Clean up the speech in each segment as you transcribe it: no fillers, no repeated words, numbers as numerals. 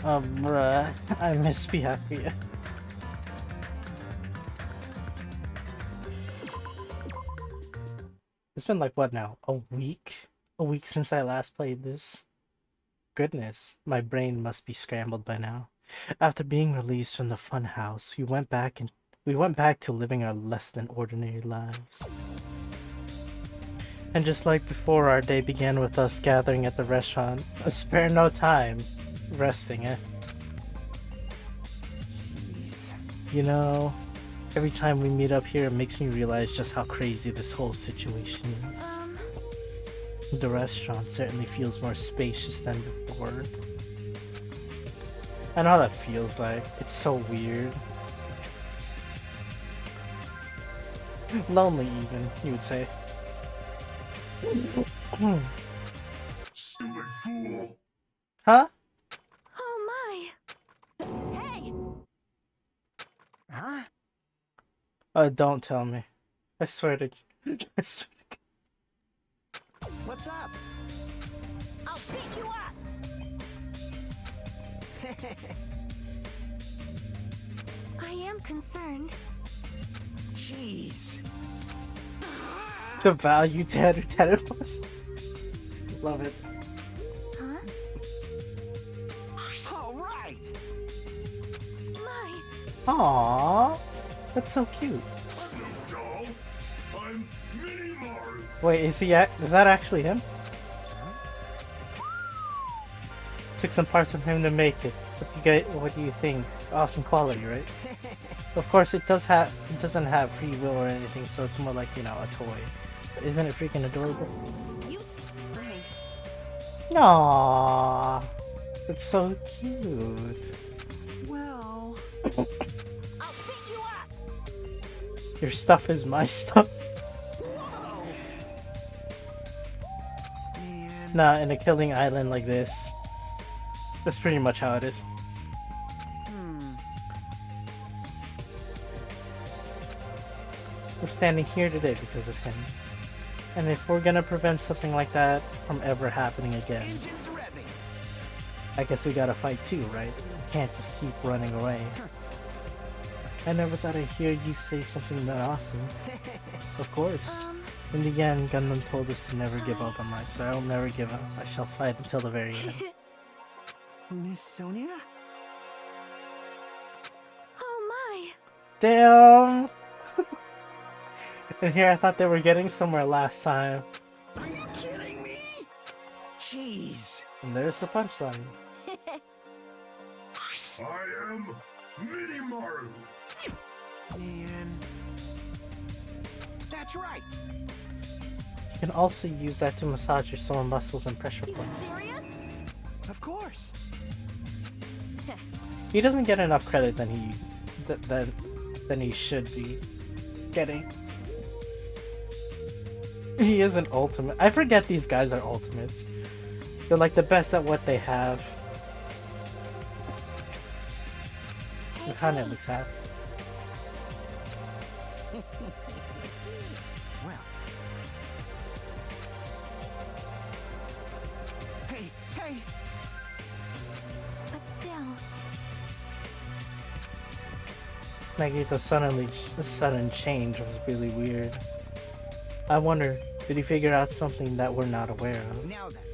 Bruh, I miss Happy. It's been like what now? A week? A week since I last played this? Goodness, my brain must be scrambled by now. After being released from the fun house, we went back to living our less than ordinary lives. And just like before, our day began with us gathering at the restaurant. Spare no time resting, eh? You know, every time we meet up here, it makes me realize just how crazy this whole situation is. The restaurant certainly feels more spacious than before. I know how that feels like. It's so weird. Lonely even, you would say. Stupid fool! Huh? Oh my! Hey! Huh? Don't tell me. I swear to... I swear to... What's up? I'll beat you up! I am concerned. Jeez. The value Tatter was. Love it. Huh? All right. My! Aww. That's so cute. I'm no doll. I'm Mini Maru. Wait, is that actually him? Took some parts from him to make it. What do you think? Awesome quality, right? Of course, it doesn't have free will or anything, so it's more like, you know, a toy. But isn't it freaking adorable? You stink. Aww. That's so cute. Well. I'll beat you up! Your stuff is my stuff. Whoa. Man. Nah, in a killing island like this, that's pretty much how it is. We're standing here today because of him. And if we're gonna prevent something like that from ever happening again, Engines revving. I guess we gotta fight too, right? We can't just keep running away. I never thought I'd hear you say something that awesome. Of course. In the end, Gundam told us to never give up on life, so I'll never give up. I shall fight until the very end. Miss Sonia? Oh my! Damn! And here I thought they were getting somewhere last time. Are you kidding me? Jeez. And there's the punchline. I am Mini Maru. Man. That's right. You can also use that to massage your sore muscles and pressure You points. serious? Of course. He doesn't get enough credit than he should be getting. He is an ultimate. I forget these guys are ultimates. They're like the best at what they have. He kind of looks happy. Well. Hey, hey. But still. Nagito's sudden change was really weird. I wonder, did he figure out something that we're not aware of? Now then.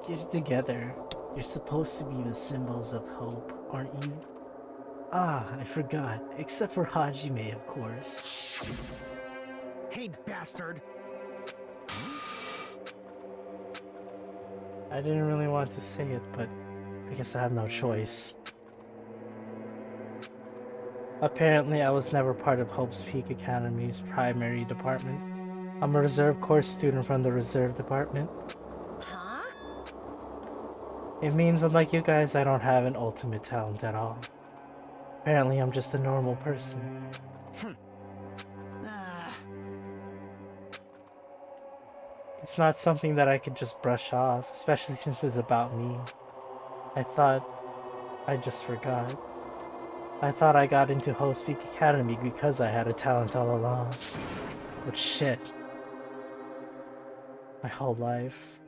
Get it together. You're supposed to be the symbols of hope, aren't you? Ah, I forgot. Except for Hajime, of course. Hey, bastard. I didn't really want to say it, but I guess I have no choice. Apparently, I was never part of Hope's Peak Academy's primary department. I'm a reserve course student from the reserve department. Huh? It means, unlike you guys, I don't have an ultimate talent at all. Apparently, I'm just a normal person. Ah, It's not something that I could just brush off, especially since it's about me. I thought I just forgot. I thought I got into Hope's Peak Academy because I had a talent all along. But shit, my whole life.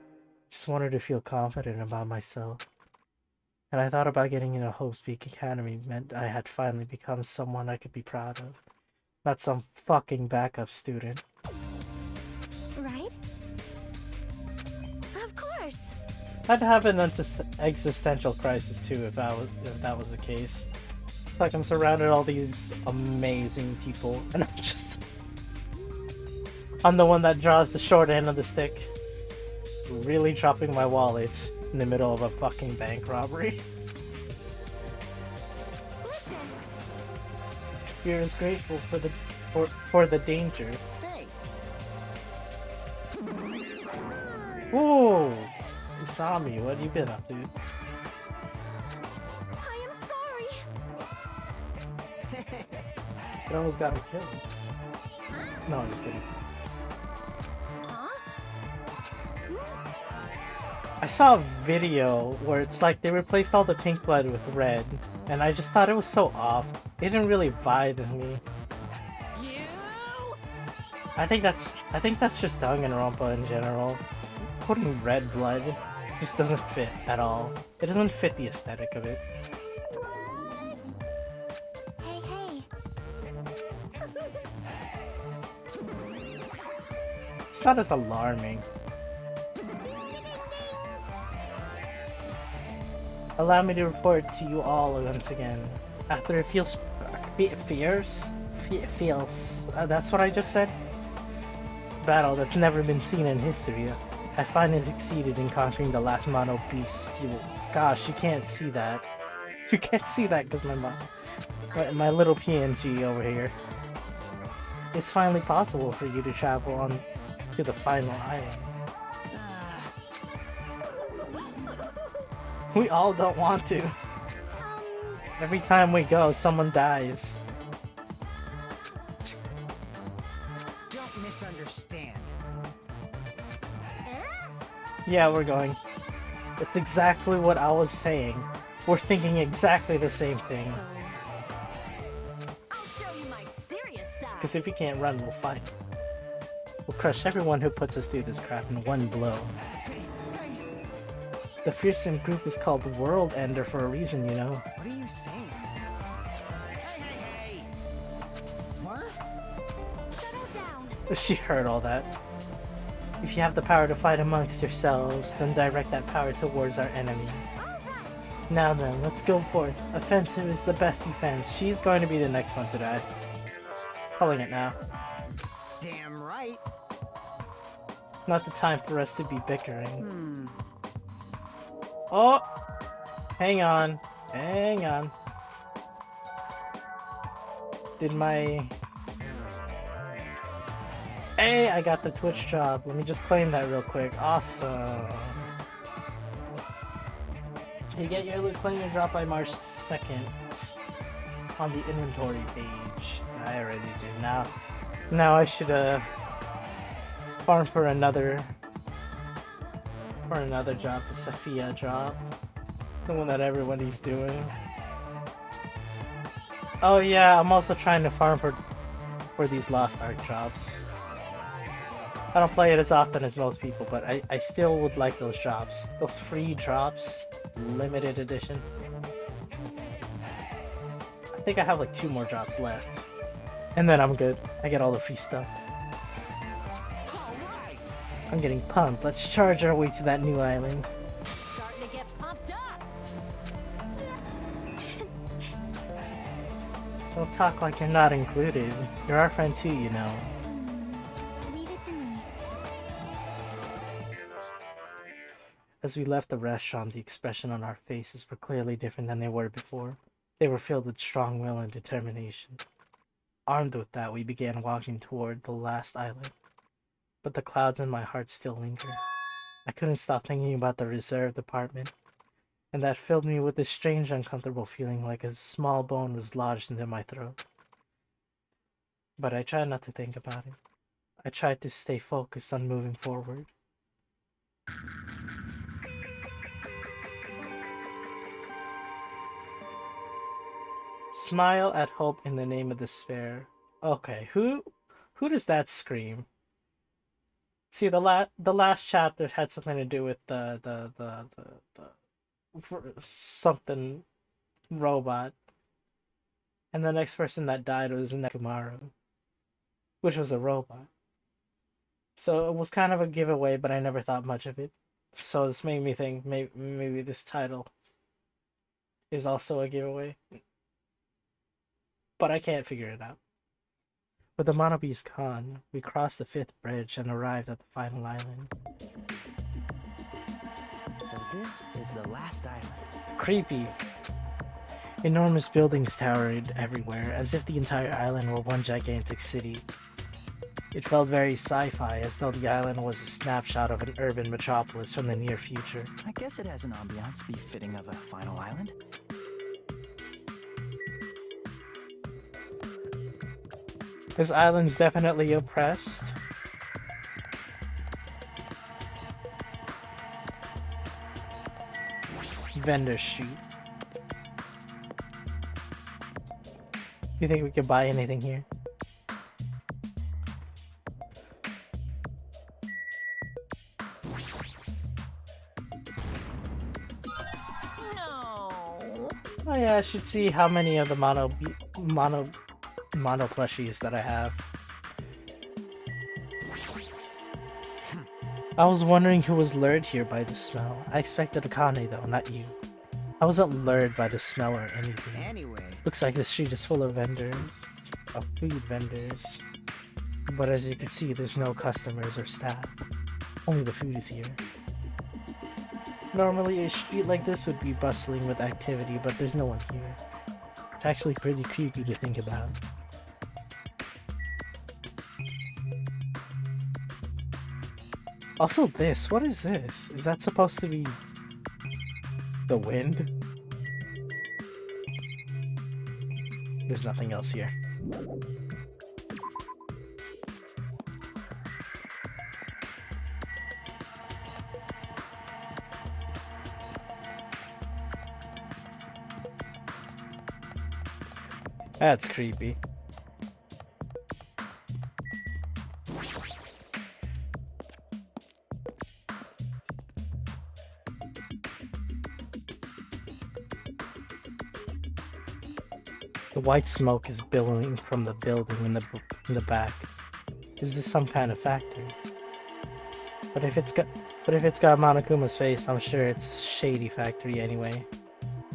Just wanted to feel confident about myself. And I thought about getting into Hope's Peak Academy meant I had finally become someone I could be proud of. Not some fucking backup student. Right? Of course. I'd have an existential crisis too if that was the case. Like I'm surrounded by all these amazing people, and I'm the one that draws the short end of the stick. Really dropping my wallet in the middle of a fucking bank robbery. Listen. Fear is grateful for the danger. Hey, Whoa! You saw me. What have you been up to? I am sorry. It almost got me killed. No, I'm just kidding. Huh? I saw a video where it's like they replaced all the pink blood with red, and I just thought it was so off. It didn't really vibe with me. You. I think that's just Danganronpa in general. Putting red blood just doesn't fit at all. It doesn't fit the aesthetic of it. Hey, hey. It's not as alarming. Allow me to report to you all once again. After it feels that's what I just said? Battle that's never been seen in history. I finally succeeded in conquering the last mono beast. Gosh, you can't see that. You can't see that because my little PNG over here. It's finally possible for you to travel on to the final island. We all don't want to. Every time we go, someone dies. don't misunderstand. Yeah, we're going. It's exactly what I was saying. We're thinking exactly the same thing. I'll show you my serious side. Because if we can't run, we'll fight. We'll crush everyone who puts us through this crap in one blow. The fearsome group is called the World Ender for a reason, you know. What are you saying? Hey! What? Settle down. She heard all that. If you have the power to fight amongst yourselves, then direct that power towards our enemy. All right. Now then, let's go for it. Offensive is the best defense. She's going to be the next one to die. Calling it now. Damn right. Not the time for us to be bickering. Oh! Hang on. Hang on. Did my... Hey, I got the Twitch job. Let me just claim that real quick. Awesome. You get your loot claim and drop by March 2nd on the inventory page. I already did. Now I should farm for another job, the Sophia job, the one that everybody's doing. Oh yeah, I'm also trying to farm for these Lost Ark jobs. I don't play it as often as most people, but I still would like those jobs. Those free drops, limited edition. I think I have like 2 more drops left. And then I'm good. I get all the free stuff. I'm getting pumped. Let's charge our way to that new island. Starting to get pumped up. Don't talk like you're not included. You're our friend too, you know. Leave it to me. As we left the restaurant, the expression on our faces were clearly different than they were before. They were filled with strong will and determination. Armed with that, we began walking toward the last island. But the clouds in my heart still lingered. I couldn't stop thinking about the reserved apartment, and that filled me with this strange, uncomfortable feeling like a small bone was lodged into my throat. But I tried not to think about it. I tried to stay focused on moving forward. Smile at hope in the name of despair. Okay, who does that scream? See, the last chapter had something to do with something robot, and the next person that died was Nekomaru, which was a robot. So it was kind of a giveaway, but I never thought much of it. So this made me think maybe this title is also a giveaway, but I can't figure it out. With the Monobeast gone, we crossed the 5th bridge and arrived at the final island. So this is the last island. Creepy. Enormous buildings towered everywhere, as if the entire island were one gigantic city. It felt very sci-fi, as though the island was a snapshot of an urban metropolis from the near future. I guess it has an ambiance befitting of a final island. This island's definitely oppressed. Vendor Street. You think we could buy anything here? No. Oh yeah, I should see how many of the mono plushies that I have. I was wondering who was lured here by the smell. I expected Akane though, not you. I wasn't lured by the smell or anything. Anyway, Looks like the street is full of vendors, of food vendors. But as you can see, there's no customers or staff. Only the food is here. Normally a street like this would be bustling with activity, but there's no one here. It's actually pretty creepy to think about. Also this, what is this? Is that supposed to be the wind? There's nothing else here. That's creepy. The white smoke is billowing from the building in the back. Is this some kind of factory? But if it's got Monokuma's face, I'm sure it's a shady factory anyway.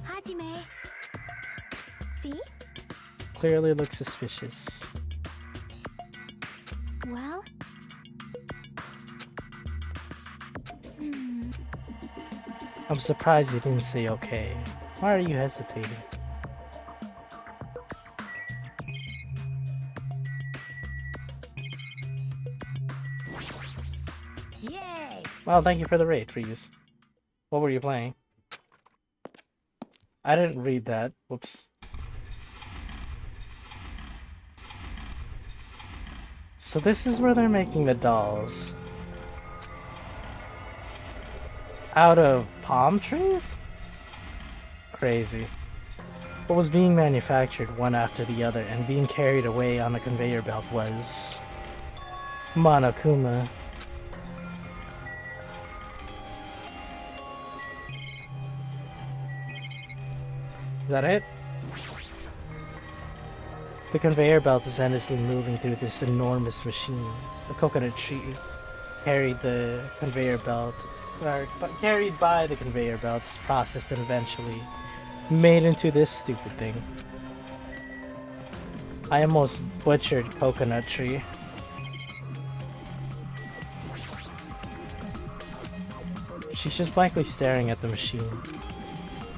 Hajime. See? Clearly looks suspicious. Well? I'm surprised you didn't say okay. Why are you hesitating? Yay! Well, thank you for the raid, Freeze. What were you playing? I didn't read that. Whoops. So this is where they're making the dolls. Out of palm trees? Crazy. What was being manufactured one after the other and being carried away on a conveyor belt was Monokuma. Is that it? The conveyor belt is endlessly moving through this enormous machine. The coconut tree carried the conveyor belt, or carried by the conveyor belt, is processed and eventually made into this stupid thing. I almost butchered coconut tree. She's just blankly staring at the machine.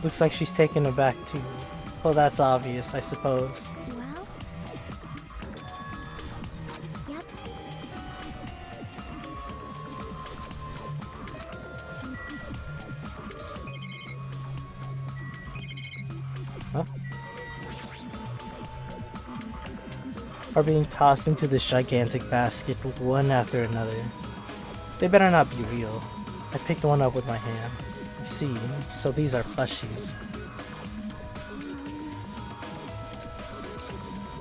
Looks like she's taken aback too. Well, that's obvious, I suppose. Well? Yep. Huh? Are being tossed into this gigantic basket one after another. They better not be real. I picked one up with my hand. I see, so these are plushies.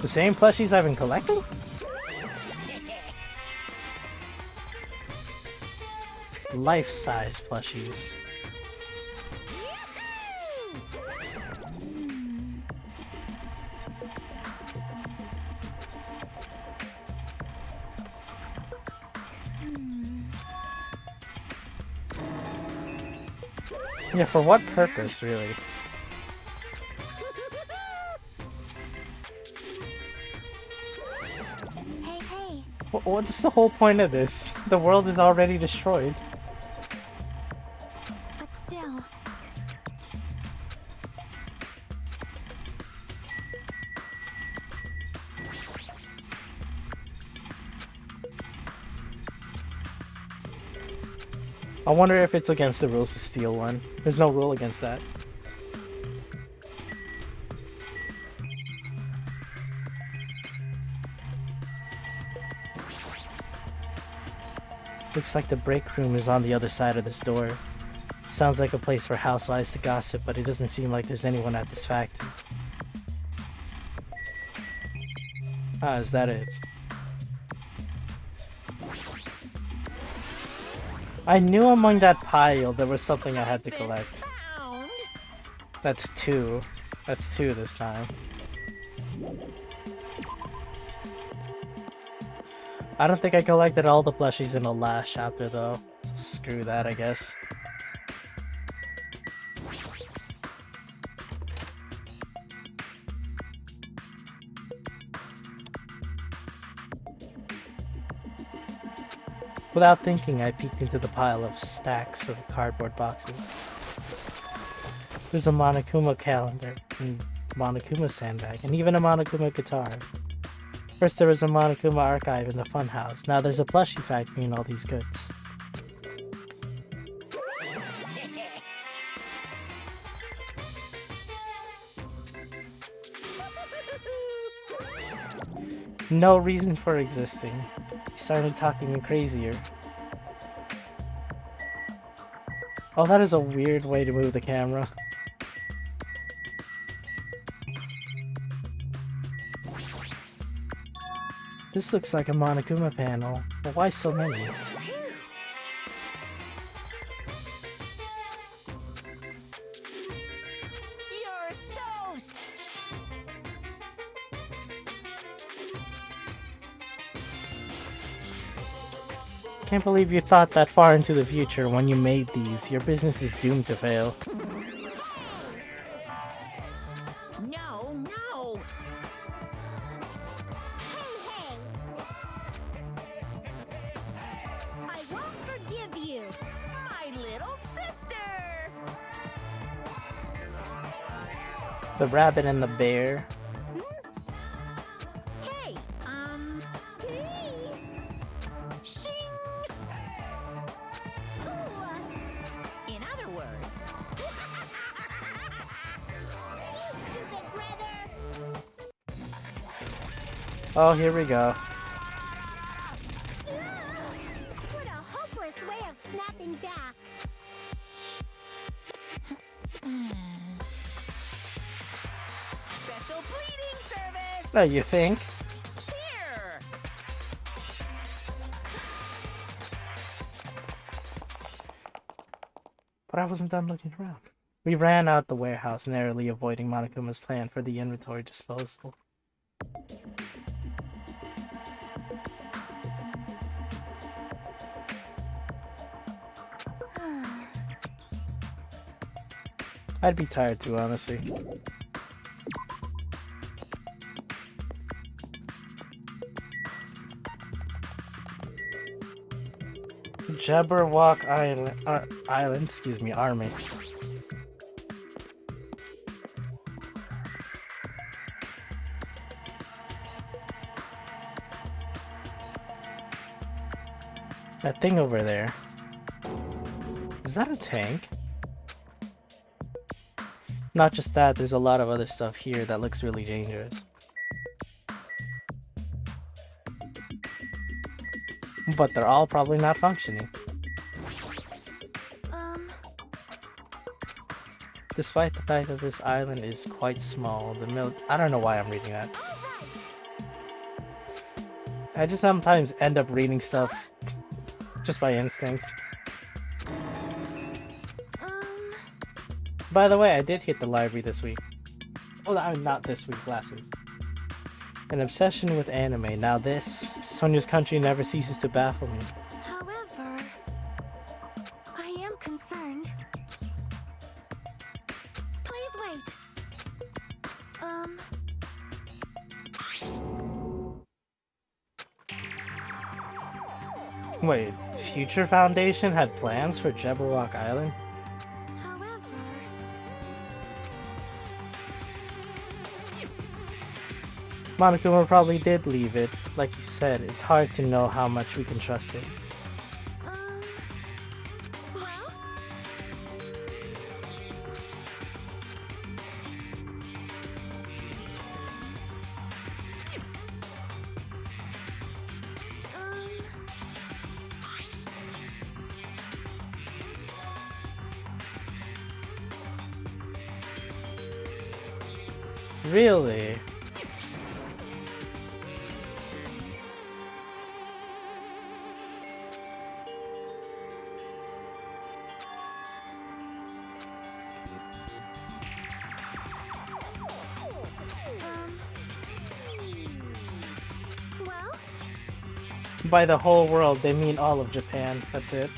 The same plushies I've been collecting? life-size plushies. Yeah, for what purpose, really? Hey, hey. What's the whole point of this? The world is already destroyed. But still. I wonder if it's against the rules to steal one. There's no rule against that. Looks like the break room is on the other side of this door. Sounds like a place for housewives to gossip, but it doesn't seem like there's anyone at this factory. Ah, is that it? I knew among that pile there was something I had to collect. That's two. That's two this time. I don't think I collected all the plushies in the last chapter though. So screw that, I guess. Without thinking, I peeked into the pile of stacks of cardboard boxes. There's a Monokuma calendar, and Monokuma sandbag, and even a Monokuma guitar. First there was a Monokuma archive in the funhouse, now there's a plushie factory and all these goods. No reason for existing. He started talking me crazier. Oh, that is a weird way to move the camera. This looks like a Monokuma panel, but why so many? You're so... Can't believe you thought that far into the future when you made these. Your business is doomed to fail. No, no! Hey, hey! I won't forgive you! My little sister! The rabbit and the bear. Hey, Shing! In other words... You stupid brother! Oh, here we go. What a hopeless way of snapping back! Special bleeding service! You think? Here! But I wasn't done looking around. We ran out the warehouse, narrowly avoiding Monokuma's plan for the inventory disposal. I'd be tired too, honestly. Jabberwock Island, excuse me, army. That thing over there. Is that a tank? Not just that, there's a lot of other stuff here that looks really dangerous. But they're all probably not functioning. Despite the fact that this island is quite small, I don't know why I'm reading that. I just sometimes end up reading stuff just by instincts. By the way, I did hit the library this week. Well, I mean, not this week, last week. An obsession with anime. Now this, Sonia's country never ceases to baffle me. However, I am concerned. Please wait. Wait, Future Foundation had plans for Jabberwock Island? However, Monokuma probably did leave it. Like you said, it's hard to know how much we can trust it. well, Really? well, By the whole world, they mean all of Japan. That's it.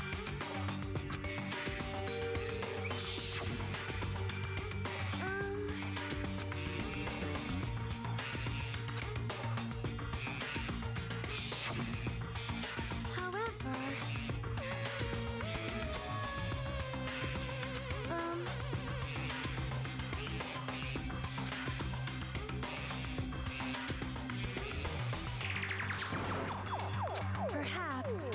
however, perhaps.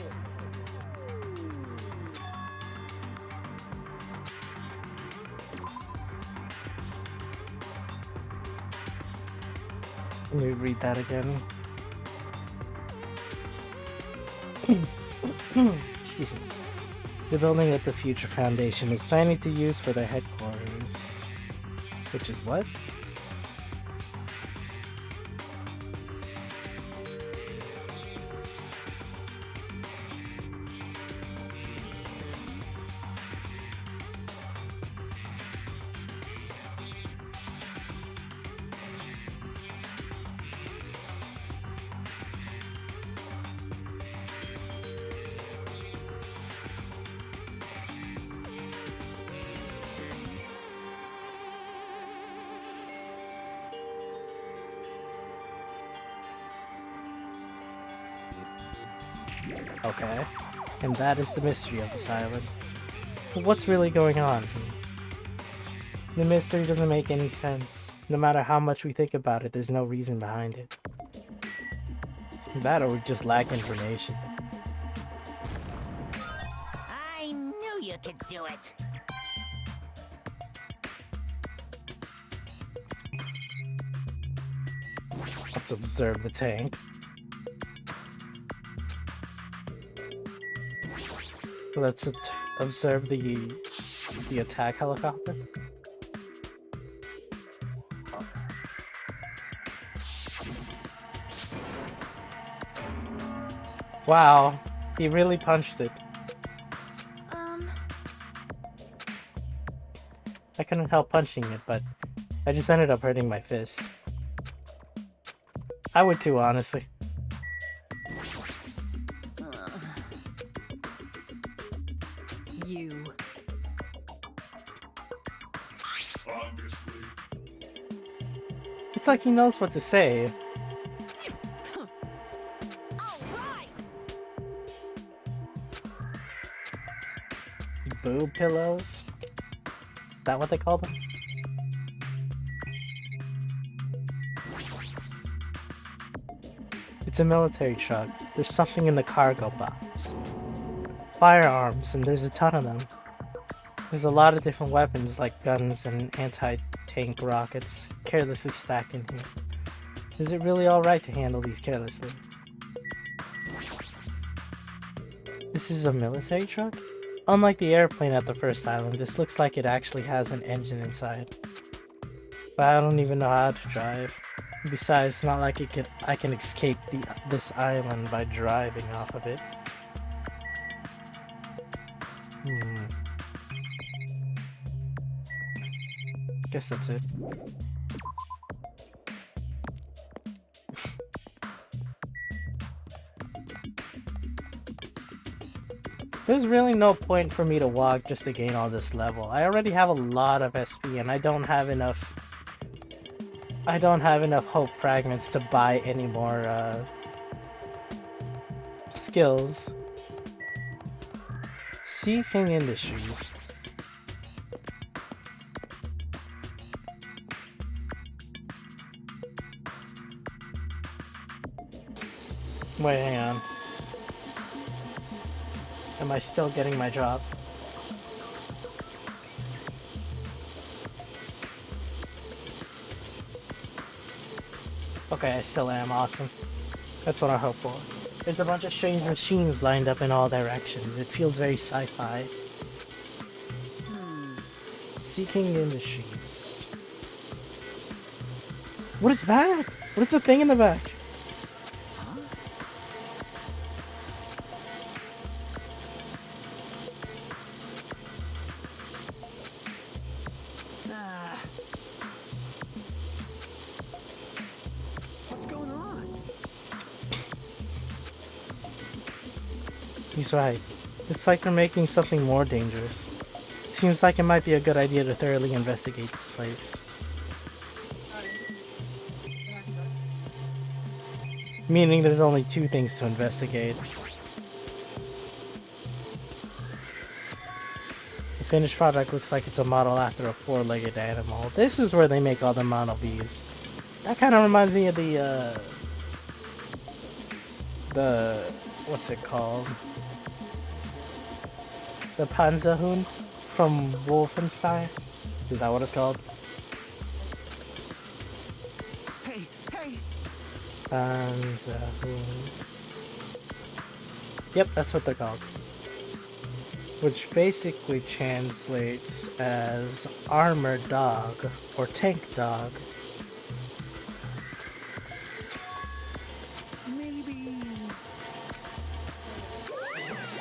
Let me read that again. Excuse me. The building that the Future Foundation is planning to use for their headquarters. Which is what? Okay. And that is the mystery of this island. But what's really going on? The mystery doesn't make any sense. No matter how much we think about it, there's no reason behind it. That or we just lack information. I knew you could do it. Let's observe the tank. Let's observe the attack helicopter. Wow, he really punched it. I couldn't help punching it, but I just ended up hurting my fist. I would too, honestly. You. Obviously. It's like he knows what to say. All right. Boob pillows? Is that what they call them? It's a military truck. There's something in the cargo box. Firearms, and there's a ton of them. There's a lot of different weapons like guns and anti-tank rockets carelessly stacked in here. Is it really alright to handle these carelessly? This is a military truck? Unlike the airplane at the first island, this looks like it actually has an engine inside. But I don't even know how to drive. Besides, it's not like I can escape this island by driving off of it. Guess that's it. There's really no point for me to walk just to gain all this level. I already have a lot of SP and I don't have enough hope fragments to buy any more skills. Sea King Industries. Wait, hang on. Am I still getting my job? Okay, I still am. Awesome. That's what I hope for. There's a bunch of strange machines lined up in all directions. It feels very sci-fi. Seeking Industries. What is that? What is the thing in the back? What's going on? He's right. It's like they're making something more dangerous. Seems like it might be a good idea to thoroughly investigate this place. Meaning there's only two things to investigate. The finished product looks like it's a model after a four-legged animal. This is where they make all the Mono Bees. That kind of reminds me of the what's it called? The Panzerhund from Wolfenstein? Is that what it's called? Hey, hey! Panzerhund. Yep, that's what they're called. Which basically translates as armored dog or tank dog. Maybe.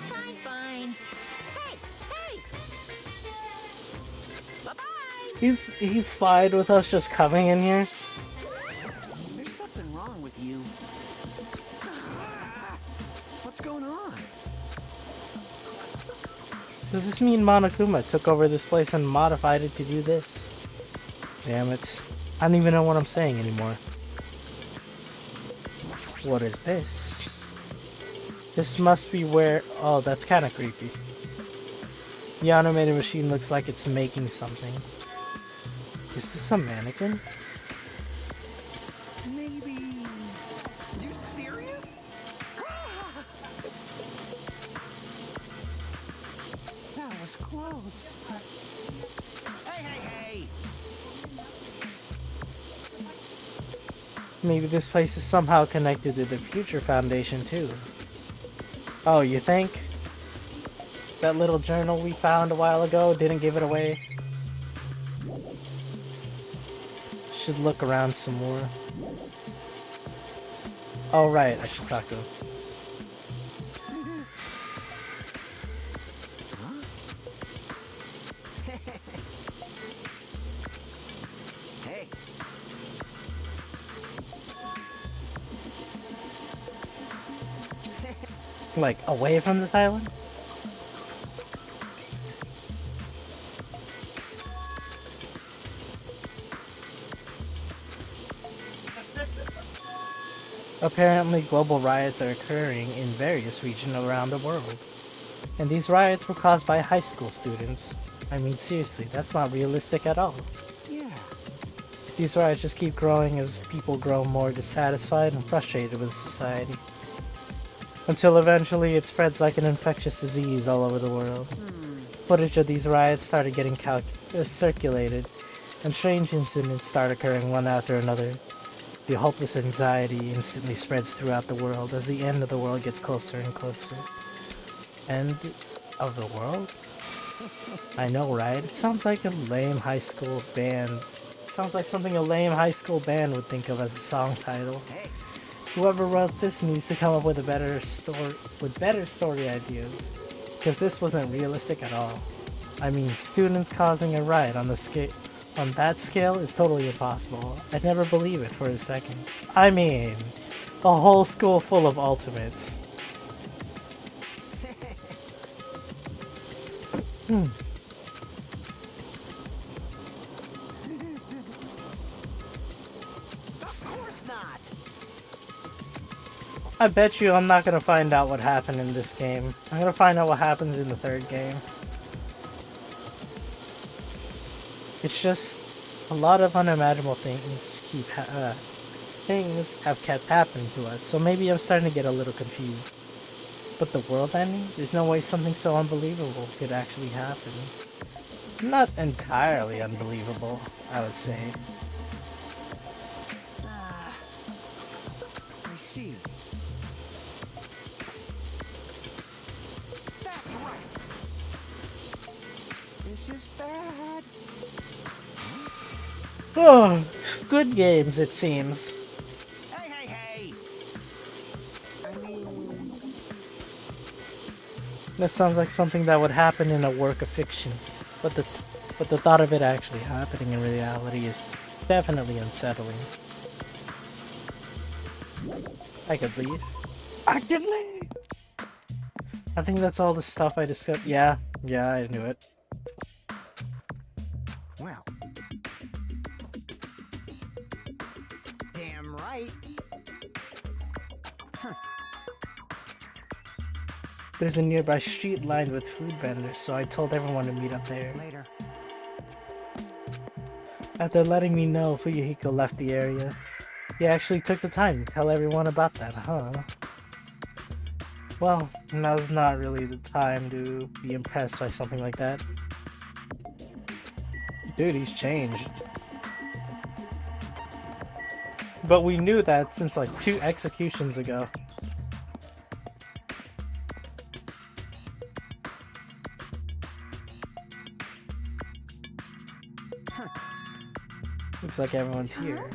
Fine, fine. Hey, hey! Bye-bye! He's fine with us just coming in here. There's something wrong with you. What's going on? Does this mean Monokuma took over this place and modified it to do this? Damn it. I don't even know what I'm saying anymore. What is this? This must be where... Oh, that's kind of creepy. The automated machine looks like it's making something. Is this a mannequin? Maybe. You serious? That was close. Hey, hey, hey! Maybe this place is somehow connected to the Future Foundation too. Oh, you think? That little journal we found a while ago didn't give it away? Should look around some more. Oh right, I should talk to him. Hey, Like, away from this island? Apparently, global riots are occurring in various regions around the world. And these riots were caused by high school students. I mean, seriously, that's not realistic at all. yeah. These riots just keep growing as people grow more dissatisfied and frustrated with society. Until eventually it spreads like an infectious disease all over the world. Footage of these riots started getting circulated, and strange incidents start occurring one after another. The hopeless anxiety instantly spreads throughout the world as the end of the world gets closer and closer. End of the world? I know, right? It sounds like a lame high school band. It sounds like something a lame high school band would think of as a song title. Hey, Whoever wrote this needs to come up with better story ideas, because this wasn't realistic at all. I mean, students causing a riot on the on that scale is totally impossible. I'd never believe it for a second. I mean, a whole school full of ultimates. Of course not. I bet you I'm not gonna find out what happened in this game. I'm gonna find out what happens in the third game. It's just a lot of unimaginable things have kept happening to us, so maybe I'm starting to get a little confused. But the world ending? There's no way something so unbelievable could actually happen. Not entirely unbelievable, I would say. I see. That's right. This is bad. Oh, good games, it seems. Hey, hey, hey! I mean... That sounds like something that would happen in a work of fiction, but the thought of it actually happening in reality is definitely unsettling. I could leave. I can leave! I think that's all the stuff I discovered. Yeah, I knew it. Well... Damn right. There's a nearby street lined with food vendors, so I told everyone to meet up there. Later. After letting me know Fuyuhiko left the area, he actually took the time to tell everyone about that, huh? Well, now's not really the time to be impressed by something like that. Dude, he's changed. But we knew that since like 2 executions ago. Looks like everyone's here.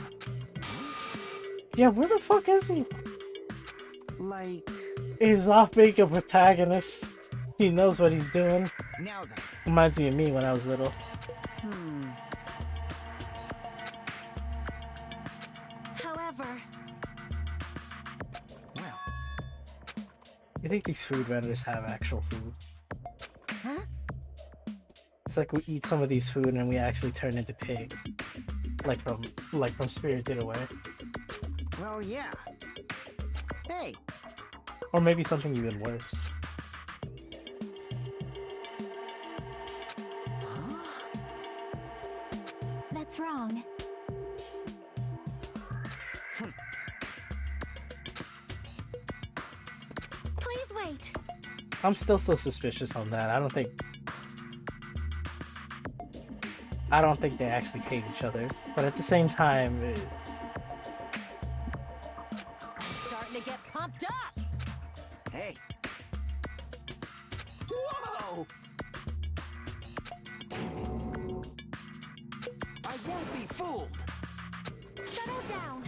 Yeah, where the fuck is he? Like... He's off being a protagonist. He knows what he's doing. Now then. Reminds me of me when I was little. However, Well, You think these food vendors have actual food? huh? It's like we eat some of these food and we actually turn into pigs. Like from Spirited Away. well, yeah. Hey, Or maybe something even worse. That's wrong. Please wait. I'm still so suspicious on that. I don't think they actually hate each other. But at the same time, I'm starting to get pumped up. hey. Whoa! Damn it. I won't be fooled. Settle down.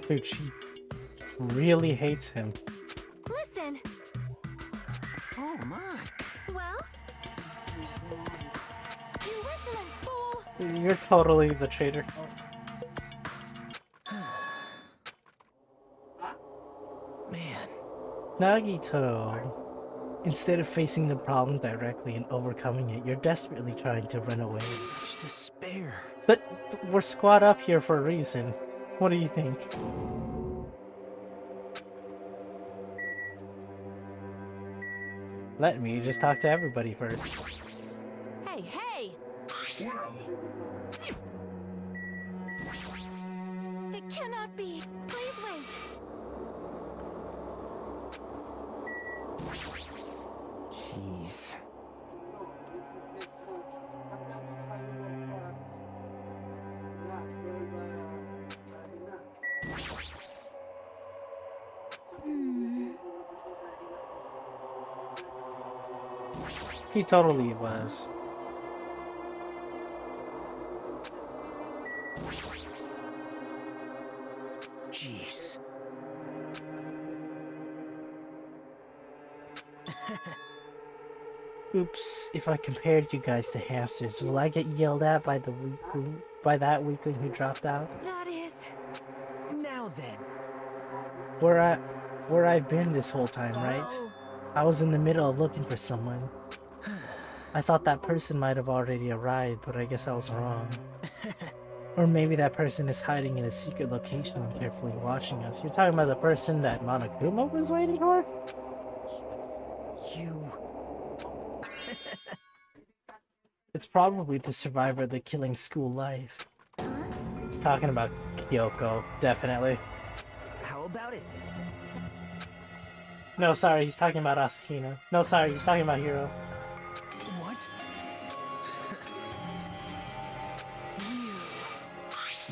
dude, she really hates him. Listen. Oh, my. Well? You insolent fool! You're totally the traitor. Man. Nagito. Instead of facing the problem directly and overcoming it, you're desperately trying to run away. Such despair. But we're squad up here for a reason. What do you think? Let me just talk to everybody first. Hey, hey! Well, It cannot be. Please wait. Jeez. He totally was. Jeez. Oops, if I compared you guys to hamsters, will I get yelled at by that weakling who dropped out? That is... Now then. Where I've been this whole time, right? Well, I was in the middle of looking for someone. I thought that person might have already arrived, but I guess I was wrong. Or maybe that person is hiding in a secret location and carefully watching us. You're talking about the person that Monokuma was waiting for? you... It's probably the survivor of the killing school life. He's talking about Kyoko, definitely. How about it? No, sorry, he's talking about Asahina. No, sorry, he's talking about Hiro. What?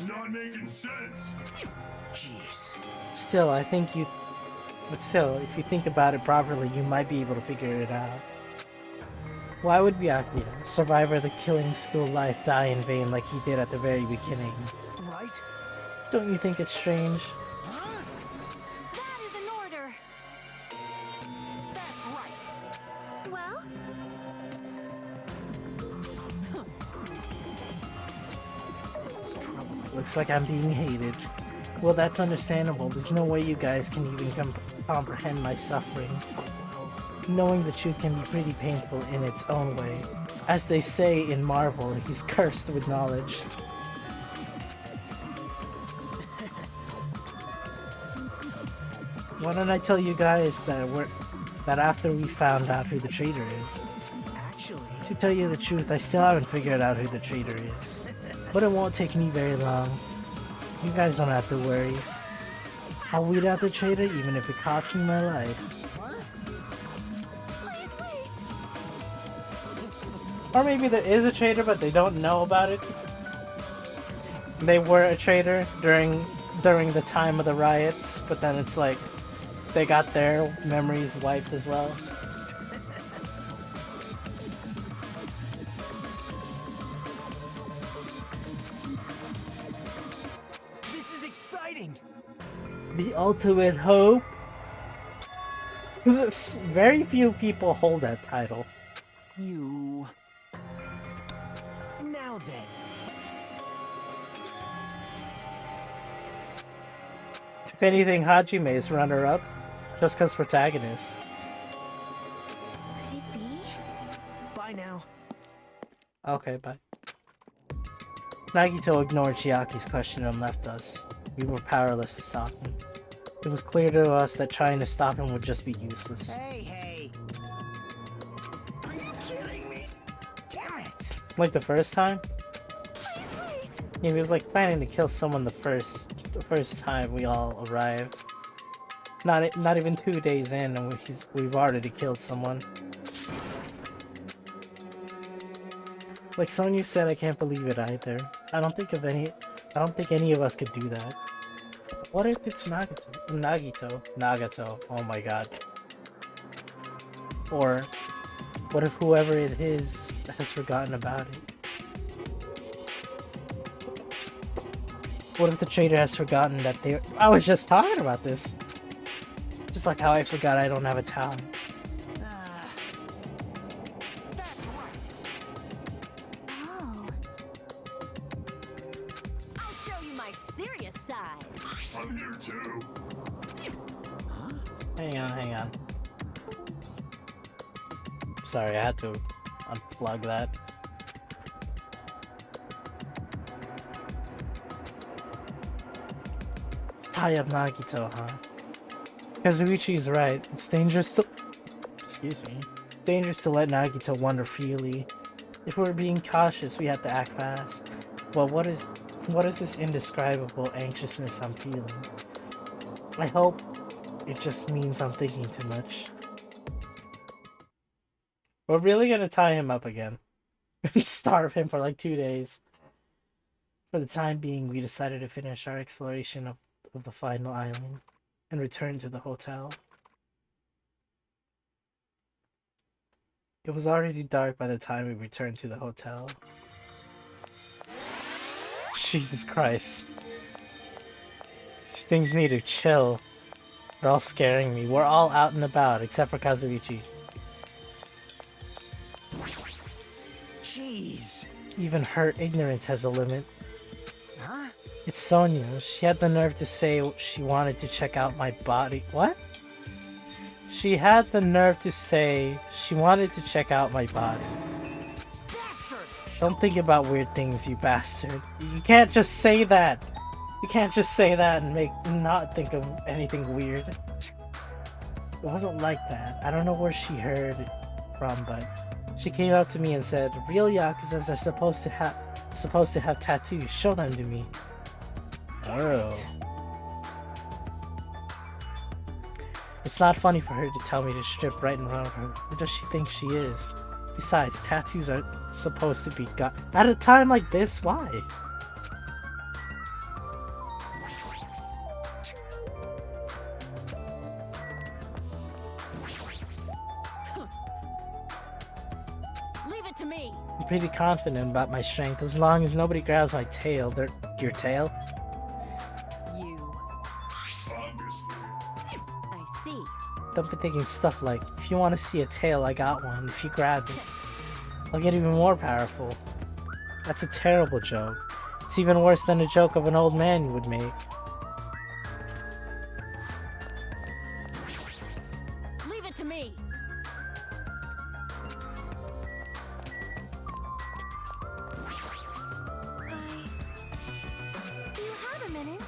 Not making sense. Jeez. Still, I think you... But still, if you think about it properly, you might be able to figure it out. Why would Byakuya, survivor of the killing school life, die in vain like he did at the very beginning? Right? Don't you think it's strange? Huh? That is an order. That's right. Well? This is trouble. Looks like I'm being hated. Well, that's understandable. There's no way you guys can even comprehend my suffering. Knowing the truth can be pretty painful in its own way. As they say in Marvel, he's cursed with knowledge. Why don't I tell you guys that after we found out who the traitor is? Actually, To tell you the truth, I still haven't figured out who the traitor is. But it won't take me very long. You guys don't have to worry. I'll weed out the traitor even if it costs me my life. Please wait. Or maybe there is a traitor but they don't know about it. They were a traitor during the time of the riots, but then it's like they got their memories wiped as well. this is exciting. The ultimate hope? Because very few people hold that title. You... Now then. If anything, Hajime is runner-up, just because protagonist. Could it be? Bye now. Okay, bye. Nagito ignored Chiaki's question and left us. We were powerless to stop him. It was clear to us that trying to stop him would just be useless. Hey. Are you kidding me? Damn it. Like the first time? Please wait. He was like planning to kill someone the first time we all arrived. Not even 2 days in and we've already killed someone. Like Sonya said, I can't believe it either. I don't think any of us could do that. What if it's Nagito? Oh my god. Or what if whoever it is has forgotten about it? What if the traitor has forgotten that I was just talking about this. Just like how I forgot I don't have a town. That's right. Oh. I'll show you my serious side. I'm here too. Hang on. Sorry, I had to unplug that. Tie up Nagito, huh? Kazuichi's right. It's dangerous to... Excuse me. Dangerous to let Nagito wander freely. If we're being cautious, we have to act fast. Well, what is this indescribable anxiousness I'm feeling? I hope it just means I'm thinking too much. We're really gonna tie him up again. And starve him for like 2 days. For the time being, we decided to finish our exploration of the final island and return to the hotel. It was already dark by the time we returned to the hotel. Jesus Christ. These things need to chill. They're all scaring me. We're all out and about, except for Kazuichi. even her ignorance has a limit. Huh? It's Sonia. She had the nerve to say she wanted to check out my body. What? She had the nerve to say she wanted to check out my body. Don't think about weird things, you bastard. You can't just say that. You can't just say that and not think of anything weird. It wasn't like that. I don't know where she heard it from, but she came up to me and said, "Real Yakuzas are supposed to have tattoos. Show them to me." Oh. It's not funny for her to tell me to strip right in front of her. Who does she think she is? Besides, tattoos are supposed to be got at a time like this. Why? Leave it to me. I'm pretty confident about my strength as long as nobody grabs my tail. Your tail? You. Obviously. I see. Don't be thinking stuff like, if you want to see a tail, I got one. If you grab it, I'll get even more powerful. That's a terrible joke. It's even worse than a joke of an old man would make. Leave it to me. Do you have a minute?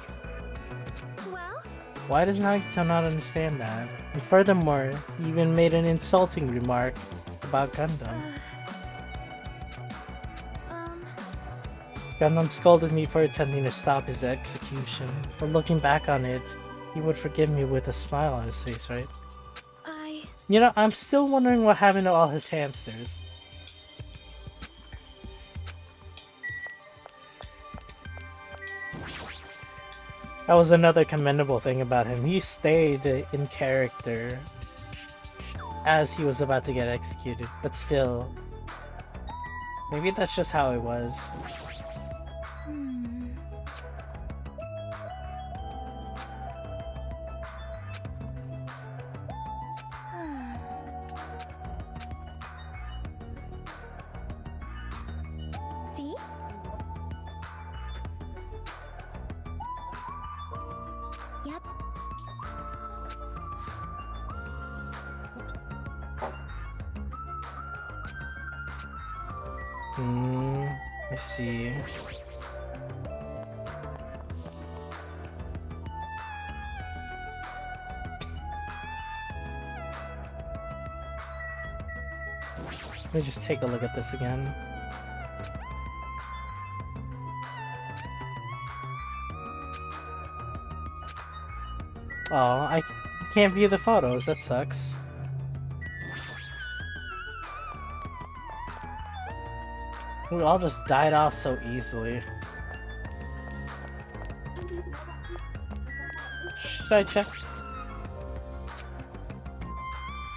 Well? Why does Nagito not understand that? And furthermore, he even made an insulting remark about Gundam. Gundam scolded me for attempting to stop his execution, but looking back on it, he would forgive me with a smile on his face, right? You know, I'm still wondering what happened to all his hamsters. That was another commendable thing about him. He stayed in character as he was about to get executed, but still. Maybe that's just how it was. See? Yep. I see. Let me just take a look at this again. Oh, I can't view the photos. That sucks. We all just died off so easily. Should I check?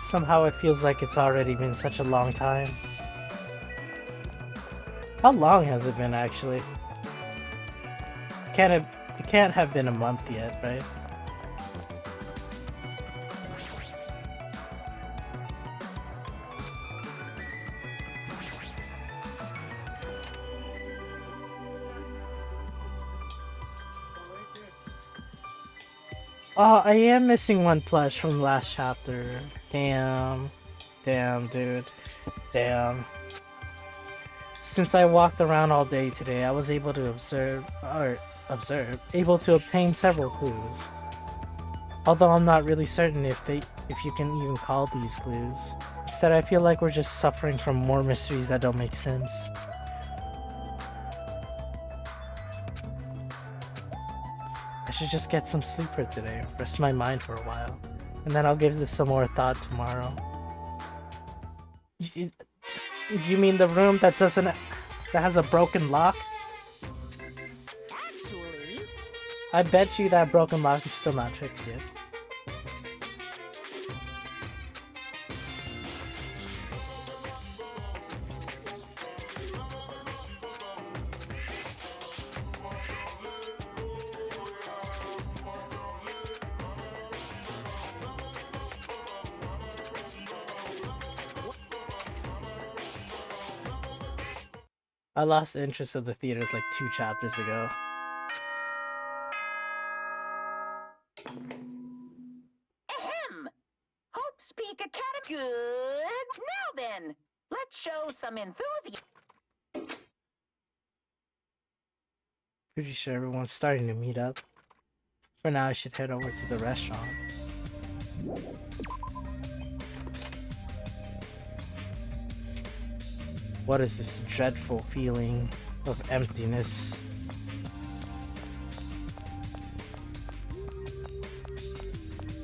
Somehow it feels like it's already been such a long time. How long has it been, actually? It can't have been a month yet, right? Oh, I am missing one plush from the last chapter. Damn. Damn, dude. Damn. Since I walked around all day today, I was able to able to obtain several clues. Although I'm not really certain if you can even call these clues. Instead, I feel like we're just suffering from more mysteries that don't make sense. I should just get some sleep for today, rest my mind for a while, and then I'll give this some more thought tomorrow. Do you mean the room that has a broken lock? Actually, I bet you that broken lock is still not fixed yet. I lost interest of the theaters like 2 chapters ago. Ahem! Hope's Peak Academy. Good. Now then, let's show some enthusiasm. Pretty sure everyone's starting to meet up. For now, I should head over to the restaurant. What is this dreadful feeling of emptiness?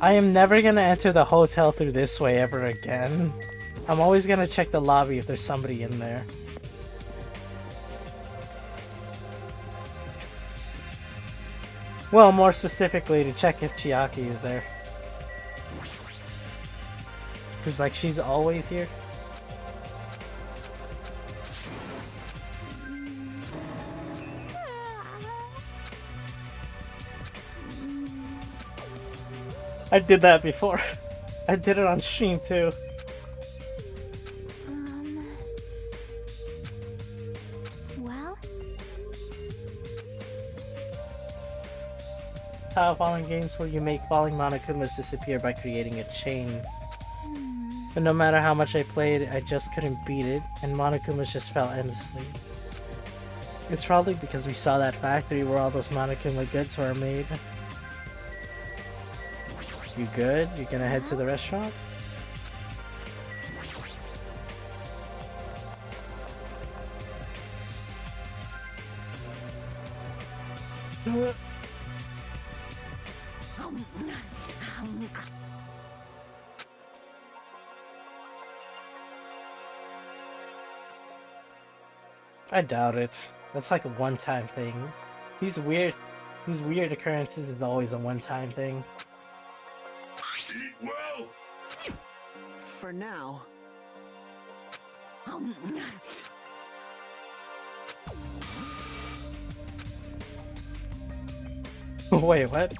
I am never gonna enter the hotel through this way ever again. I'm always gonna check the lobby if there's somebody in there. Well, more specifically, to check if Chiaki is there. Because, like, she's always here. I did that before. I did it on stream too. Well, Tile falling games where you make falling Monokumas disappear by creating a chain. But no matter how much I played, I just couldn't beat it, and Monokumas just fell endlessly. It's probably because we saw that factory where all those Monokuma goods were made. You good? You gonna head to the restaurant? I doubt it. That's like a one-time thing. These weird occurrences is always a one-time thing. Eat well. For now. Wait, what?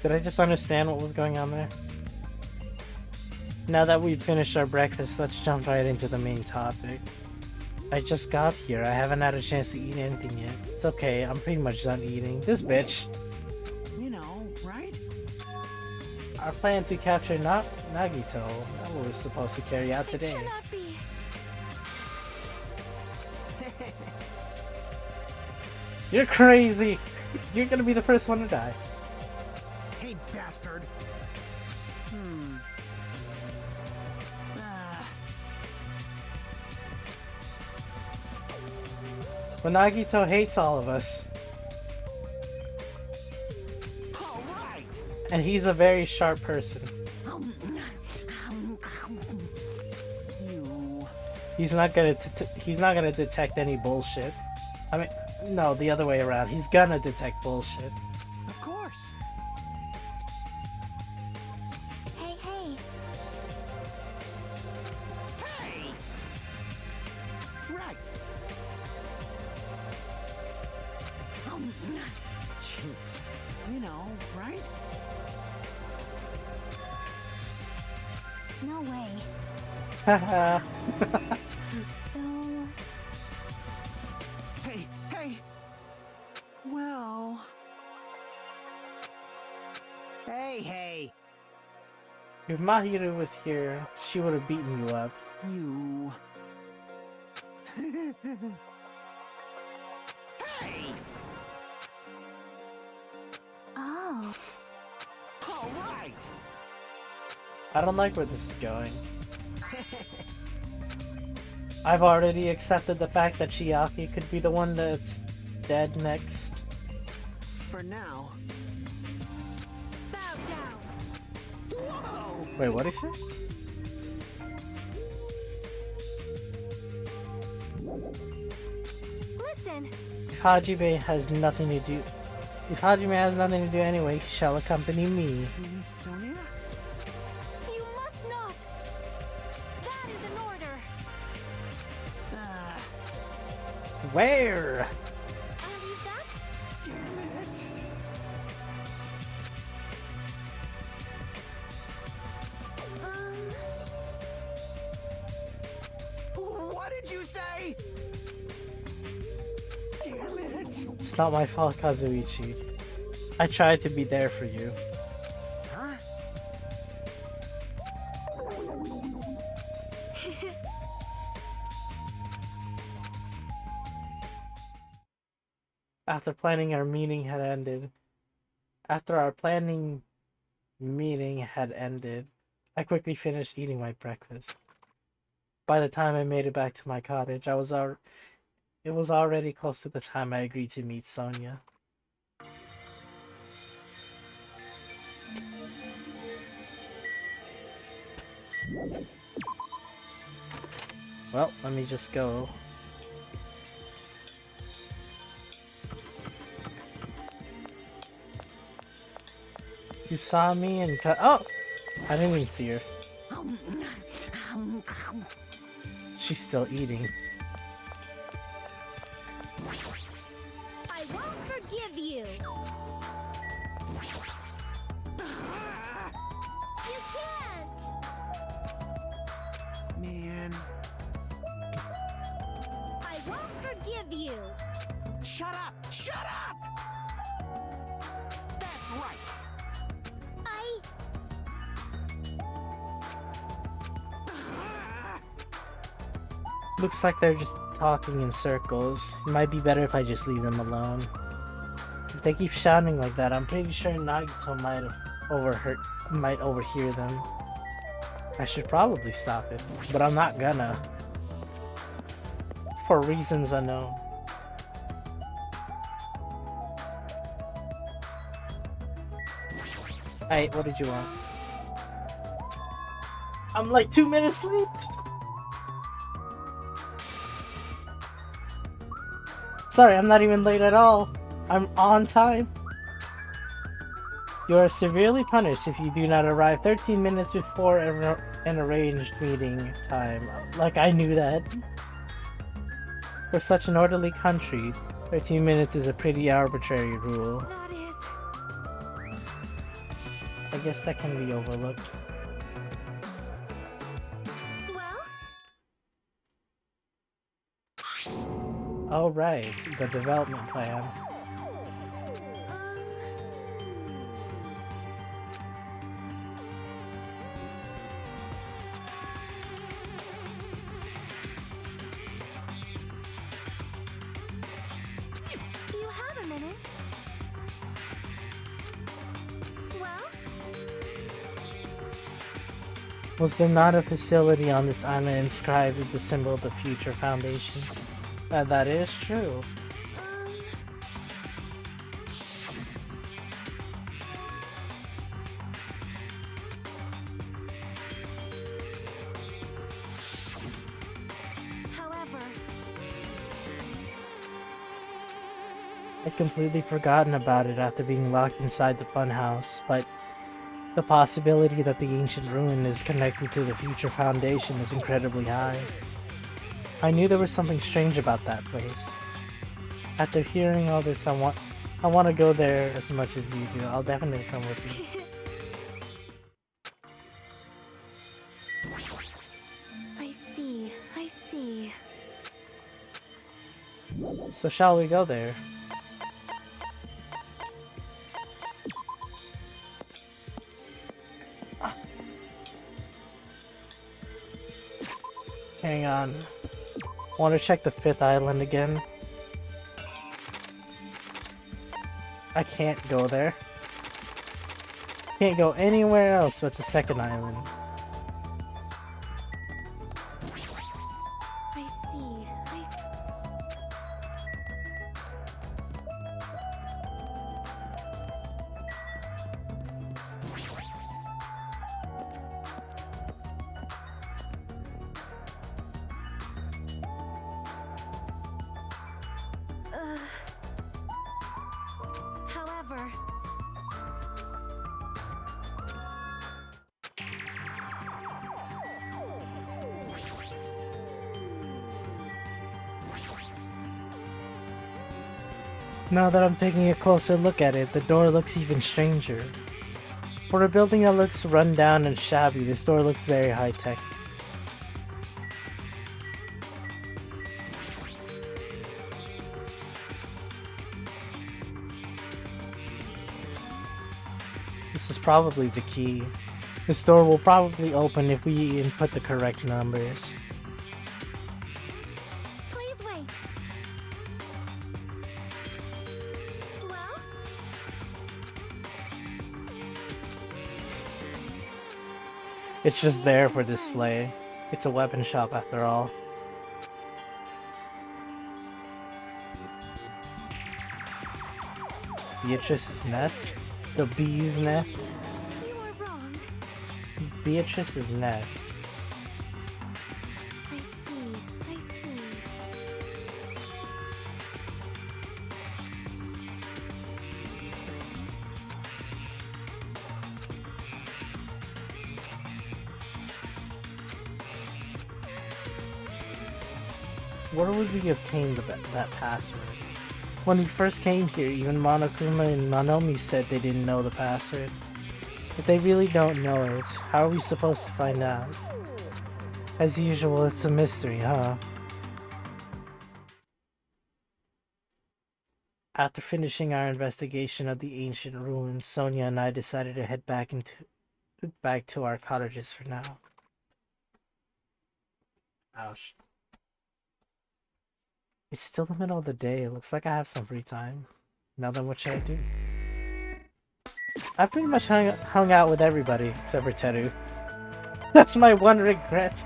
Did I just understand what was going on there? Now that we've finished our breakfast, let's jump right into the main topic. I just got here. I haven't had a chance to eat anything yet. It's okay, I'm pretty much done eating. This bitch. You know, right? Our plan to capture Nagito. That what we're supposed to carry out today. cannot be. You're crazy! You're gonna be the first one to die. Hey, bastard. Ah, But Nagito hates all of us. all right. And he's a very sharp person. You. He's not gonna detect any bullshit. I mean, no, the other way around. He's gonna detect bullshit. Of course. Hey, hey. Hey. Right. Jeez. You know, right? No way. Haha. So, Hey, hey. Well. Hey, hey. If Mahiru was here, she would have beaten you up. You. Hey. oh, All right. I don't like where this is going. I've already accepted the fact that Chiaki could be the one that's dead next. For now. bow down. Whoa. Wait, what'd he say? Listen, If Hajime has nothing to do... If Hajime has nothing to do anyway, he shall accompany me. Miss Sonia? you must not. That is an order. Ah, Where? I'll leave that. damn it. What did you say? It's not my fault, Kazuichi. I tried to be there for you. Huh? After our planning meeting had ended, I quickly finished eating my breakfast. By the time I made it back to my cottage, it was already close to the time I agreed to meet Sonia. Well, let me just go. You saw me and oh! I didn't even see her. She's still eating. I won't forgive you. You can't. Man. I won't forgive you. Shut up! Shut up! That's right. Looks like they're just talking in circles. It might be better if I just leave them alone. If they keep shouting like that, I'm pretty sure Nagito might overhear them. I should probably stop it, but I'm not gonna. For reasons unknown. Hey, what did you want? I'm like 2 minutes late. Sorry, I'm not even late at all. I'm on time. You are severely punished if you do not arrive 13 minutes before an arranged meeting time. Like, I knew that. For such an orderly country, 13 minutes is a pretty arbitrary rule. That is... I guess that can be overlooked. Well? Oh right, the development plan. Do you have a minute? Well? Was there not a facility on this island inscribed with the symbol of the Future Foundation? That is true. However... I'd completely forgotten about it after being locked inside the funhouse, but the possibility that the ancient ruin is connected to the Future Foundation is incredibly high. I knew there was something strange about that place. After hearing all this, I want to go there as much as you do. I'll definitely come with you. I see, I see. So shall we go there? Hang on. Want to check the 5th island again? I can't go there. Can't go anywhere else but the 2nd island. I see, I see. However... Now that I'm taking a closer look at it, the door looks even stranger. For a building that looks run down and shabby, this door looks very high-tech. This is probably the key. This door will probably open if we input the correct numbers. Please wait. Well, It's just there for display. It's a weapon shop after all. Beatrice's nest? The bee's nest? you are wrong. Beatrice's nest. I see. I see. Where would we obtain that password? When we first came here, even Monokuma and Monomi said they didn't know the password. If they really don't know it, how are we supposed to find out? As usual, it's a mystery, huh? After finishing our investigation of the ancient ruins, Sonia and I decided to head back to our cottages for now. Ouch. It's still the middle of the day. It looks like I have some free time. Now then, what should I do? I've pretty much hung out with everybody except for Teru. That's my one regret.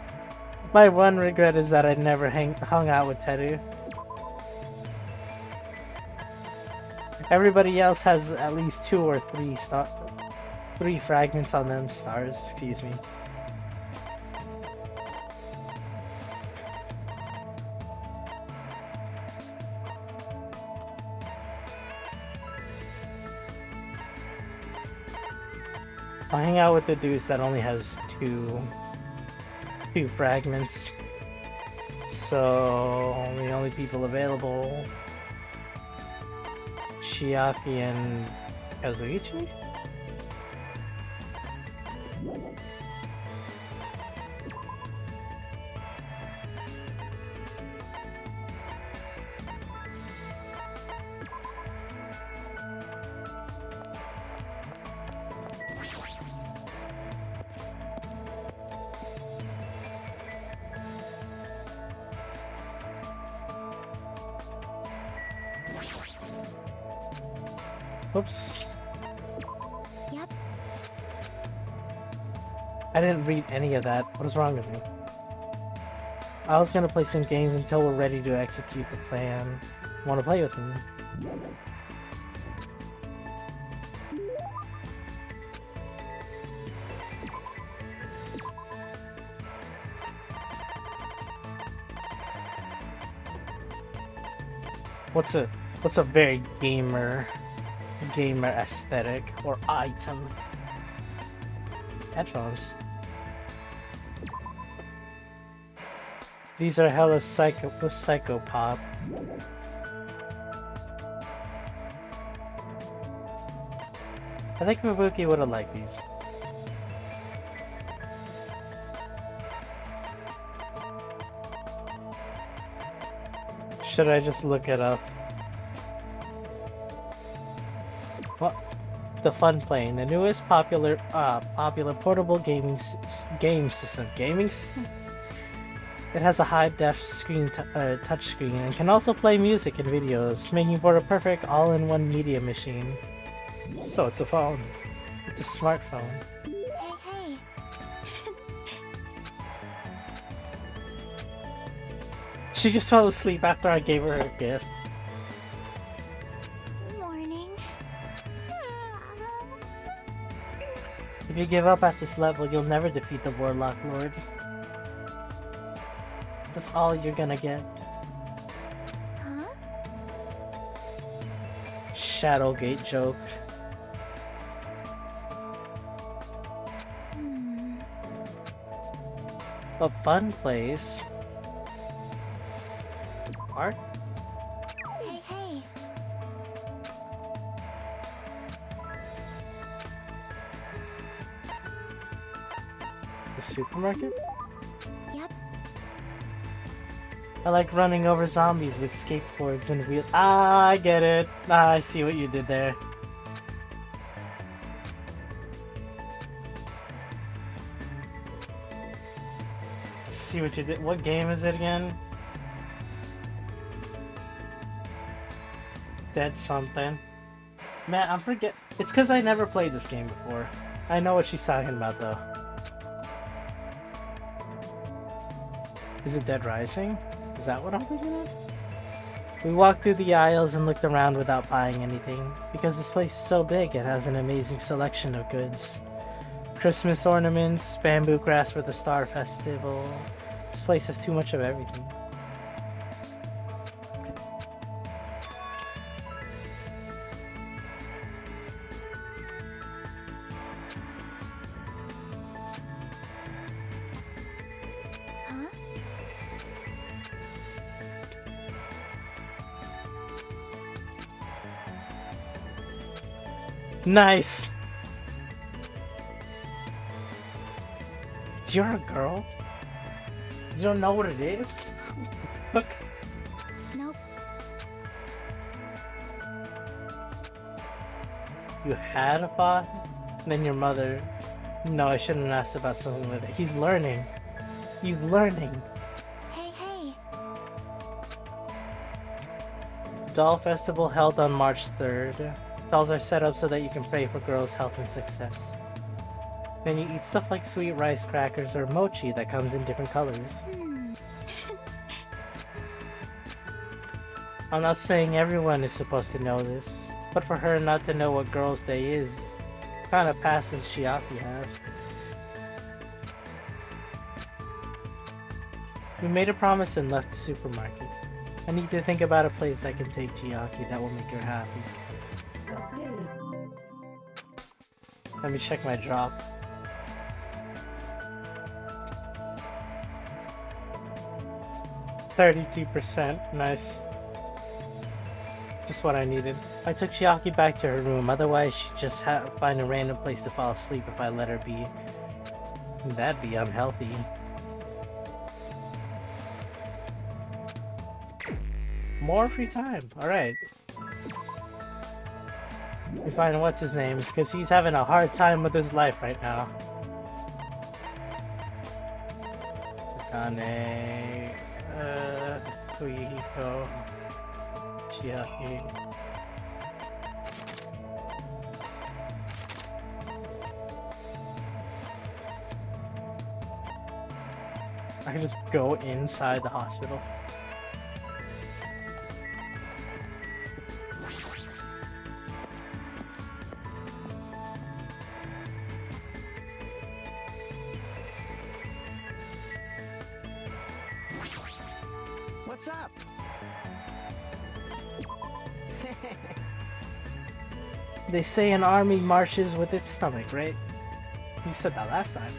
My one regret is that I never hung out with Teru. Everybody else has at least 2 or 3 fragments on them. Stars, excuse me. I'll hang out with the dudes that only has two fragments. So the only people available, Chiaki and Kazuichi? Oops. Yep. I didn't read any of that. What is wrong with me? I was gonna play some games until we're ready to execute the plan. Wanna play with me? What's a very gamer aesthetic or item? Headphones. These are hella psychopop. I think Mabuki would have liked these. Should I just look it up? What? The Fun Plane, the newest popular portable game system. Gaming system? It has a high-def screen touchscreen and can also play music and videos, making for a perfect all-in-one media machine. So it's a phone. It's a smartphone. Hey. She just fell asleep after I gave her her gift. Morning. If you give up at this level, you'll never defeat the Warlock Lord. That's all you're gonna get. Huh? Shadowgate joke. A fun place. Art? Hey. The supermarket? Yep. I like running over zombies with skateboards and wheels. Ah, I get it. Ah, I see what you did there. See what you did. What game is it again? Dead something. Man, I'm forget. It's because I never played this game before. I know what she's talking about though. Is it Dead Rising? Is that what I'm thinking of? We walked through the aisles and looked around without buying anything. Because this place is so big, it has an amazing selection of goods. Christmas ornaments, bamboo grass for the Star Festival. This place has too much of everything. Huh? Nice! You're a girl? You don't know what it is? Look. Nope. You had a father? Then your mother. No, I shouldn't have asked about something with it. He's learning. He's learning. Hey, hey. Doll Festival held on March 3rd. Dolls are set up so that you can pray for girls' health and success. Then you eat stuff like sweet rice crackers or mochi that comes in different colors. I'm not saying everyone is supposed to know this, but for her not to know what Girls' Day is, kinda passes Chiaki half. We made a promise and left the supermarket. I need to think about a place I can take Chiaki that will make her happy. Let me check my drop. %, nice. Just what I needed. I took Chiaki back to her room, otherwise she'd just find a random place to fall asleep if I let her be. That'd be unhealthy. More free time, alright. We find what's his name, because he's having a hard time with his life right now. Akane, Fuyuhiko, Chiaki. I can just go inside the hospital. What's up? They say an army marches with its stomach, right? You said that last time.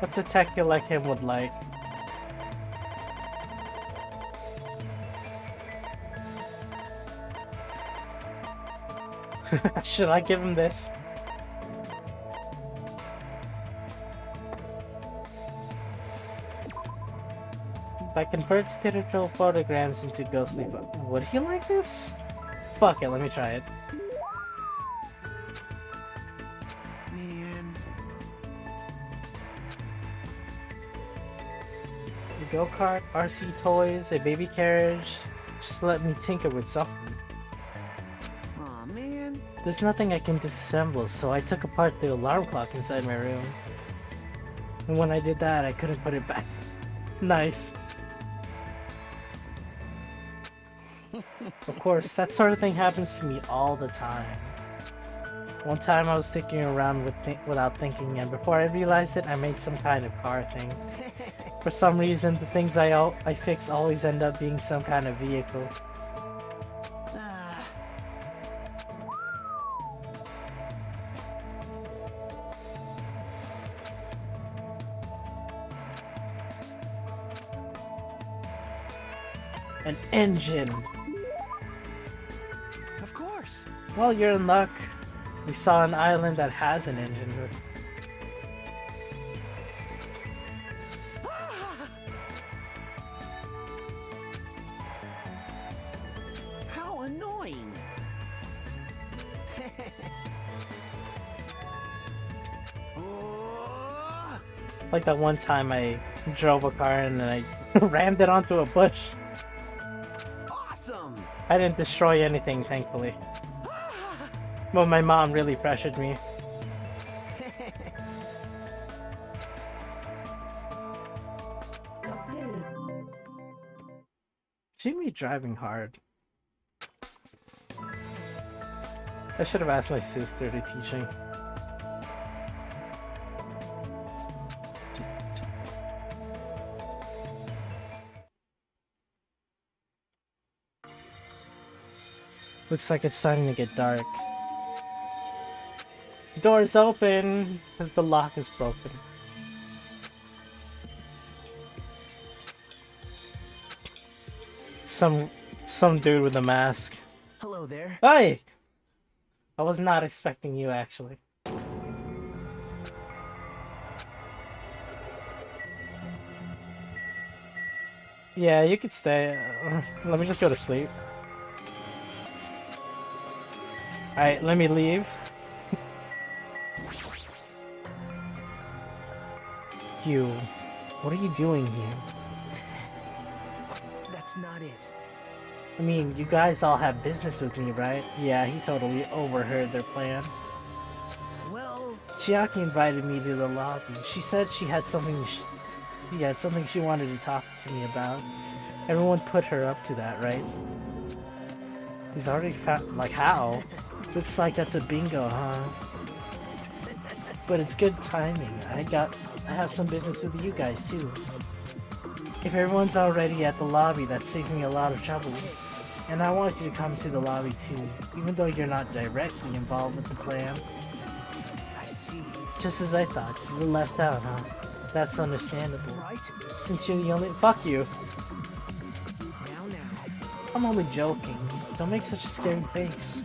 What's a techie like him would like? Should I give him this? That converts digital photograms into ghostly Would he like this? Fuck it, let me try it. Man. A go-kart, RC toys, a baby carriage. Just let me tinker with something. Aw, man. There's nothing I can disassemble, so I took apart the alarm clock inside my room. And when I did that, I couldn't put it back. Nice. Of course, that sort of thing happens to me all the time. One time I was thinking around without thinking, and before I realized it, I made some kind of car thing. For some reason, the things I fix always end up being some kind of vehicle. Ah. An engine! Of course. Well, you're in luck. We saw an island that has an engine with. How annoying. Oh, Like that one time I drove a car and then I rammed it onto a bush. awesome! I didn't destroy anything, thankfully. But my mom really pressured me. She made driving hard. I should have asked my sister to teach me. Looks like it's starting to get dark. Door's open because the lock is broken. Some dude with a mask. Hello there. Hey! I was not expecting you, actually. Yeah, you could stay. Let me just go to sleep. Alright, let me leave. You. What are you doing here? That's not it. I mean, you guys all have business with me, right? Yeah, he totally overheard their plan. Well, Chiaki invited me to the lobby. She said she had something she wanted to talk to me about. Everyone put her up to that, right? He's already found, like, how? Looks like that's a bingo, huh? But it's good timing. I have some business with you guys too. If everyone's already at the lobby, that saves me a lot of trouble. And I want you to come to the lobby too, even though you're not directly involved with the plan. I see. Just as I thought, you were left out, huh? That's understandable. Right? Since you're the only— Fuck you! Now. I'm only joking. Don't make such a scary face.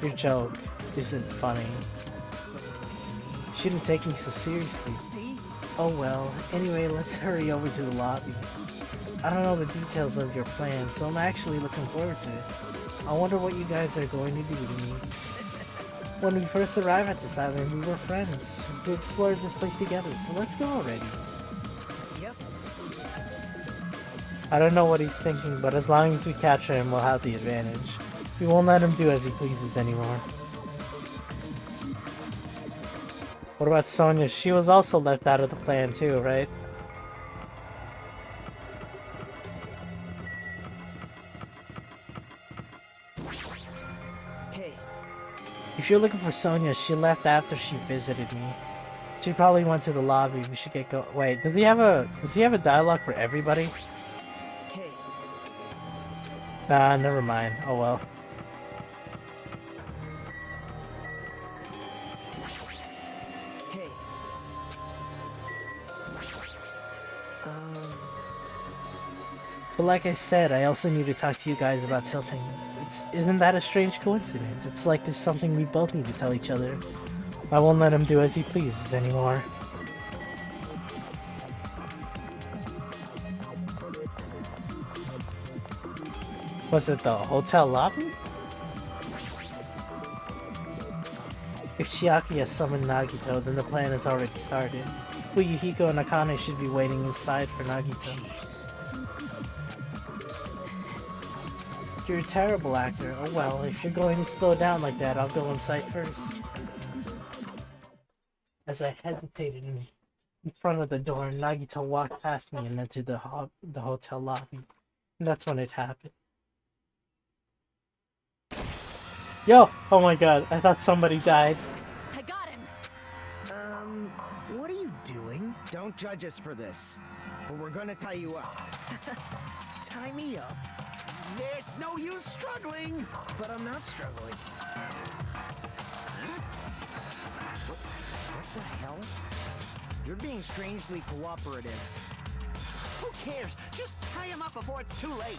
Your joke isn't funny. Shouldn't take me so seriously. See? Oh well, anyway, let's hurry over to the lobby. I don't know the details of your plan, so I'm actually looking forward to it. I wonder what you guys are going to do to me. When we first arrived at this island, we were friends. We explored this place together, so let's go already. Yep. I don't know what he's thinking, but as long as we capture him, we'll have the advantage. We won't let him do as he pleases anymore. What about Sonia? She was also left out of the plan too, right? Hey, If you're looking for Sonia, she left after she visited me. She probably went to the lobby. We should get go— Wait, does he have a dialogue for everybody? hey. Nah, never mind. Oh well. Hey. But like I said, I also need to talk to you guys about something. Isn't that a strange coincidence? It's like there's something we both need to tell each other. I won't let him do as he pleases anymore. Was it the hotel lobby? If Chiaki has summoned Nagito, then the plan has already started. Fuyuhiko and Akane should be waiting inside for Nagito. Jeez. You're a terrible actor. Oh well, if you're going to slow down like that, I'll go inside first. As I hesitated in front of the door, Nagito walked past me and entered the hotel lobby. And that's when it happened. Yo! Oh my god, I thought somebody died. I got him. What are you doing? Don't judge us for this, or we're gonna tie you up. Tie me up. There's no use struggling! But I'm not struggling. What the hell? You're being strangely cooperative. Who cares? Just tie him up before it's too late!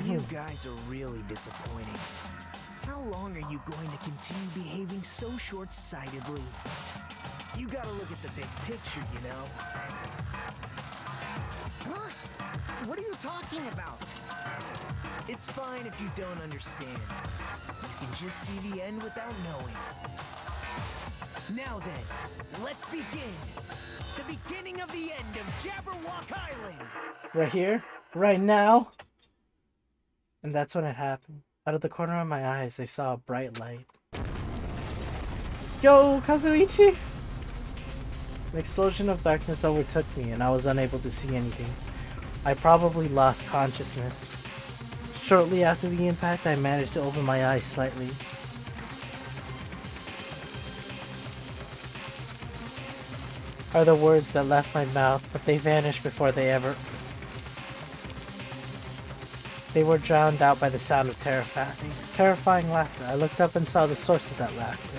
You guys are really disappointing. How long are you going to continue behaving so short-sightedly? You gotta look at the big picture, you know? Huh? What are you talking about? It's fine if you don't understand. You can just see the end without knowing. Now then, let's begin. The beginning of the end of Jabberwock Island. Right here, right now. And that's when it happened. Out of the corner of my eyes, I saw a bright light. Yo, Kazuichi! An explosion of darkness overtook me, and I was unable to see anything. I probably lost consciousness. Shortly after the impact, I managed to open my eyes slightly. Are the words that left my mouth, but they vanished before they ever... They were drowned out by the sound of terrifying laughter. I looked up and saw the source of that laughter.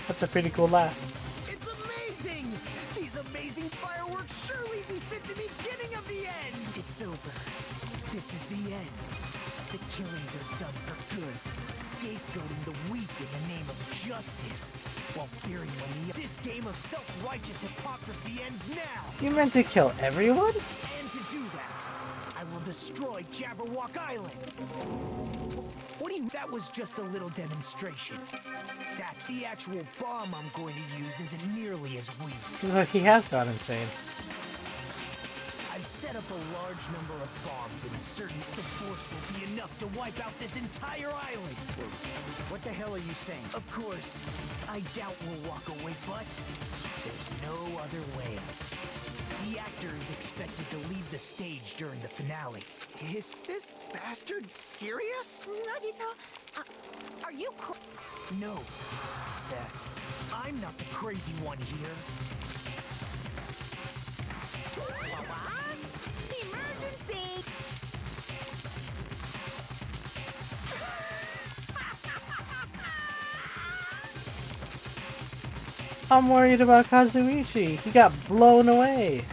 That's a pretty cool laugh. It's amazing! These amazing fireworks surely befit the beginning of the end! It's over. This is the end. The killings are done for good, scapegoating the weak in the name of justice, while fearing when this game of self-righteous hypocrisy ends now! You meant to kill everyone? And to do that, I will destroy Jabberwock Island! What do you... That was just a little demonstration. That's the actual bomb I'm going to use isn't nearly as weak. Looks like he has gone insane. I've set up a large number of bombs and certain the force will be enough to wipe out this entire island. What the hell are you saying? Of course, I doubt we'll walk away, but there's no other way. The actor is expected to leave the stage during the finale. Is this bastard serious? Nagito, are you No, I'm not the crazy one here. Emergency! I'm worried about Kazuichi. He got blown away.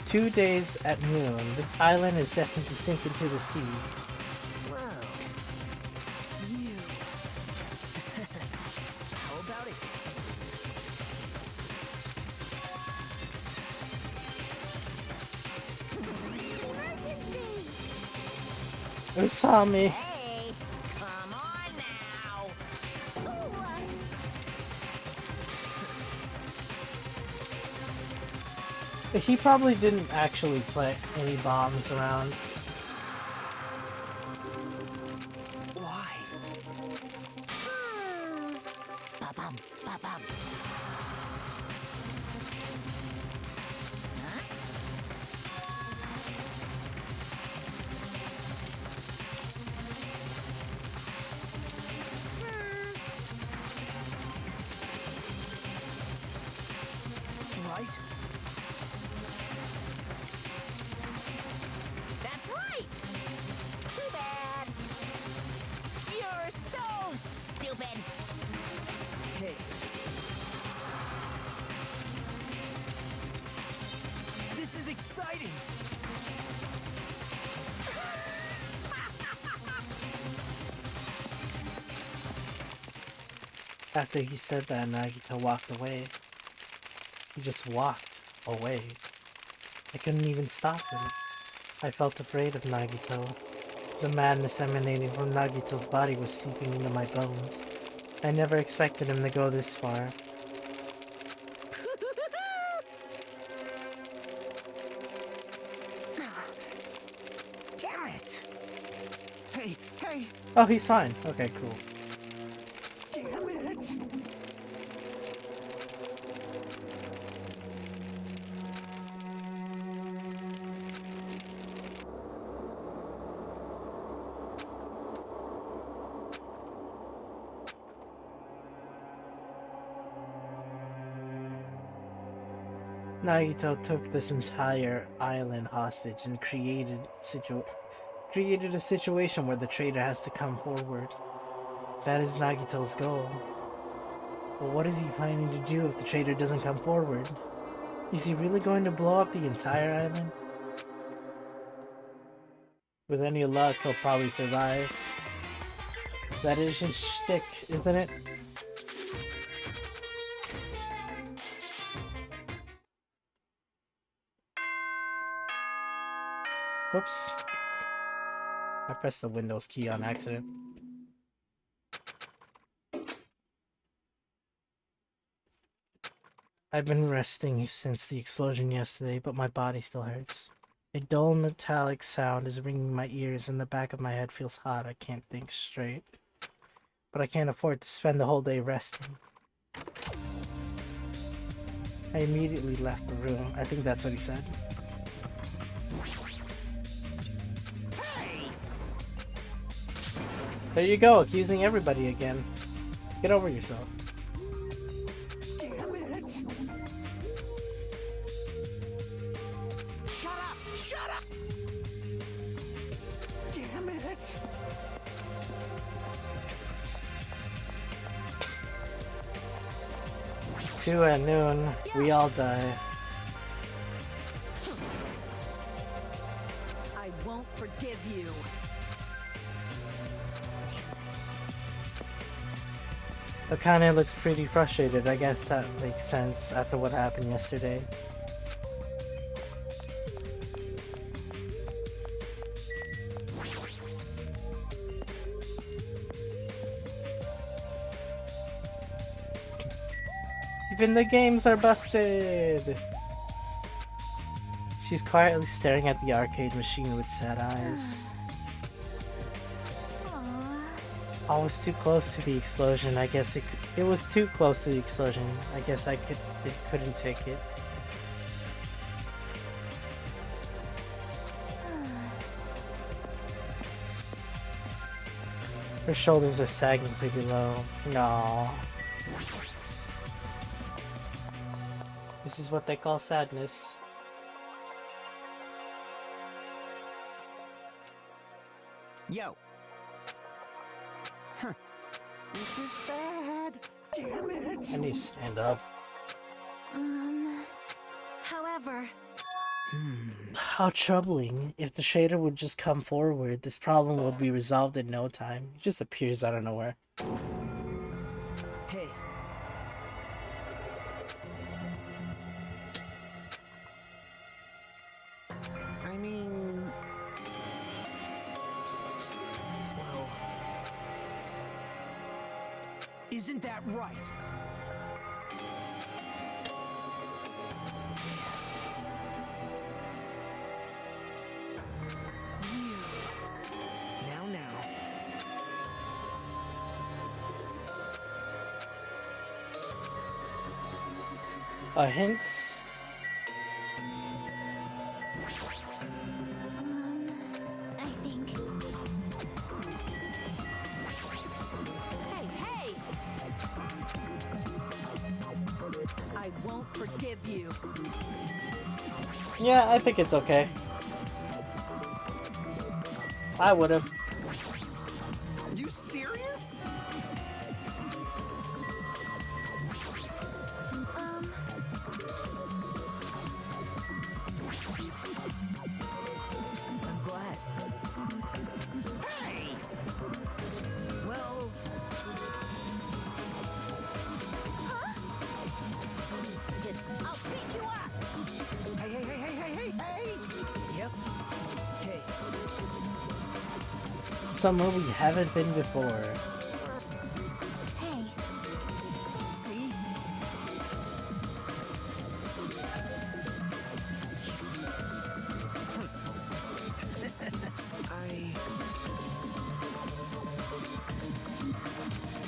Two days at noon, this island is destined to sink into the sea. Wow. You. How about it? Emergency! Usami. Hey, come on now! He probably didn't actually put any bombs around. Why? Ba-bum, ba-bum. Right? That's right! Too bad. You're so stupid. Hey. This is exciting! After he said that, Nagito walked away. He just walked away. I couldn't even stop him. I felt afraid of Nagito. The madness emanating from Nagito's body was seeping into my bones. I never expected him to go this far. Damn it! Hey! Oh, he's fine. Okay, cool. Damn it! Nagito took this entire island hostage and created a situation where the traitor has to come forward. That is Nagito's goal. But what is he planning to do if the traitor doesn't come forward? Is he really going to blow up the entire island? With any luck, he'll probably survive. That is his shtick, isn't it? Whoops. I pressed the Windows key on accident. I've been resting since the explosion yesterday, but my body still hurts. A dull metallic sound is ringing my ears and the back of my head feels hot. I can't think straight. But I can't afford to spend the whole day resting. I immediately left the room. I think that's what he said. There you go, accusing everybody again. Get over yourself. Damn it! Shut up! Shut up! Damn it! 2 at noon, we all die. I won't forgive you. Akane looks pretty frustrated. I guess that makes sense after what happened yesterday. Even the games are busted! She's quietly staring at the arcade machine with sad eyes. I was too close to the explosion. I guess it was too close to the explosion. I guess it couldn't take it. Her shoulders are sagging pretty low. No. This is what they call sadness. Yo. Huh. This is bad. Damn it! I need to stand up. However, How troubling. If the shader would just come forward, this problem would be resolved in no time. It just appears out of nowhere. Hey, I mean, well, isn't that right? Now. Hints? I think. Hey! I won't forgive you. Yeah, I think it's okay. I would've. You serious? I'm glad. hey! Well, I'll beat you up. hey! Yep. Hey, Somewhere we haven't been before. Hey, see?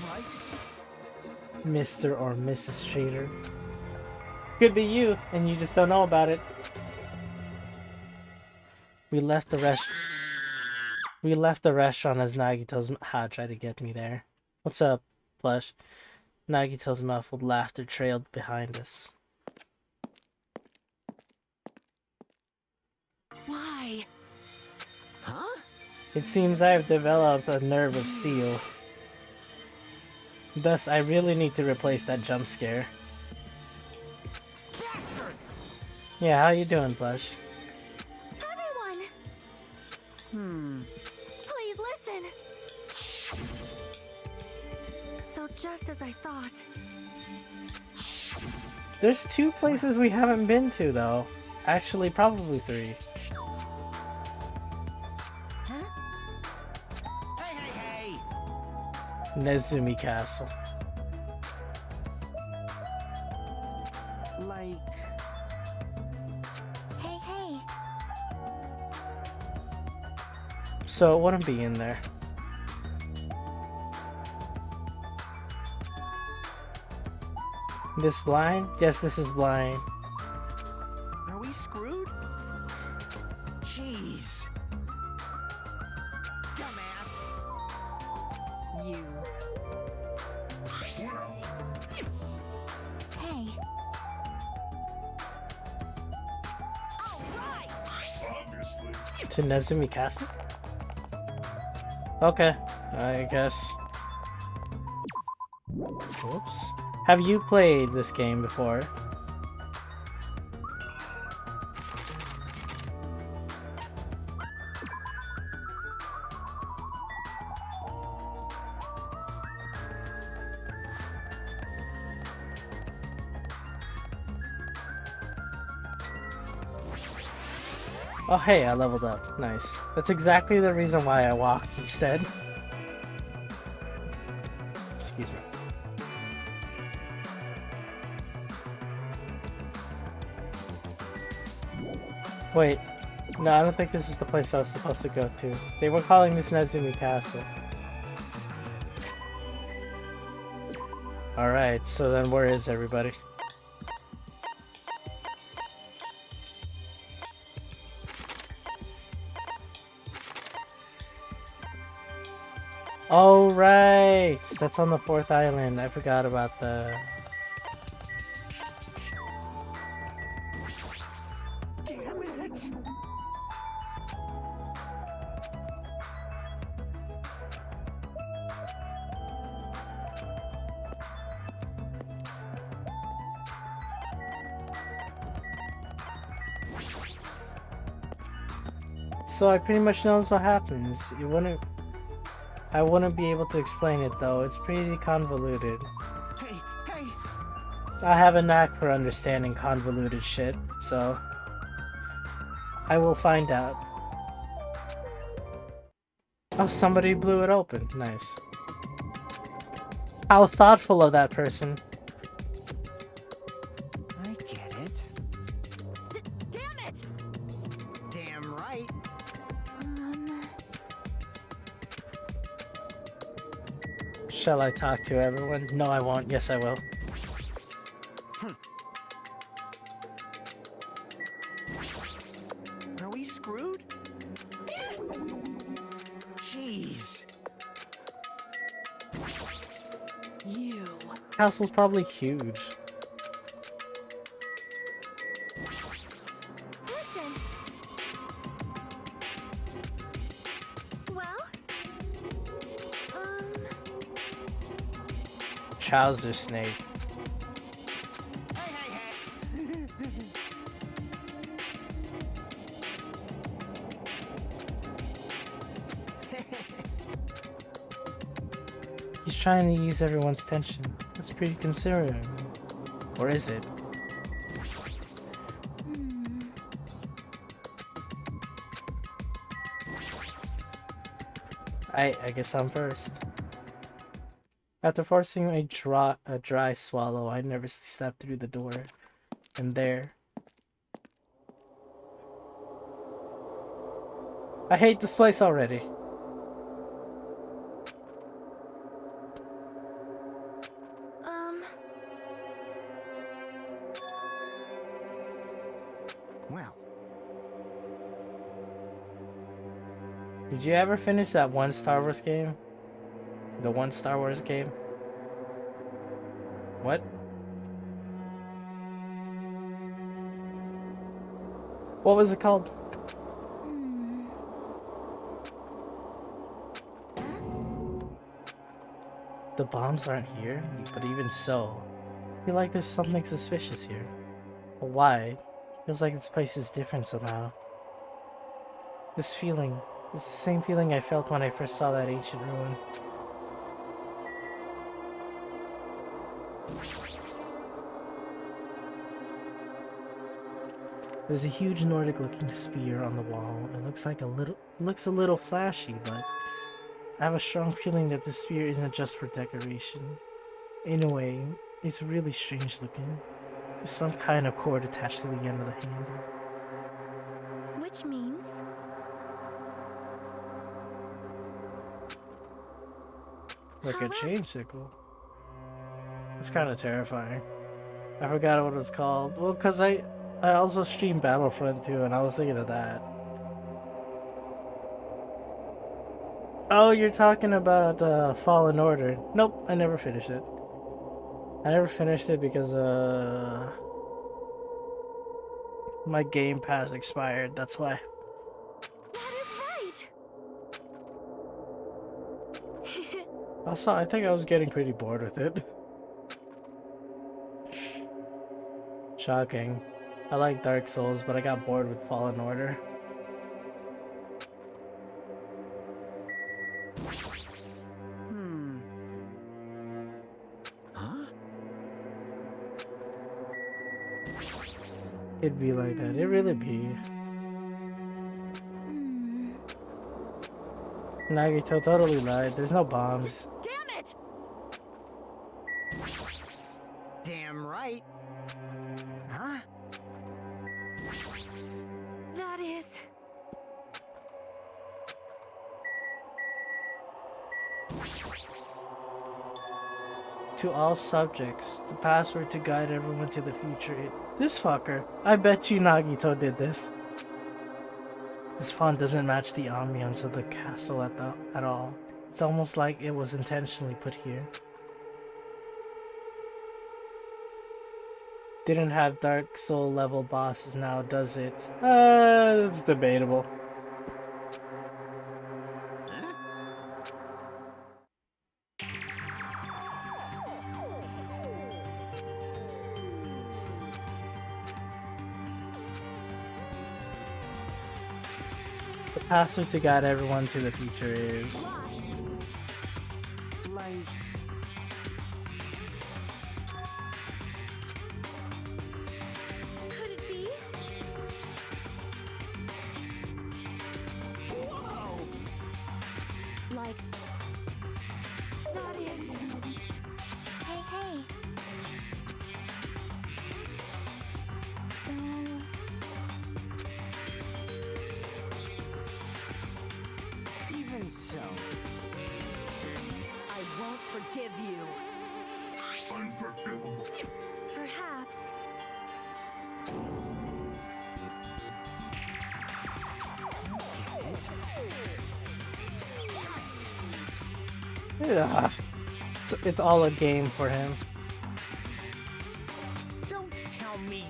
Right? Mr. or Mrs. Shader. Could be you, and you just don't know about it. We left the restaurant as Nagito's tried to get me there. What's up, Plush? Nagito's muffled laughter trailed behind us. why? Huh? It seems I have developed a nerve of steel. Thus, I really need to replace that jump scare. Bastard! Yeah, how you doing, Plush? Everyone! Please listen. So just as I thought. There's 2 places we haven't been to, though. Actually, probably 3. Hey! Nezumi Castle. Like... Hey. So it wouldn't be in there. This blind? Yes, this is blind. Are we screwed? Jeez. Dumbass. You. Well, Hey. obviously. To Nezumi Castle? Okay, I guess. Whoops. Have you played this game before? Oh hey, I leveled up. Nice. That's exactly the reason why I walked instead. Excuse me. Wait. No, I don't think this is the place I was supposed to go to. They were calling this Nezumi Castle. Alright, so then where is everybody? Oh, right! That's on the 4th island. I forgot about that. Damn it! So I pretty much knows what happens. I wouldn't be able to explain it though. It's pretty convoluted. Hey! I have a knack for understanding convoluted shit, so I will find out. Oh, somebody blew it open. Nice. How thoughtful of that person. I get it. Damn it! Damn right. Shall I talk to everyone? No, I won't. Yes, I will. Are we screwed? Jeez. You. Castle's probably huge. Listen. Well? Trouser snake. Hey! He's trying to ease everyone's tension. That's pretty considerate. Or is it? I guess I'm first. After forcing a dry swallow, I nervously stepped through the door. And there... I hate this place already. Well, Did you ever finish that one Star Wars game? The one Star Wars game? What? What was it called? The bombs aren't here, but even so, I feel like there's something suspicious here. But why? Feels like this place is different somehow. This feeling, It's the same feeling I felt when I first saw that ancient ruin. There's a huge Nordic-looking spear on the wall. It looks a little flashy, but I have a strong feeling that the spear isn't just for decoration. In a way, it's really strange looking. There's some kind of cord attached to the end of the handle. Which means Like a chain sickle. It's kind of terrifying. I forgot what it was called. Well, because I also streamed Battlefront 2, and I was thinking of that. Oh, you're talking about Fallen Order. Nope, I never finished it. I never finished it because my Game Pass expired, that's why. that is right. Also, I think I was getting pretty bored with it. Shocking. I like Dark Souls, but I got bored with Fallen Order. Huh? It'd be like that. It really be. Nagito totally lied. There's no bombs. Damn it! Damn right. Huh? That is. To all subjects, the password to guide everyone to the future is... This fucker. I bet you Nagito did this. This font doesn't match the ambience of the castle at all. It's almost like it was intentionally put here. Didn't have Dark Soul level bosses now, does it? It's debatable. The password to guide everyone to the future is... Like... Could it be? Whoa! Like. That is. Hey, hey. So. Even so, I won't forgive you. Unforgivable. Perhaps. Yeah. It's all a game for him. don't tell me.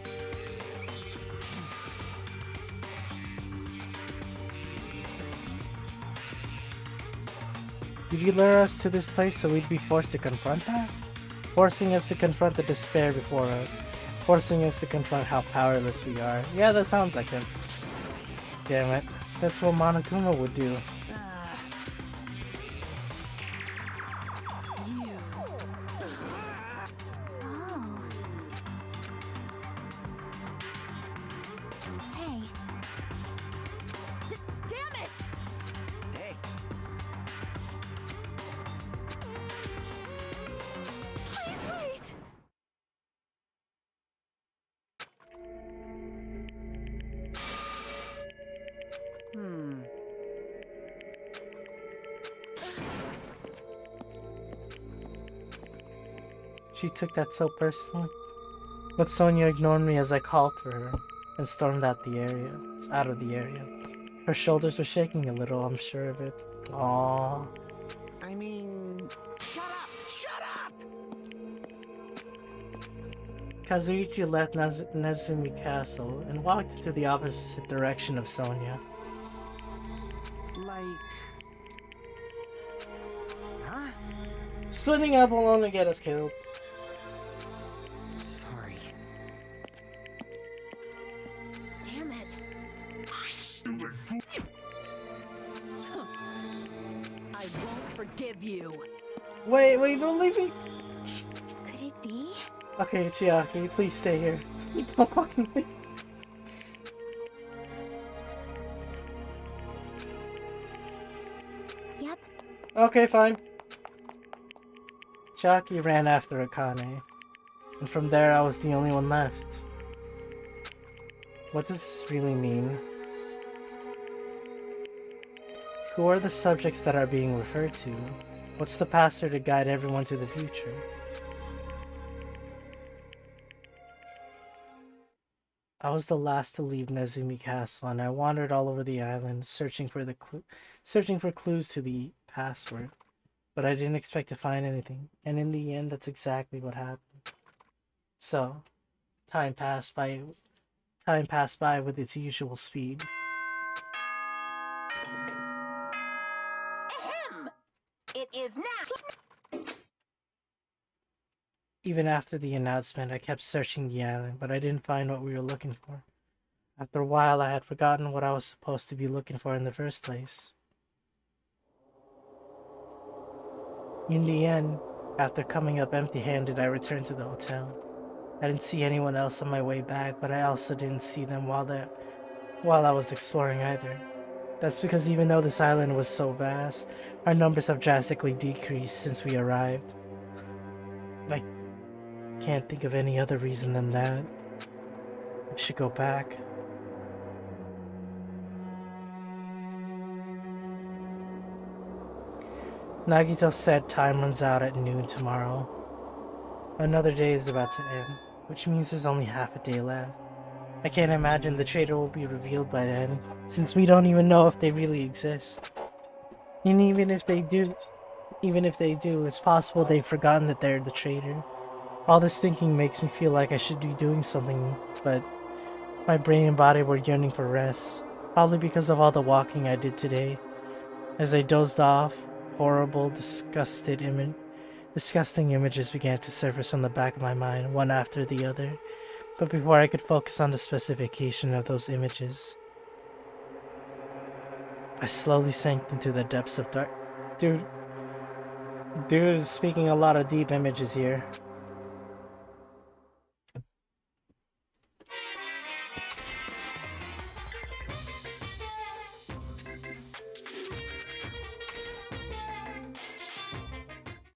Did you lure us to this place so we'd be forced to confront that? Forcing us to confront the despair before us. Forcing us to confront how powerless we are. Yeah, that sounds like him. Damn it. That's what Monokuma would do. You. Oh. Hey. Damn it! Hey, Please wait! She took that so personally. But Sonia ignored me as I called to her and stormed out of the area. Her shoulders were shaking a little, I'm sure of it. Aww. I mean... Shut up! Shut up! Kazuichi left Nezumi Castle and walked into the opposite direction of Sonia. Like... Huh? Splitting up will only get us killed. Sorry. Damn it. Stupid fool. forgive you. Wait, don't leave me. Could it be? Okay, Chiaki, please stay here. Don't fucking leave. Yep. Okay, fine. Chiaki ran after Akane, and from there I was the only one left. What does this really mean? Who are the subjects that are being referred to? What's the pastor to guide everyone to the future? I was the last to leave Nezumi Castle, and I wandered all over the island, searching for clues to the password. But I didn't expect to find anything, and in the end, that's exactly what happened. So, time passed by with its usual speed. Ahem! It is now. Even after the announcement, I kept searching the island, but I didn't find what we were looking for. After a while, I had forgotten what I was supposed to be looking for in the first place. In the end, after coming up empty-handed, I returned to the hotel. I didn't see anyone else on my way back, but I also didn't see them while I was exploring either. That's because even though this island was so vast, our numbers have drastically decreased since we arrived. I can't think of any other reason than that. I should go back. Nagito said time runs out at noon tomorrow. Another day is about to end, which means there's only half a day left. I can't imagine the traitor will be revealed by then, since we don't even know if they really exist. And even if they do, it's possible they've forgotten that they're the traitor. All this thinking makes me feel like I should be doing something, but my brain and body were yearning for rest, probably because of all the walking I did today. As I dozed off, horrible, disgusting images began to surface on the back of my mind, one after the other. But before I could focus on the specification of those images, I slowly sank into the depths of dark. Dude is speaking a lot of deep images here.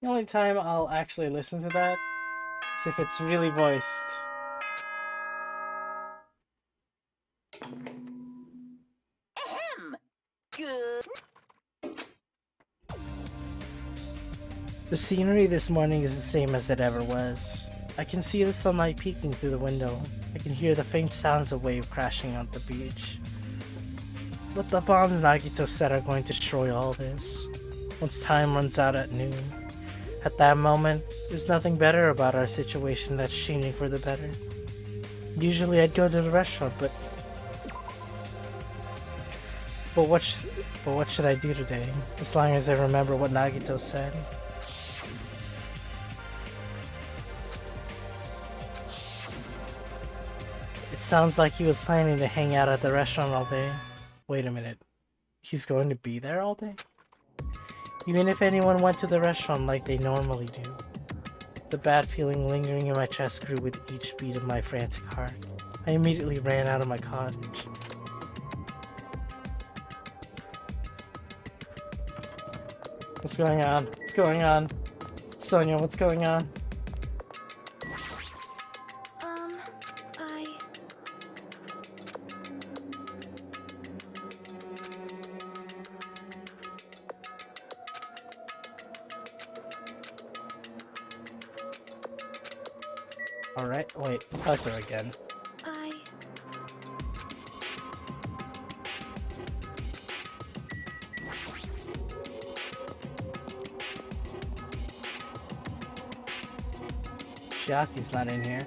The only time I'll actually listen to that is if it's really voiced. Ahem! Good. The scenery this morning is the same as it ever was. I can see the sunlight peeking through the window. I can hear the faint sounds of waves crashing on the beach. But the bombs Nagito said are going to destroy all this once time runs out at noon. At that moment, there's nothing better about our situation that's changing for the better. Usually I'd go to the restaurant, but what should I do today? As long as I remember what Nagito said. It sounds like he was planning to hang out at the restaurant all day. Wait a minute. He's going to be there all day? Even if anyone went to the restaurant like they normally do. The bad feeling lingering in my chest grew with each beat of my frantic heart. I immediately ran out of my cottage. What's going on? What's going on? Sonia, what's going on? Alright, wait, talk to her again. Chiaki's not in here.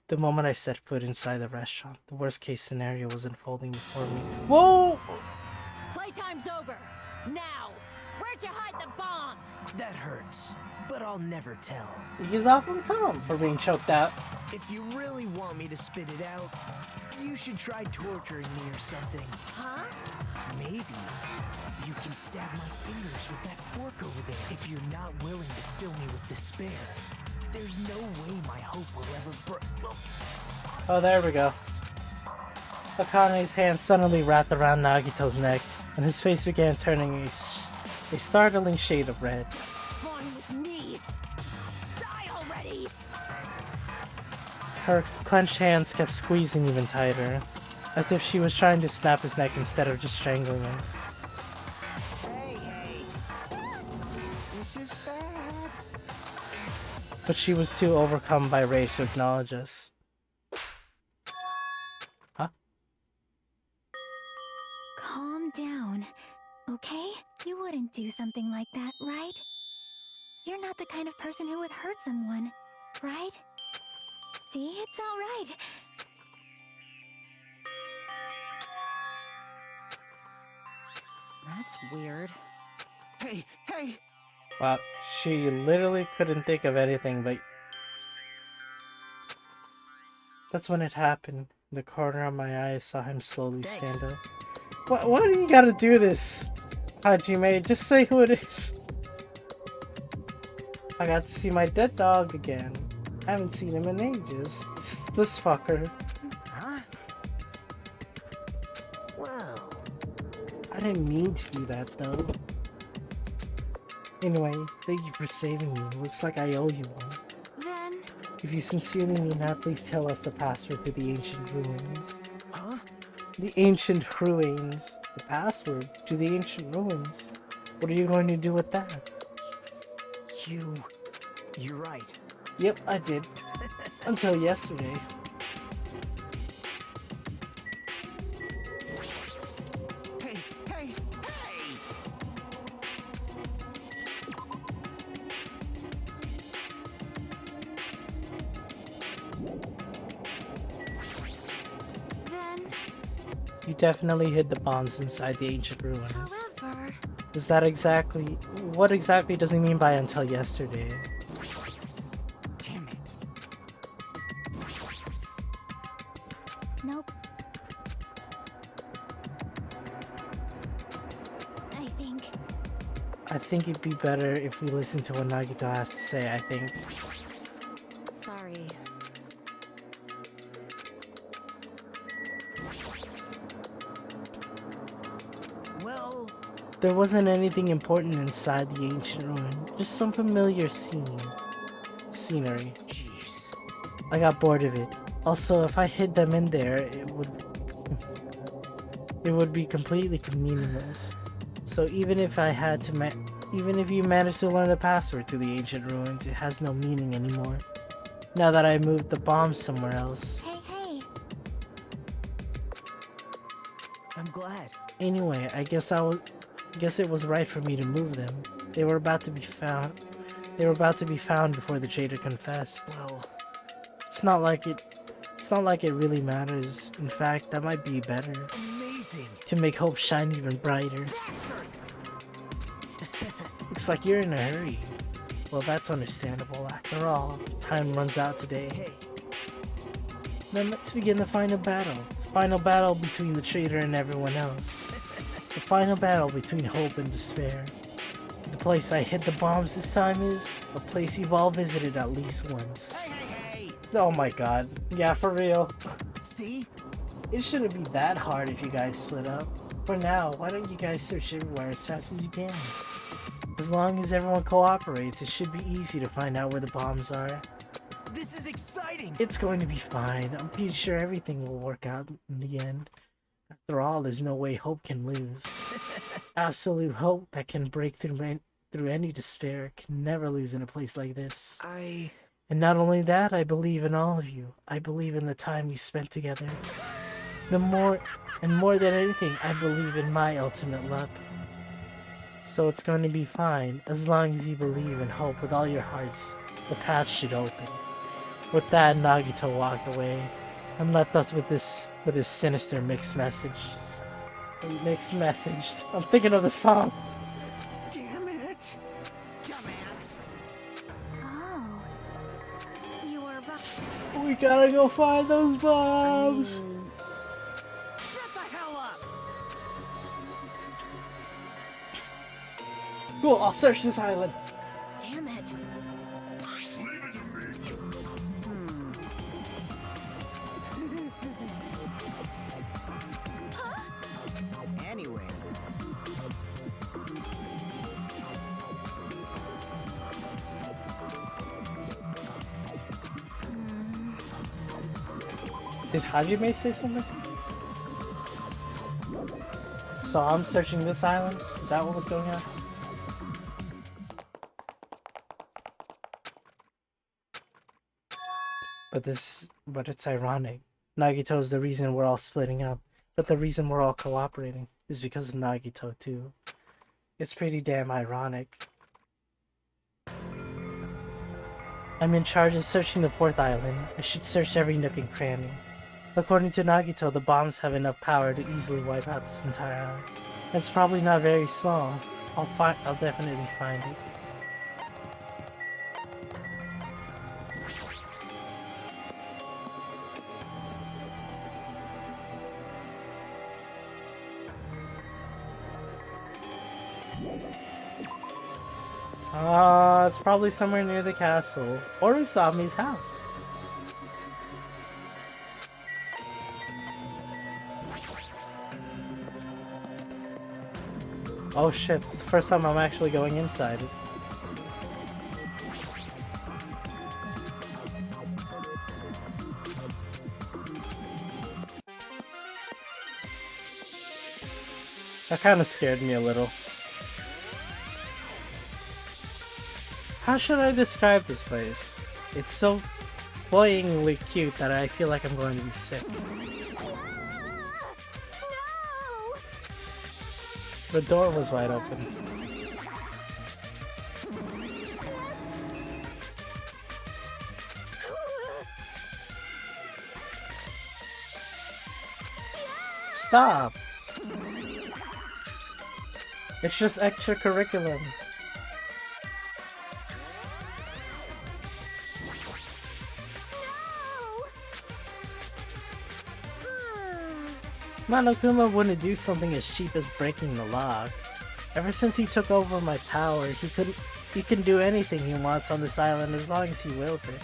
The moment I set foot inside the restaurant, the worst case scenario was unfolding before me. Whoa! Playtime's over. Now, where'd you hide the bombs? That hurts, but I'll never tell. He's awfully calm for being choked out. If you really want me to spit it out, you should try torturing me or something. Huh? Maybe you can stab my fingers with that fork over there. If you're not willing to fill me with despair, there's no way my hope will ever Oh, there we go. Akane's hand suddenly wrapped around Nagito's neck, and his face began turning a startling shade of red. On with me. Die already. Her clenched hands kept squeezing even tighter, as if she was trying to snap his neck instead of just strangling him. Hey, this is bad. But she was too overcome by rage to acknowledge us. Huh? Calm down, okay? You wouldn't do something like that, right? You're not the kind of person who would hurt someone, right? See, it's all right. That's weird. Hey! Wow, she literally couldn't think of anything but... That's when it happened. In the corner of my eye, I saw him slowly stand up. Why do you gotta do this, Hajime? Just say who it is. I got to see my dead dog again. I haven't seen him in ages. This fucker. Huh? Well, I didn't mean to do that, though. Anyway, thank you for saving me. Looks like I owe you one. Then, If you sincerely mean that, please tell us the password to the ancient ruins. huh? The ancient ruins. The password to the ancient ruins. What are you going to do with that? You're right. Yep, I did. Until yesterday. Hey! then, You definitely hid the bombs inside the ancient ruins. however, What exactly does he mean by until yesterday? Damn it. nope. I think it'd be better if we listen to what Nagito has to say, I think. Sorry. Well, There wasn't anything important inside the ancient ruin, just some familiar scenery. jeez. I got bored of it. Also, if I hid them in there, it would be completely meaningless. So even if you managed to learn the password to the ancient ruins, it has no meaning anymore. Now that I moved the bomb somewhere else. Hey, I'm glad. Anyway, I guess it was right for me to move them. They were about to be found before the traitor confessed. Well, It's not like it really matters. In fact, that might be better. amazing. To make hope shine even brighter. Looks like you're in a hurry. Well, that's understandable. After all, time runs out today. Hey, Then let's begin the final battle. The final battle between the traitor and everyone else. The final battle between hope and despair. The place I hid the bombs this time is a place you've all visited at least once. hey! Oh my god. Yeah, for real. See? It shouldn't be that hard if you guys split up. For now, why don't you guys search everywhere as fast as you can? As long as everyone cooperates, it should be easy to find out where the bombs are. This is exciting! It's going to be fine. I'm pretty sure everything will work out in the end. After all, there's no way hope can lose. Absolute hope that can break through any despair can never lose in a place like this. And not only that, I believe in all of you. I believe in the time we spent together. More than anything, I believe in my ultimate luck. So it's going to be fine. As long as you believe and hope with all your hearts, the path should open. With that, Nagito walked away and left us with this sinister mixed message. I'm thinking of the song. Damn it! Dumbass! oh. You were about... We gotta go find those bombs! Shut the hell up! Cool, I'll search this island. Damn it. Leave it to me. Anyway, Did Hajime say something? So I'm searching this island? Is that what was going on? But it's ironic. Nagito is the reason we're all splitting up, but the reason we're all cooperating is because of Nagito too. It's pretty damn ironic. I'm in charge of searching the 4th island. I should search every nook and cranny. According to Nagito, the bombs have enough power to easily wipe out this entire island. It's probably not very small. I'll definitely find it. It's probably somewhere near the castle or Usami's house. Oh shit, it's the first time I'm actually going inside it. That kind of scared me a little. How should I describe this place? It's so cloyingly cute that I feel like I'm going to be sick. The door was wide open. Stop! It's just extracurriculums. Monokuma wouldn't do something as cheap as breaking the lock. Ever since he took over my power, he can do anything he wants on this island as long as he wills it.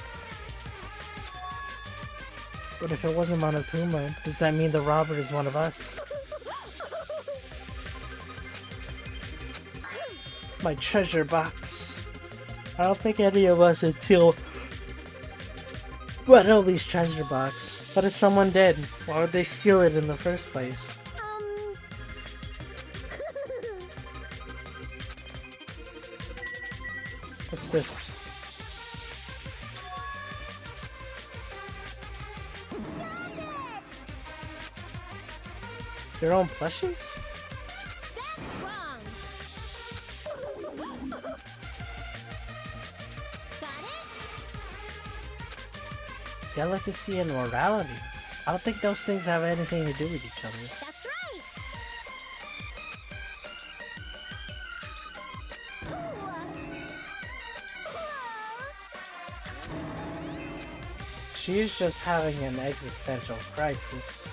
But if it wasn't Monokuma, does that mean the robber is one of us? My treasure box. I don't think any of us would steal Nobody's treasure box. But if someone did, why would they steal it in the first place? What's this? Your own plushies? That's wrong. Got it? Delicacy and morality. I don't think those things have anything to do with each other. That's right. She is just having an existential crisis.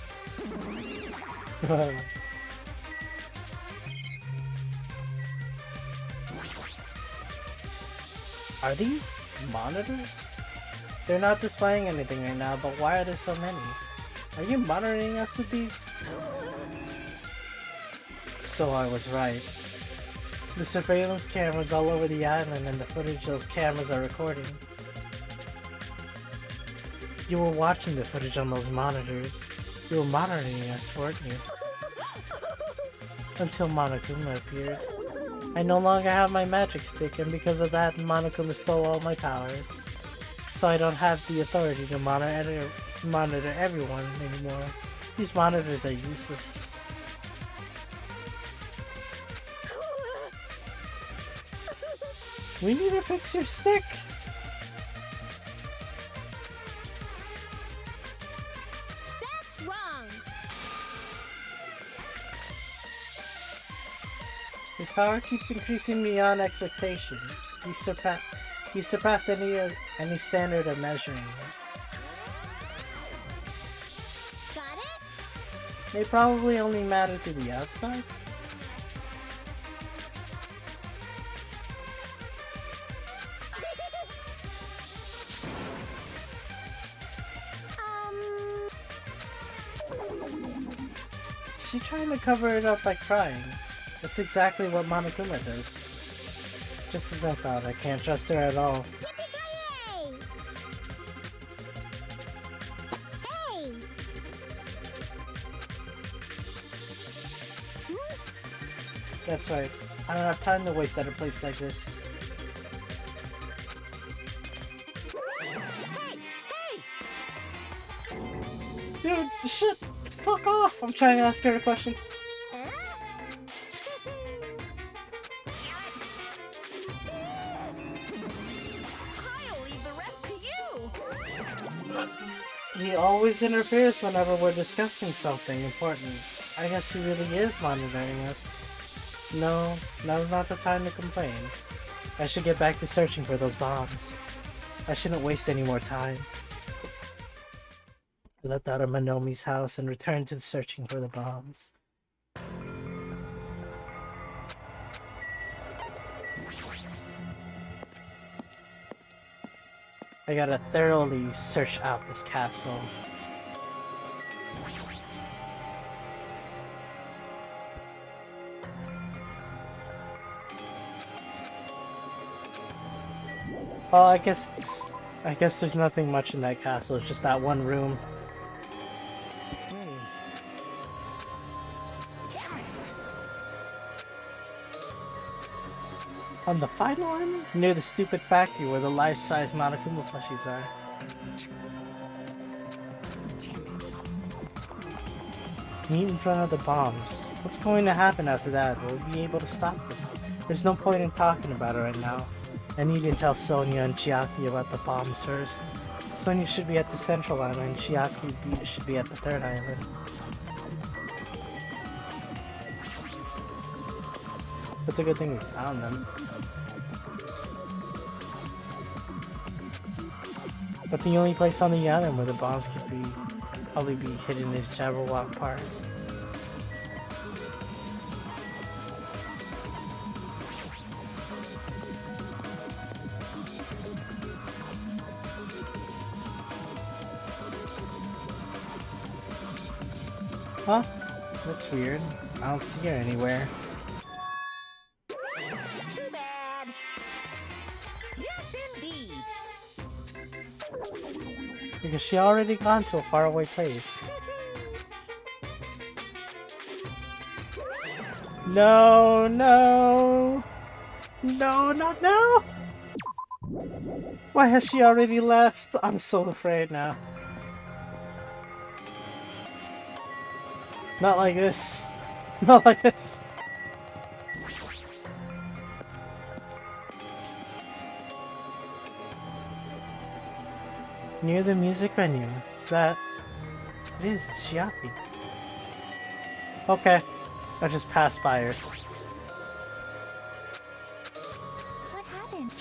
Are these monitors? They're not displaying anything right now, but why are there so many? Are you monitoring us with these? So I was right. The surveillance cameras all over the island and the footage those cameras are recording. You were watching the footage on those monitors. You were monitoring us, weren't you? Until Monokuma appeared. I no longer have my magic stick, and because of that, Monokuma stole all my powers. So I don't have the authority to monitor everyone anymore. These monitors are useless. We need to fix your stick! That's wrong. His power keeps increasing beyond expectation. He surpassed any standard of measuring it. They probably only matter to the outside. She's trying to cover it up by crying. That's exactly what Monokuma does. Just as I thought, I can't trust her at all. Hey! That's right. I don't have time to waste at a place like this. Dude, shit! Fuck off! I'm trying to ask her a question. I'll leave the rest to you. He always interferes whenever we're discussing something important. I guess he really is monitoring us. No, now's not the time to complain. I should get back to searching for those bombs. I shouldn't waste any more time. I left out of Monomi's house and returned to searching for the bombs. I gotta thoroughly search out this castle. Well, I guess there's nothing much in that castle. It's just that one room. On the final one? Near the stupid factory where the life-size Monokuma plushies are. Meet in front of the bombs. What's going to happen after that? Will we be able to stop them? There's no point in talking about it right now. I need to tell Sonia and Chiaki about the bombs first. Sonia should be at the central island, Chiaki should be at the third island. It's a good thing we found them. But the only place on the island where the bombs could probably be hidden is Jabberwock Park. Huh? That's weird. I don't see her anywhere. Too bad. Yes, indeed. Because she already gone to a faraway place. No, no! No, not now! Why has she already left? I'm so afraid now. Not like this. Not like this. Near the music venue. Is that... It is, it's Chiaki. Okay. I just passed by her. What happened?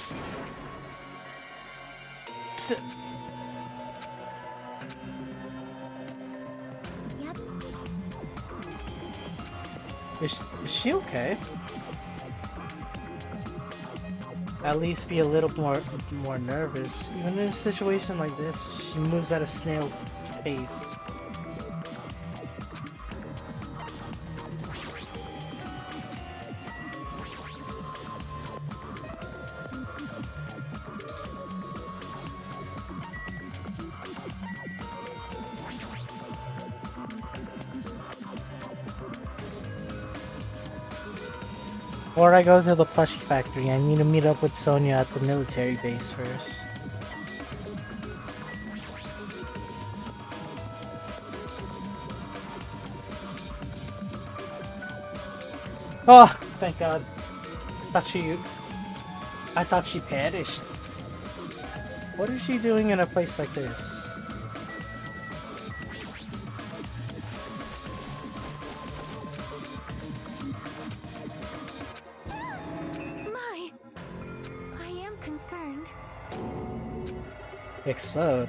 Yep. Is she okay? At least be a little more nervous. Even in a situation like this, she moves at a snail pace. Before I go to the plushie factory, I need to meet up with Sonia at the military base first. Oh, thank God. I thought she perished. What is she doing in a place like this? Explode.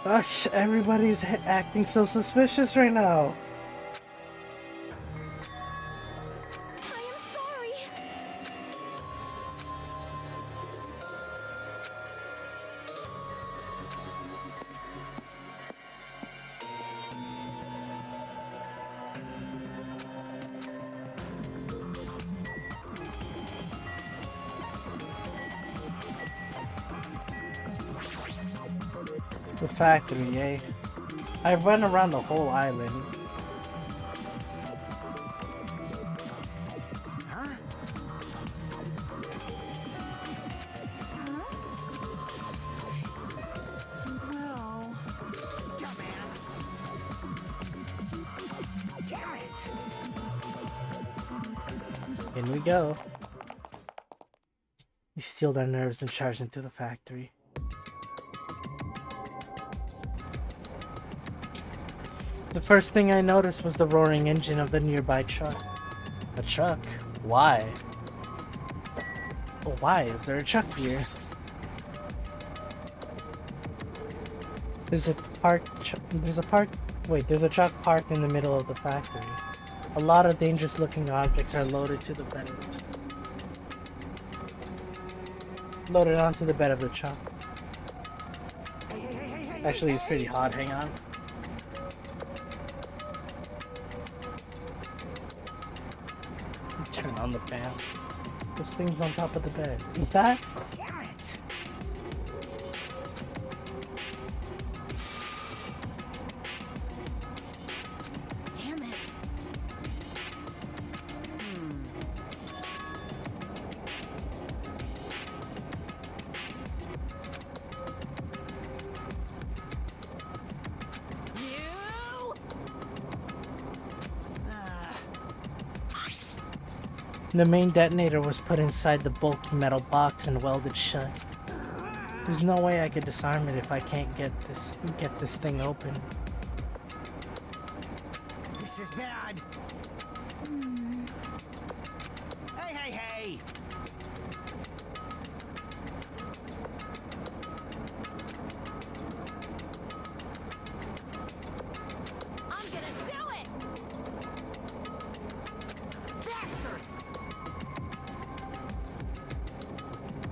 Gosh, everybody's acting so suspicious right now. I am sorry. The factory, eh? I went around the whole island. Huh? Well, dumbass. Damn it. In we go. We steal their nerves and charge into the factory. The first thing I noticed was the roaring engine of the nearby truck. A truck? Why? Oh, why is there a truck here? There's a truck parked in the middle of the factory. A lot of dangerous looking objects are loaded onto the bed of the truck. Actually, it's pretty hot. Hang on. Turn on the fan. Those things on top of the bed. Eat that? Damn it. Damn it. You? The main detonator was put inside the bulky metal box and welded shut. There's no way I could disarm it if I can't get this thing open. This is bad. Hey! I'm gonna do it! Bastard!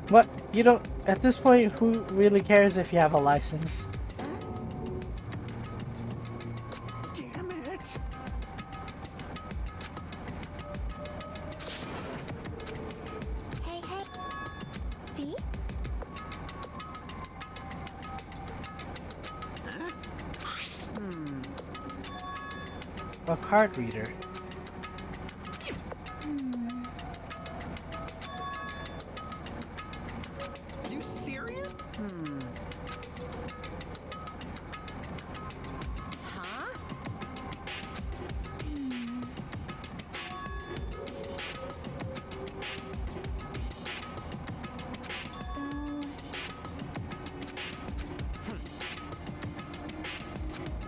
What? You don't... At this point, who really cares if you have a license? Damn it! Hey. See? A card reader. Are you serious? Huh?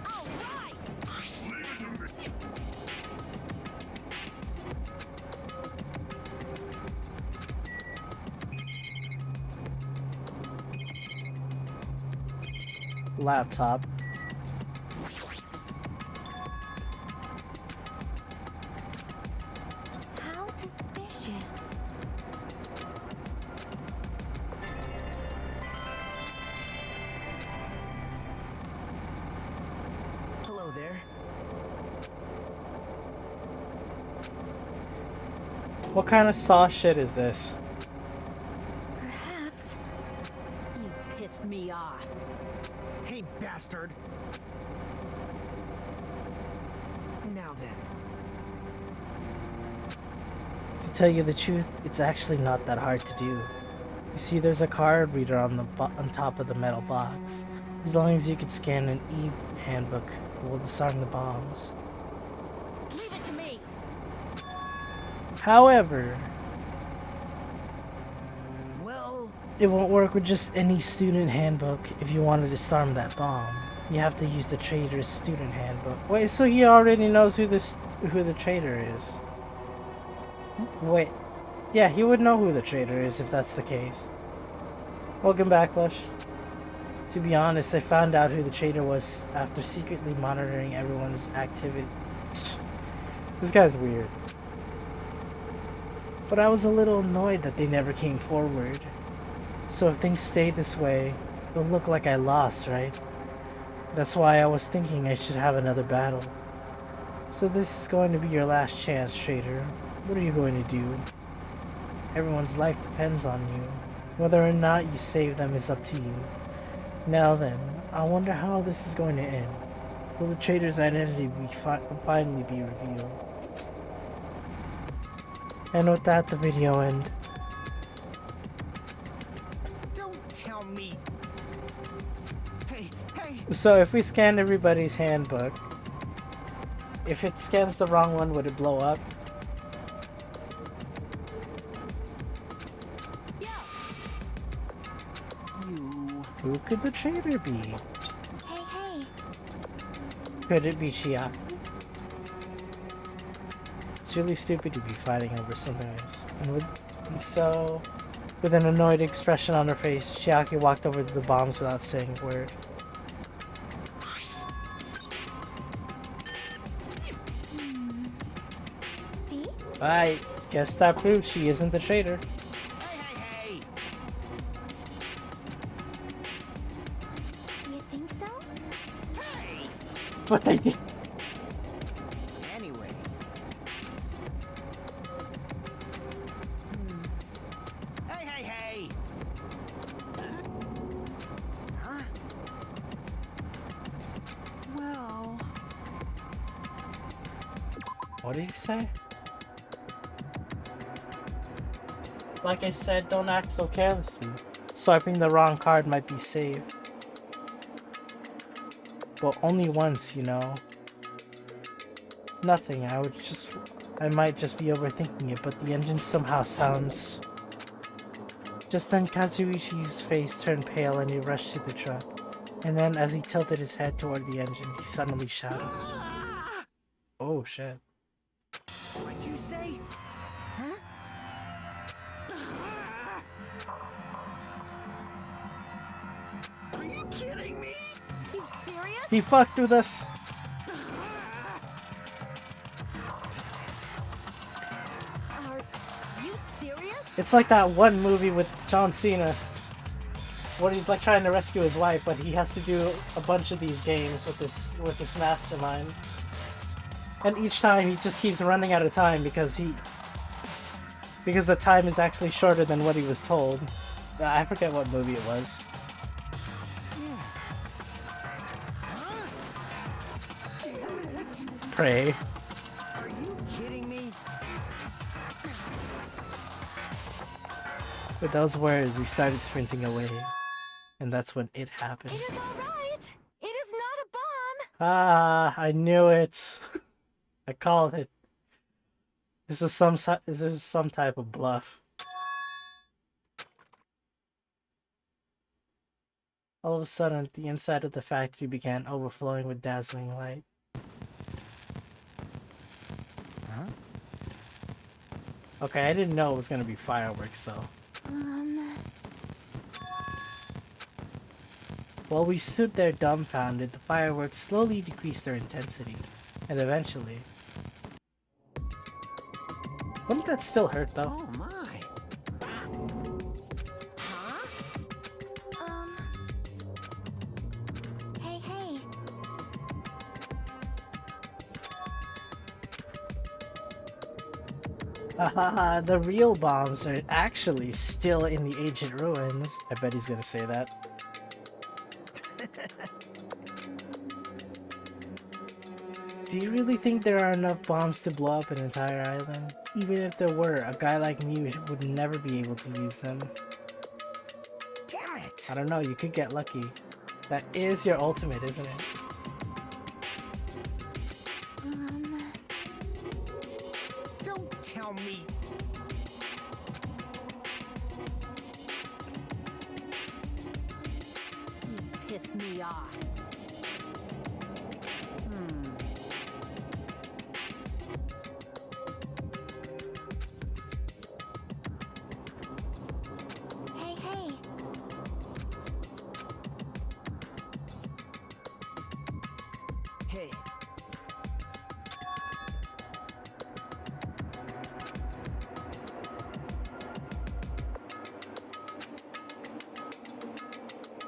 All right! Leave it to me. Laptop. How suspicious. Hello there. What kind of saw shit is this? Perhaps. You pissed me off. Hey, bastard! Now then. To tell you the truth, it's actually not that hard to do. You see, there's a card reader on top of the metal box. As long as you can scan an e-handbook, it will disarm the bombs. Leave it to me. However, Well, it won't work with just any student handbook if you want to disarm that bomb. You have to use the trader's student handbook. Wait, so he already knows who the trader is. Wait. Yeah, he would know who the trader is if that's the case. Welcome back, Lush. To be honest, I found out who the traitor was after secretly monitoring everyone's activity. This guy's weird. But I was a little annoyed that they never came forward. So if things stay this way, it'll look like I lost, right? That's why I was thinking I should have another battle. So this is going to be your last chance, traitor. What are you going to do? Everyone's life depends on you. Whether or not you save them is up to you. Now then, I wonder how this is going to end. Will the traitor's identity finally be revealed? And with that, the video ends. Don't tell me. Hey, hey. So if we scan everybody's handbook, if it scans the wrong one, would it blow up? Who could the traitor be? Hey, hey. Could it be Chiaki? It's really stupid to be fighting over something like this. And so, with an annoyed expression on her face, Chiaki walked over to the bombs without saying a word. See? I guess that proves she isn't the traitor. Hey, hey, hey. You think so? Hey. But they did. Anyway. Hey, hey, hey. Huh? Well. What did he say? Like I said, don't act so carelessly. Swiping the wrong card might be saved. Well, only once, you know. Nothing, I might just be overthinking it, but the engine somehow sounds... Just then Kazuichi's face turned pale and he rushed to the truck. And then as he tilted his head toward the engine, he suddenly shouted. Oh shit. What'd you say? Huh? Are you kidding me? You serious? He fucked with us! Are you serious? It's like that one movie with John Cena where he's like trying to rescue his wife, but he has to do a bunch of these games with this mastermind. And each time he just keeps running out of time because the time is actually shorter than what he was told. I forget what movie it was. Damn it. Pray. Are you kidding me? With those words, we started sprinting away. And that's when it happened. It is alright. It is not a bomb. Ah, I knew it. I called it. This is some type of bluff. All of a sudden, the inside of the factory began overflowing with dazzling light. Huh? Okay, I didn't know it was gonna be fireworks though. While we stood there dumbfounded, the fireworks slowly decreased their intensity, and eventually... Wouldn't that still hurt though? Oh my. Hey, hey. Haha, the real bombs are actually still in the ancient ruins. I bet he's gonna say that. Do you really think there are enough bombs to blow up an entire island? Even if there were, a guy like me would never be able to use them. Damn it. I don't know, you could get lucky. That is your ultimate, isn't it? Don't tell me. You pissed me off. Hey, hey. Hey.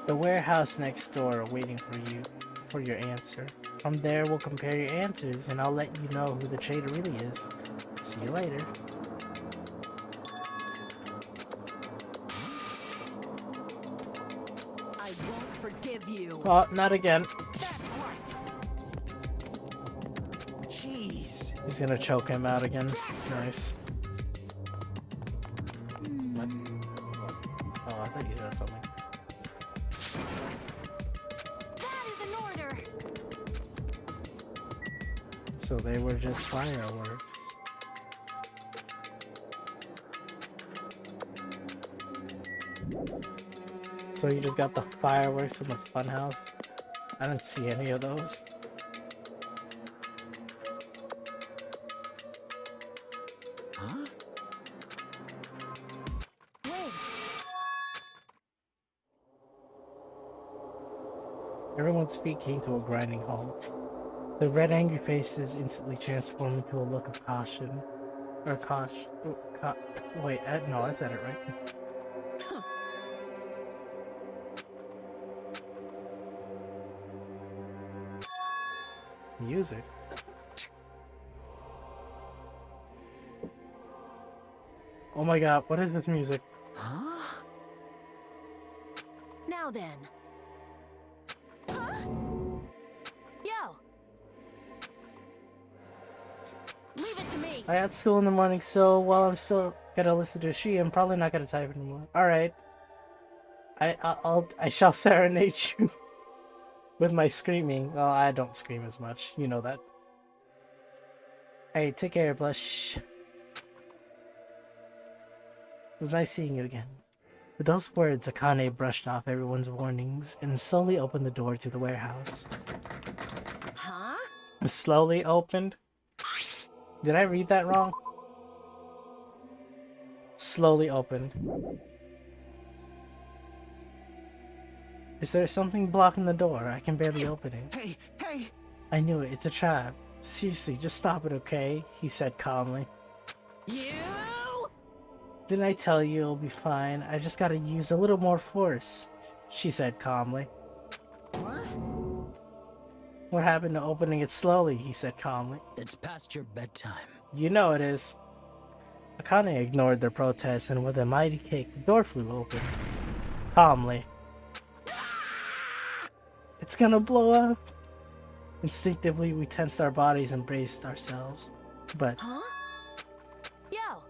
The warehouse next door waiting for you for your answer. From there, we'll compare your answers and I'll let you know who the traitor really is. See you later. I won't forgive you. Oh, not again. That's right. Jeez. He's gonna choke him out again. Nice. What? Oh, I thought you said something. That is an order. So they were just fireworks. So you just got the fireworks from the funhouse? I didn't see any of those. Huh? Wait. Everyone's feet came to a grinding halt. The red angry faces instantly transformed into a look of caution. Or wait, no, I said it right. Music. Oh my god, what is this music? Huh? Now then. Huh? Yo. Leave it to me. I had school in the morning, so while I'm still gonna listen to she, I'm probably not gonna type anymore. Alright. I shall serenade you with my screaming. Well, I don't scream as much, you know that. Hey, take care, Blush. It was nice seeing you again. With those words, Akane brushed off everyone's warnings and slowly opened the door to the warehouse. Huh? Slowly opened? Did I read that wrong? Slowly opened. Is there something blocking the door? I can barely open it. Hey, hey! I knew it. It's a trap. Seriously, just stop it, okay? He said calmly. You! Didn't I tell you it'll be fine? I just gotta use a little more force, she said calmly. What? What happened to opening it slowly? He said calmly. It's past your bedtime. You know it is. Akane ignored their protest, and with a mighty kick, the door flew open. Calmly. It's gonna blow up! Instinctively, we tensed our bodies and braced ourselves. But Huh? Yo.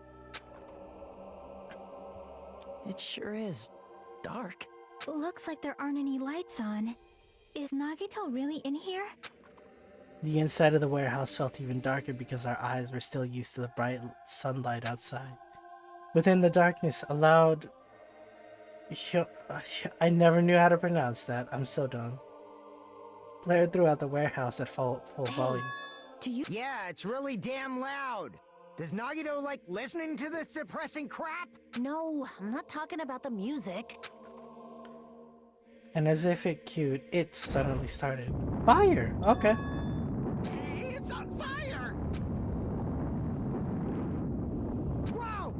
It sure is dark. Looks like there aren't any lights on. Is Nagito really in here? the inside of the warehouse felt even darker because our eyes were still used to the bright sunlight outside. Within the darkness, a loud... I never knew how to pronounce that. I'm so dumb. Blared throughout the warehouse at full volume. Do you? Yeah, it's really damn loud. Does Nagito like listening to this depressing crap? No, I'm not talking about the music. And as if it cued, it suddenly started. Fire! Okay. It's on fire! Wow!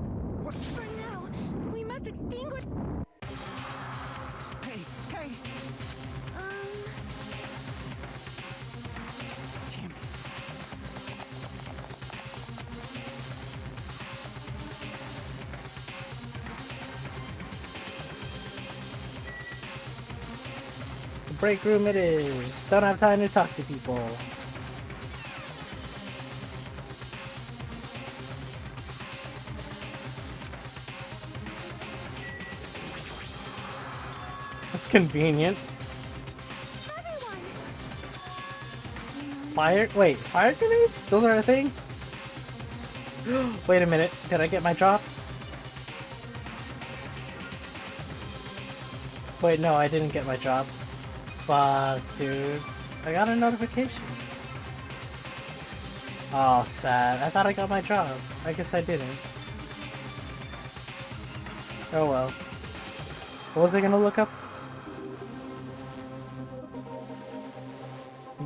What? For now, we must extinguish... Hey, hey! Damn it. The break room it is. Don't have time to talk to people. That's convenient. Everyone! Fire? Wait, fire grenades? Those are a thing? Wait a minute. Did I get my drop? Wait, no, I didn't get my drop. Fuck, dude. I got a notification. Oh, sad. I thought I got my drop. I guess I didn't. Oh well. What was I gonna look up?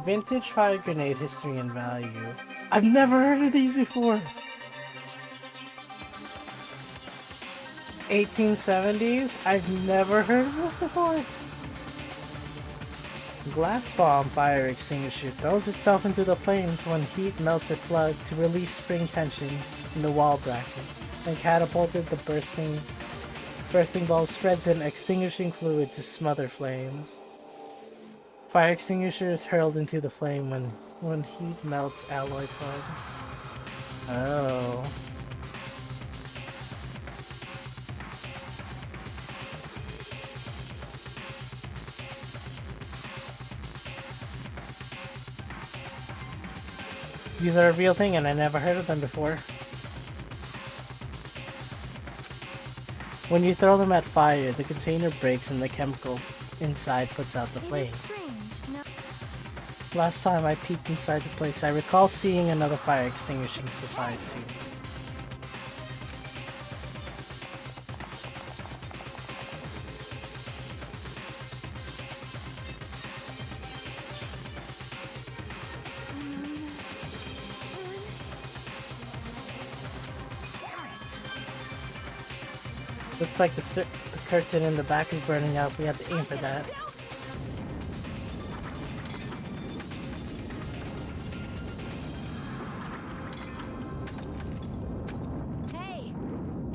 Vintage fire grenade history and value. I've never heard of these before. 1870s? I've never heard of this before. Glass bomb fire extinguisher throws itself into the flames when heat melts a plug to release spring tension in the wall bracket, and catapulted the bursting ball spreads an extinguishing fluid to smother flames. Fire extinguisher is hurled into the flame when heat melts alloy plug. Oh. These are a real thing and I never heard of them before. When you throw them at fire, the container breaks and the chemical inside puts out the flame. Last time I peeked inside the place, I recall seeing another fire extinguishing supplies too. Looks like the curtain in the back is burning out. We have to aim for that. Hey,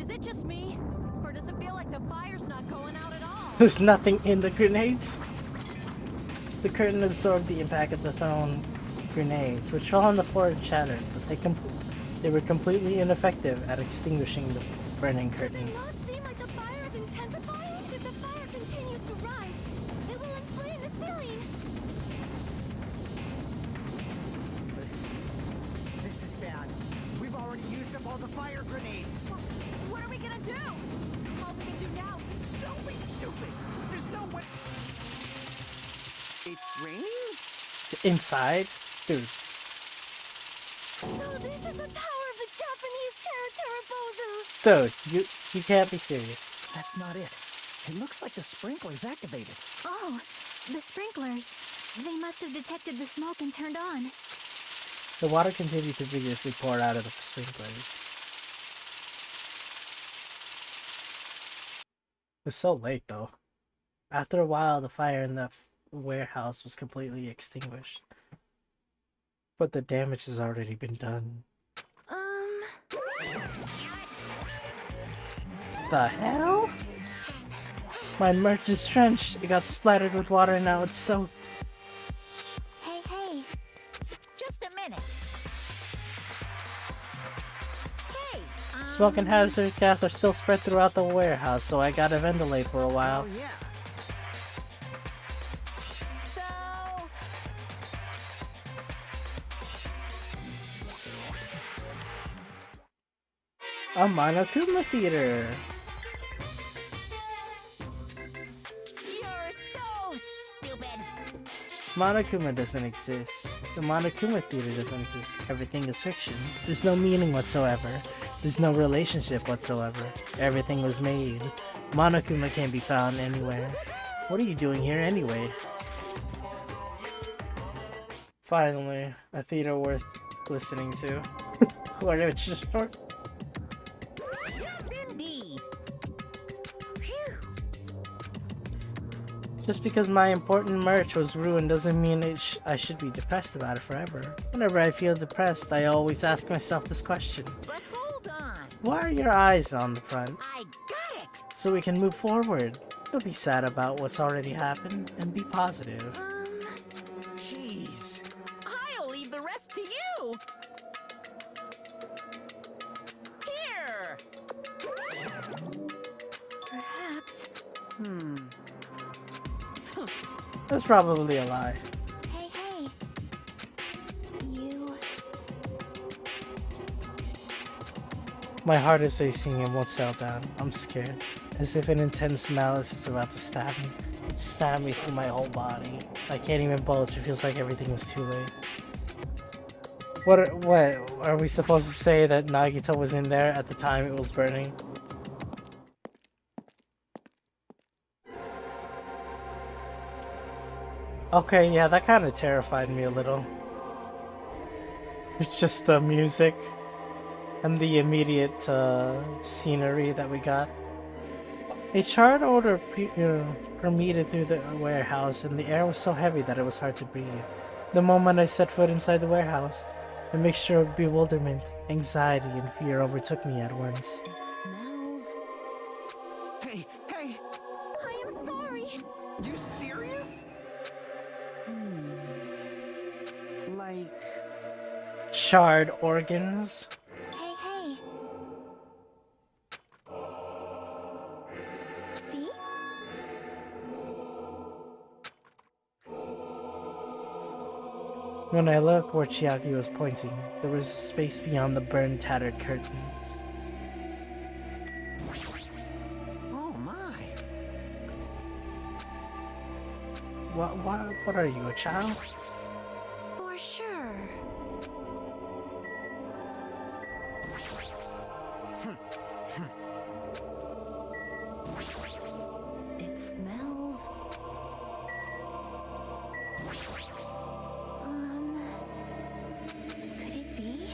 is it just me? Or does it feel like the fire's not going out at all? There's nothing in the grenades. The curtain absorbed the impact of the thrown grenades, which fell on the floor and shattered, but they were completely ineffective at extinguishing the burning curtain. Inside? Dude. So this is the power of the Japanese Terra Dude, you can't be serious. That's not it. It looks like the sprinkler's activated. Oh, the sprinklers. They must have detected the smoke and turned on. The water continued to vigorously pour out of the sprinklers. It was so late though. After a while, the fire in the warehouse was completely extinguished. But the damage has already been done. The hell? My merch is drenched. It got splattered with water and now it's soaked. Hey. Just a minute. Hey, Smoke and hazardous gas are still spread throughout the warehouse, so I gotta ventilate for a while. Oh, yeah. so... A Monokuma Theater! You're so stupid. Monokuma doesn't exist. The Monokuma Theater doesn't exist. Everything is fiction. There's no meaning whatsoever. There's no relationship whatsoever. Everything was made. Monokuma can't be found anywhere. What are you doing here anyway? Finally, a theater worth listening to. What a short. Yes, indeed. Just because my important merch was ruined doesn't mean I should be depressed about it forever. Whenever I feel depressed, I always ask myself this question. But hold on. Why are your eyes on the front? I got it. So we can move forward. Don't be sad about what's already happened, and be positive. Jeez. I'll leave the rest to you. Here. Perhaps. That's probably a lie. Hey. You... My heart is racing and won't settle down. I'm scared. As if an intense malice is about to stab me. Stab me through my whole body. I can't even budge. It feels like everything was too late. What are we supposed to say that Nagito was in there at the time it was burning? Okay, yeah, that kind of terrified me a little. It's just the music and the immediate scenery that we got. A charred odor permeated through the warehouse, and the air was so heavy that it was hard to breathe. The moment I set foot inside the warehouse, a mixture of bewilderment, anxiety, and fear overtook me at once. It smells. Hey, hey! I am sorry. You serious? Like... Charred organs? Hey, hey. See? When I looked where Chiaki was pointing, there was a space beyond the burned, tattered curtains. Oh my. What are you, a child? For sure. It smells. Could it be?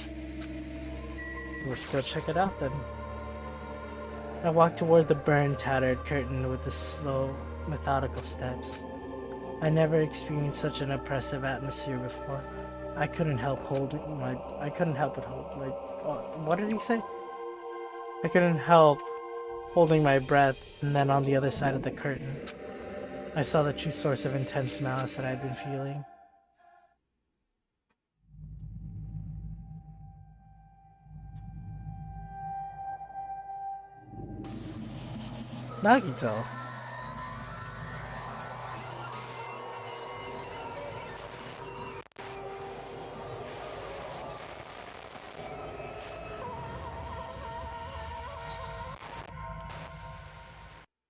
Let's go check it out then. I walked toward the burned, tattered curtain with the slow, methodical steps. I never experienced such an oppressive atmosphere before. I couldn't help but hold my. What did he say? I couldn't help holding my breath, and then on the other side of the curtain, I saw the true source of intense malice that I'd been feeling. Nagito.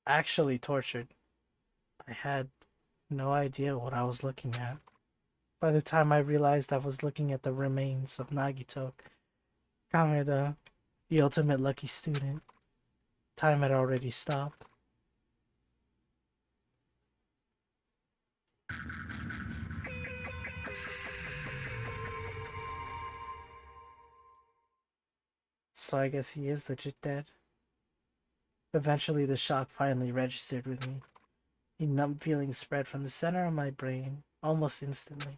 Actually tortured. I had no idea what I was looking at. By the time I realized I was looking at the remains of Nagito Kameda, the ultimate lucky student, time had already stopped. So I guess he is legit dead. Eventually the shock finally registered with me. A numb feeling spread from the center of my brain almost instantly.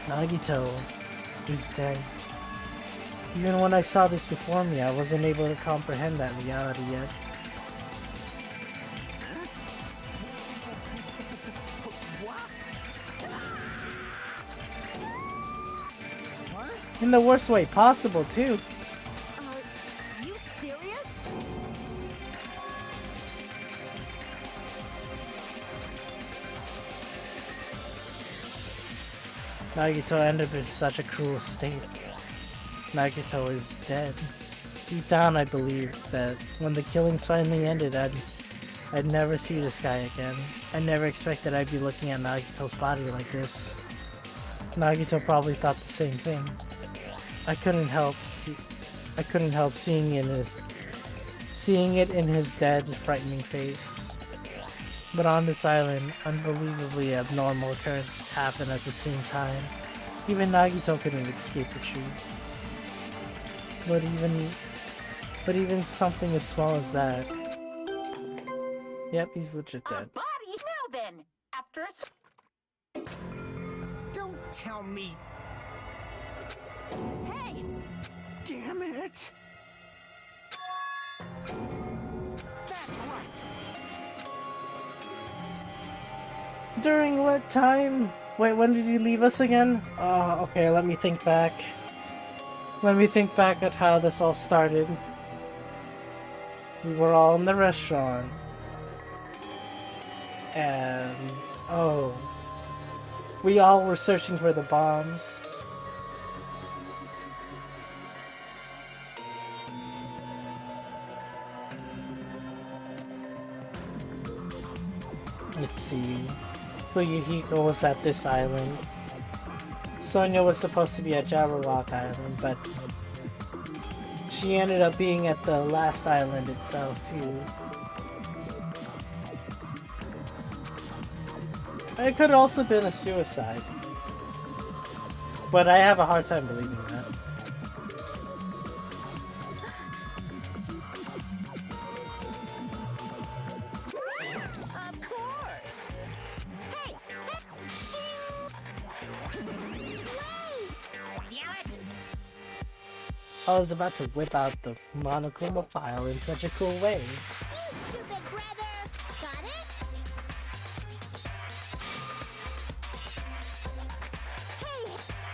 Nagito is dead. Even when I saw this before me, I wasn't able to comprehend that reality yet. In the worst way possible, too. You serious? Nagito ended up in such a cruel state. Nagito is dead. Deep down, I believed that when the killings finally ended, I'd never see this guy again. I never expected I'd be looking at Nagito's body like this. Nagito probably thought the same thing. I couldn't help seeing it in his dead, frightening face. But on this island, unbelievably abnormal occurrences happen at the same time. Even Nagito couldn't escape the truth. But even something as small as that. Yep, he's legit A dead. body? Now then, after a... Don't tell me. Hey! Damn it. That's right. During what time? Wait, when did you leave us again? Okay, let me think back. Let me think back at how this all started. We were all in the restaurant. And... oh. We all were searching for the bombs. Let's see. Fuyuhiko was at this island. Sonia was supposed to be at Java Rock Island, but she ended up being at the last island itself too. It could have also been a suicide. But I have a hard time believing that. Of course. Hey, wait! Damn it! I was about to whip out the Monokuma file in such a cool way. You stupid brother! Got it? Hey,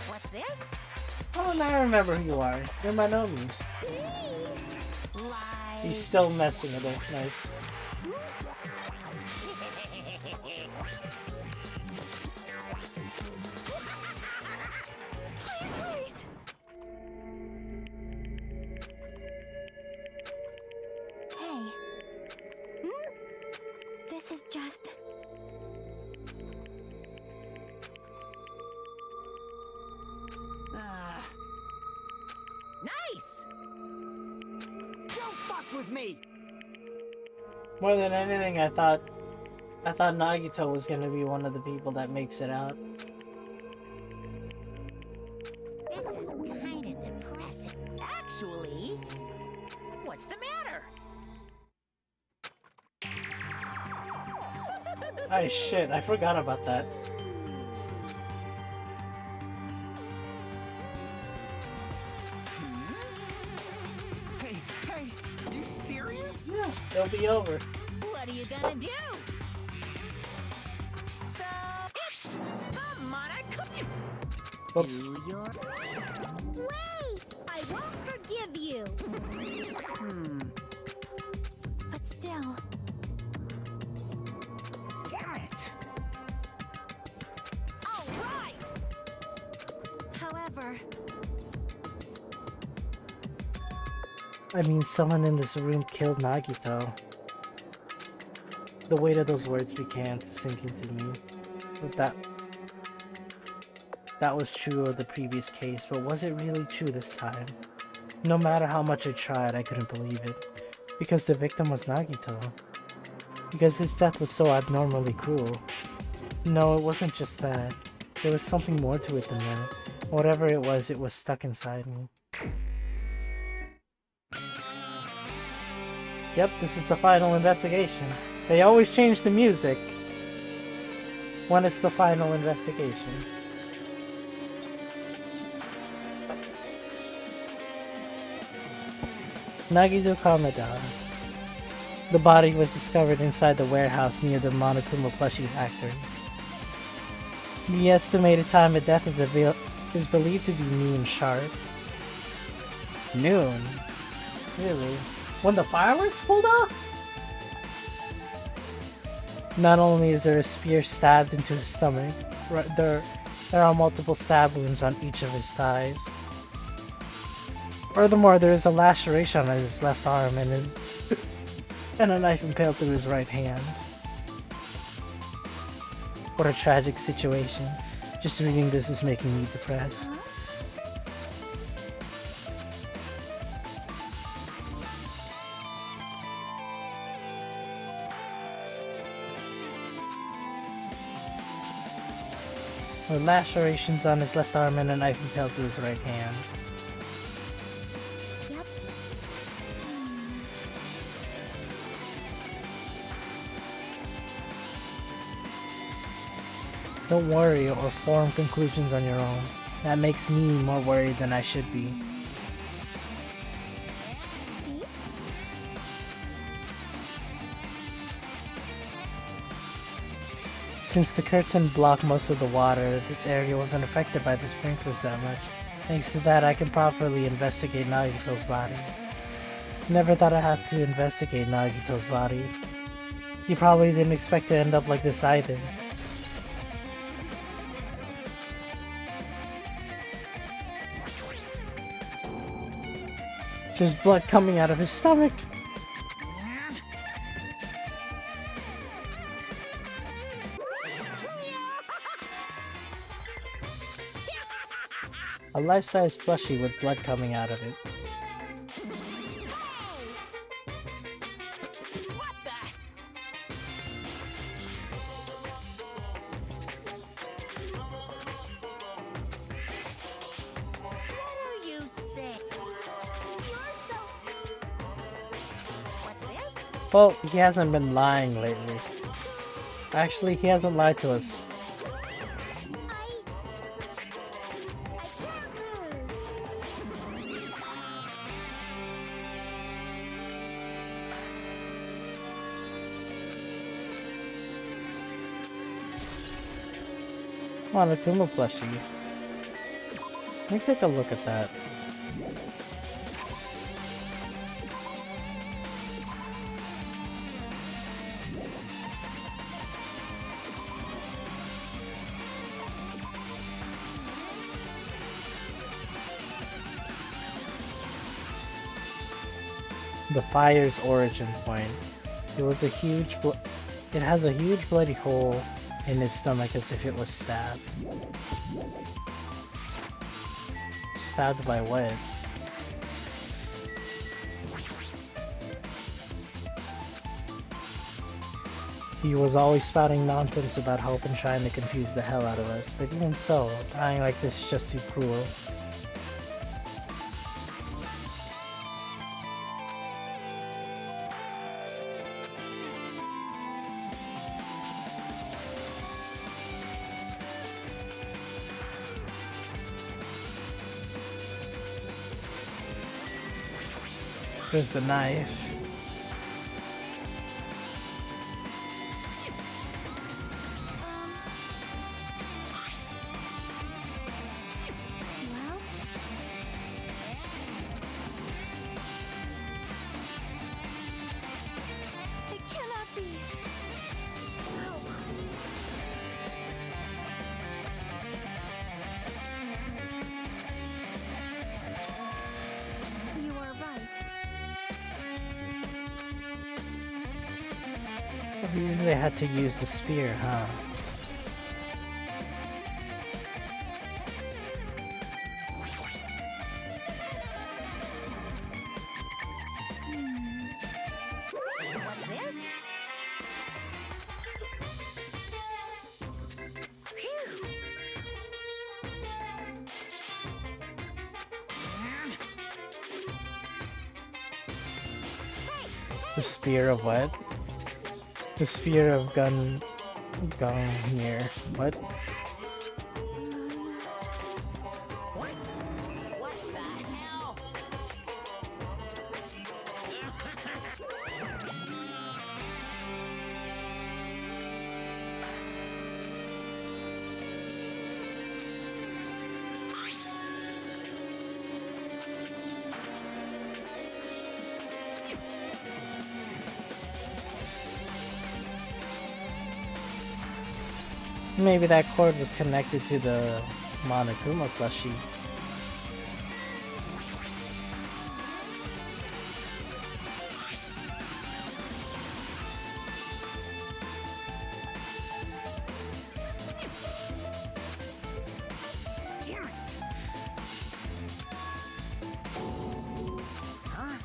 what's this? Oh, now I remember who you are. You're Manomi. Lies. He's still messing with it. Nice. Wait. Hey. This is just... Nice! Don't fuck with me! More than anything, I thought Nagito was gonna be one of the people that makes it out. This is kinda depressing. Actually, what's the matter? Oh shit, I forgot about that. Hey, are you serious? Yeah, it'll be over. What are you gonna do? So, it's the Monokuma. Whoops. Do your... Wait! I won't forgive you! But still... Damn it! Alright! However... I mean, someone in this room killed Nagito. The weight of those words began to sink into me. But that was true of the previous case, but was it really true this time? No matter how much I tried, I couldn't believe it. Because the victim was Nagito. Because his death was so abnormally cruel. No, it wasn't just that. There was something more to it than that. Whatever it was stuck inside me. Yep, this is the final investigation. They always change the music when it's the final investigation. Nagito Kameda. The body was discovered inside the warehouse near the Monokuma plushie factory. The estimated time of death is believed to be noon sharp. Noon? Really? When the fireworks pulled off? Not only is there a spear stabbed into his stomach, there are multiple stab wounds on each of his thighs. Furthermore, there is a laceration on his left arm and a knife impaled through his right hand. What a tragic situation. Just reading this is making me depressed. With lacerations on his left arm and a knife impaled to his right hand. Yep. Don't worry or form conclusions on your own. That makes me more worried than I should be. See? Since the curtain blocked most of the water, this area wasn't affected by the sprinklers that much. Thanks to that, I can properly investigate Nagito's body. Never thought I'd have to investigate Nagito's body. You probably didn't expect to end up like this either. There's blood coming out of his stomach. A life-size plushie with blood coming out of it. Well, he hasn't been lying lately. Actually, he hasn't lied to us. Monokuma plushie. Let me take a look at that. The fire's origin point. It was a huge it has a huge bloody hole in his stomach as if it was stabbed. Stabbed by what? He was always spouting nonsense about hope and trying to confuse the hell out of us, but even so, dying like this is just too cruel. There's the knife. Well, it cannot be. No. You are right. The reason they had to use the spear, huh? What's this? Phew. The spear of what? The spear of Gungnir. What? What the hell? Maybe that cord was connected to the Monokuma plushie. Damn it! Huh?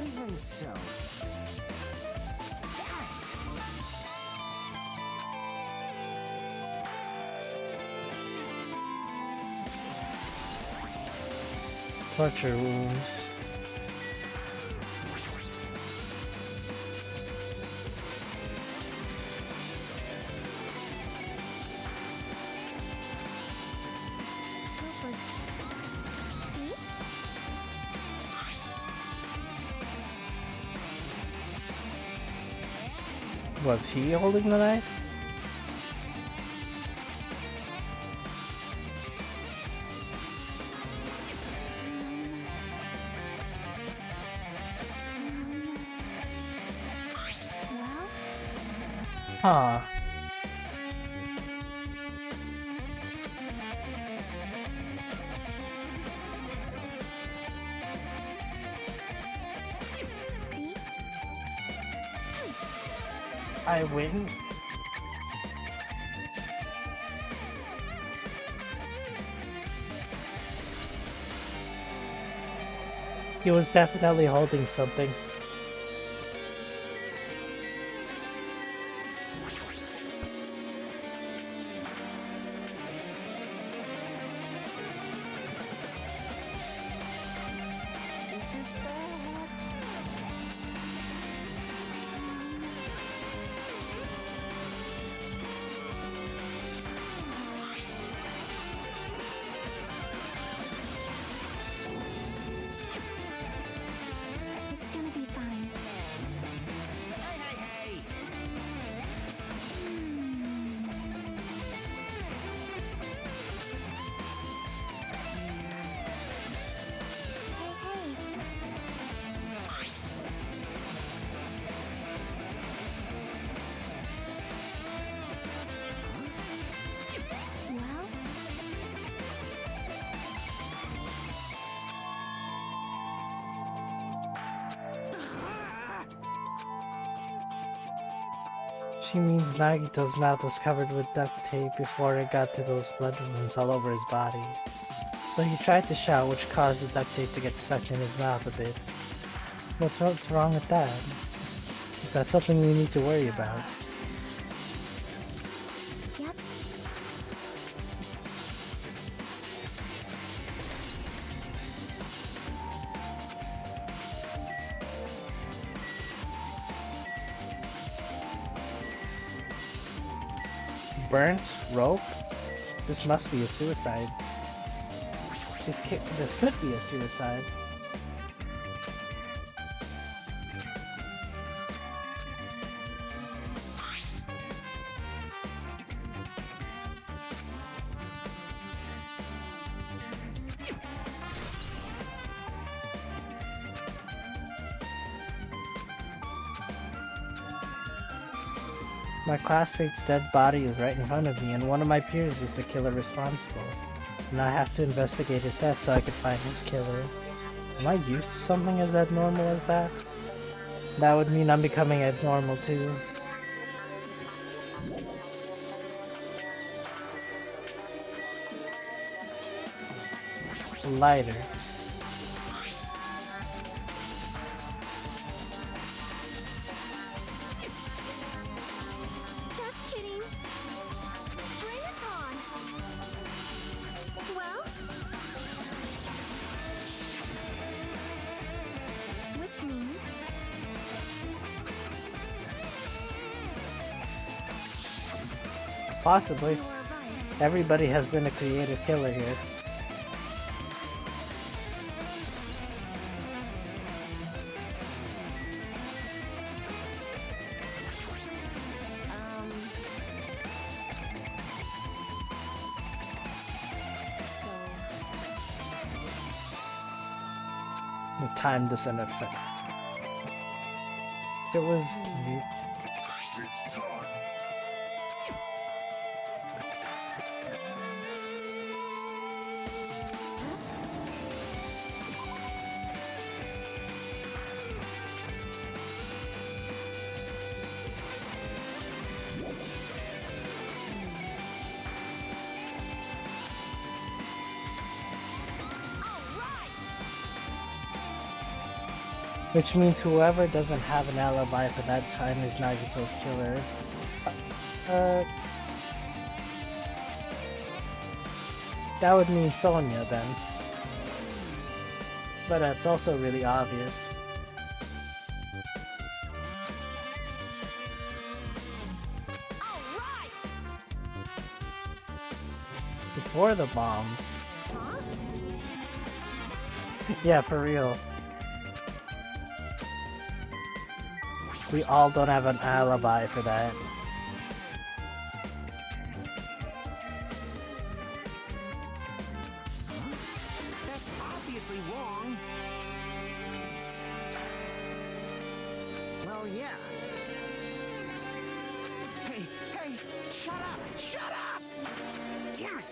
Even so. Damn it! Torture wounds. Super. See? Was he holding the knife? Well, Huh. see? I win. He was definitely holding something. She means Nagito's mouth was covered with duct tape before it got to those blood wounds all over his body. So he tried to shout, which caused the duct tape to get stuck in his mouth a bit. What's wrong with that? Is that something we need to worry about? Yep. Burnt? Rope? This must be a suicide. This could be a suicide. My classmate's dead body is right in front of me, and one of my peers is the killer responsible. And I have to investigate his death so I can find his killer. Am I used to something as abnormal as that? That would mean I'm becoming abnormal too. Lighter. Just kidding. Bring it on. Well? Which means... Possibly. you're right. Everybody has been a creative killer here. The time doesn't affect. It was. It's time. Which means whoever doesn't have an alibi for that time is Nagito's killer. That would mean Sonia then. But that's also really obvious. Before the bombs. Yeah, for real. We all don't have an alibi for that. That's obviously wrong. Well, yeah. Hey, hey, shut up! Shut up! Damn it!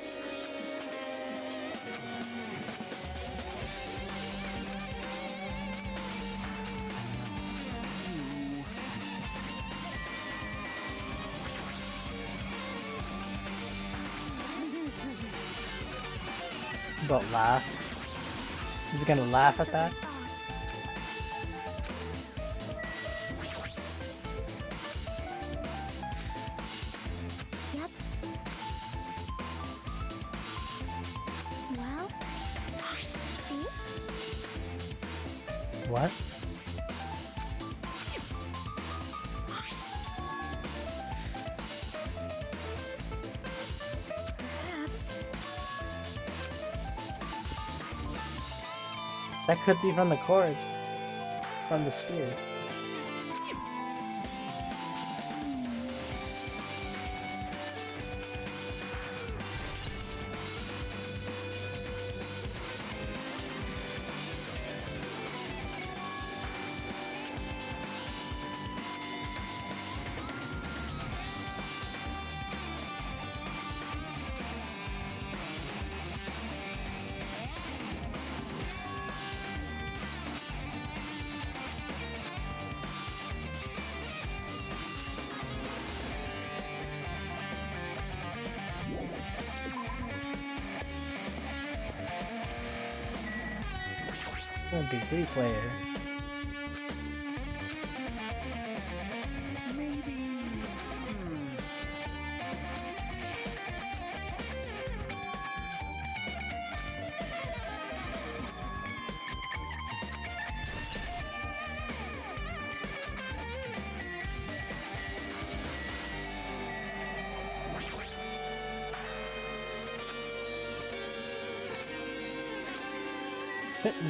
But laugh. He's gonna laugh at that? Yep. Well, see? What? Perhaps. That could be from the cord. From the spear. MP3 player. Maybe.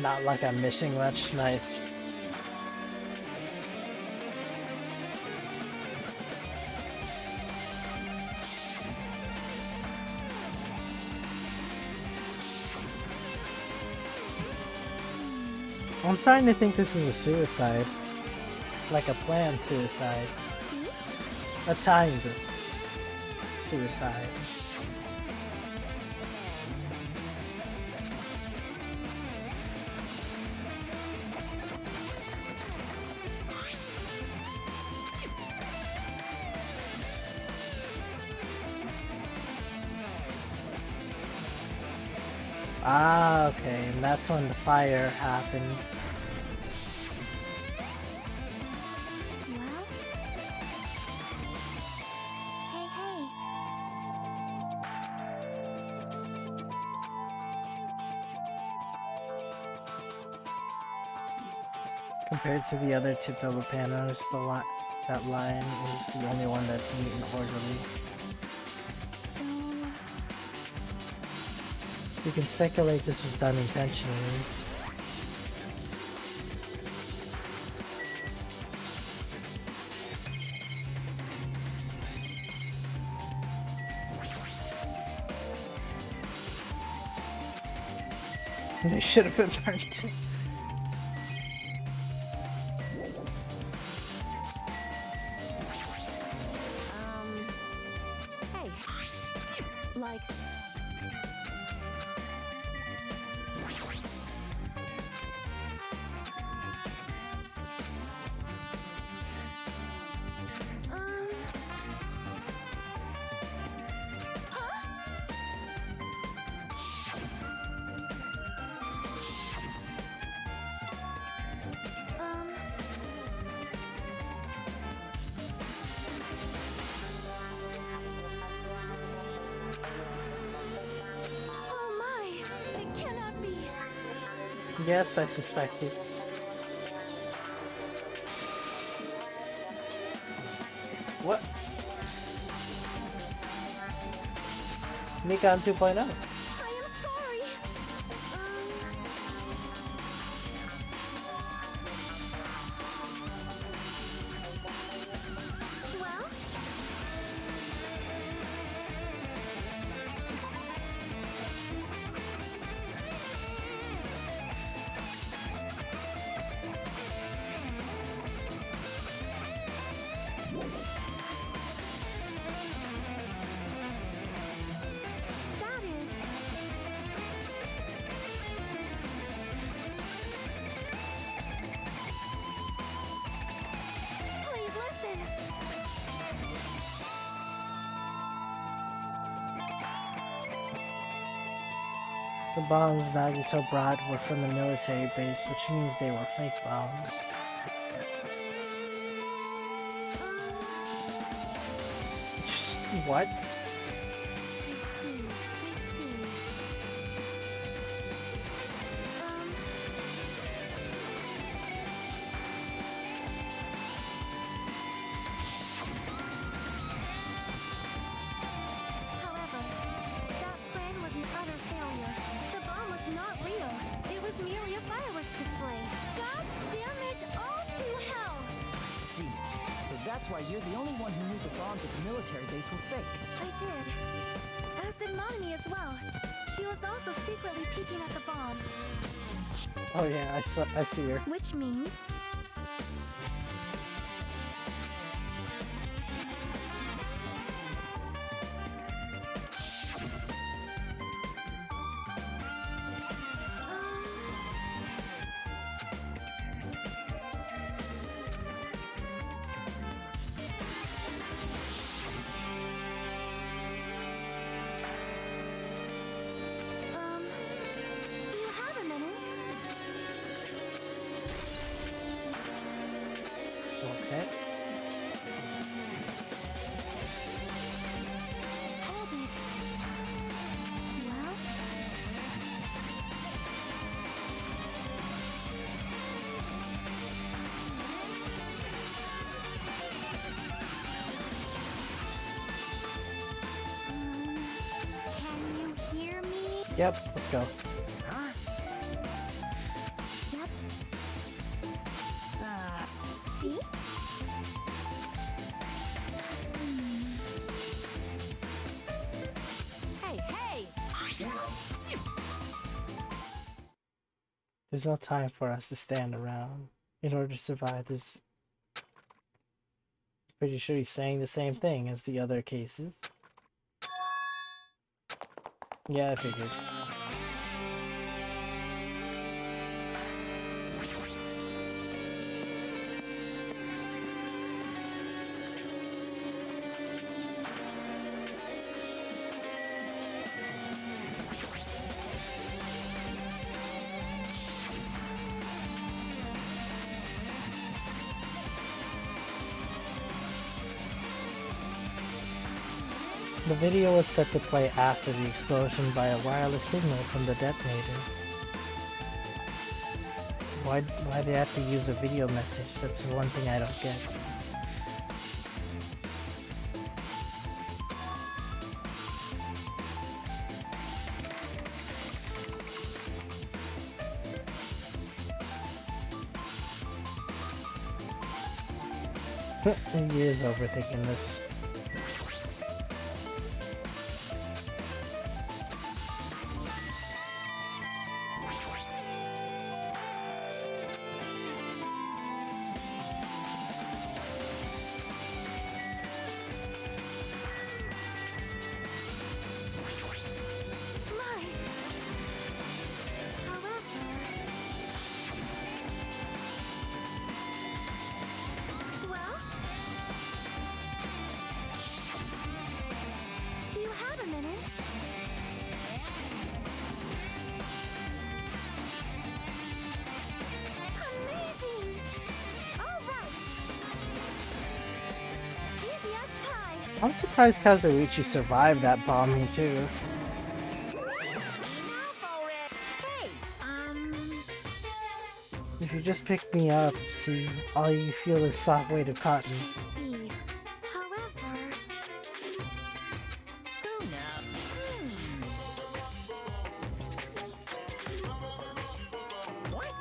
Not like I'm missing much. Nice. I'm starting to think this is a suicide. Like a planned suicide. A timed suicide. Ah, okay, and that's when the fire happened. Well? Hey, hey. Compared to the other tipped over panos, that line is the only one that's neat and orderly. So, You can speculate this was done intentionally. They should have been burnt. hey. Like, oh my, it cannot be. Yes, I suspected. What? Mikan 2.0. I am sorry. Well? That is... Please listen. The bombs Nagito brought were from the military base, which means they were fake bombs. What? I see. However, that plan was an utter failure. The bomb was not real. It was merely a fireworks display. God damn it all to hell! See. So that's why you're the only one who knew the bombs at the military base were fake. I did. As did Monami as well. She was also secretly peeking at the bomb. Oh yeah, I see her. Which means... do you have a minute? Okay. Hold it. Well, can you hear me? Yep, let's go. Huh? Yep. Uh, See? Hey, hey! There's no time for us to stand around in order to survive this. Pretty sure he's saying the same thing as the other cases. Yeah, I figured. The video was set to play after the explosion by a wireless signal from the detonator. Why do they have to use a video message? That's one thing I don't get. He is overthinking this. My. However, well, do you have a minute? Amazing! All right. Easy as pie. I'm surprised Kazuichi survived that bombing too. Now for it! Hey! If you just pick me up, see, all you feel is soft weight of cotton. I see. However, Who knows? What?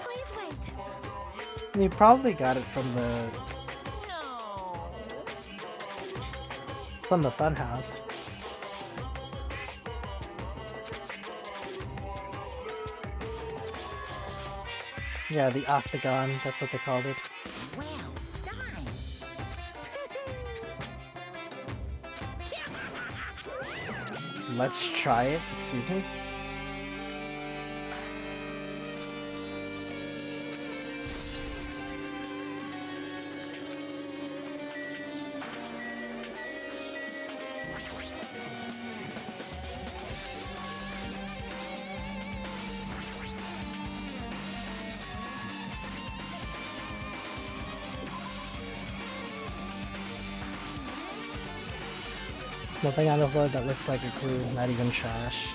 please wait. You probably got it from the No! funhouse. Yeah, the octagon, that's what they called it. Well done! Let's try it, excuse me. Nothing on the floor that looks like a clue, not even trash.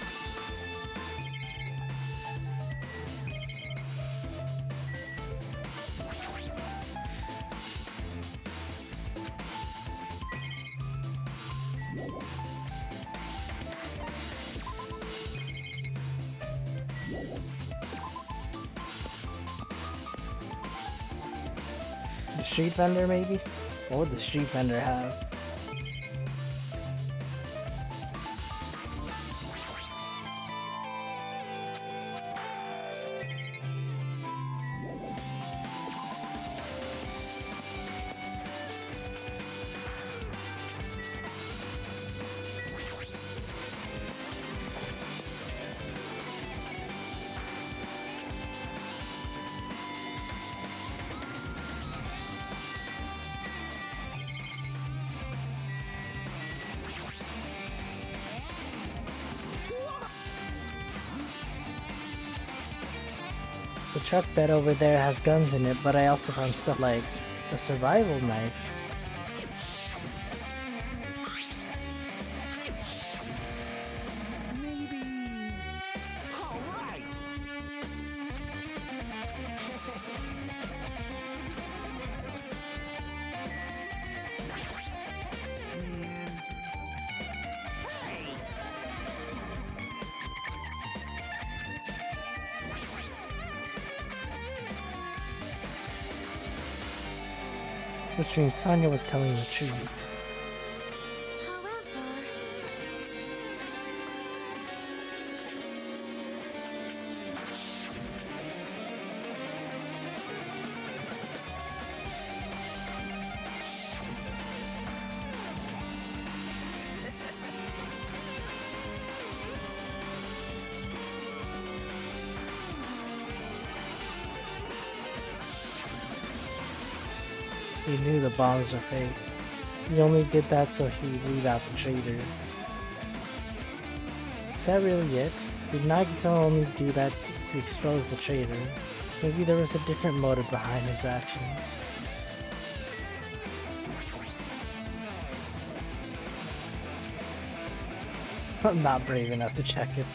The street vendor, maybe? What would the street vendor have? The truck bed over there has guns in it, but I also found stuff like a survival knife. Maybe. All right. Man. Hey. Which means Sonya was telling the truth. However, He knew the bombs were fake. He only did that so he'd leave out the traitor. Is that really it? Did Nagito only do that to expose the traitor? Maybe there was a different motive behind his actions. I'm not brave enough to check it.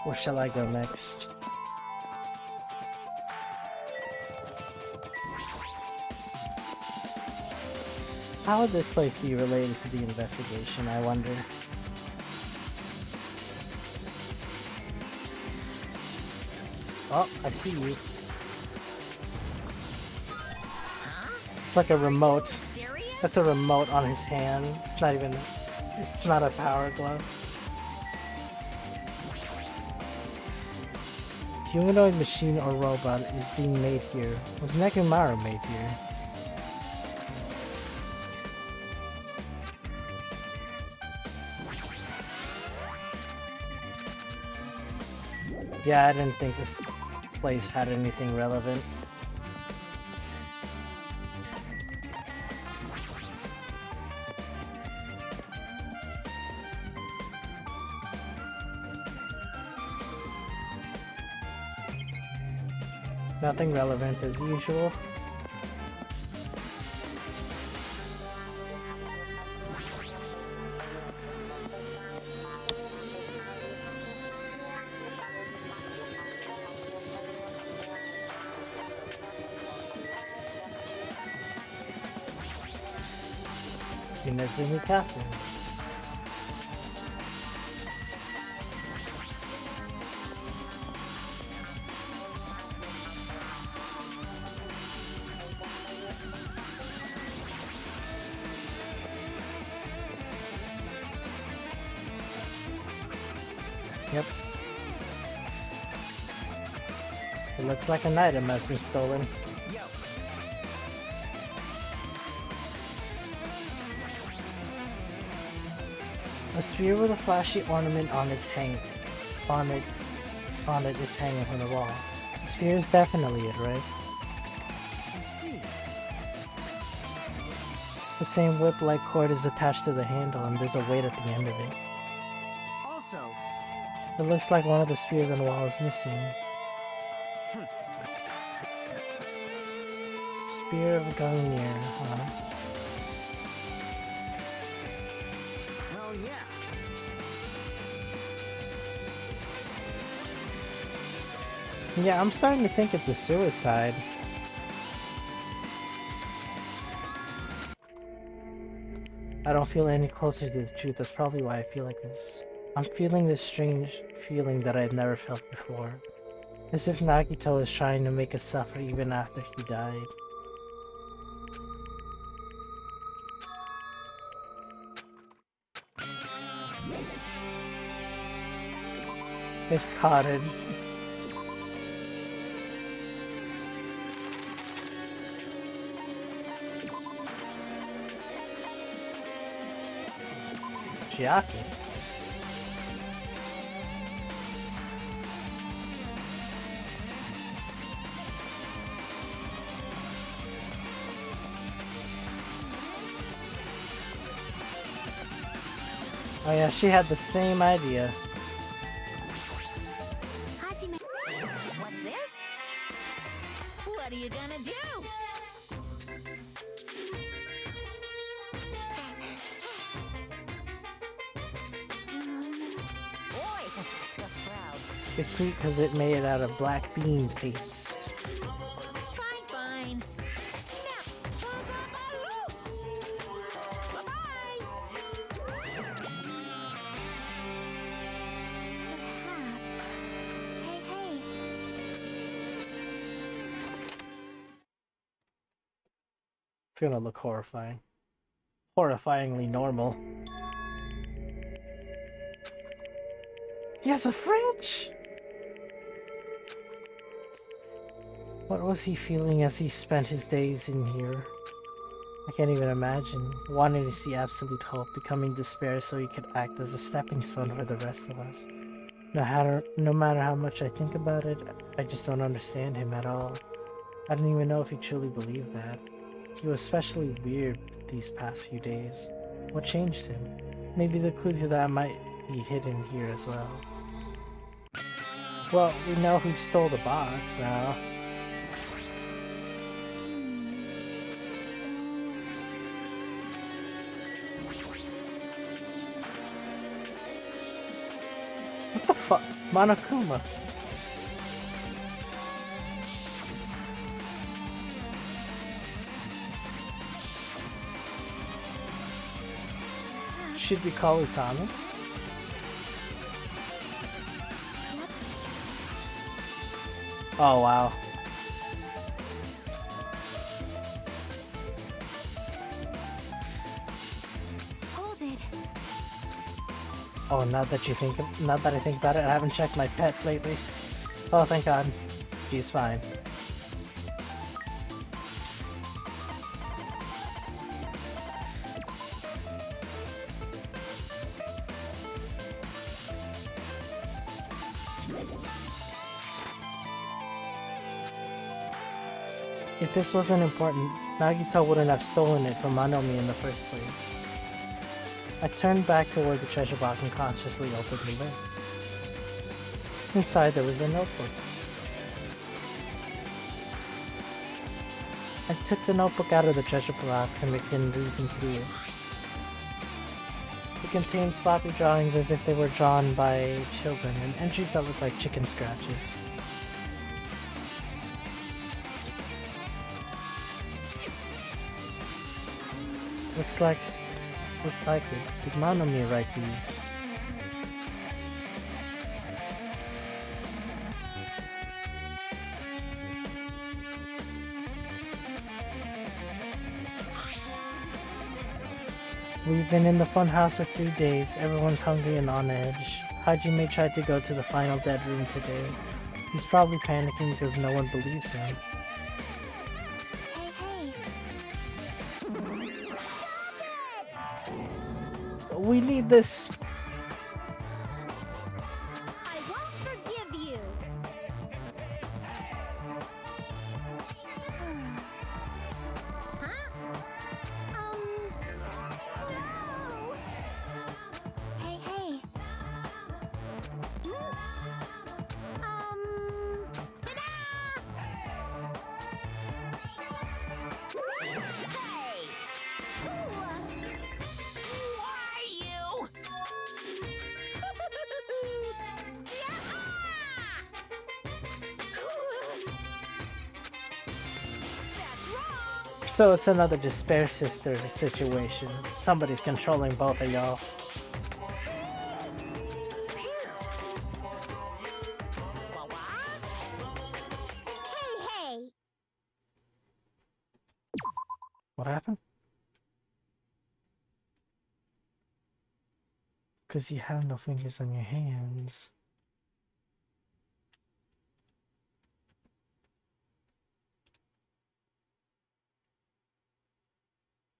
Where shall I go next? How would this place be related to the investigation, I wonder? Oh, I see you. It's like a remote. That's a remote on his hand. It's not even... It's not a power glove. Humanoid machine or robot is being made here. Was Nekomaru made here? Yeah, I didn't think this place had anything relevant. Nothing relevant as usual. Inazumi Castle. Yep. It looks like an item has been stolen. Yo. A sphere with a flashy ornament on it is hanging from the wall. The sphere is definitely it, right? I see. The same whip-like cord is attached to the handle and there's a weight at the end of it. Also, It looks like one of the spheres on the wall is missing. Spear of Gungnir, huh? well, yeah. Yeah, I'm starting to think it's a suicide. I don't feel any closer to the truth. That's probably why I feel like this. I'm feeling this strange feeling that I've never felt before. As if Nagito is trying to make us suffer even after he died. His cottage. Chiaki. Oh yeah, she had the same idea. Hajime. What's this? What are you gonna do? Boy, tough crowd. It's sweet because it made it out of black bean paste. Fine, fine. Now, loose. Bye-bye. Perhaps. Hey, hey. It's gonna look horrifying. Horrifyingly normal. He has a fridge! What was he feeling as he spent his days in here? I can't even imagine. Wanting to see absolute hope, becoming despair so he could act as a stepping stone for the rest of us. No matter how much I think about it, I just don't understand him at all. I don't even know if he truly believed that. He was especially weird these past few days. What changed him? Maybe the clue to that might be hidden here as well. Well, we know who stole the box now. What the fuck? Monokuma. Should we call Usami? Oh wow. Hold it. Oh, now that I think about it, I haven't checked my pet lately. Oh, thank God. She's fine. If this wasn't important, Nagito wouldn't have stolen it from Manomi in the first place. I turned back toward the treasure box and cautiously opened the lid. Inside there was a notebook. I took the notebook out of the treasure box and began reading through it. It contained sloppy drawings as if they were drawn by children and entries that looked like chicken scratches. Looks like it. Did Manomi write these? We've been in the fun house for 3 days. Everyone's hungry and on edge. Hajime tried to go to the final dead room today. He's probably panicking because no one believes him. Hey, hey. We need this. I won't forgive you. Hey, hey. Hey! Why you? That's wrong. So it's another Despair Sister situation. Somebody's controlling both of y'all. Hey, hey! What happened? Because you have no fingers on your hands.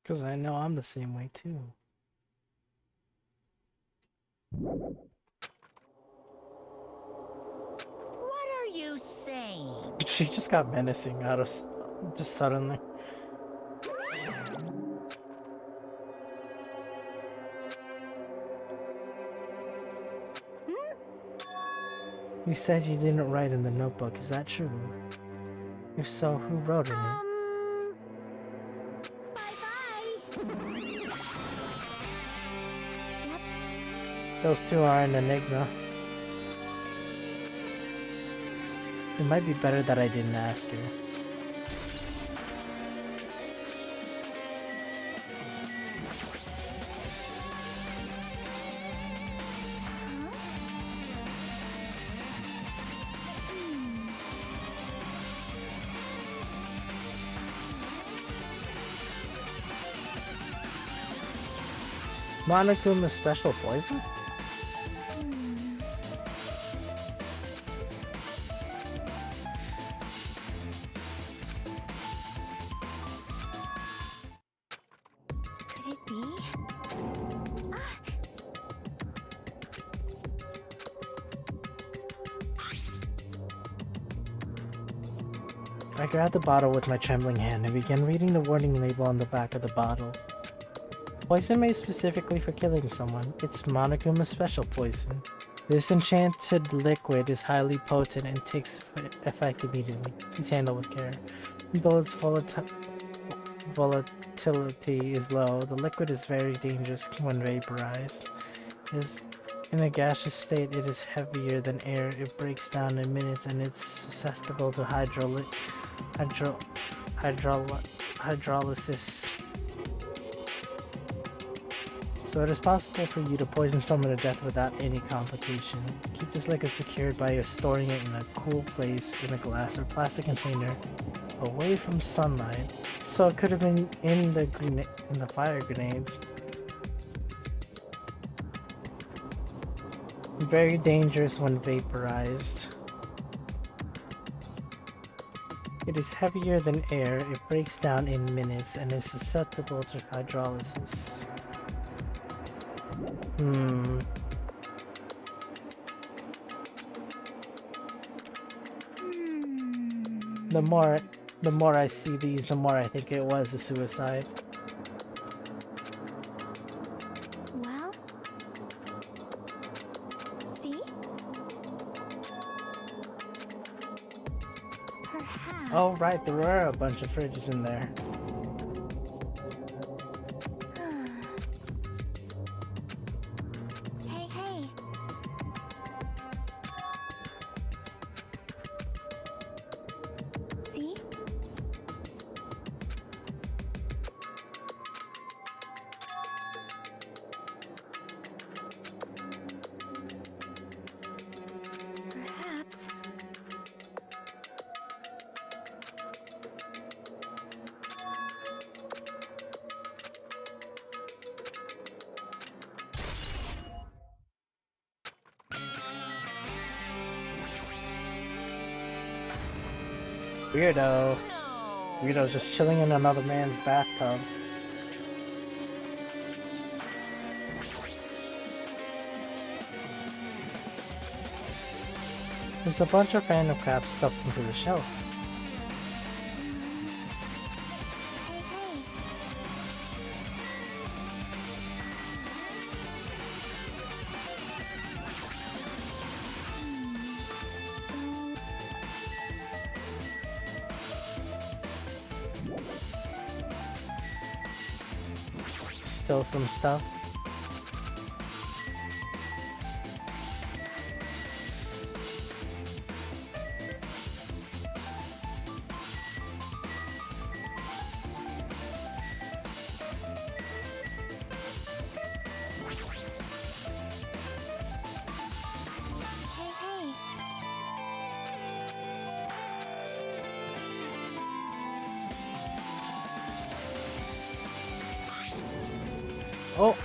Because I know I'm the same way too. What are you saying? She just got menacing out of just suddenly. You said you didn't write in the notebook, is that true? If so, who wrote in it? Bye-bye. Those two are an enigma. It might be better that I didn't ask her. Monokuma special poison? Could it be? I grabbed the bottle with my trembling hand and began reading the warning label on the back of the bottle. Poison made specifically for killing someone. It's Monokuma special poison. This enchanted liquid is highly potent and takes effect immediately. Please handle with care. Though its volatility is low, the liquid is very dangerous when vaporized. In a gaseous state, it is heavier than air. It breaks down in minutes and it's susceptible to hydrolysis. So it is possible for you to poison someone to death without any complication. Keep this liquid secured by storing it in a cool place in a glass or plastic container away from sunlight. So it could have been in the fire grenades. Very dangerous when vaporized. It is heavier than air, it breaks down in minutes, and is susceptible to hydrolysis. The more I see these, the more I think it was a suicide. Well? See? Perhaps. Oh right, there were a bunch of fridges in there. Hey, hey. See? Perhaps. Weirdo. Weirdo's just chilling in another man's bathtub. There's a bunch of random crap stuffed into the shelf. Hey, hey. Still some stuff. Hey, hey. Oh!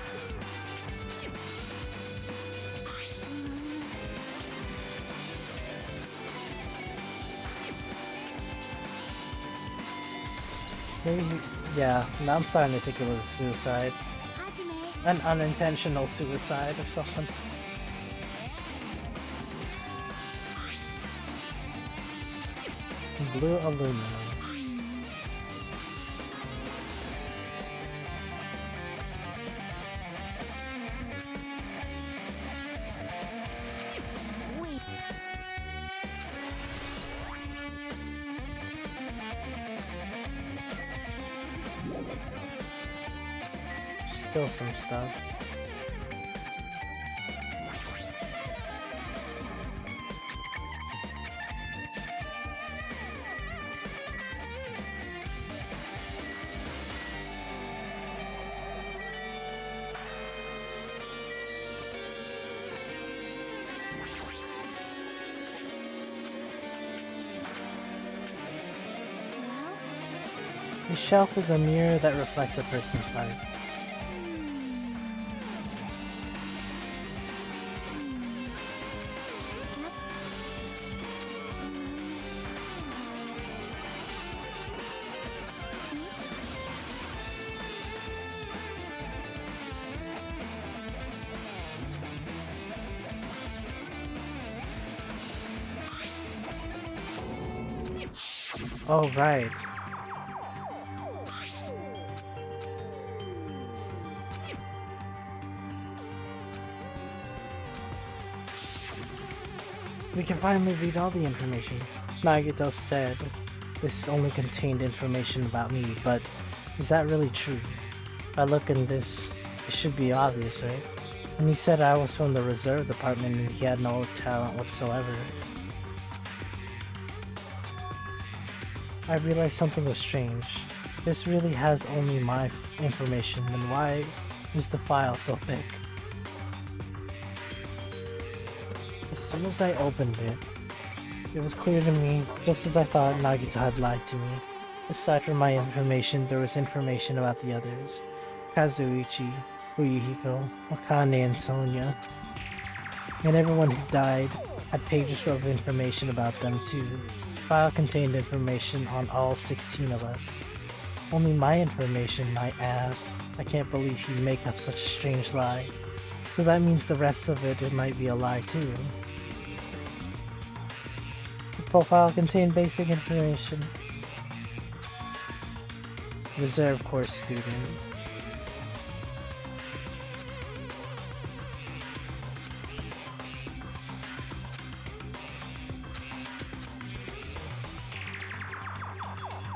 Maybe, yeah, now I'm starting to think it was a suicide. Hajime. An unintentional suicide or something. Blue aluminum. Wait. still some stuff. The shelf is a mirror that reflects a person's heart. Oh, right. We can finally read all the information. Nagito said this only contained information about me, but is that really true? If I look in this, it should be obvious, right? And he said I was from the reserve department and he had no talent whatsoever. I realized something was strange. This really has only my information, then why is the file so thick? As soon as I opened it, it was clear to me, just as I thought Nagito had lied to me. Aside from my information, there was information about the others. Kazuichi, Fuyuhiko, Akane, and Sonia. And everyone who died had pages of information about them too. The file contained information on all 16 of us. Only my information, my ass. I can't believe you make up such a strange lie. So that means the rest of it might be a lie too. The profile contained basic information. Reserve course student.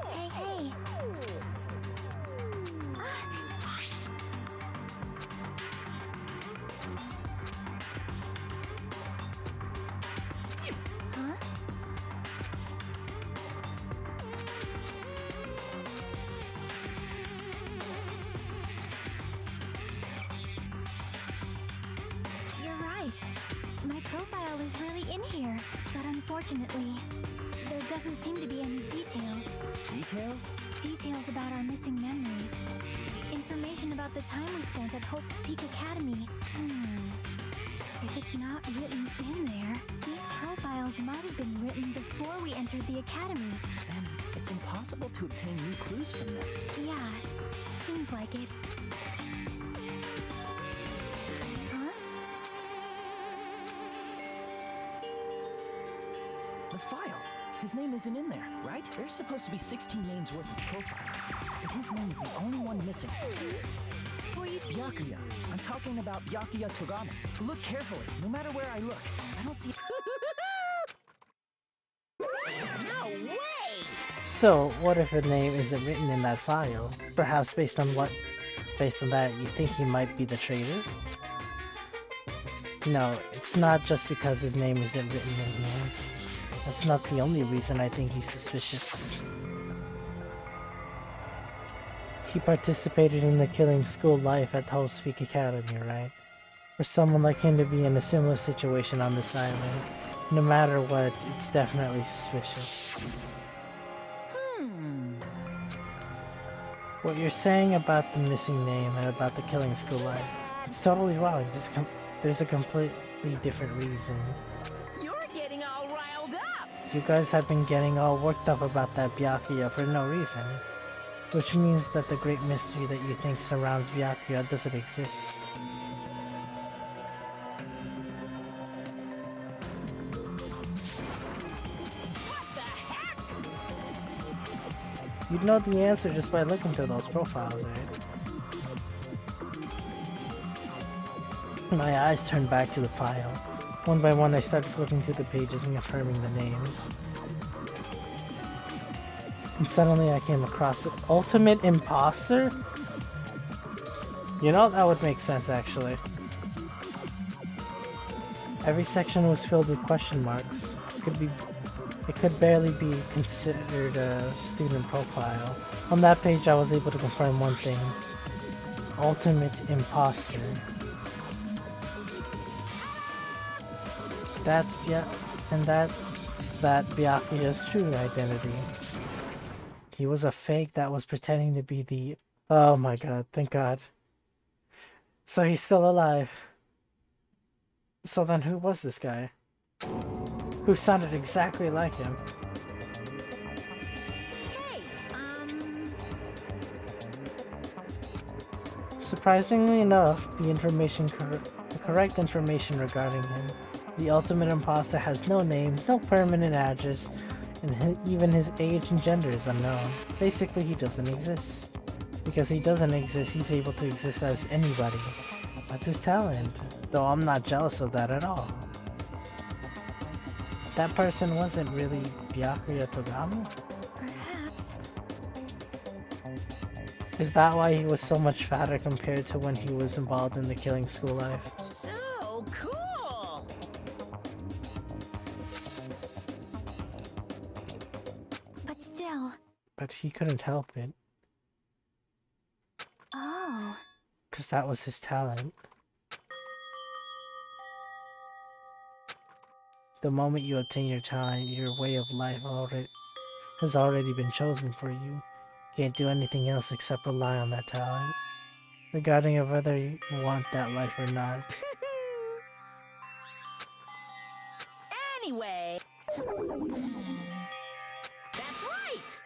Hey, hey. Huh? You're right. My profile is really in here, but unfortunately, there doesn't seem to be any details. Details? Details about our missing memories. Information about the time we spent at Hope's Peak Academy. If it's not written in there, these profiles might have been written before we entered the academy. Then it's impossible to obtain new clues from them. Yeah, seems like it. Huh? The file. His name isn't in there, right? There's supposed to be 16 names worth of profiles, but his name is the only one missing. Who are you? Byakuya. I'm talking about Byakuya Togame. Look carefully. No matter where I look, I don't see... No way! So, what if a name isn't written in that file? Perhaps based on that, you think he might be the traitor? No, it's not just because his name isn't written in here. That's not the only reason I think he's suspicious. He participated in the killing school life at Hope's Peak Academy, right? For someone like him to be in a similar situation on this island, no matter what, it's definitely suspicious. What you're saying about the missing name and about the killing school life, it's totally wrong. There's a completely different reason. You're getting all riled up! You guys have been getting all worked up about that Byakuya for no reason. Which means that the great mystery that you think surrounds Byakuya doesn't exist. What the heck? You'd know the answer just by looking through those profiles, right? My eyes turned back to the file. One by one I started flipping through the pages and confirming the names. And suddenly I came across the ultimate imposter? You know, that would make sense, actually. Every section was filled with question marks. It could barely be considered a student profile. On that page, I was able to confirm one thing. Ultimate imposter. That's Byakuya's true identity. He was a fake that was pretending to be the... Oh my god, thank god. So he's still alive. So then who was this guy? Who sounded exactly like him? Hey, Surprisingly enough, the correct information regarding him. The ultimate imposter has no name, no permanent address, and even his age and gender is unknown. Basically, he doesn't exist. Because he doesn't exist, he's able to exist as anybody. That's his talent, though I'm not jealous of that at all. That person wasn't really Byakuya Togami? Perhaps. Is that why he was so much fatter compared to when he was involved in the killing school life? so cool! But still. But he couldn't help it, Oh. because that was his talent. The moment you obtain your talent, your way of life has already been chosen for you. Can't do anything else except rely on that talent, regarding of whether you want that life or not. Anyway, that's right!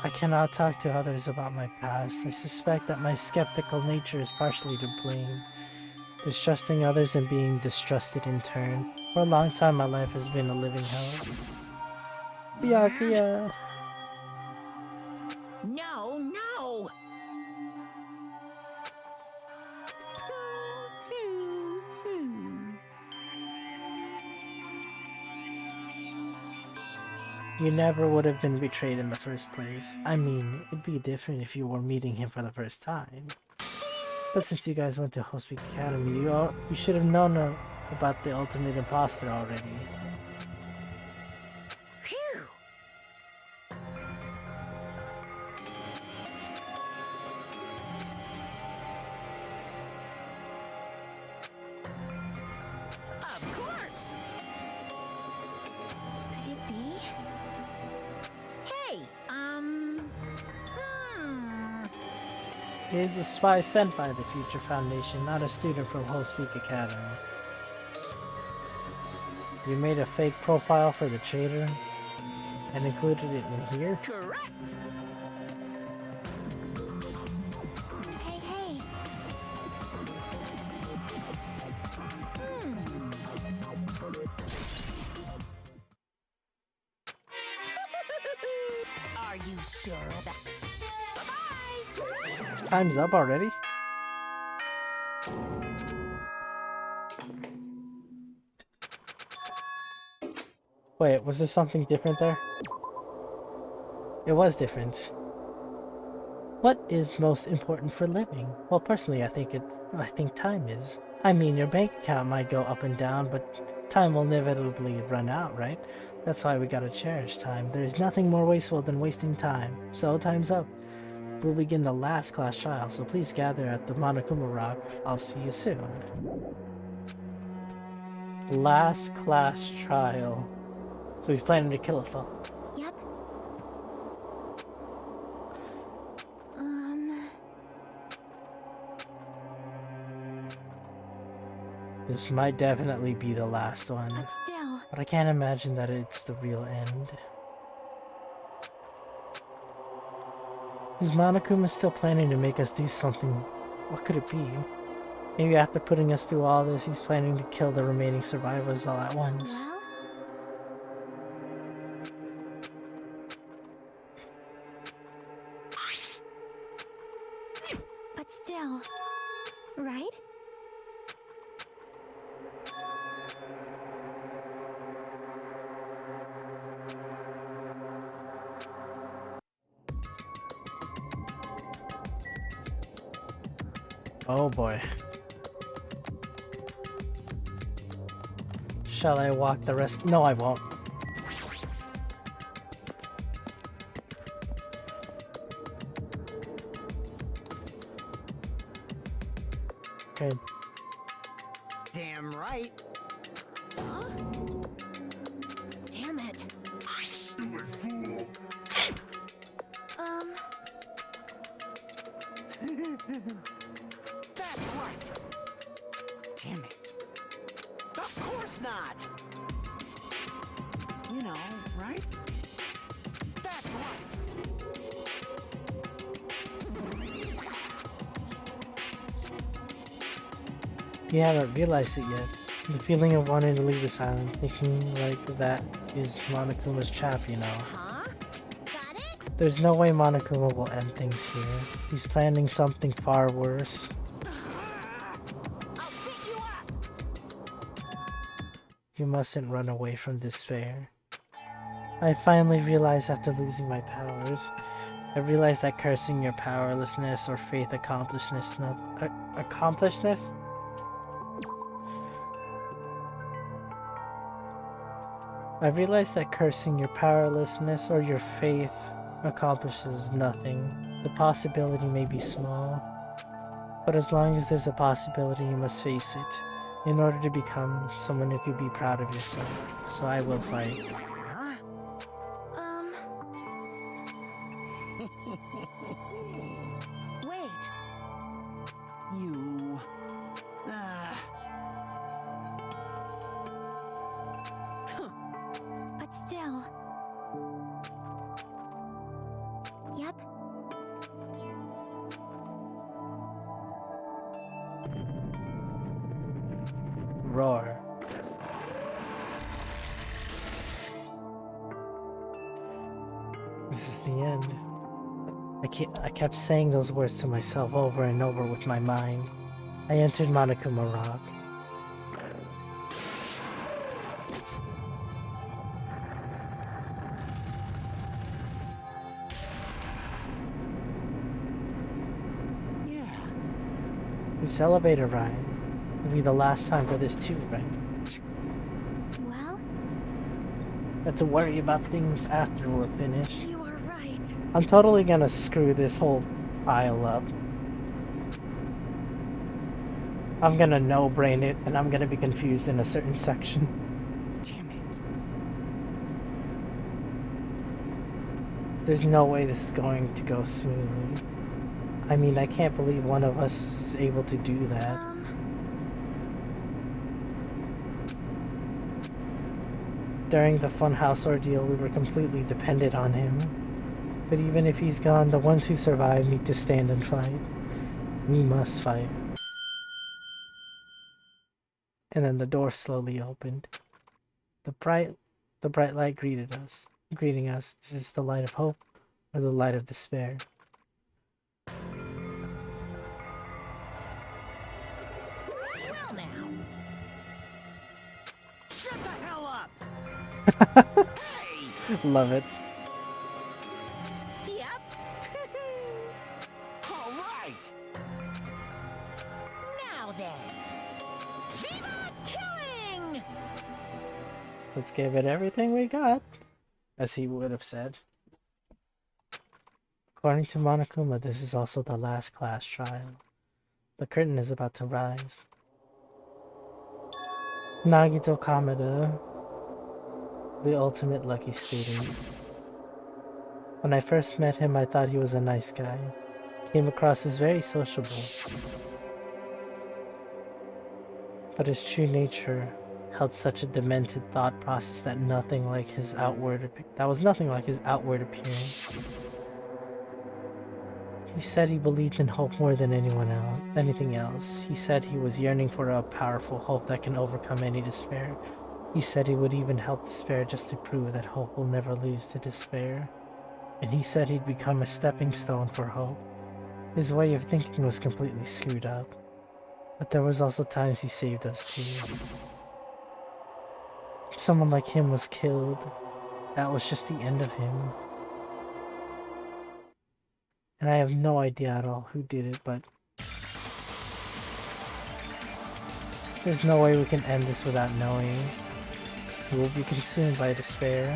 I cannot talk to others about my past. I suspect that my skeptical nature is partially to blame. Distrusting others and being distrusted in turn. For a long time, my life has been a living hell. Byakuya! No, no! You never would have been betrayed in the first place. I mean, it'd be different if you were meeting him for the first time. But since you guys went to Host Week Academy, you should have known about the ultimate imposter already. Phew! Of course! Could it be? Hey, He is a spy sent by the Future Foundation, not a student from Host Week Academy. You made a fake profile for the traitor and included it in here? Correct! Hey, hey. Are you sure of that? Bye-bye! Time's up already? Wait, was there something different there? It was different. What is most important for living? Well, personally, I think time is. I mean, your bank account might go up and down, but time will inevitably run out, right? That's why we gotta cherish time. There's nothing more wasteful than wasting time. So, time's up. We'll begin the last class trial, so please gather at the Monokuma Rock. I'll see you soon. Last class trial. So he's planning to kill us all. Yep. This might definitely be the last one. But still. But I can't imagine that it's the real end. Is Monokuma still planning to make us do something? What could it be? Maybe after putting us through all this, he's planning to kill the remaining survivors all at once. Well? But still. Right? Oh boy. Shall I walk the rest? No, I won't. Good. Damn right. Huh? Damn it. Stupid fool. That's right. Damn it. Of course not. You know, right? That's right. You haven't realized it yet. The feeling of wanting to leave this island, thinking like that is Monokuma's trap, you know. Huh? Got it? There's no way Monokuma will end things here. He's planning something far worse. I'll pick you up. You mustn't run away from despair. I finally realized after losing my powers. I realized that cursing your powerlessness or faith accomplishedness accomplishedness? I realized that cursing your powerlessness or your faith accomplishes nothing. The possibility may be small, but as long as there's a possibility, you must face it in order to become someone who could be proud of yourself. So I will fight. Huh? Wait. You. But still. Yep. Roar. This is the end. I kept saying those words to myself over and over with my mind. I entered Monokuma Rock. Yeah. This elevator ride will be the last time for this too, right? Well, Not to worry about things after we're finished. you are right. I'm totally gonna screw this whole trial up. I'm gonna no-brain it, and I'm gonna be confused in a certain section. Damn it. There's no way this is going to go smoothly. I mean, I can't believe one of us is able to do that. During the Funhouse ordeal, we were completely dependent on him. But even if he's gone, the ones who survive need to stand and fight. We must fight. And then the door slowly opened. The bright light greeting us. Is this the light of hope or the light of despair? Well now. Shut the hell up! Hey! Love it. Yep. All right! Now then. Viva killing! Let's give it everything we got, as he would have said. According to Monokuma, this is also the last class trial. The curtain is about to rise. Nagito Kameda, the ultimate lucky student. When I first met him, I thought he was a nice guy. Came across as very sociable. But his true nature held such a demented thought process that was nothing like his outward appearance. He said he believed in hope more than anything else. He said he was yearning for a powerful hope that can overcome any despair. He said he would even help despair just to prove that hope will never lose to despair. And he said he'd become a stepping stone for hope. His way of thinking was completely screwed up. But there was also times he saved us too. If someone like him was killed, that was just the end of him. And I have no idea at all who did it, but There's no way we can end this without knowing. We will be consumed by despair.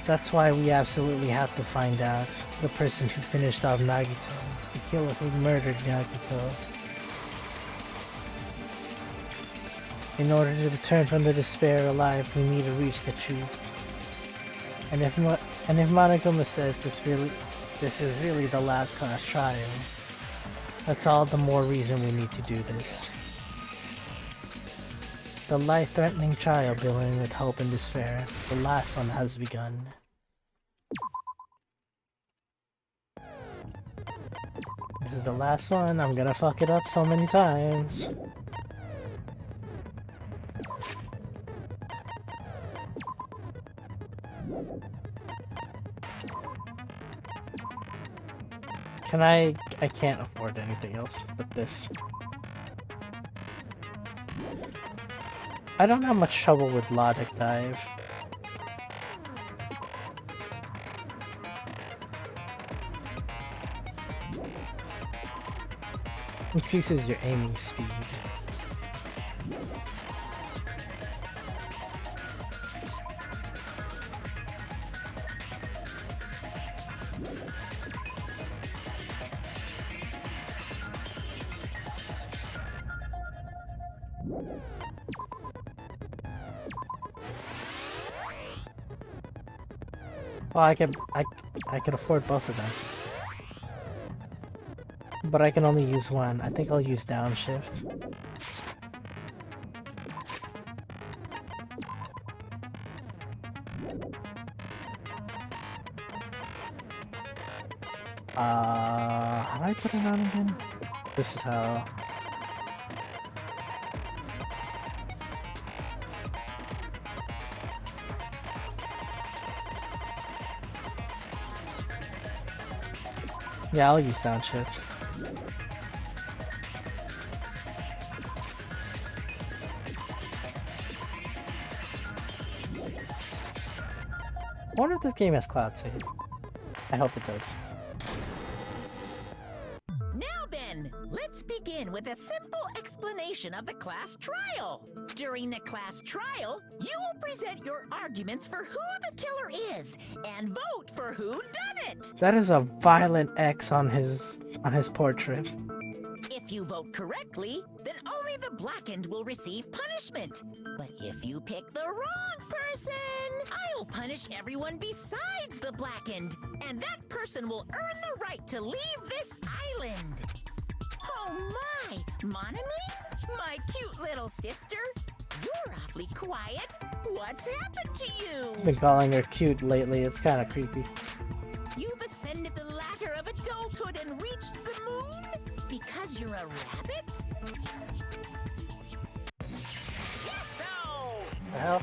That's why we absolutely have to find out the person who finished off Nagito, the killer who murdered Nagito. In order to return from the despair alive, we need to reach the truth. And if Monokuma says this is really the last class trial, that's all the more reason we need to do this. The life-threatening trial billowing with hope and despair, the last one has begun. This is the last one. I'm gonna fuck it up so many times. I can't afford anything else but this. I don't have much trouble with Logic Dive. Increases your aiming speed. Well, I could afford both of them. But I can only use one. I think I'll use downshift. How do I put it on again? This is how. Yeah, I'll use downshift. I wonder if this game has cloud save. I hope it does. Now then, let's begin with a simple explanation of the class trial. During the class trial, you will present your arguments for who the killer is and vote for who done it. That is a violent X on his portrait. If you vote correctly, then only the blackened will receive punishment. But if you pick the wrong person, I'll punish everyone besides the blackened, and that person will earn the right to leave this island. Oh my, Monami? My cute little sister? You're awfully quiet. What's happened to you? He's been calling her cute lately. It's kind of creepy. You've ascended the ladder of adulthood and reached the moon? Because you're a rabbit? Chesto! The hell?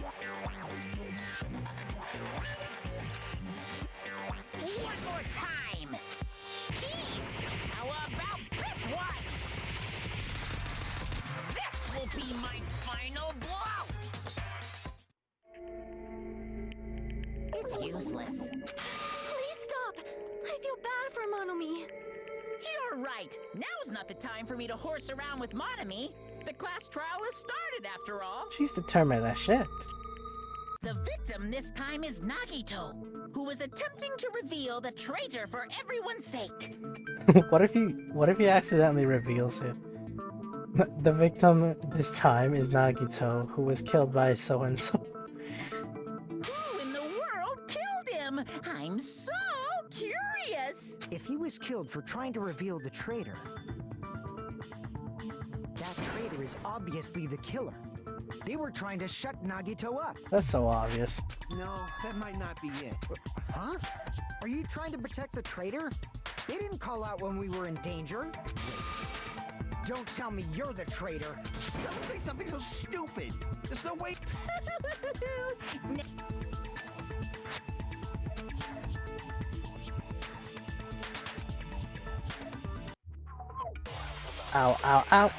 One more time! Jeez! How about this one? This will be my final blow! It's useless. Please stop! I feel bad for Monomi. You're right. Now's not the time for me to horse around with Monami. The class trial has started, after all. She's determined as shit. The victim this time is Nagito, who is attempting to reveal the traitor for everyone's sake. What if he accidentally reveals it? The victim this time is Nagito, who was killed by so-and-so. Who in the world killed him? I'm so curious. If he was killed for trying to reveal the traitor, that traitor is obviously the killer. They were trying to shut Nagito up. That's so obvious. No, that might not be it. Huh? Are you trying to protect the traitor? They didn't call out when we were in danger. Wait. Don't tell me you're the traitor. Don't say something so stupid. There's no way. Ow, ow, ow.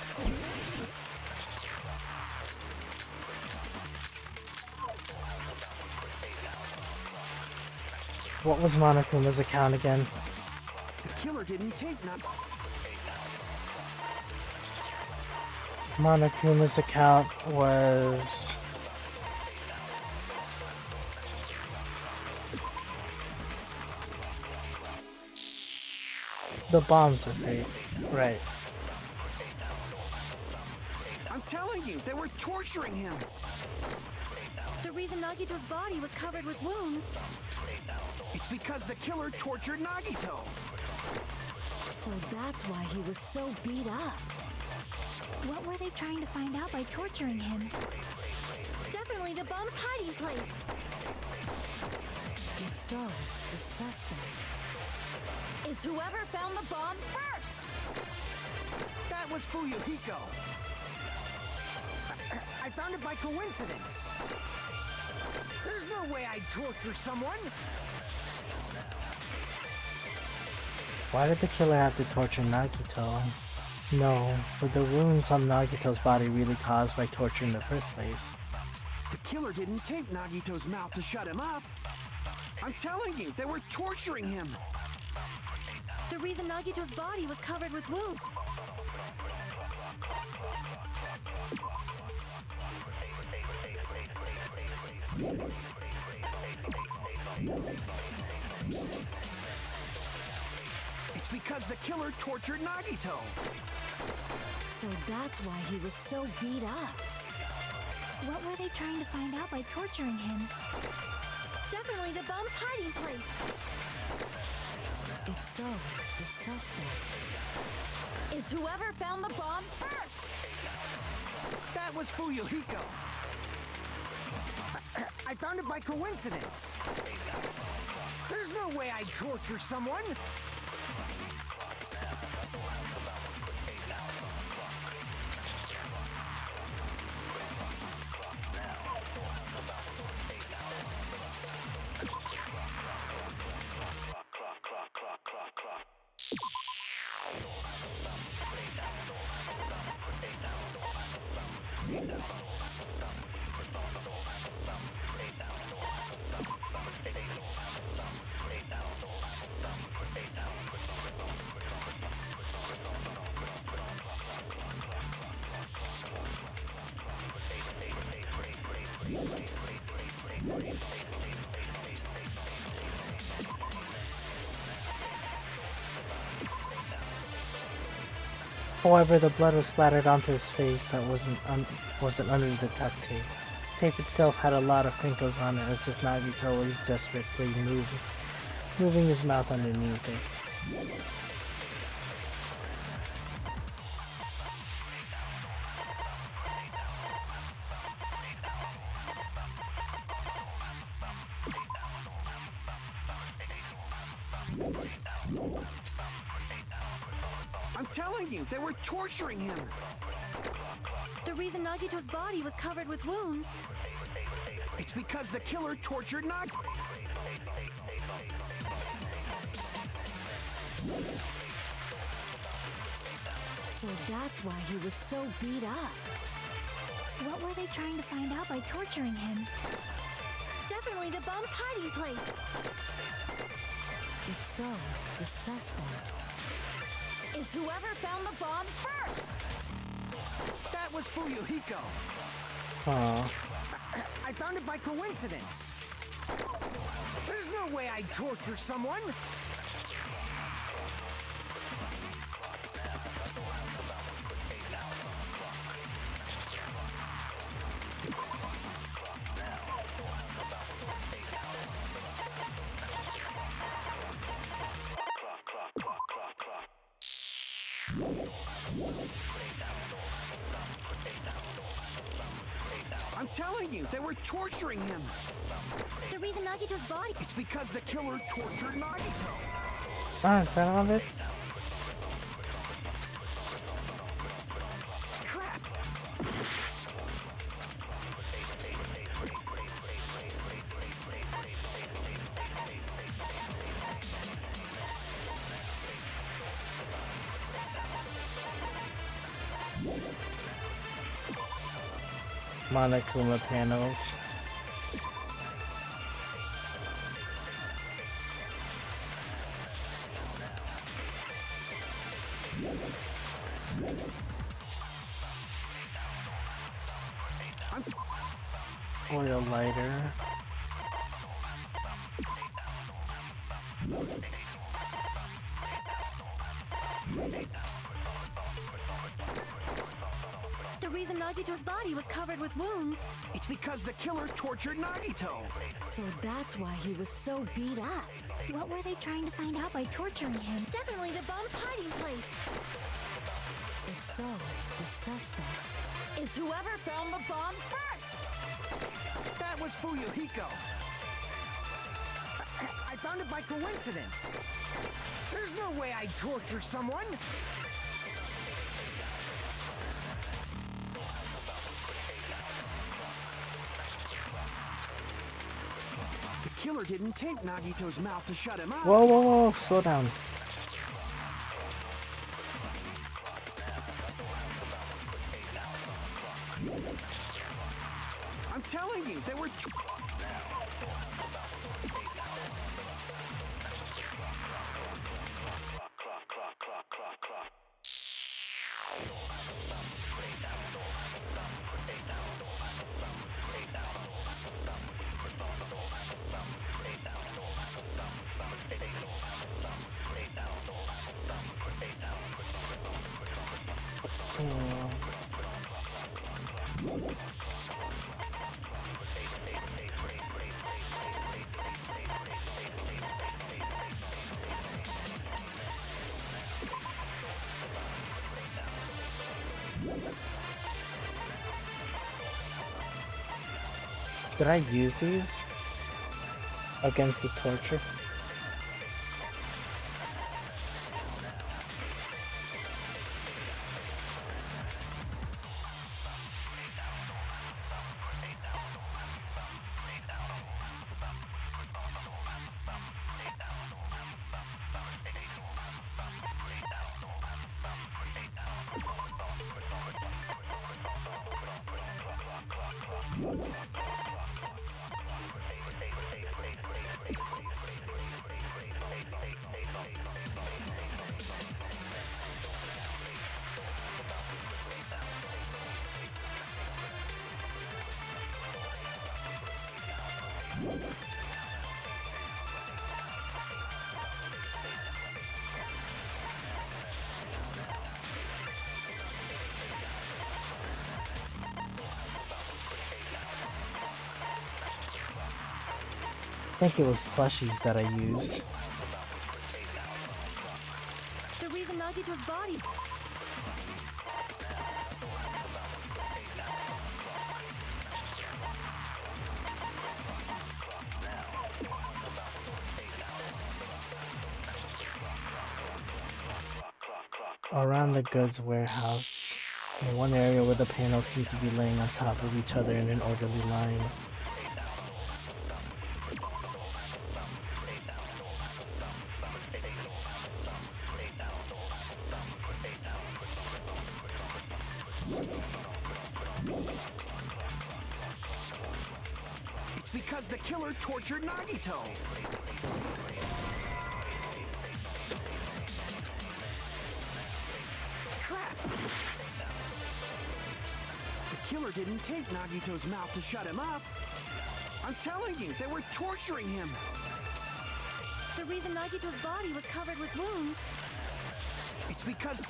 What was Monokuma's account again? The killer didn't take Monokuma's account was... The bombs are fake. Right. I'm telling you, they were torturing him. The reason Nagito's body was covered with wounds. It's because the killer tortured Nagito. So that's why he was so beat up. What were they trying to find out by torturing him? Definitely the bomb's hiding place. If so, the suspect is whoever found the bomb first. That was Fuyuhiko. I found it by coincidence. There's no way I'd torture someone. Why did the killer have to torture Nagito? No, were the wounds on Nagito's body really caused by torture in the first place? The killer didn't tape Nagito's mouth to shut him up. I'm telling you, they were torturing him. The reason Nagito's body was covered with wounds. It's because the killer tortured Nagito. So that's why he was so beat up. What were they trying to find out by torturing him? Definitely the bomb's hiding place. If so, the suspect is whoever found the bomb first. That was Fuyuhiko. I found it by coincidence. There's no way I'd torture someone. However, the blood was splattered onto his face that wasn't under the duct tape. Tape itself had a lot of crinkles on it, as if Nagito was desperately moving his mouth underneath it. I'm telling you, they were torturing him. The reason Nagito's body was covered with wounds. It's because the killer tortured Nagito. So that's why he was so beat up. What were they trying to find out by torturing him? Definitely the bomb's hiding place. If so, the suspect is whoever found the bomb first. That was Fuyuhiko. Aww. I found it by coincidence. There's no way I'd torture someone. I'm telling you, they were torturing him. The reason Nagito's body... It's because the killer tortured Nagito. Ah, is that all of it? Crap! Monokuma panels. Oil lighter. The reason Nagito's body was covered with wounds. It's because the killer tortured Nagito. So that's why he was so beat up. What were they trying to find out by torturing him? Definitely the bomb's hiding place. If so, the suspect is whoever found the bomb first. That was Fuyuhiko. I found it by coincidence. There's no way I'd torture someone. The killer didn't tape Nagito's mouth to shut him up. Whoa, whoa, whoa, slow down. I'm telling you, there were Did I use these against the torture? I think it was plushies that I used. The reason Nagito's body. Around the goods warehouse, in one area where the panels seem to be laying on top of each other in an orderly line. It's because the killer tortured Nagito. Crap! The killer didn't tape Nagito's mouth to shut him up. I'm telling you, they were torturing him. The reason Nagito's body was covered with wounds. It's because...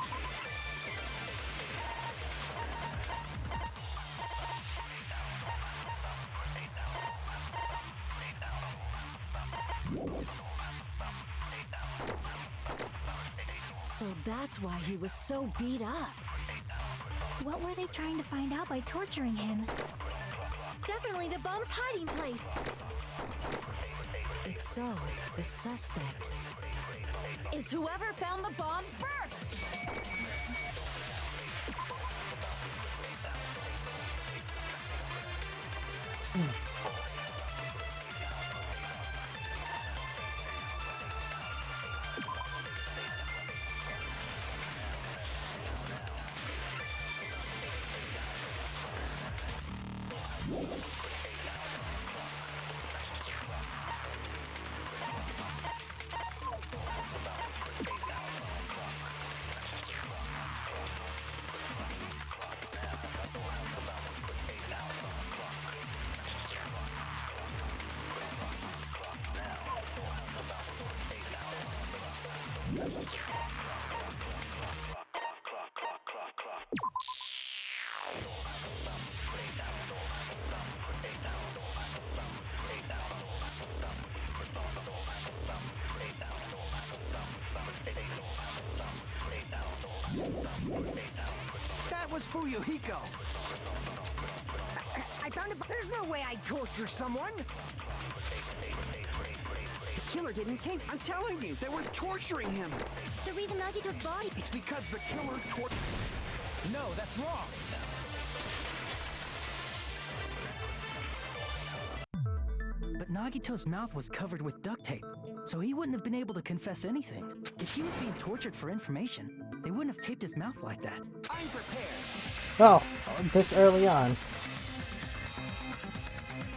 So that's why he was so beat up. What were they trying to find out by torturing him? Definitely the bomb's hiding place. If so, the suspect is whoever found the bomb first. Fuyuhiko. I found it. There's no way I'd torture someone. The killer didn't tape. I'm telling you, they were torturing him. The reason Nagito's body... It's because the killer No, that's wrong. But Nagito's mouth was covered with duct tape, so he wouldn't have been able to confess anything. If he was being tortured for information, they wouldn't have taped his mouth like that. I'm prepared. Oh, this early on.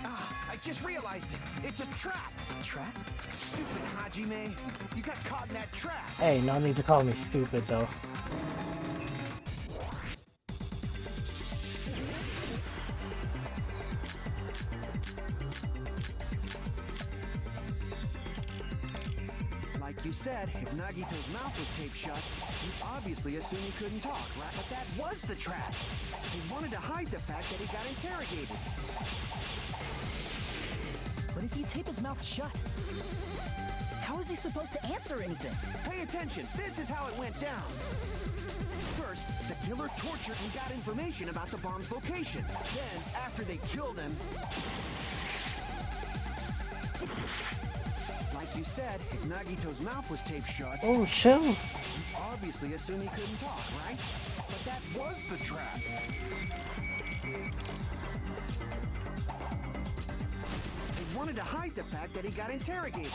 I just realized it. It's a trap. Trap? Stupid Hajime. You got caught in that trap. Hey, no need to call me stupid though. Like you said, if Nagito's mouth was taped shut, you obviously assume he couldn't talk, right? But that was the trap. He wanted to hide the fact that he got interrogated. But if you tape his mouth shut, how is he supposed to answer anything? Pay attention. This is how it went down. First, the killer tortured and got information about the bomb's location. Then, after they killed him... Like you said, if Nagito's mouth was taped shut, Oh, chill. you obviously assume he couldn't talk, right? But that was the trap. They wanted to hide the fact that he got interrogated.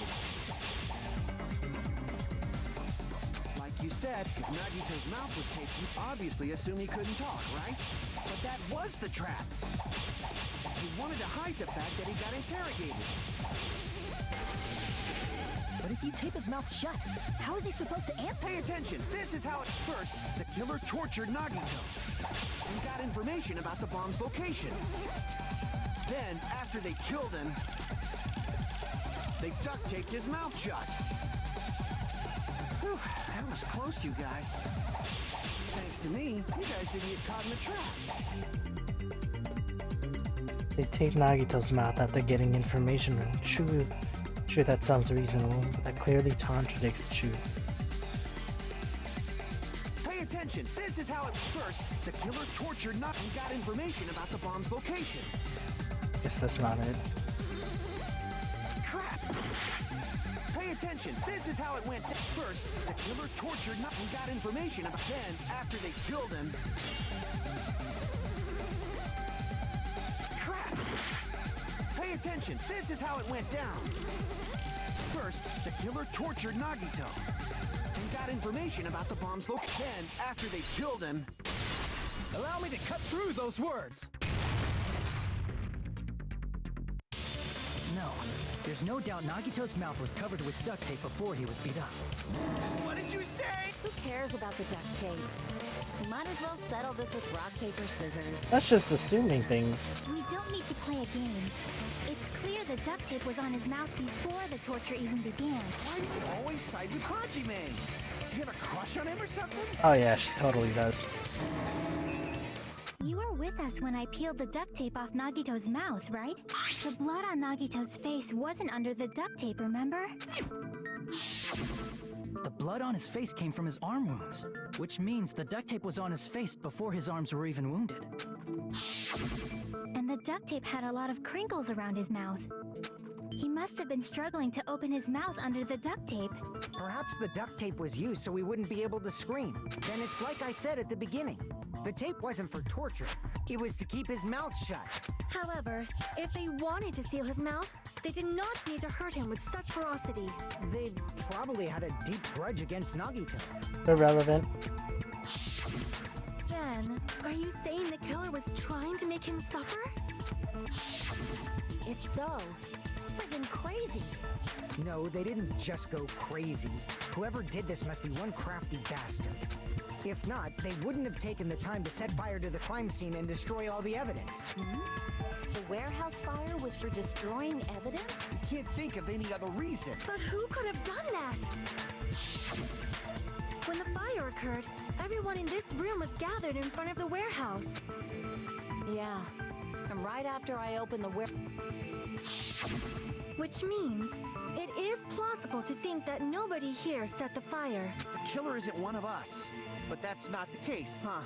Like you said, if Nagito's mouth was taped, you obviously assume he couldn't talk, right? But that was the trap. He wanted to hide the fact that he got interrogated. But if you tape his mouth shut, how is he supposed to answer? Pay attention. This is how it... First, the killer tortured Nagito and got information about the bomb's location. Then, after they killed him, they duct taped his mouth shut. Whew, that was close, you guys. Thanks to me, you guys didn't get caught in the trap. They taped Nagito's mouth after getting information. Sure, that sounds reasonable, but that clearly contradicts the truth. Pay attention. This is how it... First, the killer tortured Nagito and got information about the bomb's location. Guess that's not it. Crap! Pay attention. This is how it went down. First, the killer tortured Nagito and got information about... Then, after they killed him... Crap! Pay attention. This is how it went down. First, the killer tortured Nagito and got information about the bomb's location. Then, after they killed him... Allow me to cut through those words! No, there's no doubt Nagito's mouth was covered with duct tape before he was beat up. What did you say? Who cares about the duct tape? We might as well settle this with rock, paper, scissors. That's just assuming things. We don't need to play a game. It's clear the duct tape was on his mouth before the torture even began. Why do you always side with Hajime? Do you have a crush on him or something? Oh yeah, she totally does. You were with us when I peeled the duct tape off Nagito's mouth, right? The blood on Nagito's face wasn't under the duct tape, remember? The blood on his face came from his arm wounds, which means the duct tape was on his face before his arms were even wounded. And the duct tape had a lot of crinkles around his mouth. He must have been struggling to open his mouth under the duct tape. Perhaps the duct tape was used so he wouldn't be able to scream. Then it's like I said at the beginning. The tape wasn't for torture. It was to keep his mouth shut. However, if they wanted to seal his mouth, they did not need to hurt him with such ferocity. They probably had a deep grudge against Nagito. Irrelevant. Then, are you saying the killer was trying to make him suffer? If so, it's friggin' crazy. No, they didn't just go crazy. Whoever did this must be one crafty bastard. If not, they wouldn't have taken the time to set fire to the crime scene and destroy all the evidence. The warehouse fire was for destroying evidence? Can't think of any other reason. But who could have done that? When the fire occurred, everyone in this room was gathered in front of the warehouse. Yeah, and right after I opened the Which means, it is plausible to think that nobody here set the fire. The killer isn't one of us. But that's not the case, huh?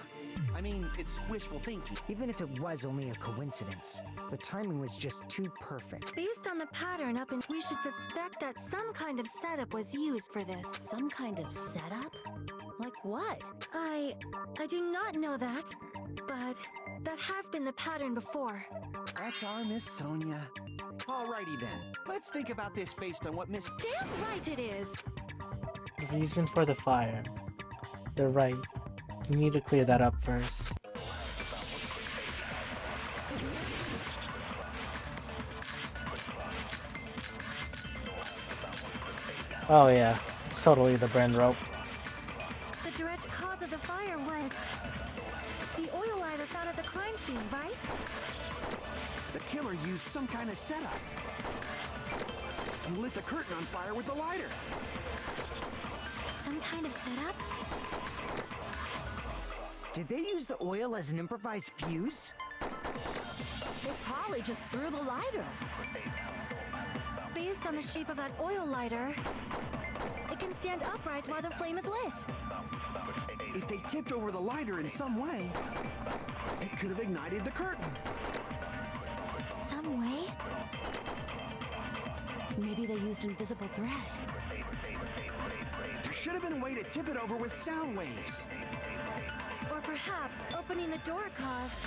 I mean, it's wishful thinking. Even if it was only a coincidence, the timing was just too perfect. Based on the pattern up in, we should suspect that some kind of setup was used for this. Some kind of setup? Like what? I do not know that, but that has been the pattern before. That's our Miss Sonia. Alrighty then. Let's think about this based on what Miss... Damn right it is! The reason for the fire. They're right. You need to clear that up first. Oh yeah, it's totally the brand rope. The direct cause of the fire was the oil lighter found at the crime scene, right? The killer used some kind of setup. He lit the curtain on fire with the lighter. Some kind of setup? Did they use the oil as an improvised fuse? They probably just threw the lighter. Based on the shape of that oil lighter, it can stand upright while the flame is lit. If they tipped over the lighter in some way, it could have ignited the curtain. Some way? Maybe they used invisible thread. There should have been a way to tip it over with sound waves. Or perhaps opening the door caused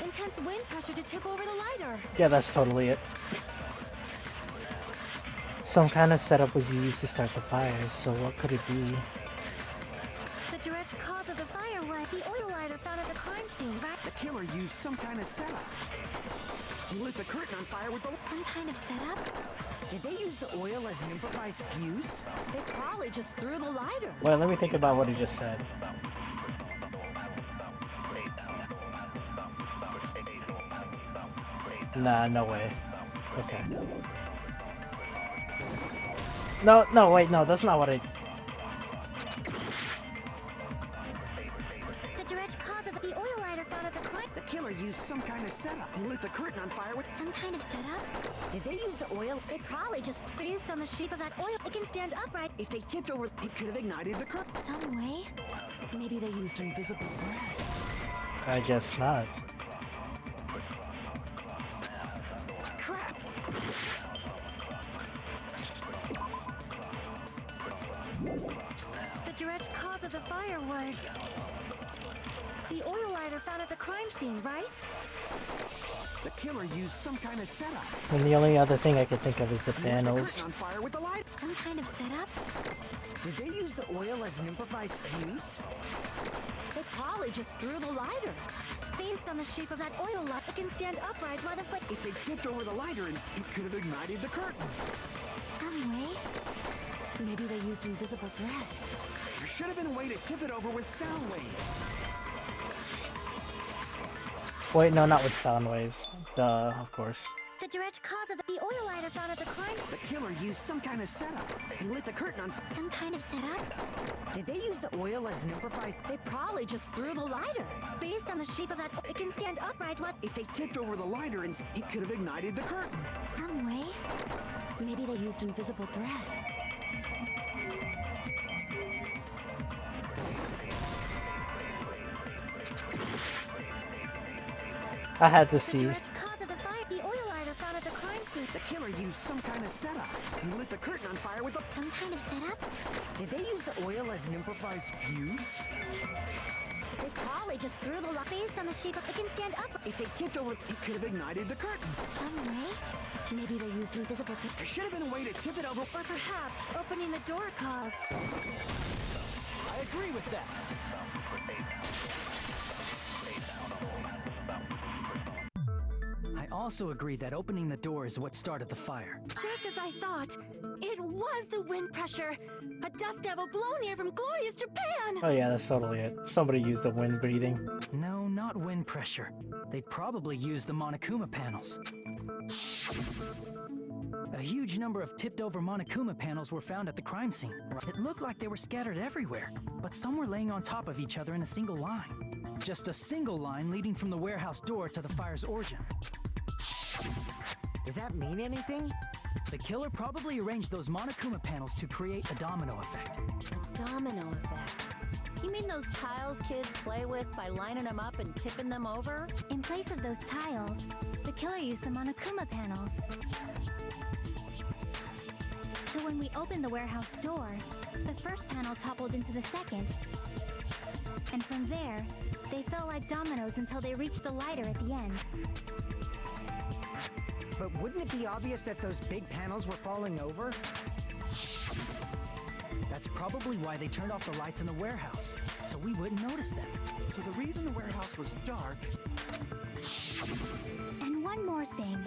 intense wind pressure to tip over the lighter. Yeah, that's totally it. Some kind of setup was used to start the fires, so what could it be? The direct cause of the fire was the oil lighter found at the crime scene, right? The killer used some kind of setup. He lit the curtain on fire with the... Some kind of setup? Did they use the oil as an improvised fuse? They probably just threw the lighter. Well, let me think about what he just said. Nah, no way. Okay. No, wait, no, that's not what I... The direct cause of the oil lighter found at the crime... The killer used some kind of setup. He lit the curtain on fire with... Some kind of setup? Did they use the oil? They probably just... Based on the shape of that oil, it can stand upright. If they tipped over, it could have ignited the curtain. Some way? Maybe they used invisible thread. I guess not. Crap! The direct cause of the fire was the oil lighter found at the crime scene, right? The killer used some kind of setup. And the only other thing I could think of is the He lit the panels. curtain on fire with the light. Some kind of setup? Did they use the oil as an improvised fuse? They probably just threw the lighter. Based on the shape of that oil light, it can stand upright while the flame... If they tipped over the lighter, it could have ignited the curtain. Some way? Maybe they used invisible thread. There should have been a way to tip it over with sound waves. Wait, no, not with sound waves. Duh, of course. The direct cause of the oil lighter found at the crime... The killer used some kind of setup. He lit the curtain on fire. Some kind of setup? Did they use the oil as an improvised... They probably just threw the lighter. Based on the shape of that... It can stand upright while... If they tipped over the lighter, it could have ignited the curtain. Some way? Maybe they used invisible thread. I had to The see. direct cause of the fire... The oil lighter found at the crime scene... The killer used some kind of setup. He lit the curtain on fire with the... Some kind of setup? Did they use the oil as an improvised fuse? They probably just threw the light... Based on the shape of... It can stand up... If they tipped over, it could have ignited the curtain. Some way? Maybe they used invisible thread. There should have been a way to tip it over. Or perhaps opening the door caused... I agree with that. I also agree that opening the door is what started the fire. Just as I thought, it was the wind pressure. A dust devil blown here from glorious Japan. Oh yeah, that's totally it. Somebody used the wind breathing. No, not wind pressure. They probably used the Monokuma panels. A huge number of tipped-over Monokuma panels were found at the crime scene. It looked like they were scattered everywhere, but some were laying on top of each other in a single line. Just a single line leading from the warehouse door to the fire's origin. Does that mean anything? The killer probably arranged those Monokuma panels to create a domino effect. A domino effect. You mean those tiles kids play with by lining them up and tipping them over? In place of those tiles, the killer used the Monokuma panels. So when we opened the warehouse door, the first panel toppled into the second. And from there, they fell like dominoes until they reached the lighter at the end. But wouldn't it be obvious that those big panels were falling over? That's probably why they turned off the lights in the warehouse, so we wouldn't notice them. So the reason the warehouse was dark... And one more thing.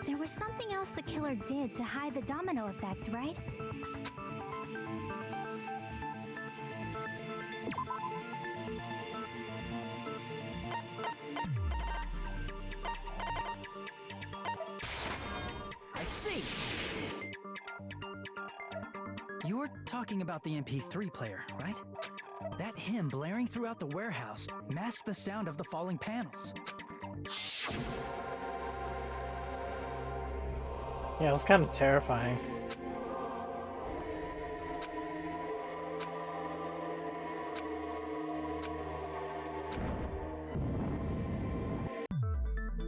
There was something else the killer did to hide the domino effect, right? I see! You're talking about the MP3 player, right? That hymn blaring throughout the warehouse masked the sound of the falling panels. Yeah, it was kind of terrifying.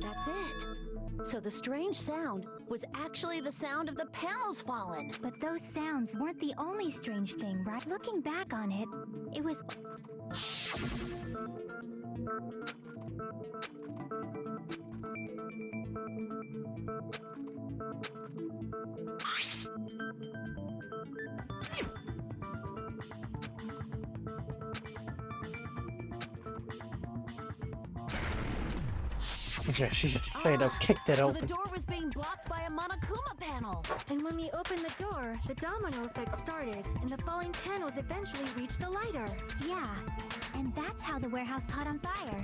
That's it. So the strange sound was actually the sound of the panels falling. But those sounds weren't the only strange thing, right? Looking back on it, it was... Yeah, she just straight up kicked it So open. the door was being blocked by a Monokuma panel. And when we opened the door, the domino effect started, and the falling panels eventually reached the lighter. Yeah, and that's how the warehouse caught on fire.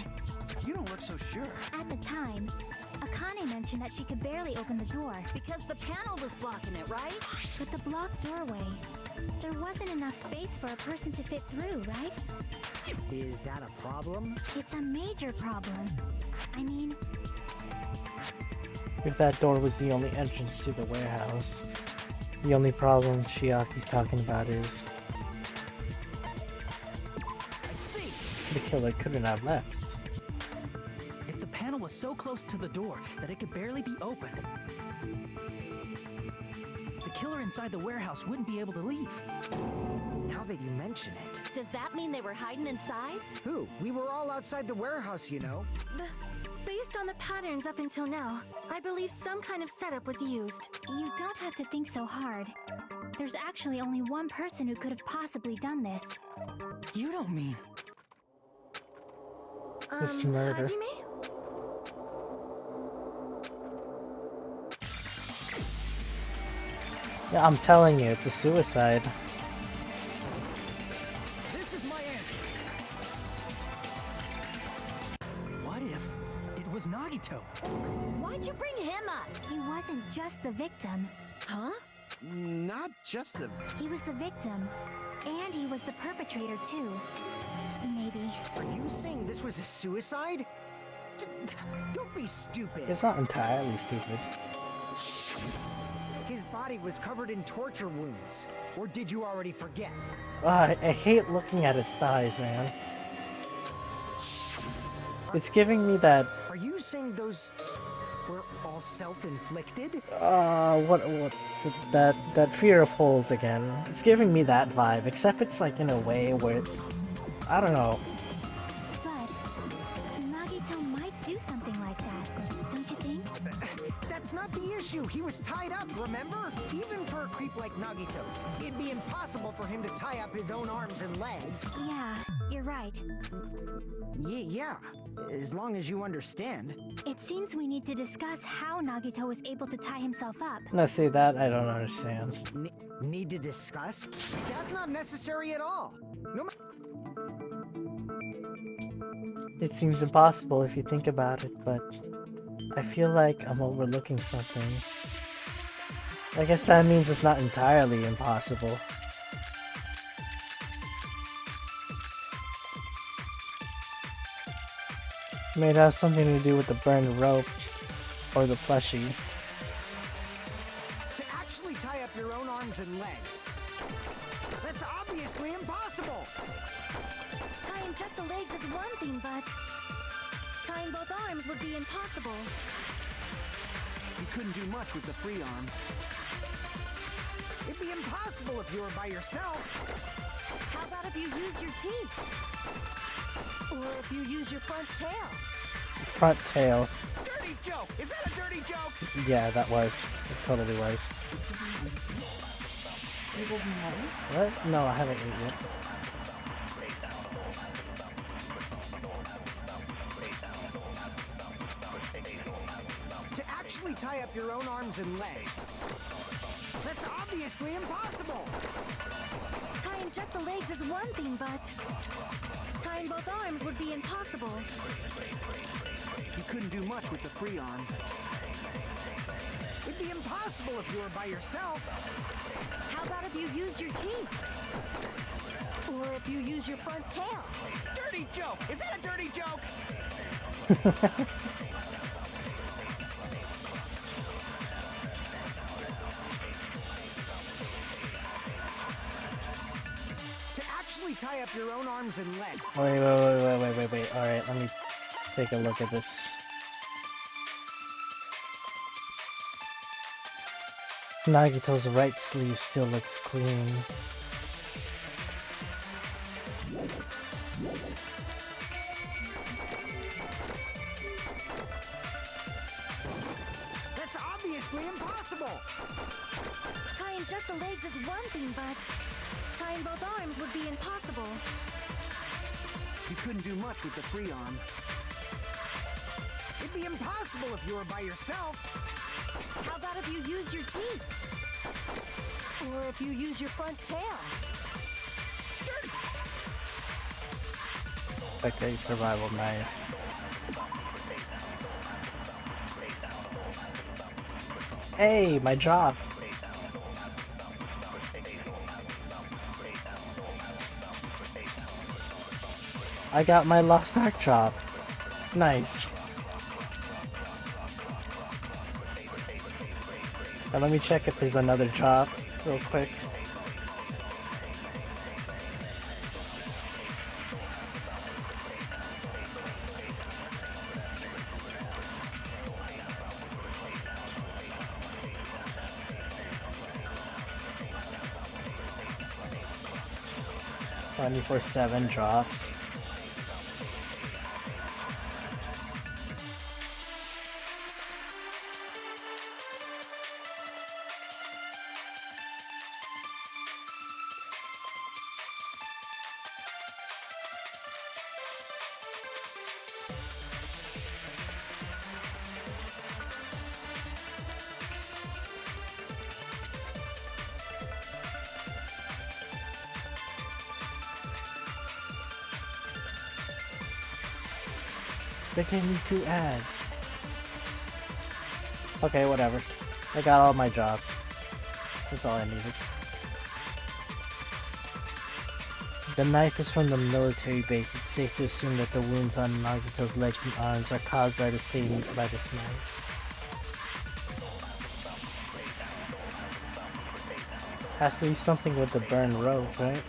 You don't look so sure. At the time, Akane mentioned that she could barely open the door, Because the panel was blocking it, right? but the blocked doorway, there wasn't enough space for a person to fit through, right? Is that a problem? It's a major problem. I mean, If that door was the only entrance to the warehouse, the only problem Chiaki's talking about is I see! the killer couldn't have left. If the panel was so close to the door that it could barely be opened, the killer inside the warehouse wouldn't be able to leave. Now that you mention it. Does that mean they were hiding inside? Who? We were all outside the warehouse, you know. Based on the patterns up until now, I believe some kind of setup was used. you don't have to think so hard. There's actually only one person who could have possibly done this. You don't mean... This murder. Hajime? Yeah, I'm telling you, it's a suicide. This is my answer. What if it was Nagito? Why'd you bring him up? He wasn't just the victim. Huh? Not just the... He was the victim, and he was the perpetrator too. Maybe. Are you saying this was a suicide? Don't be stupid. It's not entirely stupid. His body was covered in torture wounds. Or did you already forget? I hate looking at his thighs, man. It's giving me that, Are you saying those were all self-inflicted? that fear of holes again. It's giving me that vibe, except it's like in a way where, I don't know. But Nagito might do something like that, don't you think? That's not the issue. He was tied up, remember? Even for a creep like Nagito, it'd be impossible for him to tie up his own arms and legs. Yeah, you're right. Yeah, as long as you understand. It seems we need to discuss how Nagito was able to tie himself up. Now see that, I don't understand. Need to discuss? That's not necessary at all. No matter. It seems impossible if you think about it, but I feel like I'm overlooking something. I guess that means it's not entirely impossible. It may have something to do with the burned rope or the plushie. To actually tie up your own arms and legs. That's obviously impossible. Tying just the legs is one thing, but tying both arms would be impossible. You couldn't do much with the free arm. It'd be impossible if you were by yourself. How about if you use your teeth? Or if you use your front tail? Front tail. Dirty joke! Is that a dirty joke? Yeah, that was. It totally was. What? No, I haven't eaten yet. To actually tie up your own arms and legs. That's obviously impossible. Tying just the legs is one thing, but tying both arms would be impossible. You couldn't do much with the free arm. It'd be impossible if you were by yourself. How about if you use your teeth? Or if you use your front tail? Dirty joke! Is that a dirty joke? To actually tie up your own arms and legs. Wait. Alright, let me take a look at this. Nagito's right sleeve still looks clean. That's obviously impossible. Tying just the legs is one thing, but tying both arms would be impossible. You couldn't do much with the free arm. It'd be impossible if you were by yourself. How about if you use your teeth? Or if you use your front tail? Like a survival knife. Hey, my job! I got my Lost Ark job. Nice. Now let me check if there's another job real quick. (24/7) drops. They gave me 2 ads. Okay, whatever. I got all my jobs. That's all I needed. The knife is from the military base. It's safe to assume that the wounds on Nagito's legs and arms are caused by this knife. Has to be something with the burned rope, right?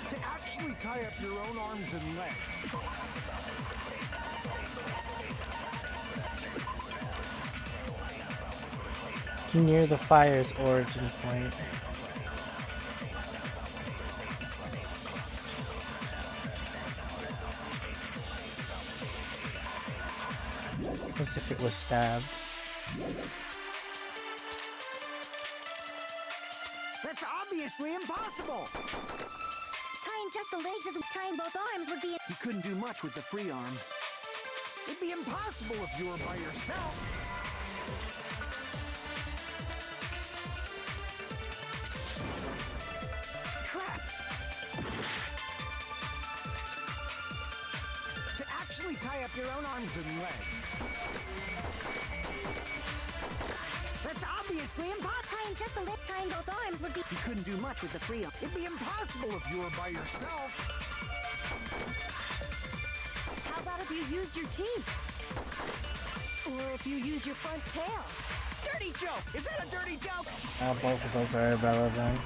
To actually tie up your own arms and legs. Near the fire's origin point. As if it was stabbed. That's obviously impossible. Tying just the legs is tying both arms would be. You couldn't do much with the free arm. It'd be impossible if you were by yourself. Crap! To actually tie up your own arms and legs. That's obviously impossible. Tying just the lip, tying both arms would be. You couldn't do much with the free arm. It'd be impossible if you were by yourself. How about if you use your teeth? Or if you use your front tail? Dirty joke! Is that a dirty joke? Both of those are irrelevant.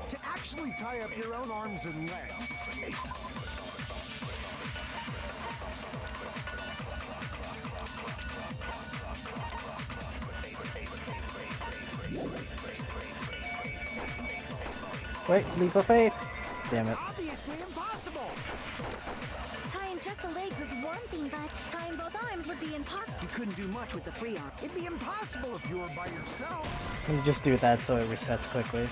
To actually tie up your own arms and legs. Wait, leap of faith. Damn it. Obviously impossible. Tying just the legs is one thing, but tying both arms would be impossible. You couldn't do much with the free arm. It'd be impossible if you were by yourself. You just do that so it resets quickly.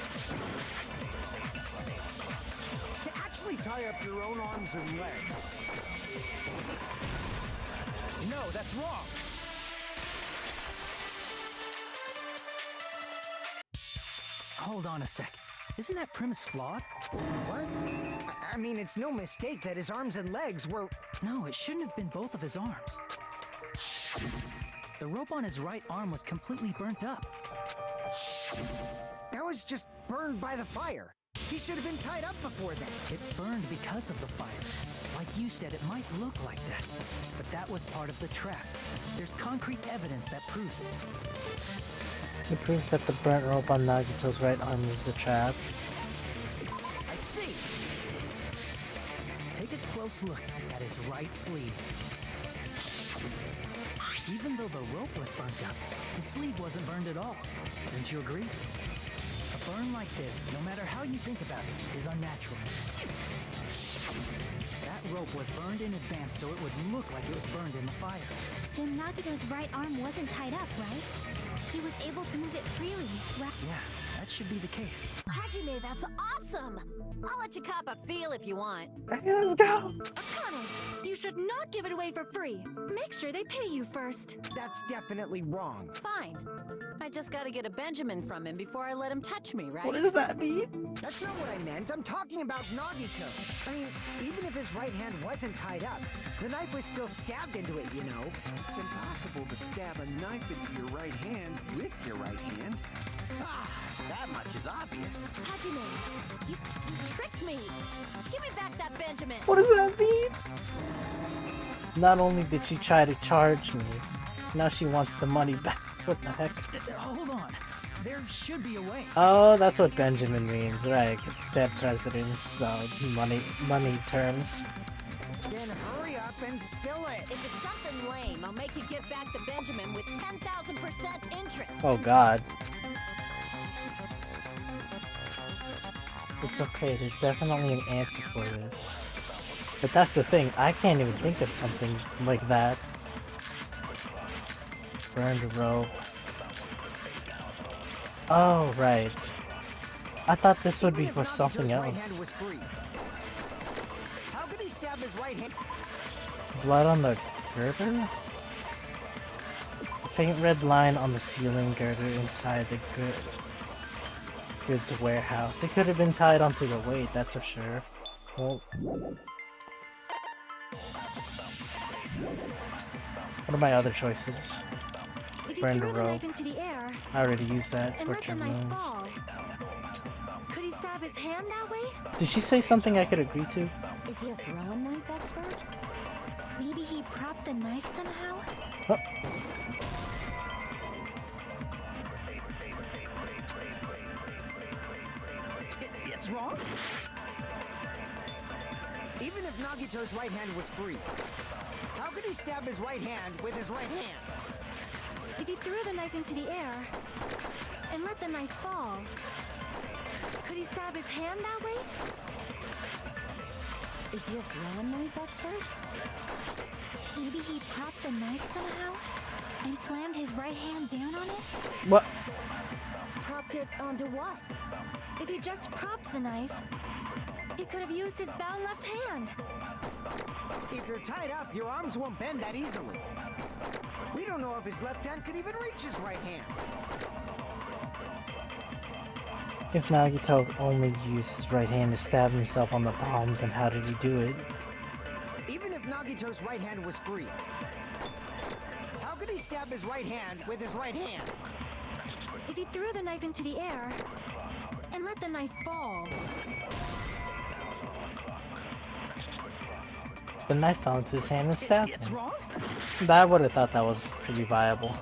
To actually tie up your own arms and legs. No, that's wrong. Hold on a sec. Isn't that premise flawed? What? I mean, it's no mistake that his arms and legs were... No, it shouldn't have been both of his arms. The rope on his right arm was completely burnt up. That was just burned by the fire. He should have been tied up before that. It burned because of the fire. Like you said, it might look like that. But that was part of the trap. There's concrete evidence that proves it. The proof that the burnt rope on Nagito's right arm is a trap. I see. Take a close look at his right sleeve. Even though the rope was burnt up, the sleeve wasn't burned at all. Don't you agree? A burn like this, no matter how you think about it, is unnatural. That rope was burned in advance so it would look like it was burned in the fire. Then Nagito's right arm wasn't tied up, right? He was able to move it freely, right? Yeah, that should be the case. Hajime, that's awesome! I'll let you cop a feel if you want. Okay, let's go! Akane, you should not give it away for free. Make sure they pay you first. That's definitely wrong. Fine. I just gotta get a Benjamin from him before I let him touch me, right? What does that mean? That's not what I meant. I'm talking about Nagito. I mean, even if his right hand wasn't tied up, the knife was still stabbed into it, you know. It's impossible to stab a knife into your right hand with your right hand. Ah, that much is obvious. Hajime, you tricked me! Give me back that Benjamin! What does that mean? Not only did she try to charge me, now she wants the money back. What the heck? Hold on. There should be a way. Oh, that's what Benjamin means, right? It's dead president's money terms. Then hurry up and spill it. If it's something lame, I'll make you give back the Benjamin with 10,000% interest. Oh God. It's okay, there's definitely an answer for this. But that's the thing, I can't even think of something like that. Burned rope. Oh, right. I thought this would be for something else. How could he stab his right hand? Blood on the girder? A faint red line on the ceiling girder inside the goods warehouse. It could have been tied onto the weight, that's for sure. Well, what are my other choices? If you Burn the threw the rope. knife into the air I already used that. and let the Torture knife wounds. fall, could he stab his hand that way? Did she say something I could agree to? Is he a throwing knife expert? Maybe he propped the knife somehow? Huh. It's wrong? Even if Nagito's right hand was free, how could he stab his right hand with his right hand? If he threw the knife into the air and let the knife fall, could he stab his hand that way? Is he a throwing knife expert? Maybe he propped the knife somehow and slammed his right hand down on it? What? Propped it onto what? If he just propped the knife, he could have used his bound left hand. If you're tied up, your arms won't bend that easily. We don't know if his left hand could even reach his right hand. If Nagito only used his right hand to stab himself on the palm, then how did he do it? Nagito's right hand was free? How could he stab his right hand with his right hand? If he threw the knife into the air and let the knife fall. The knife fell into his hand and stabbed It's him. wrong? I would have thought that was pretty viable.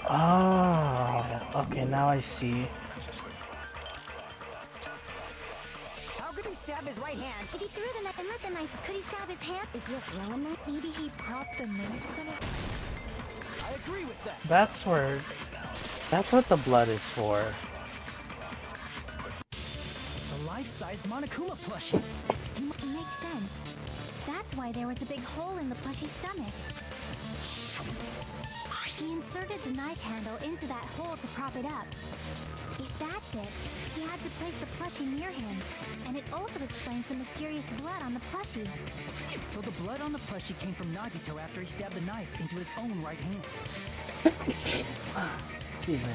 Oh, okay, now I see. How could he stab his right hand? If he threw the knife and let the knife, could he stab his hand? Is he a throwing knife? Maybe he popped the knife in it. I agree with that. That's what the blood is for. The life-size Monokuma plushie. Makes sense. That's why there was a big hole in the plushie's stomach. He inserted the knife handle into that hole to prop it up. If that's it, he had to place the plushie near him. And it also explains the mysterious blood on the plushie. So the blood on the plushie came from Nagito after he stabbed the knife into his own right hand. Excuse me.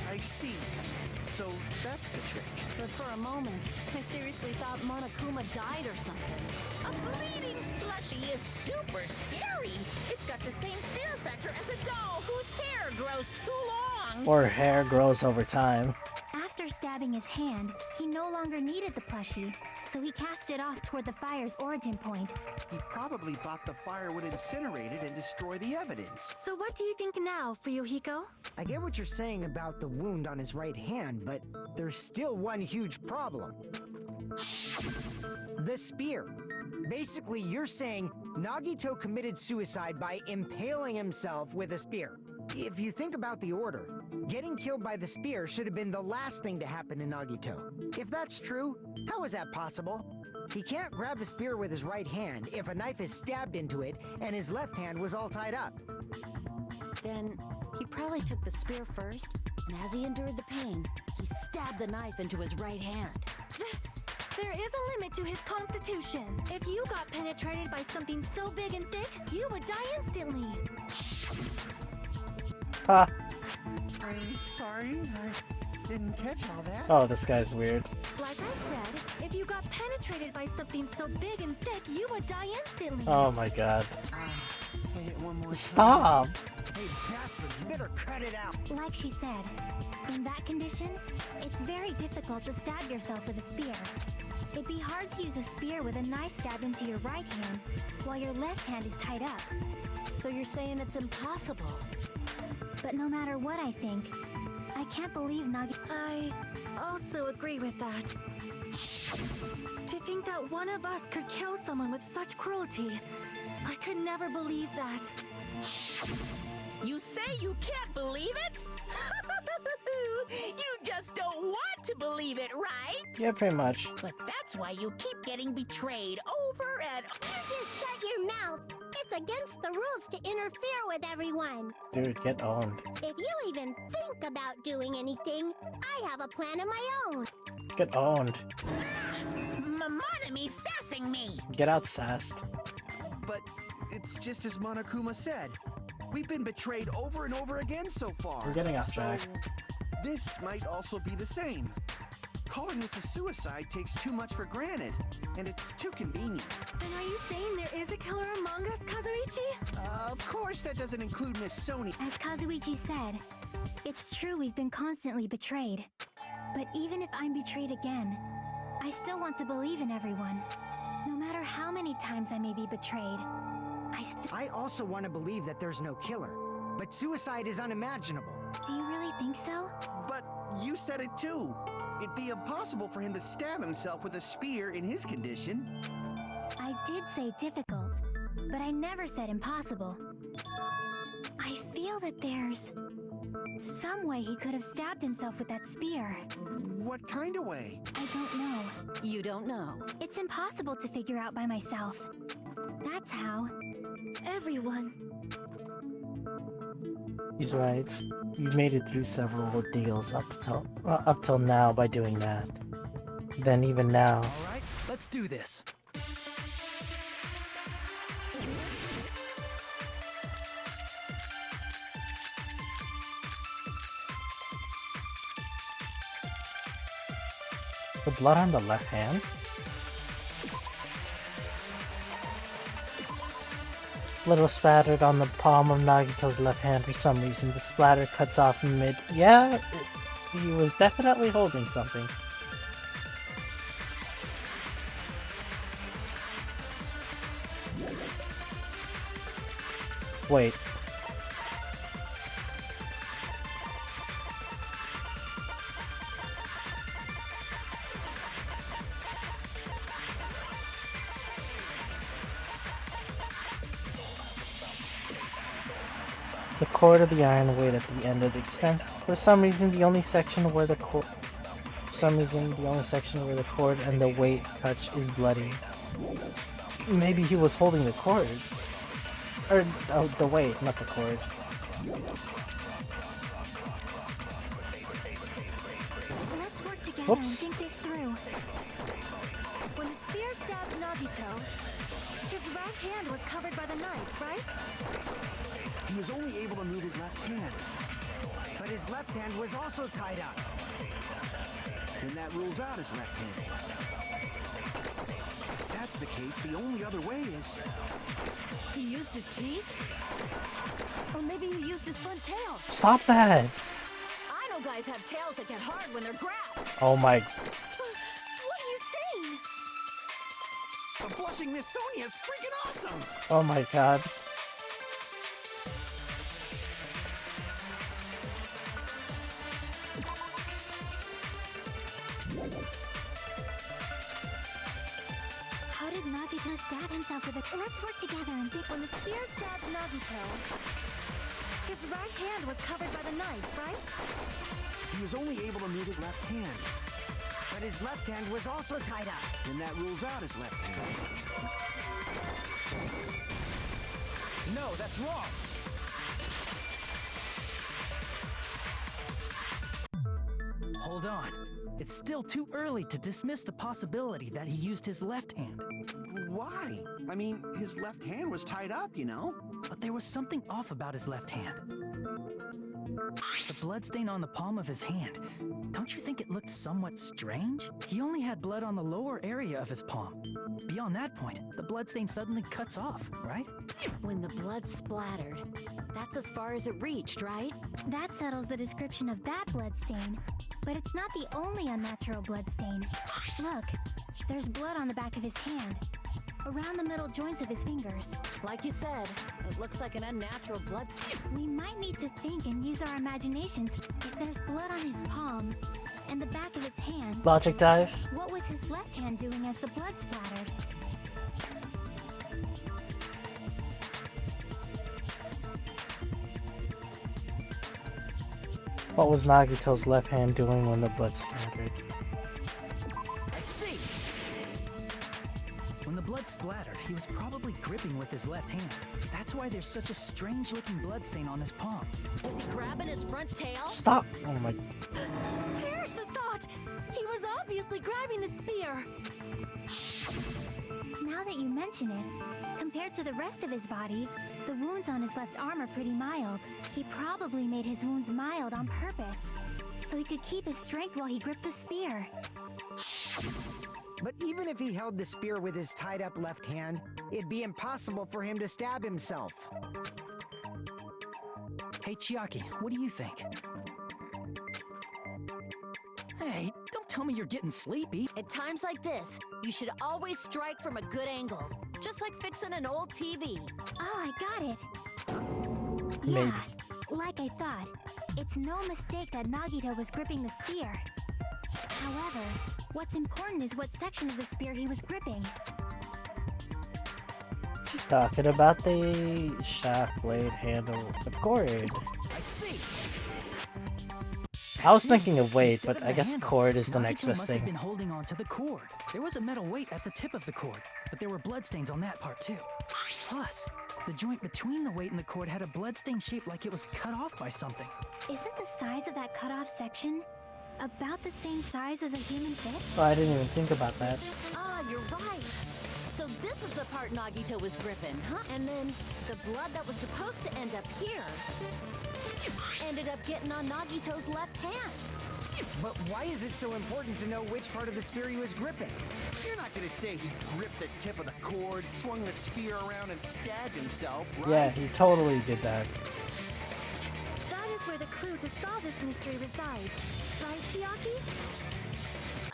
I see. So that's the trick. But for a moment, I seriously thought Monokuma died or something. A bleeding plushie is super scary. It's got the same fear factor as a doll whose hair grows too long. Or hair grows over time. After stabbing his hand, he no longer needed the plushie, so he cast it off toward the fire's origin point. He probably thought the fire would incinerate it and destroy the evidence. So what do you think now, Fuyuhiko? I get what you're saying about the wound on his right hand, but there's still one huge problem. The spear. Basically, you're saying Nagito committed suicide by impaling himself with a spear. If you think about the order, getting killed by the spear should have been the last thing to happen to Nagito. If that's true, how is that possible? He can't grab a spear with his right hand if a knife is stabbed into it and his left hand was all tied up. Then he probably took the spear first, and as he endured the pain, he stabbed the knife into his right hand. There is a limit to his constitution. If you got penetrated by something so big and thick, you would die instantly. Ha! I'm sorry, I didn't catch all that. Oh, this guy's weird. Like I said, if you got penetrated by something so big and thick, you would die instantly. Oh my god. Say it one more Stop! Hey, bastard, you better cut it out. Like she said, in that condition, it's very difficult to stab yourself with a spear. It'd be hard to use a spear with a knife stabbed into your right hand while your left hand is tied up. So you're saying it's impossible? But no matter what I think, I can't believe Nagi. I also agree with that. To think that one of us could kill someone with such cruelty, I could never believe that. You say you can't believe it? You just don't want to believe it, right? Yeah, pretty much. But that's why you keep getting betrayed over and You just shut your mouth. It's against the rules to interfere with everyone. Dude, get owned. If you even think about doing anything, I have a plan of my own. Get owned. Momonomi sassing me. Get out, sassed. But it's just as Monokuma said. We've been betrayed over and over again so far. We're getting off track. This might also be the same. Calling this a suicide takes too much for granted, and it's too convenient. And are you saying there is a killer among us, Kazuichi? Of course that doesn't include Miss Sony. As Kazuichi said, it's true we've been constantly betrayed. But even if I'm betrayed again, I still want to believe in everyone. No matter how many times I may be betrayed, I also want to believe that there's no killer, but suicide is unimaginable. Do you really think so? But you said it too. It'd be impossible for him to stab himself with a spear in his condition. I did say difficult, but I never said impossible. I feel that there's some way he could have stabbed himself with that spear. What kind of way? I don't know. You don't know. It's impossible to figure out by myself. That's how. Everyone. He's right. You've made it through several ordeals up till now by doing that. Then even now. Alright, let's do this. The blood on the left hand? Blood was spattered on the palm of Nagito's left hand for some reason. The splatter cuts off in mid. Yeah, he was definitely holding something. Wait. The cord of the iron weight at the end of the extent. For some reason, the only section where the cord and the weight touch is bloody. Maybe he was holding the cord. Or the weight, not the cord. Let's work together Whoops. and think this through. When the spear stabbed Nagito, his right hand was covered by the knife, right? He was only able to move his left hand. But his left hand was also tied up. Then that rules out his left hand. If that's the case, the only other way is... He used his teeth? Or maybe he used his front tail. Stop that! I know guys have tails that get hard when they're grabbed. Oh my... What are you saying? The blushing Miss Sonia is freaking awesome! Oh my god. How did Nagito stab himself with a... Let's work together and think. When the spear stabbed Nagito, his right hand was covered by the knife, right? He was only able to move his left hand. But his left hand was also tied up. Then that rules out his left hand. No, that's wrong. Hold on. It's still too early to dismiss the possibility that he used his left hand. Why? I mean, his left hand was tied up, you know? But there was something off about his left hand. The bloodstain on the palm of his hand. Don't you think it looked somewhat strange? He only had blood on the lower area of his palm. Beyond that point, the bloodstain suddenly cuts off, right? When the blood splattered, that's as far as it reached, right? That settles the description of that bloodstain. But it's not the only unnatural bloodstain. Look, there's blood on the back of his hand, around the middle joints of his fingers. Like you said, it looks like an unnatural blood. We might need to think and use our imaginations. If there's blood on his palm and the back of his hand, Logic dive. what was his left hand doing as the blood splattered? What was Nagito's left hand doing when the blood splattered? I see! When the blood splattered, he was probably gripping with his left hand. That's why there's such a strange-looking bloodstain on his palm. Was he grabbing his front tail? Stop! Oh my... Perish the thought! He was obviously grabbing the spear. Now that you mention it, compared to the rest of his body, the wounds on his left arm are pretty mild. He probably made his wounds mild on purpose, so he could keep his strength while he gripped the spear. But even if he held the spear with his tied up left hand, it'd be impossible for him to stab himself. Hey, Chiaki, what do you think? Hey, don't tell me you're getting sleepy. At times like this, you should always strike from a good angle. Just like fixing an old TV. Oh, I got it! Maybe. Yeah, like I thought, it's no mistake that Nagito was gripping the spear. However, what's important is what section of the spear he was gripping. She's talking about the shock blade handle, the cord. I see. I was thinking of weight, Instead but of I the guess handle, cord is the Nagito next best must have thing. been holding on to the cord. There was a metal weight at the tip of the cord, but there were bloodstains on that part too. Plus, the joint between the weight and the cord had a bloodstain shaped like it was cut off by something. Isn't the size of that cut-off section about the same size as a human fist? Oh, I didn't even think about that. Ah, you're right. So this is the part Nagito was gripping, huh? And then the blood that was supposed to end up here ended up getting on Nagito's left hand. But why is it so important to know which part of the spear he was gripping? You're not gonna say he gripped the tip of the cord, swung the spear around, and stabbed himself, right? Yeah, he totally did that. That is where the clue to solve this mystery resides. Right, Chiaki?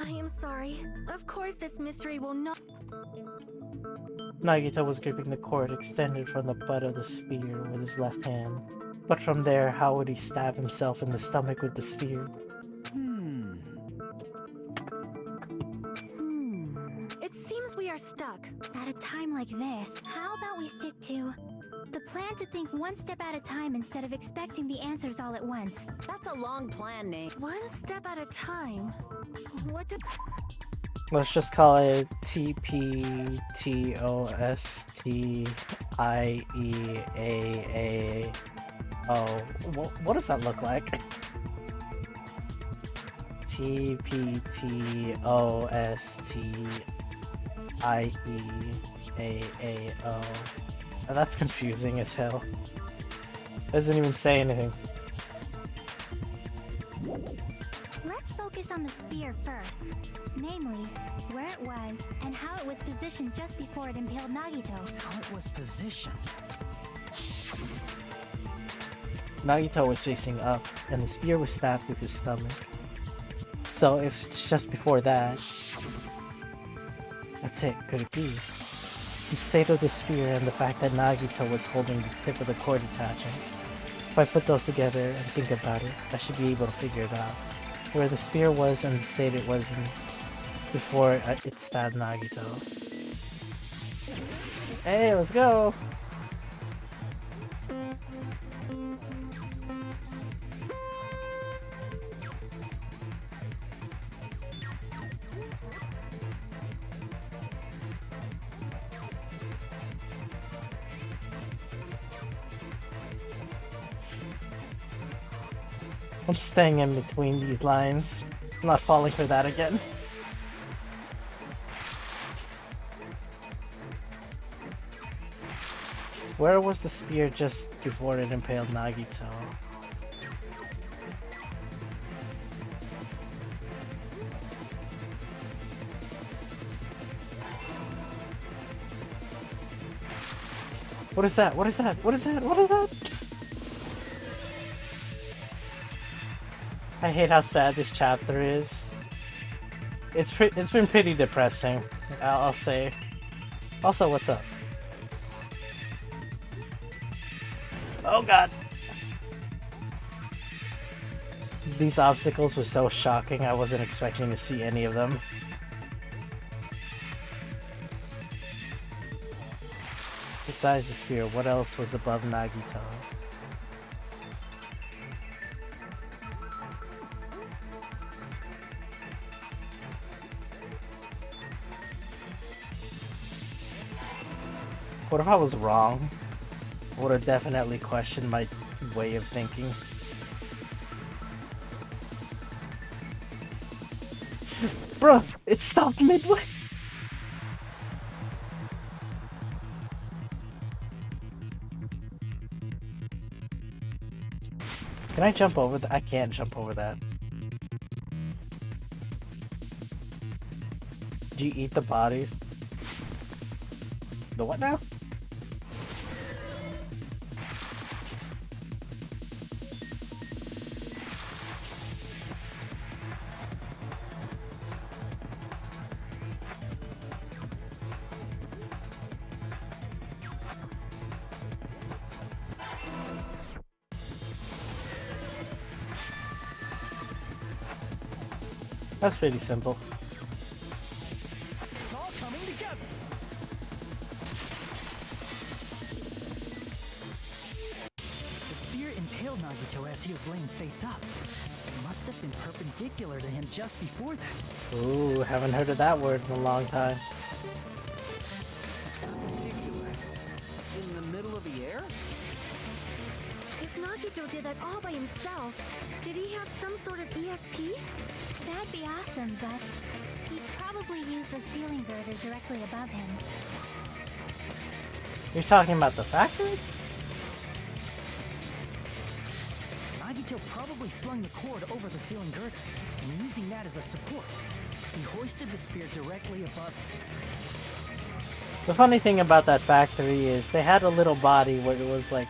I am sorry. Of course this mystery will not— Nagito was gripping the cord extended from the butt of the spear with his left hand. But from there, how would he stab himself in the stomach with the spear? It seems we are stuck. At a time like this, how about we stick to the plan to think one step at a time instead of expecting the answers all at once? That's a long plan, Nate. One step at a time. What did— Let's just call it TPTOSTIEAAO. What does that look like? TPTOSTIEAAO. That's confusing as hell. Doesn't even say anything. Let's focus on the spear first. Namely, where it was and how it was positioned just before it impaled Nagito. How it was positioned. Nagito was facing up, and the spear was stabbed through his stomach. So if it's just before that, that's it, could it be? The state of the spear and the fact that Nagito was holding the tip of the cord attachment. If I put those together and think about it, I should be able to figure it out. Where the spear was and the state it was in before it stabbed Nagito. Hey, let's go! I'm staying in between these lines. I'm not falling for that again. Where was the spear just before it impaled Nagito? What is that? What is that? What is that? What is that? I hate how sad this chapter is. It's been pretty depressing, I'll say. Also, what's up? Oh god! These obstacles were so shocking, I wasn't expecting to see any of them. Besides the spear, what else was above Nagito? What if I was wrong? I would have definitely questioned my way of thinking. Bruh, it stopped midway! Can I jump over that? I can't jump over that. Do you eat the bodies? The what now? That's pretty simple. It's all coming together. The spear impaled Nagito as he was laying face up. It must have been perpendicular to him just before that. Ooh, haven't heard of that word in a long time. Perpendicular? In the middle of the air? If Nagito did that all by himself, did he have some sort of ESP? That'd be awesome, but he'd probably use the ceiling girder directly above him. You're talking about the factory? Nagito Nagito probably slung the cord over the ceiling girder, and using that as a support, he hoisted the spear directly above him. The funny thing about that factory is they had a little body where it was like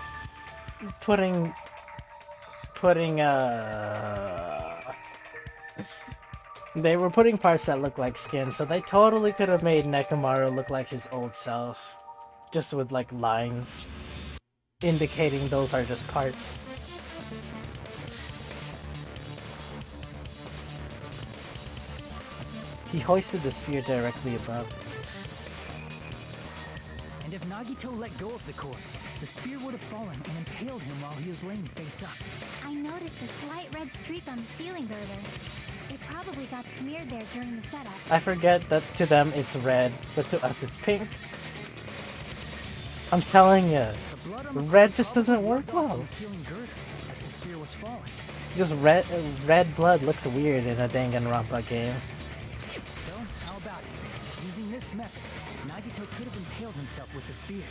putting they were putting parts that look like skin, so they totally could have made Nekomaru look like his old self, just with like lines indicating those are just parts. He hoisted the spear directly above. And if Nagito let go of the cord, the spear would have fallen and impaled him while he was laying face up. I noticed a slight red streak on the ceiling girder. It probably got smeared there during the setup. I forget that to them it's red, but to us it's pink. I'm telling you, red just doesn't work well. As the spear was falling. Just red blood looks weird in a Danganronpa game. So, how about it? Using this method, Nagito could have impaled himself with the spear.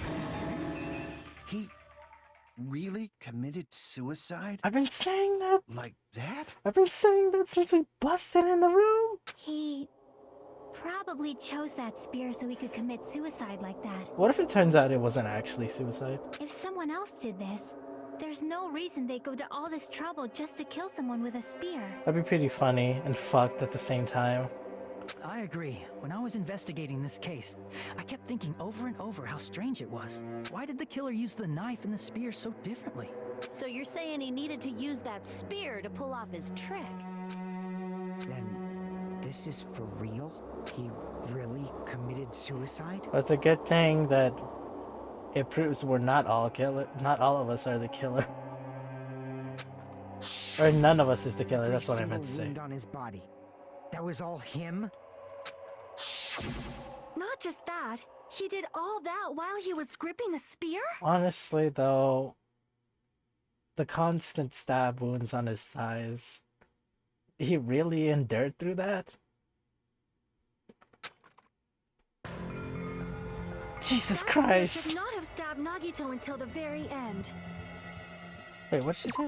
Are you serious? He really committed suicide? I've been saying that. Like that? I've been saying that since we busted in the room. He probably chose that spear so he could commit suicide like that. What if it turns out it wasn't actually suicide? If someone else did this, there's no reason they'd go to all this trouble just to kill someone with a spear. That'd be pretty funny and fucked at the same time. I agree. When I was investigating this case, I kept thinking over and over how strange it was. Why did the killer use the knife and the spear so differently? So you're saying he needed to use that spear to pull off his trick? Then this is for real? He really committed suicide? But it's a good thing that it proves we're not all not all of us are the killer. Or none of us is the killer, that's what I meant to say. Wound on his body. That was all him? Not just that, he did all that while he was gripping the spear? Honestly though, the constant stab wounds on his thighs, he really endured through that? Jesus That Christ! spear should not have stabbed Nagito until the very end. Wait, what'd she say?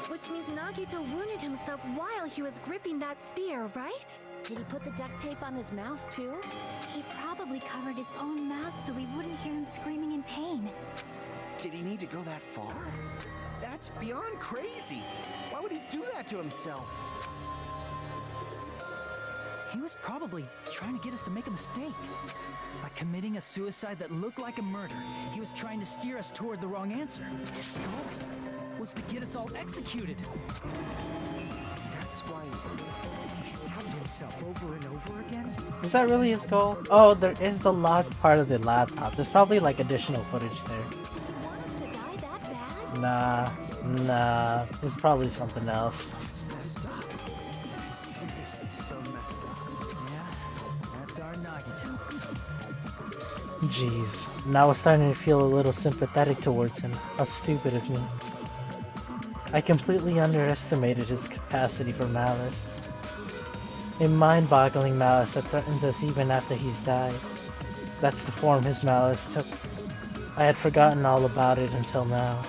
Which means Nagito wounded himself while he was gripping that spear, right? Did he put the duct tape on his mouth too? He probably covered his own mouth so we wouldn't hear him screaming in pain. Did he need to go that far? That's beyond crazy. Why would he do that to himself? He was probably trying to get us to make a mistake. By committing a suicide that looked like a murder, he was trying to steer us toward the wrong answer. His goal was to get us all executed. That's why he stabbed himself over and over again? Was that really his goal? Oh, there is the locked part of the laptop. There's probably like additional footage there. Did he want us to die that bad? Nah. There's probably something else. It's messed up. It's seriously so messed up. Yeah, that's our Nagito. Jeez. Now I was starting to feel a little sympathetic towards him. How stupid of me. I completely underestimated his capacity for malice. A mind-boggling malice that threatens us even after he's died. That's the form his malice took. I had forgotten all about it until now.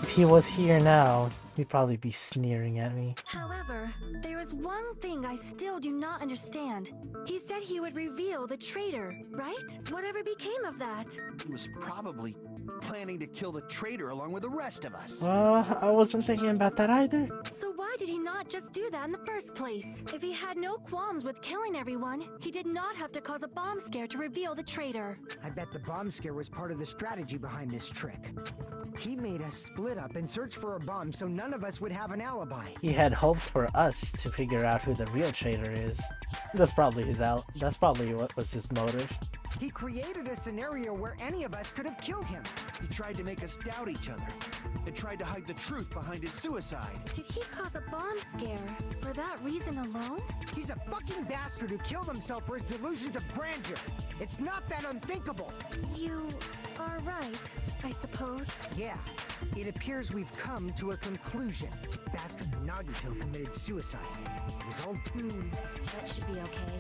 If he was here now, he'd probably be sneering at me. However, there is one thing I still do not understand. He said he would reveal the traitor, right? Whatever became of that? He was probably planning to kill the traitor along with the rest of us. I wasn't thinking about that either. So why did he not just do that in the first place? If he had no qualms with killing everyone, he did not have to cause a bomb scare to reveal the traitor. I bet the bomb scare was part of the strategy behind this trick. He made us split up and search for a bomb so none of us would have an alibi. He had hoped for us to figure out who the real traitor is. That's probably what was his motive. He created a scenario where any of us could have killed him. He tried to make us doubt each other and tried to hide the truth behind his suicide. Did he cause a bomb scare for that reason alone? He's a fucking bastard who killed himself for his delusions of grandeur. It's not that unthinkable. You are right, I suppose. Yeah, it appears we've come to a conclusion. Bastard Nagito committed suicide. It was all... That should be okay,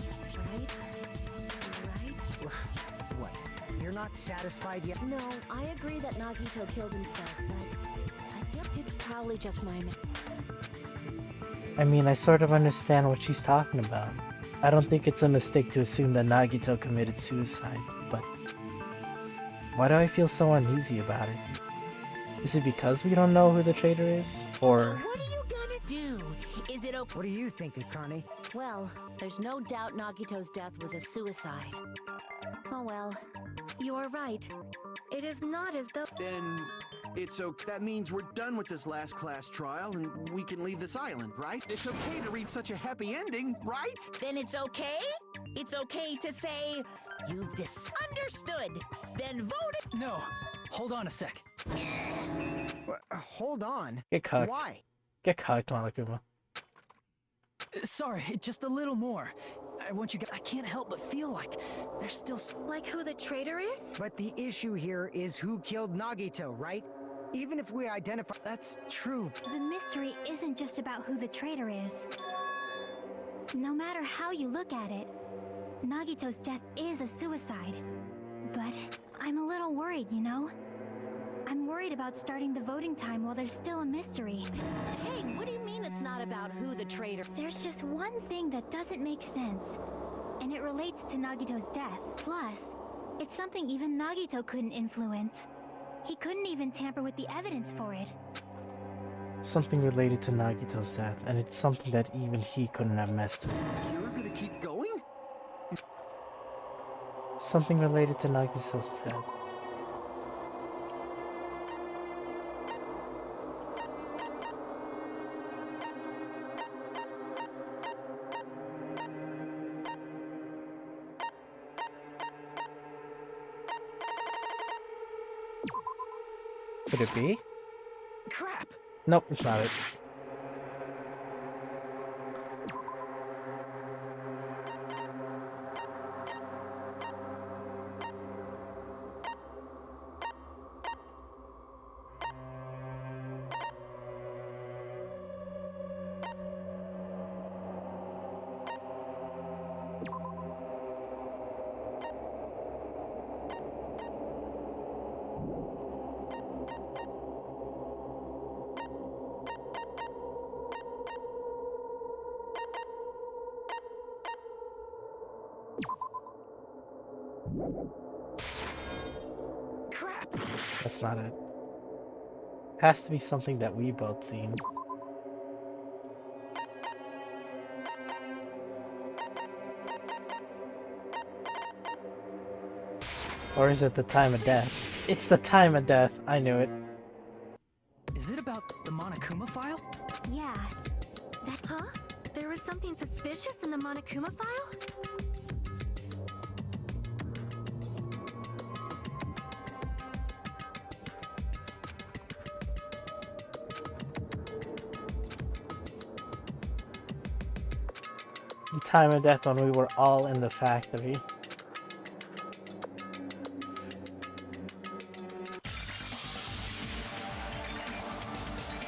right? Right? What? You're not satisfied yet? No, I agree that Nagito killed himself, but I feel it's probably just my... I mean, I sort of understand what she's talking about. I don't think it's a mistake to assume that Nagito committed suicide, but why do I feel so uneasy about it? Is it because we don't know who the traitor is? Or... So what are you gonna do? Is it okay? What do you think, Akane? Well, there's no doubt Nagito's death was a suicide. Oh well. You are right. It is not as though... Then it's okay. That means we're done with this last class trial and we can leave this island, right? It's okay to reach such a happy ending, right? Then it's okay? It's okay to say, you've misunderstood. Then vote it. No, hold on a sec. Hold on. Get cucked. Why? Get cucked, Monokuma. Sorry, just a little more. I want you guys... I can't help but feel like there's still... Like who the traitor is? But the issue here is who killed Nagito, right? Even if we identify... That's true. The mystery isn't just about who the traitor is. No matter how you look at it, Nagito's death is a suicide. But I'm a little worried, you know? I'm worried about starting the voting time while there's still a mystery. Hey, what do you mean it's not about who the traitor... There's just one thing that doesn't make sense, and it relates to Nagito's death. Plus, it's something even Nagito couldn't influence. He couldn't even tamper with the evidence for it. Something related to Nagito's death, and it's something that even he couldn't have messed with. You're gonna keep going? Something related to Nagito's death. Could it be? Crap! Nope, it's not it. Crap! That's not it. Has to be something that we both seen. Or is it the time of death? It's the time of death. I knew it. Is it about the Monokuma file? Yeah. Huh? There was something suspicious in the Monokuma file? The time of death when we were all in the factory.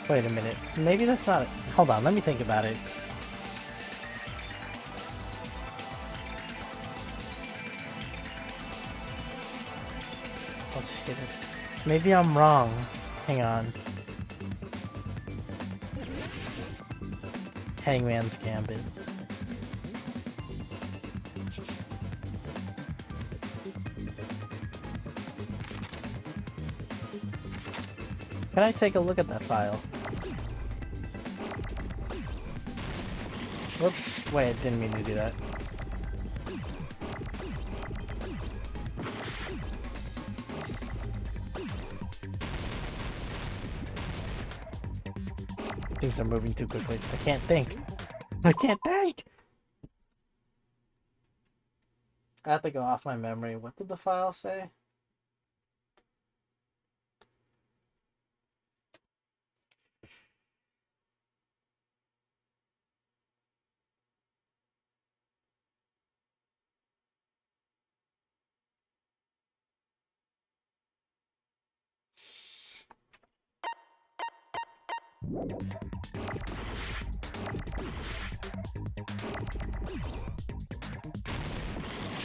Wait a minute. Maybe that's not it. Hold on, let me think about it. Let's hit it. Maybe I'm wrong. Hang on. Hangman's Gambit. Can I take a look at that file? Whoops. Wait, didn't mean to do that. Things are moving too quickly. I can't think. I can't think! I have to go off my memory. What did the file say?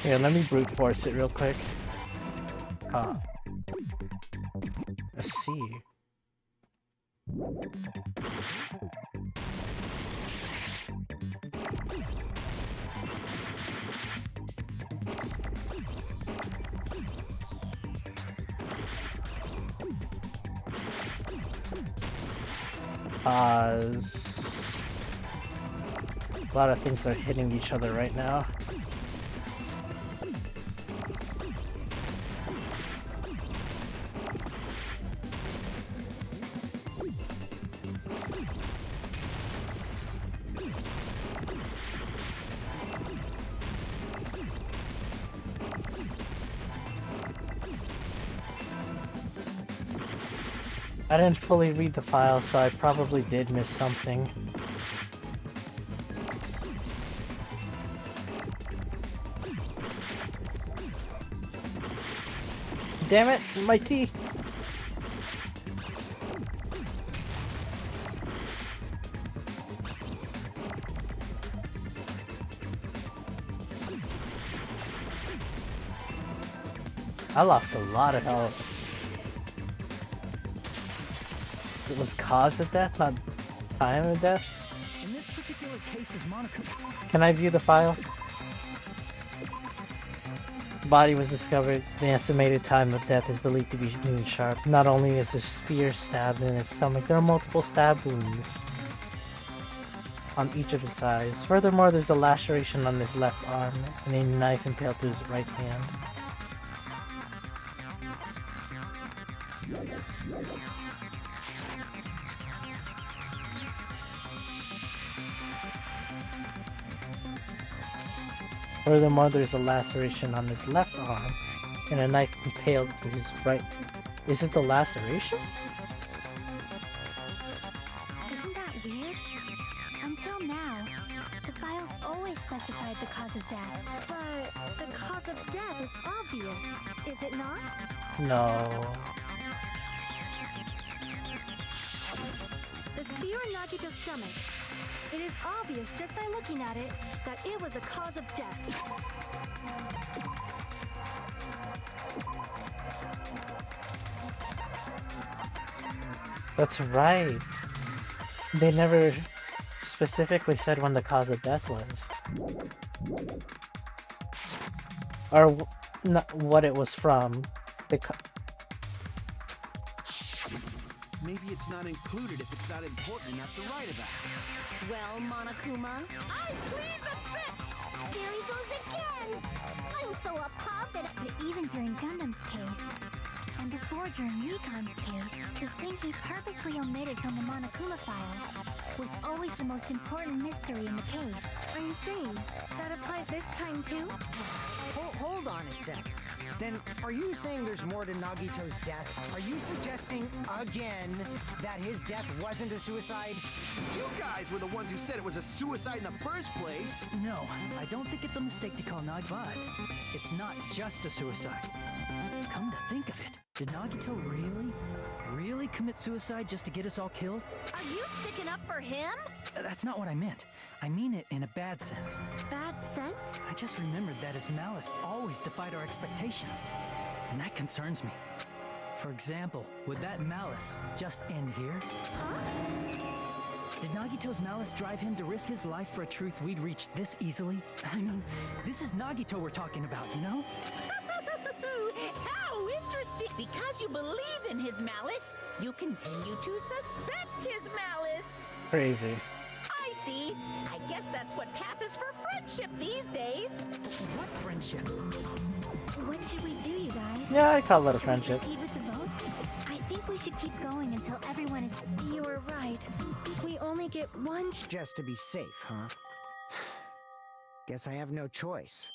Here, let me brute force it real quick. Huh. A C. A lot of things are hitting each other right now. I didn't fully read the file, so I probably did miss something. Damn it, my tea! I lost a lot of health. It was caused of death, not time of death? In this particular case is Monokuma. Can I view the file? The body was discovered. The estimated time of death is believed to be moon sharp. Not only is the spear stabbed in its stomach, there are multiple stab wounds on each of his eyes. Furthermore, there's a laceration on his left arm and a knife impaled to his right hand. Furthermore, there's a laceration on his left arm and a knife impaled to his right. Is it the laceration? Isn't that weird? Until now, the files always specified the cause of death. But the cause of death is obvious, is it not? No. The spear in Nagito's stomach. It is obvious just by looking at it that it was a cause of death. That's right. They never specifically said when the cause of death was. Or what it was from. Maybe it's not included if it's not important enough to write about. Well, Monokuma, I plead the fifth! There he goes again! I'm so appalled that But even during Gundam's case, and before during Recon's case, the thing he purposely omitted from the Monokuma file was always the most important mystery in the case. Are you saying that applies this time too? Hold on a sec. Then, are you saying there's more to Nagito's death? Are you suggesting, again, that his death wasn't a suicide? You guys were the ones who said it was a suicide in the first place. No, I don't think it's a mistake to call Nagi, but it's not just a suicide. Come to think of it, did Nagito really commit suicide just to get us all killed? Are you sticking up for him? That's not what I meant. I mean it in a bad sense. Bad sense? I just remembered that his malice always defied our expectations, and that concerns me. For example, would that malice just end here? Huh? Did Nagito's malice drive him to risk his life for a truth we'd reach this easily? I mean, this is Nagito we're talking about, you know? How interesting! Because you believe in his malice, you continue to suspect his malice. Crazy. I see. I guess that's what passes for friendship these days. What friendship? What should we do, you guys? Yeah, I call that a Should friendship. we proceed with the vote? I think we should keep going until everyone is... You were right. We only get one Just to be safe, huh? Guess I have no choice.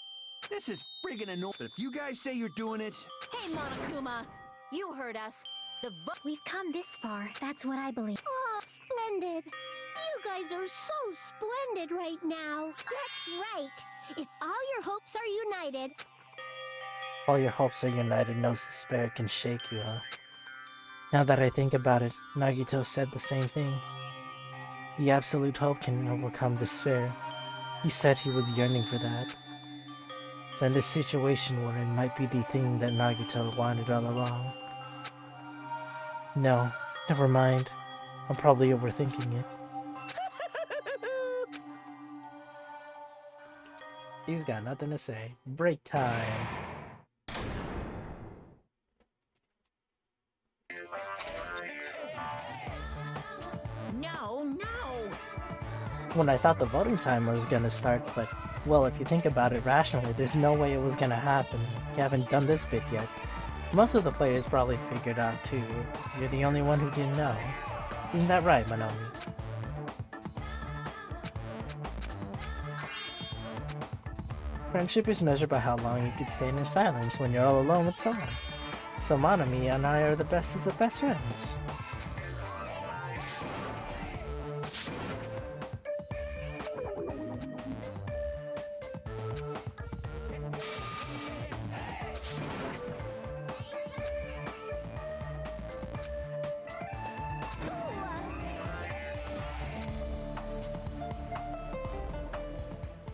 This is friggin' annoying. But if you guys say you're doing it, hey Monokuma, you heard us. The vote. We've come this far. That's what I believe. Oh, splendid! You guys are so splendid right now. That's right. If all your hopes are united... All your hopes are united, no despair can shake you, huh? Now that I think about it, Nagito said the same thing. The absolute hope can overcome despair. He said he was yearning for that. then this situation we're in might be the thing that Nagito wanted all along. No, never mind. I'm probably overthinking it. He's got nothing to say. Break time. No, no! When I thought the voting time was gonna start, but, well, if you think about it rationally, there's no way it was gonna happen. You haven't done this bit yet. Most of the players probably figured out too. You're the only one who didn't know. Isn't that right, Monomi? Friendship is measured by how long you can stand in silence when you're all alone with someone. So Monomi and I are the bestest of best friends.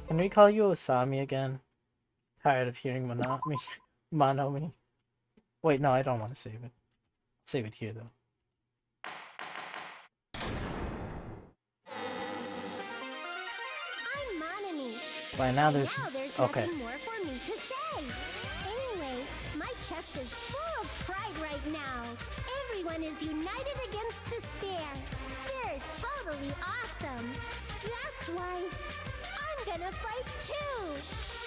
Can we call you Osami again? Tired of hearing Monomi. Wait, no, I don't want to save it. Save it here, though. I'm Monomi. By now there's okay. Nothing more for me to say. Anyway, my chest is full of pride right now. Everyone is united against despair. They're totally awesome. That's why I'm gonna fight too.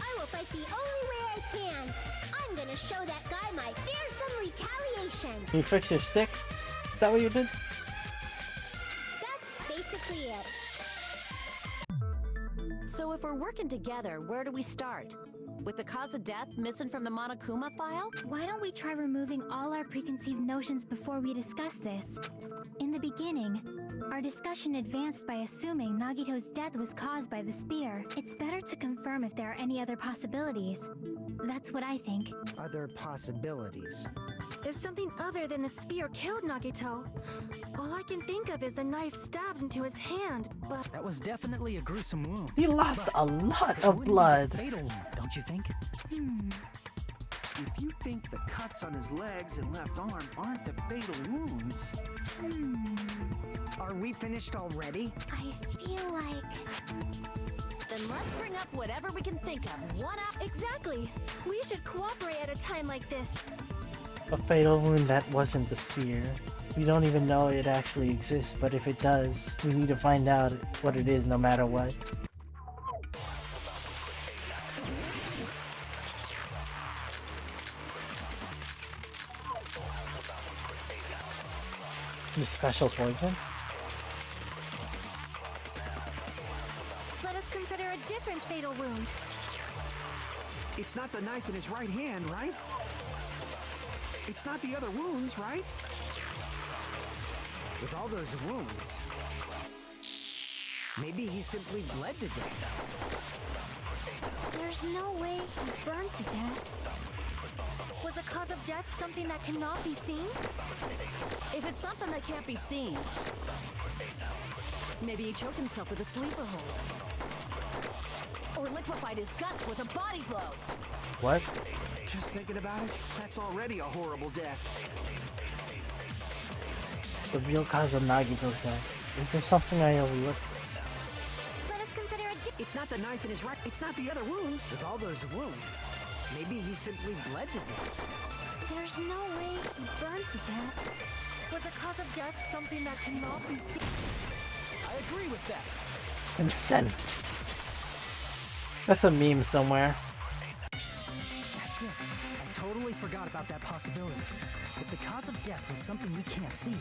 I will fight the only way I can. I'm gonna show that guy my fearsome retaliation. You fix your stick? Is that what you did? That's basically it. So if we're working together, where do we start? With the cause of death missing from the Monokuma file? Why don't we try removing all our preconceived notions before we discuss this? In the beginning, our discussion advanced by assuming Nagito's death was caused by the spear. It's better to confirm if there are any other possibilities. That's what I think. Other possibilities. If something other than the spear killed Nagito, all I can think of is the knife stabbed into his hand, but... That was definitely a gruesome wound. He lost a lot It of wouldn't be a blood. fatal wound, don't you think? If you think the cuts on his legs and left arm aren't the fatal wounds, Are we finished already? I feel like... Then let's bring up whatever we can think of. One up. Exactly! We should cooperate at a time like this. A fatal wound that wasn't the spear. We don't even know it actually exists, but if it does, we need to find out what it is no matter what. The special poison? Let us consider a different fatal wound. it's not the knife in his right hand, right? It's not the other wounds, right? With all those wounds, maybe he simply bled to death. There's no way he burned to death. Was the cause of death something that cannot be seen? If it's something that can't be seen, maybe he choked himself with a sleeper hold. Or liquefied his guts with a body blow. What? Just thinking about it, that's already a horrible death. The real cause of Nagito's death. Is there something I overlooked? Let us consider a It's not the knife in his right, it's not the other wounds. With all those wounds, maybe he simply bled to death. There's no way he burned to death. Was the cause of death something that cannot be seen? I agree with that. Consent. That's a meme somewhere. That's it. I totally forgot about that possibility. If the cause of death was something we can't see,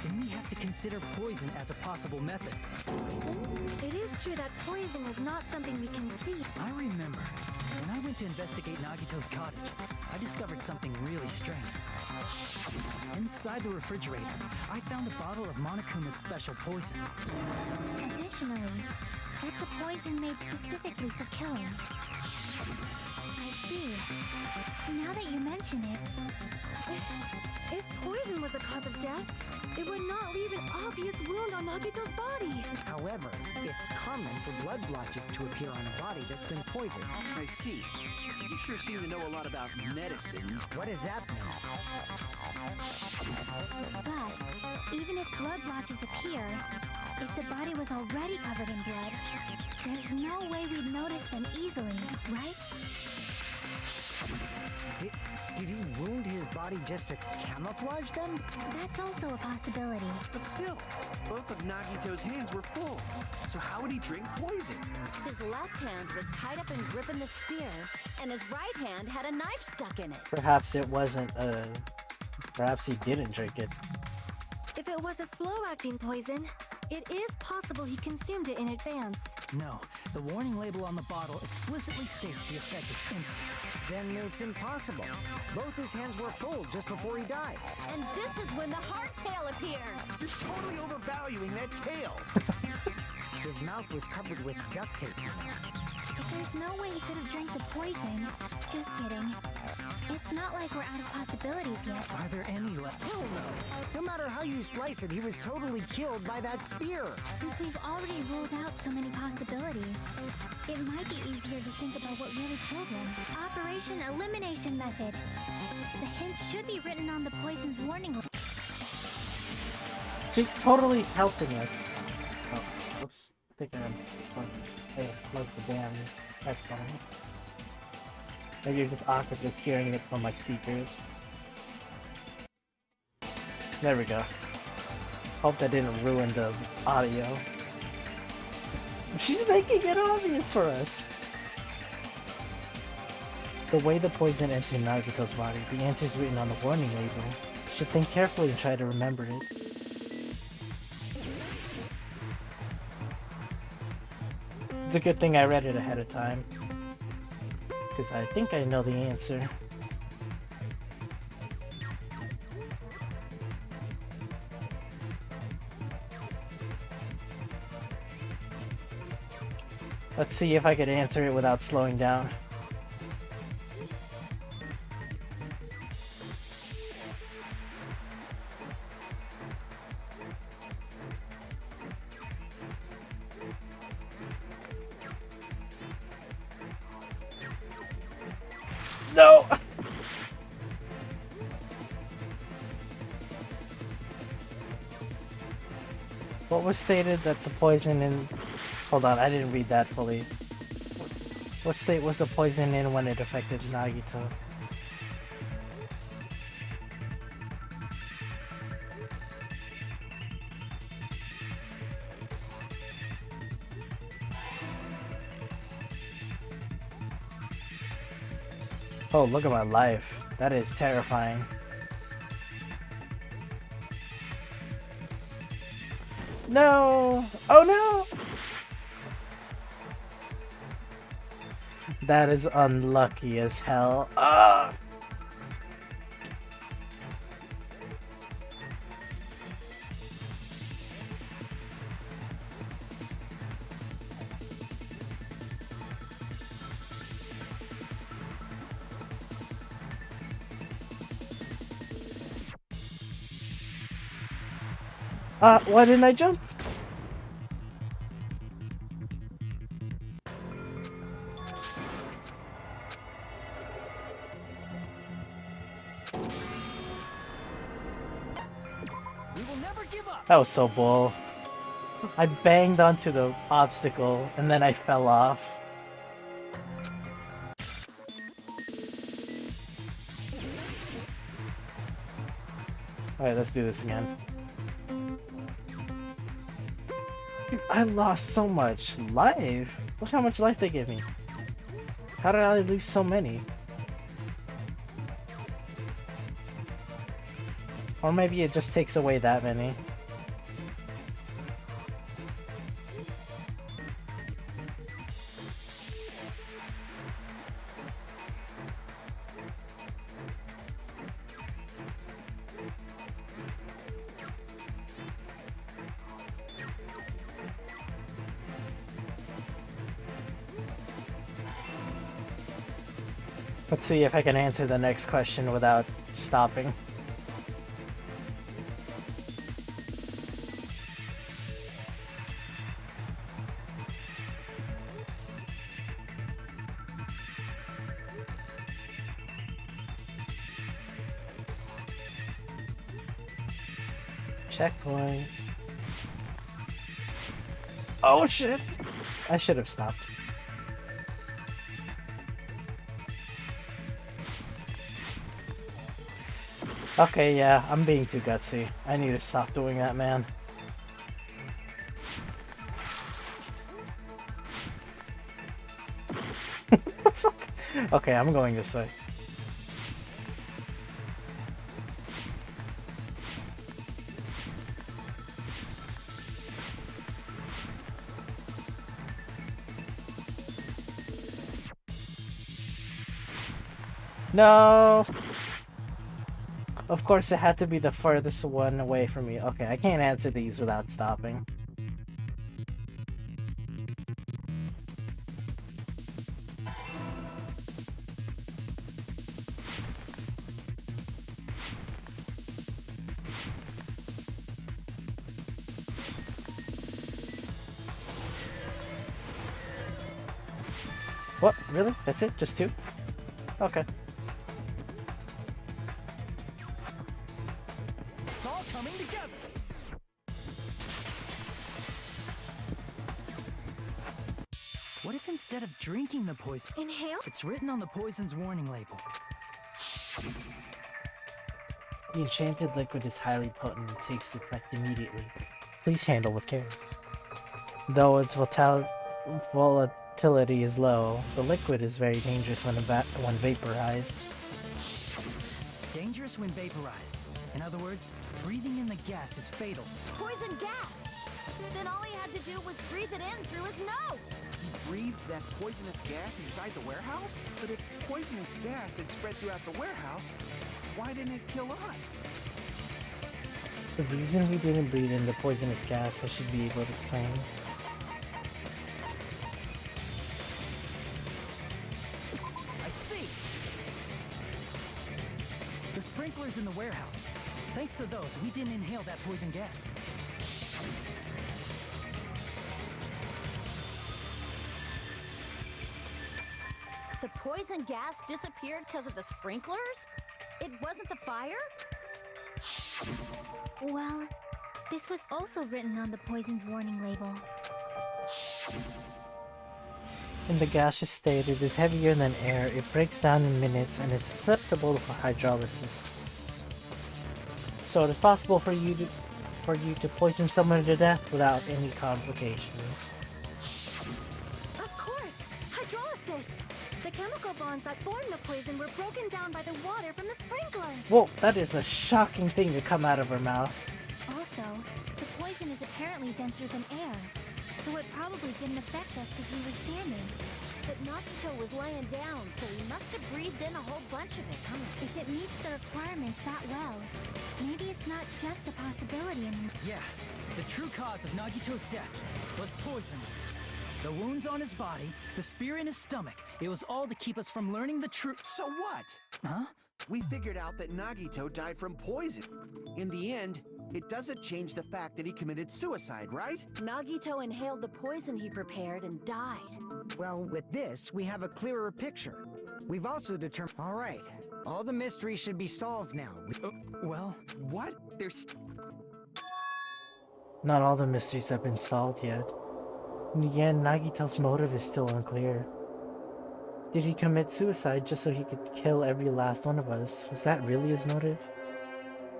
then we have to consider poison as a possible method. It is true that poison is not something we can see. I remember, when I went to investigate Nagito's cottage, I discovered something really strange. Inside the refrigerator, I found a bottle of Monokuma's special poison. Additionally, it's a poison made specifically for killing. I see. Now that you mention it, If poison was the cause of death, it would not leave an obvious wound on Nagito's body. However, it's common for blood blotches to appear on a body that's been poisoned. I see. You sure seem to know a lot about medicine. What does that mean? but even if blood blotches appear, if the body was already covered in blood, there's no way we'd notice them easily, right? Did he wound his body just to camouflage them? That's also a possibility. But still, both of Nagito's hands were full. So how would he drink poison? His left hand was tied up and gripping the spear, and his right hand had a knife stuck in it. Perhaps it wasn't perhaps he didn't drink it. If it was a slow-acting poison, it is possible he consumed it in advance. No, the warning label on the bottle explicitly states the effect is instant. Then it's impossible. Both his hands were full just before he died. And this is when the hardtail appears. You're totally overvaluing that tail. His mouth was covered with duct tape. If there's no way he could have drank the poison, just kidding. It's not like we're out of possibilities yet. Are there any left? Hell no. No matter how you slice it, he was totally killed by that spear. Since we've already ruled out so many possibilities, it might be easier to think about what really killed him. Operation Elimination Method. The hint should be written on the poison's warning label. She's totally helping us. Oh, whoops. I think I plugged the damn headphones. Maybe you're just awkwardly hearing it from my speakers. There we go. Hope that didn't ruin the audio. She's making it obvious for us! The way the poison entered Nagito's body, the answer's written on the warning label. You should think carefully and try to remember it. It's a good thing I read it ahead of time. Because I think I know the answer. Let's see if I could answer it without slowing down. No! What was stated that the poison in... Hold on, I didn't read that fully. What state was the poison in when it affected Nagito? Oh, look at my life. That is terrifying. No! Oh no! That is unlucky as hell. Ah! Why didn't I jump? We will never give up. That was so bull. I banged onto the obstacle and then I fell off. Alright, let's do this again. I lost so much life. Look how much life they give me. How did I lose so many? Or maybe it just takes away that many. Let's see if I can answer the next question without stopping. Checkpoint. Oh shit! I should have stopped. Okay, yeah, I'm being too gutsy. I need to stop doing that, man. Fuck. Okay, I'm going this way. No! Of course, it had to be the furthest one away from me. Okay, I can't answer these without stopping. What? Really? That's it? Just two? Okay. It's all coming together. What if instead of drinking the poison, Inhale? it's written on the poison's warning label? The enchanted liquid is highly potent and takes effect immediately. Please handle with care. Though its volatility is low, the liquid is very dangerous when vaporized. Dangerous when vaporized. In other words, breathing in the gas is fatal. Poison gas! Then all he had to do was breathe it in through his nose. He breathed that poisonous gas inside the warehouse? But if poisonous gas had spread throughout the warehouse, why didn't it kill us? The reason we didn't breathe in the poisonous gas, I should be able to explain. I see! The sprinklers in the warehouse. Thanks to those, we didn't inhale that poison gas. The poison gas disappeared because of the sprinklers? It wasn't the fire? Well, this was also written on the poison's warning label. In the gaseous state, it is heavier than air, it breaks down in minutes, and is susceptible for hydrolysis. So it is possible for you to poison someone to death without any complications. Of course! Hydrolysis! The chemical bonds that form the poison were broken down by the water from the sprinklers! Whoa, that is a shocking thing to come out of her mouth. Also, the poison is apparently denser than air, so it probably didn't affect us because we were standing. But Nagito was laying down, so he must have breathed in a whole bunch of it, huh? If it meets the requirements that well, maybe it's not just a possibility anymore. Yeah, the true cause of Nagito's death was poison. The wounds on his body, the spear in his stomach, it was all to keep us from learning the truth. So what? Huh? We figured out that Nagito died from poison. In the end, it doesn't change the fact that he committed suicide, right? Nagito inhaled the poison he prepared and died. Well, with this, we have a clearer picture. We've also determined... Alright, all the mysteries should be solved now. Well... What? There's... Not all the mysteries have been solved yet. In the end, Nagito's motive is still unclear. Did he commit suicide just so he could kill every last one of us? Was that really his motive?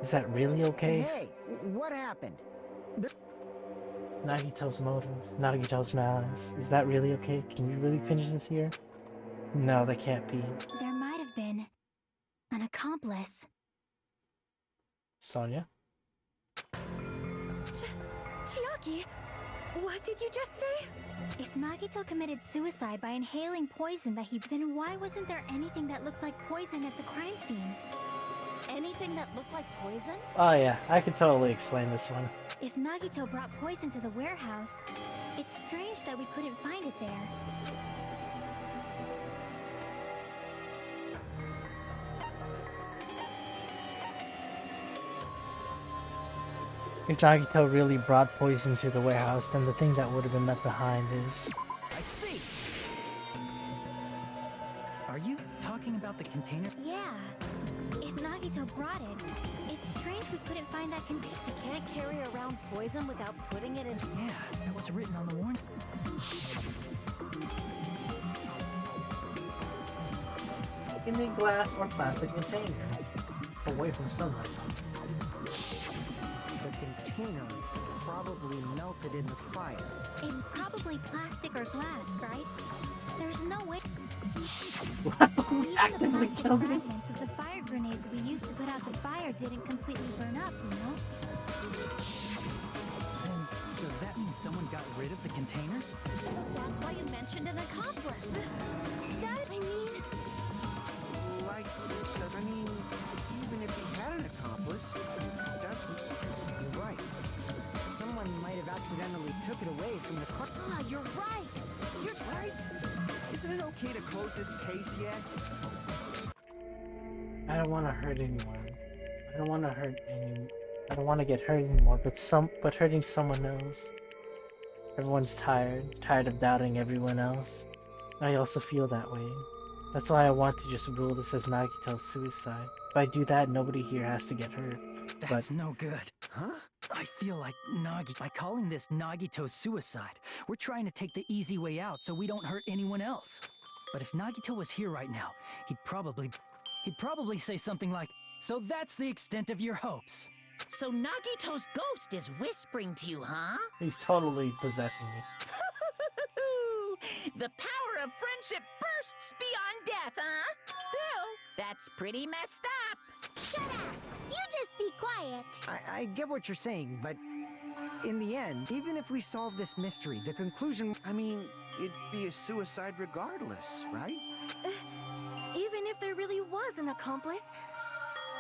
Is that really okay? Hey, what happened? Nagito's motive, Nagito's malice. Is that really okay? Can we really finish this here? No, that can't be. There might have been an accomplice. Sonia? Chiaki, what did you just say? If Nagito committed suicide by inhaling poison then why wasn't there anything that looked like poison at the crime scene? Anything that looked like poison? Oh yeah, I could totally explain this one. If Nagito brought poison to the warehouse, it's strange that we couldn't find it there. If Nagito really brought poison to the warehouse, then the thing that would have been left behind is... I see! Are you talking about the container? Yeah. If Nagito brought it, it's strange we couldn't find that container. You can't carry around poison without putting it in. Yeah, that was written on the warning. in a glass or plastic container, away from sunlight. The container probably melted in the fire. It's probably plastic or glass, right? There's no way. We Even actively the plastic killed it. fragments of the fire grenades we used to put out the fire didn't completely burn up, you know? Then, does that mean someone got rid of the container? So that's why you mentioned an accomplice. That, I mean, Like, I mean, even if he had an accomplice, You're right. Someone might have accidentally took it away from the car. Ah, you're right. you're right. Isn't it okay to close this case yet? I don't want to hurt anyone. I don't want to get hurt anymore, but hurting someone else. Everyone's tired of doubting everyone else. I also feel that way. That's why I want to just rule this as Nagito's suicide. If I do that, nobody here has to get hurt. That's no good. Huh? I feel like by calling this Nagito's suicide, we're trying to take the easy way out so we don't hurt anyone else. But if Nagito was here right now, he'd probably say something like, "So that's the extent of your hopes." So Nagito's ghost is whispering to you, huh? He's totally possessing me. The power of friendship bursts beyond death, huh? Still, that's pretty messed up. Shut up! You just be quiet. I get what you're saying, but in the end, even if we solve this mystery, the conclusion... I mean, it'd be a suicide regardless, right? even if there really was an accomplice,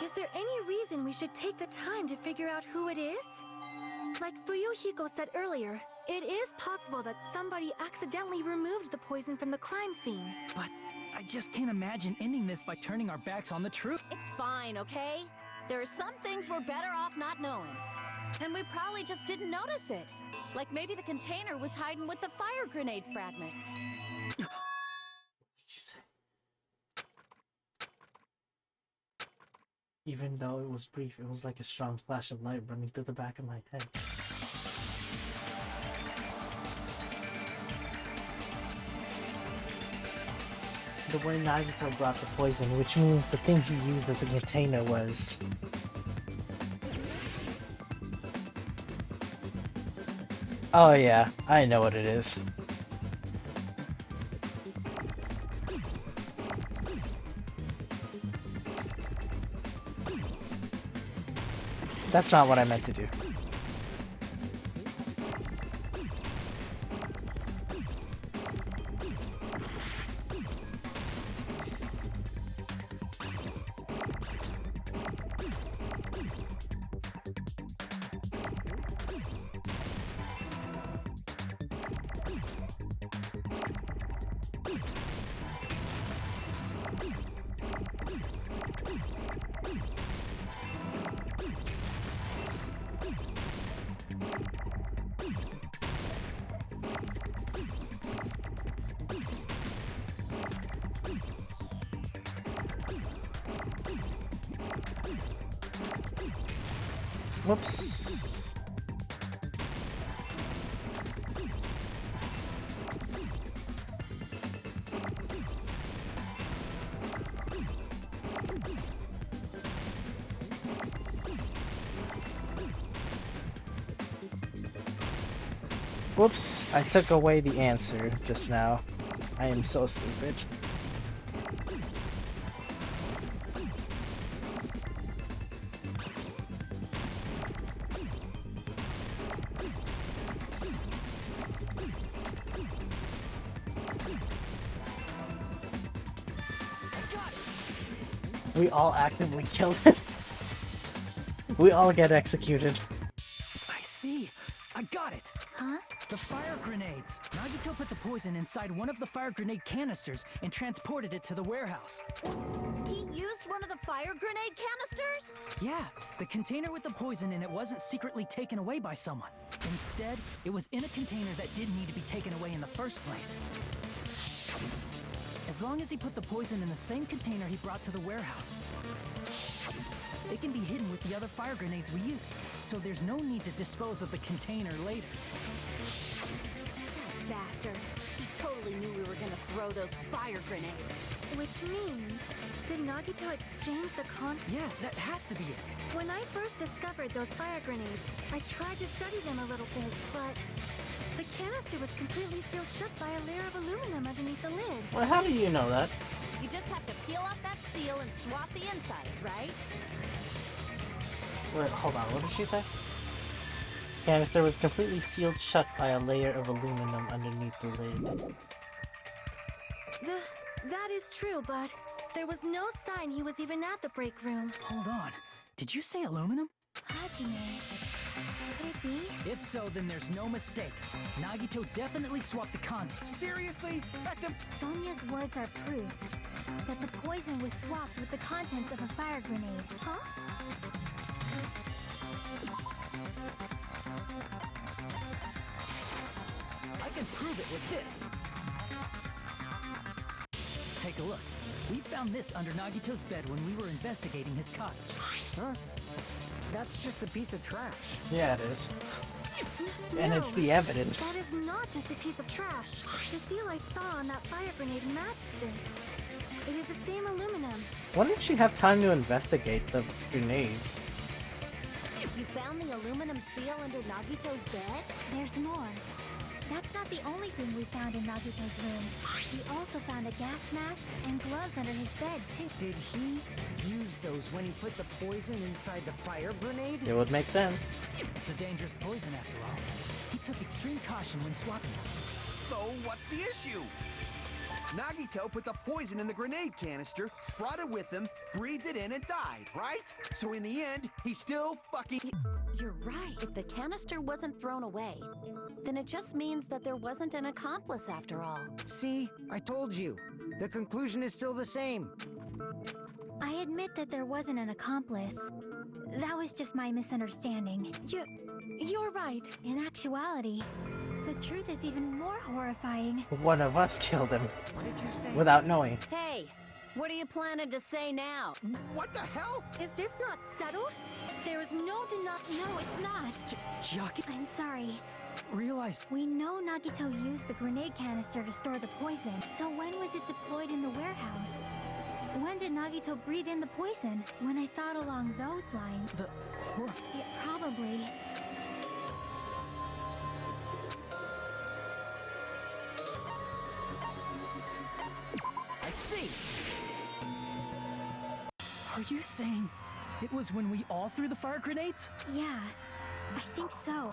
is there any reason we should take the time to figure out who it is? Like Fuyuhiko said earlier, it is possible that somebody accidentally removed the poison from the crime scene. But I just can't imagine ending this by turning our backs on the truth. It's fine, okay? There are some things we're better off not knowing. And we probably just didn't notice it. Like maybe the container was hiding with the fire grenade fragments. What did you say? Even though it was brief, it was like a strong flash of light running through the back of my head. The way Nagito brought the poison, which means the thing he used as a container was... Oh yeah, I know what it is. That's not what I meant to do. Whoops. Whoops, I took away the answer just now. I am so stupid. We all actively killed him. We all get executed. I see. I got it. Huh? The fire grenades. Nagito put the poison inside one of the fire grenade canisters and transported it to the warehouse. He used one of the fire grenade canisters? Yeah, the container with the poison in it wasn't secretly taken away by someone. Instead, it was in a container that didn't need to be taken away in the first place. As long as he put the poison in the same container he brought to the warehouse, it can be hidden with the other fire grenades we used, so there's no need to dispose of the container later. Bastard. He totally knew we were gonna throw those fire grenades. Which means, did Nagito exchange the Yeah, that has to be it. When I first discovered those fire grenades, I tried to study them a little bit, but the canister was completely sealed shut by a layer of aluminum underneath the lid. Well, how do you know that? You just have to peel off that seal and swap the insides, right? Wait, hold on, what did she say? Canister was completely sealed shut by a layer of aluminum underneath the lid. That is true, but there was no sign he was even at the break room. Hold on. Did you say aluminum? Hajime. Could it be? If so, then there's no mistake. Nagito definitely swapped the contents. Seriously? That's Sonia's words are proof that the poison was swapped with the contents of a fire grenade. Huh? I can prove it with this. Take a look. We found this under Nagito's bed when we were investigating his cottage. Huh? That's just a piece of trash. Yeah, it is. And No, it's the evidence. That is not just a piece of trash. The seal I saw on that fire grenade matched this. It is the same aluminum. Why didn't she have time to investigate the grenades? You found the aluminum seal under Nagito's bed? There's more. That's not the only thing we found in Nagito's room. We also found a gas mask and gloves under his bed, too. Did he use those when he put the poison inside the fire grenade? It would make sense. It's a dangerous poison after all. He took extreme caution when swapping them. So what's the issue? Nagito put the poison in the grenade canister, brought it with him, breathed it in, and died, right? So in the end, he still fucking... You're right. If the canister wasn't thrown away, then it just means that there wasn't an accomplice after all. See, I told you. The conclusion is still the same. I admit that there wasn't an accomplice. That was just my misunderstanding. You're right. In actuality, the truth is even more horrifying. One of us killed him What did you say? without knowing. Hey, what are you planning to say now? What the hell? Is this not settled? There is no No, it's not. Chiaki I'm sorry. realized We know Nagito used the grenade canister to store the poison. So when was it deployed in the warehouse? When did Nagito breathe in the poison? When I thought along those lines, the horror. it probably... I see. Are you saying it was when we all threw the fire grenades? Yeah, I think so.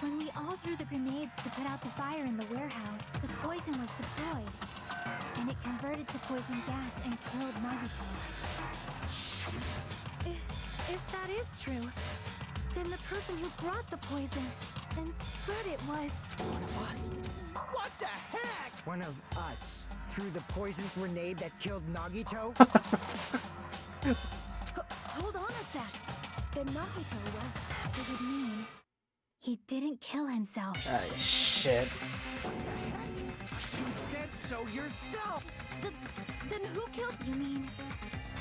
When we all threw the grenades to put out the fire in the warehouse, the poison was deployed. And it converted to poison gas and killed Nagito. If that is true, then the person who brought the poison and spread it was... One of us. What the heck? One of us threw the poison grenade that killed Nagito? Hold on a sec. Then Nagito was... It would mean he didn't kill himself. Ah, shit. You said so yourself. Then who killed... You mean,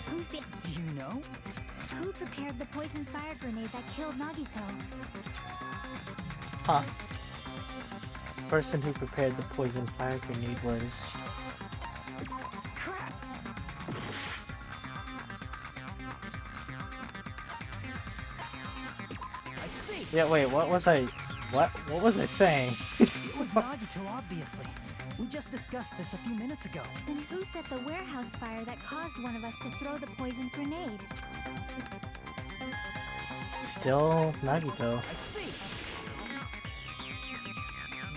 who's the... Do you know? Who prepared the poison fire grenade that killed Nagito? Huh. Person who prepared the poison fire grenade was... Crap! I see. Yeah, wait, what was I... What was I saying? It was Nagito, obviously. We just discussed this a few minutes ago. Then who set the warehouse fire that caused one of us to throw the poison grenade? Still Nagito. I see.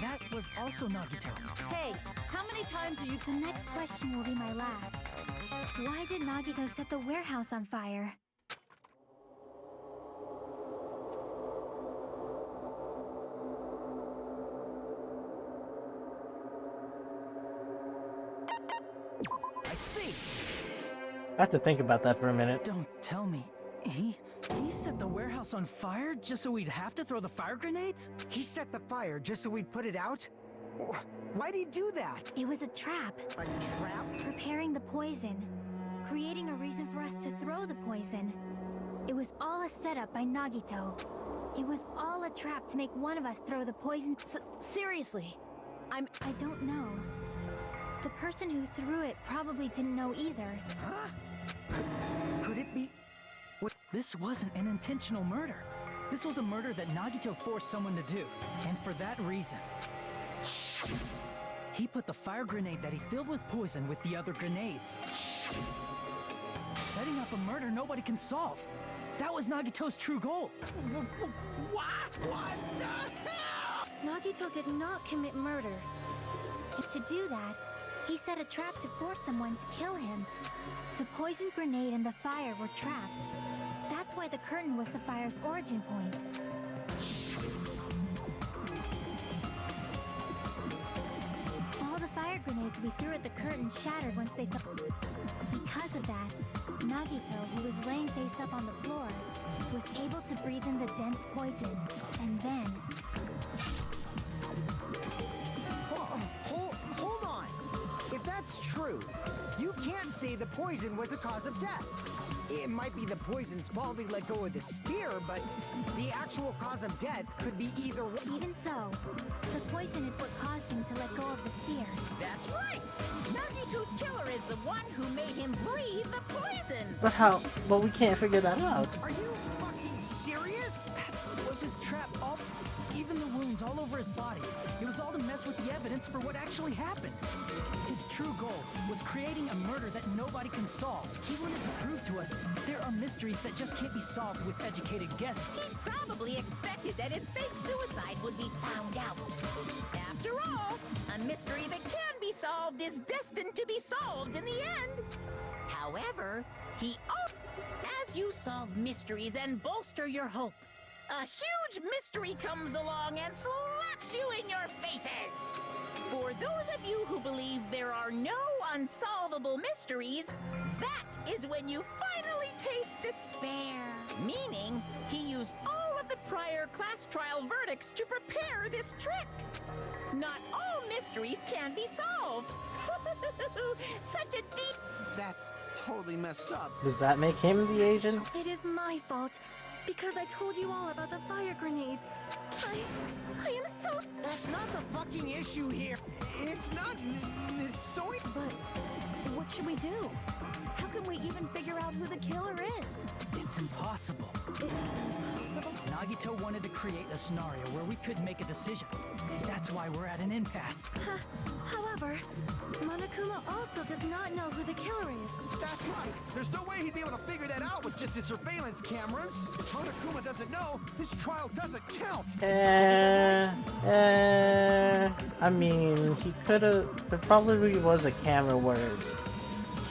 That was also Nagito. Hey, how many times are you... The next question will be my last. Why did Nagito set the warehouse on fire? I see. I have to think about that for a minute. Don't tell me. He set the warehouse on fire just so we'd have to throw the fire grenades? He set the fire just so we'd put it out? Why'd he do that? It was a trap. A trap? Preparing the poison. Creating a reason for us to throw the poison. It was all a setup by Nagito. It was all a trap to make one of us throw the poison. Seriously, I don't know. The person who threw it probably didn't know either. Huh? Could it be? This wasn't an intentional murder. This was a murder that Nagito forced someone to do. And for that reason, he put the fire grenade that he filled with poison with the other grenades. Setting up a murder nobody can solve. That was Nagito's true goal. What the hell? Nagito did not commit murder. To do that, he set a trap to force someone to kill him. The poison grenade and the fire were traps. That's why the curtain was the fire's origin point. All the fire grenades we threw at the curtain shattered once they fell. Because of that, Nagito, who was laying face up on the floor, was able to breathe in the dense poison, and then... Hold on! If that's true, you can't say the poison was the cause of death. It might be the poison's fault he let go of the spear, but the actual cause of death could be either way. Even so, the poison is what caused him to let go of the spear. That's right! Nagito's killer is the one who made him breathe the poison! But how? Well, we can't figure that out. Are you fucking serious? Was his trap all... even the wounds all over his body. It was all to mess with the evidence for what actually happened. His true goal was creating a murder that nobody can solve. He wanted to prove to us there are mysteries that just can't be solved with educated guesses. He probably expected that his fake suicide would be found out. After all, a mystery that can be solved is destined to be solved in the end. However, as you solve mysteries and bolster your hope, a huge mystery comes along and slaps you in your faces! For those of you who believe there are no unsolvable mysteries, that is when you finally taste despair. Meaning, he used all of the prior class trial verdicts to prepare this trick. Not all mysteries can be solved. Such a deep... That's totally messed up. Does that make him the agent? It is my fault. Because I told you all about the fire grenades. I am so... That's not the fucking issue here. It's not Miss Sony. but what should we do? How can we even figure out who the killer is? It's impossible. Impossible? Nagito wanted to create a scenario where we could make a decision. That's why we're at an impasse. However, Monokuma also does not know who the killer is. That's right. There's no way he'd be able to figure that out with just his surveillance cameras. If Monokuma doesn't know, his trial doesn't count. I mean, he could have... There probably was a camera where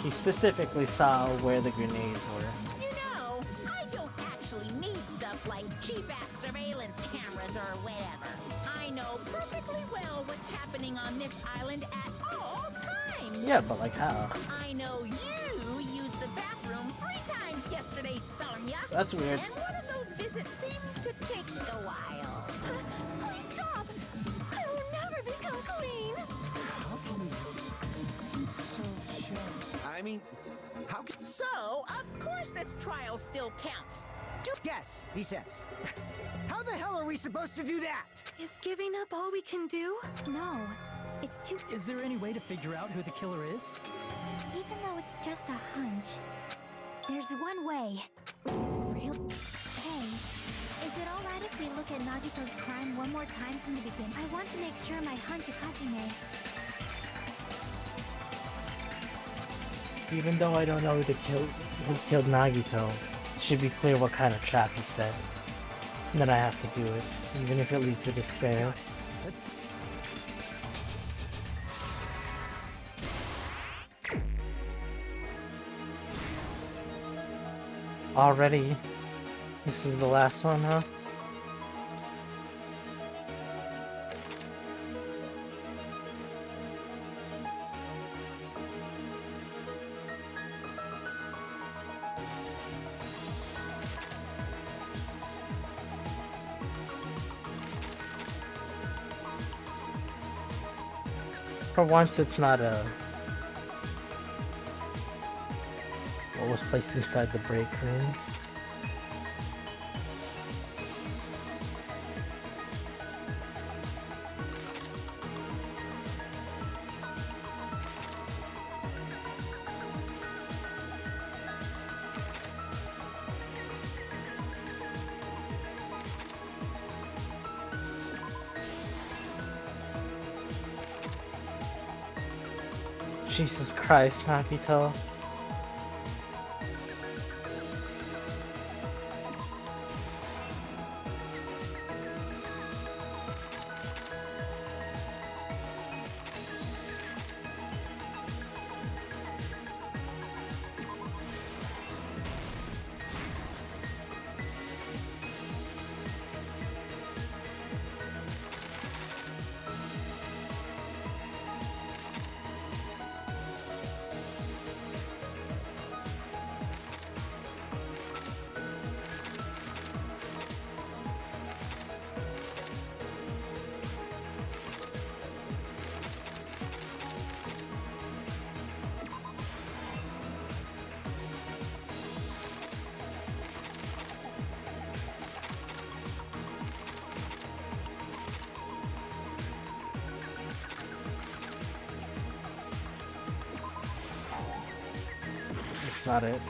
he specifically saw where the grenades were. You know, I don't actually need stuff like cheap-ass surveillance cameras or whatever. I know perfectly well what's happening on this island at all times. Yeah, but like how? I know you used the bathroom 3 times yesterday, Sonya. That's weird. And one of those visits seemed to take a while. Please stop! I will never become clean! How can you be so sure? I mean, how can... So, of course this trial still counts. Yes, he says. How the hell are we supposed to do that? Is giving up all we can do? No, it's too... Is there any way to figure out who the killer is? Even though it's just a hunch, there's one way. Really? Hey, is it alright if we look at Nagito's crime one more time from the beginning? I want to make sure my hunch is Hajime. Even though I don't know who killed Nagito, it should be clear what kind of trap he set. And then I have to do it, even if it leads to despair. Let's... Already? This is the last one, huh? For once, it's not a... what was placed inside the break room. Jesus Christ, Nagito. That's not it.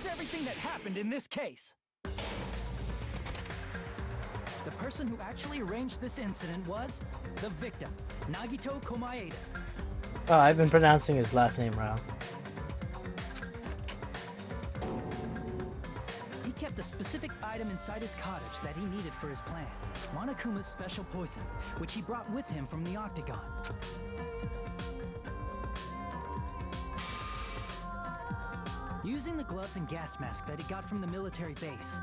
Everything that happened in this case. The person who actually arranged this incident was the victim, Nagito Komaeda. Oh, I've been pronouncing his last name wrong. He kept a specific item inside his cottage that he needed for his plan, Monokuma's special poison, which he brought with him from the Octagon. Using the gloves and gas mask that he got from the military base,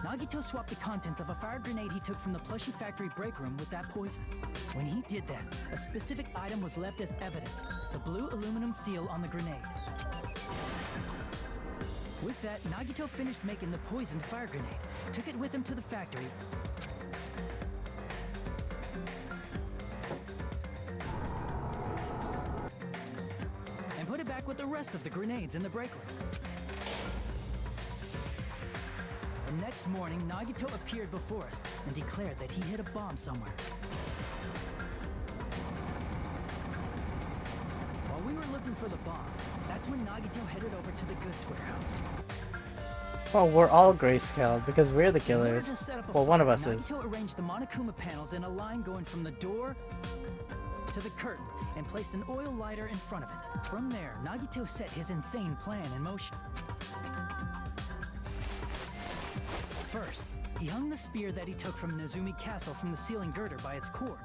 Nagito swapped the contents of a fire grenade he took from the plushie factory break room with that poison. When he did that, a specific item was left as evidence, the blue aluminum seal on the grenade. With that, Nagito finished making the poisoned fire grenade, took it with him to the factory, put it back with the rest of the grenades in the break room. The next morning, Nagito appeared before us and declared that he hid a bomb somewhere. While we were looking for the bomb, that's when Nagito headed over to the goods warehouse. Well, we're all grayscaled because we're the killers. Well, one of us is. Nagito arranged the Monokuma panels in a line going from the door to the curtain and placed an oil lighter in front of it. From there, Nagito set his insane plan in motion. First, he hung the spear that he took from Nezumi Castle from the ceiling girder by its cord.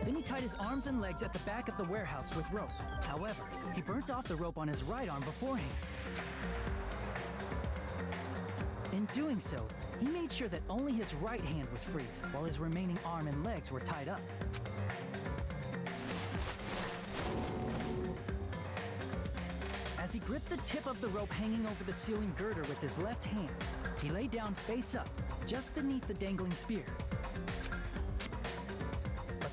Then he tied his arms and legs at the back of the warehouse with rope. However, he burnt off the rope on his right arm beforehand. In doing so, he made sure that only his right hand was free, while his remaining arm and legs were tied up. As he gripped the tip of the rope hanging over the ceiling girder with his left hand, he lay down face up, just beneath the dangling spear.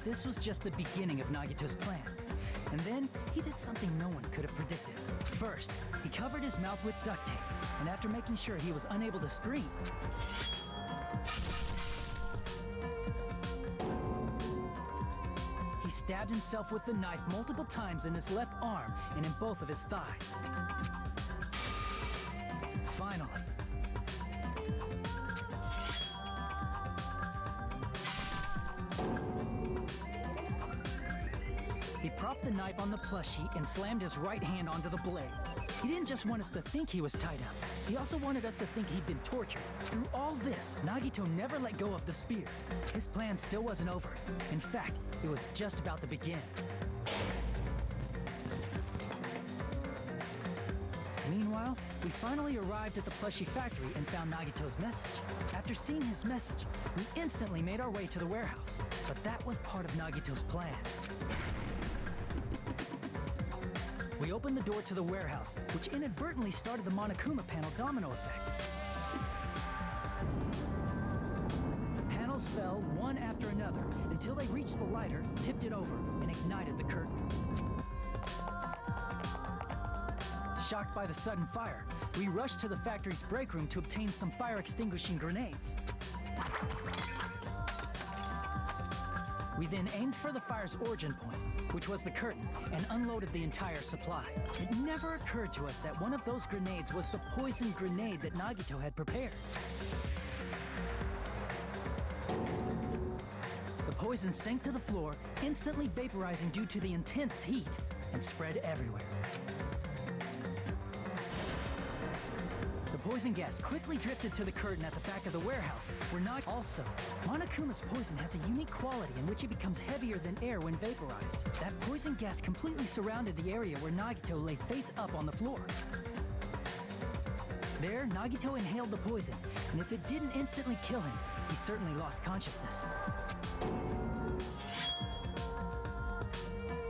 this was just the beginning of Nagito's plan. And then, he did something no one could have predicted. First, he covered his mouth with duct tape, and after making sure he was unable to scream, he stabbed himself with the knife multiple times in his left arm and in both of his thighs. Finally, he propped the knife on the plushie and slammed his right hand onto the blade. He didn't just want us to think he was tied up. He also wanted us to think he'd been tortured. Through all this, Nagito never let go of the spear. His plan still wasn't over. In fact, it was just about to begin. Meanwhile, we finally arrived at the plushie factory and found Nagito's message. After seeing his message, we instantly made our way to the warehouse. But that was part of Nagito's plan. We opened the door to the warehouse, which inadvertently started the Monokuma panel domino effect. Panels fell one after another until they reached the lighter, tipped it over, and ignited the curtain. Shocked by the sudden fire, we rushed to the factory's break room to obtain some fire-extinguishing grenades. We then aimed for the fire's origin point, which was the curtain, and unloaded the entire supply. It never occurred to us that one of those grenades was the poison grenade that Nagito had prepared. The poison sank to the floor, instantly vaporizing due to the intense heat, and spread everywhere. The poison gas quickly drifted to the curtain at the back of the warehouse, where Also, Monokuma's poison has a unique quality in which it becomes heavier than air when vaporized. That poison gas completely surrounded the area where Nagito lay face up on the floor. There, Nagito inhaled the poison, and if it didn't instantly kill him, he certainly lost consciousness.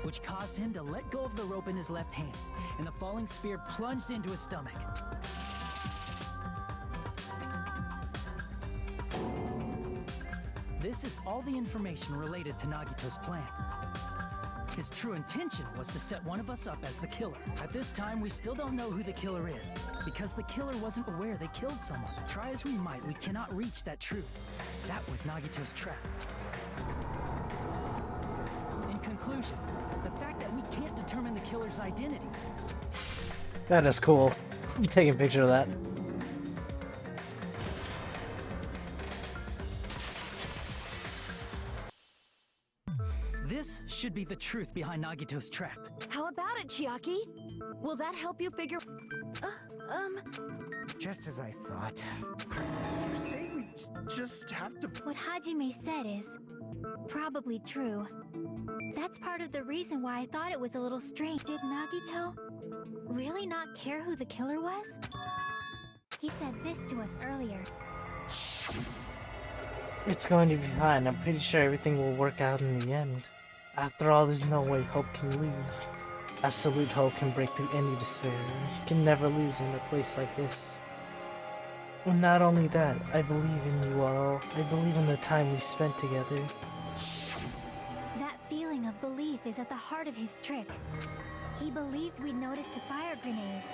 Which caused him to let go of the rope in his left hand, and the falling spear plunged into his stomach. This is all the information related to Nagito's plan. His true intention was to set one of us up as the killer. At this time, we still don't know who the killer is, because the killer wasn't aware they killed someone. Try as we might, we cannot reach that truth. That was Nagito's trap. In conclusion, the fact that we can't determine the killer's identity. That is cool. I'm taking a picture of that. This should be the truth behind Nagito's trap. How about it, Chiaki? Will that help you figure... Just as I thought. You say we just have to... What Hajime said is probably true. That's part of the reason why I thought it was a little strange. Did Nagito really not care who the killer was? He said this to us earlier. It's going to be fine. I'm pretty sure everything will work out in the end. After all, there's no way hope can lose. Absolute hope can break through any despair. You can never lose in a place like this. And not only that, I believe in you all. I believe in the time we spent together. That feeling of belief is at the heart of his trick. He believed we'd notice the fire grenades.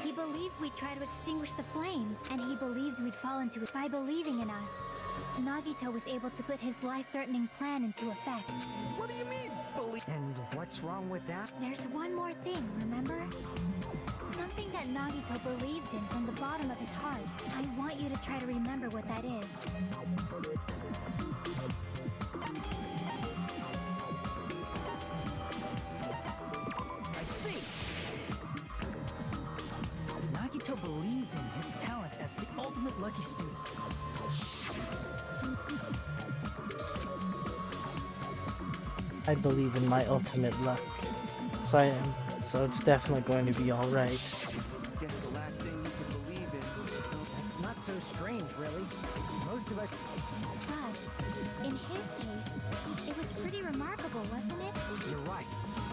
He believed we'd try to extinguish the flames, and he believed we'd fall into it by believing in us. Nagito was able to put his life-threatening plan into effect. What do you mean, believe? And what's wrong with that? There's one more thing, remember? Something that Nagito believed in from the bottom of his heart. I want you to try to remember what that is. I see. Nagito believed in his talent as the ultimate lucky student. I believe in my ultimate luck. So I am. So it's definitely going to be alright. Guess the last thing you can believe in is That's not so strange, really. Most of us... But, in his case, it was pretty remarkable, wasn't it? You're right.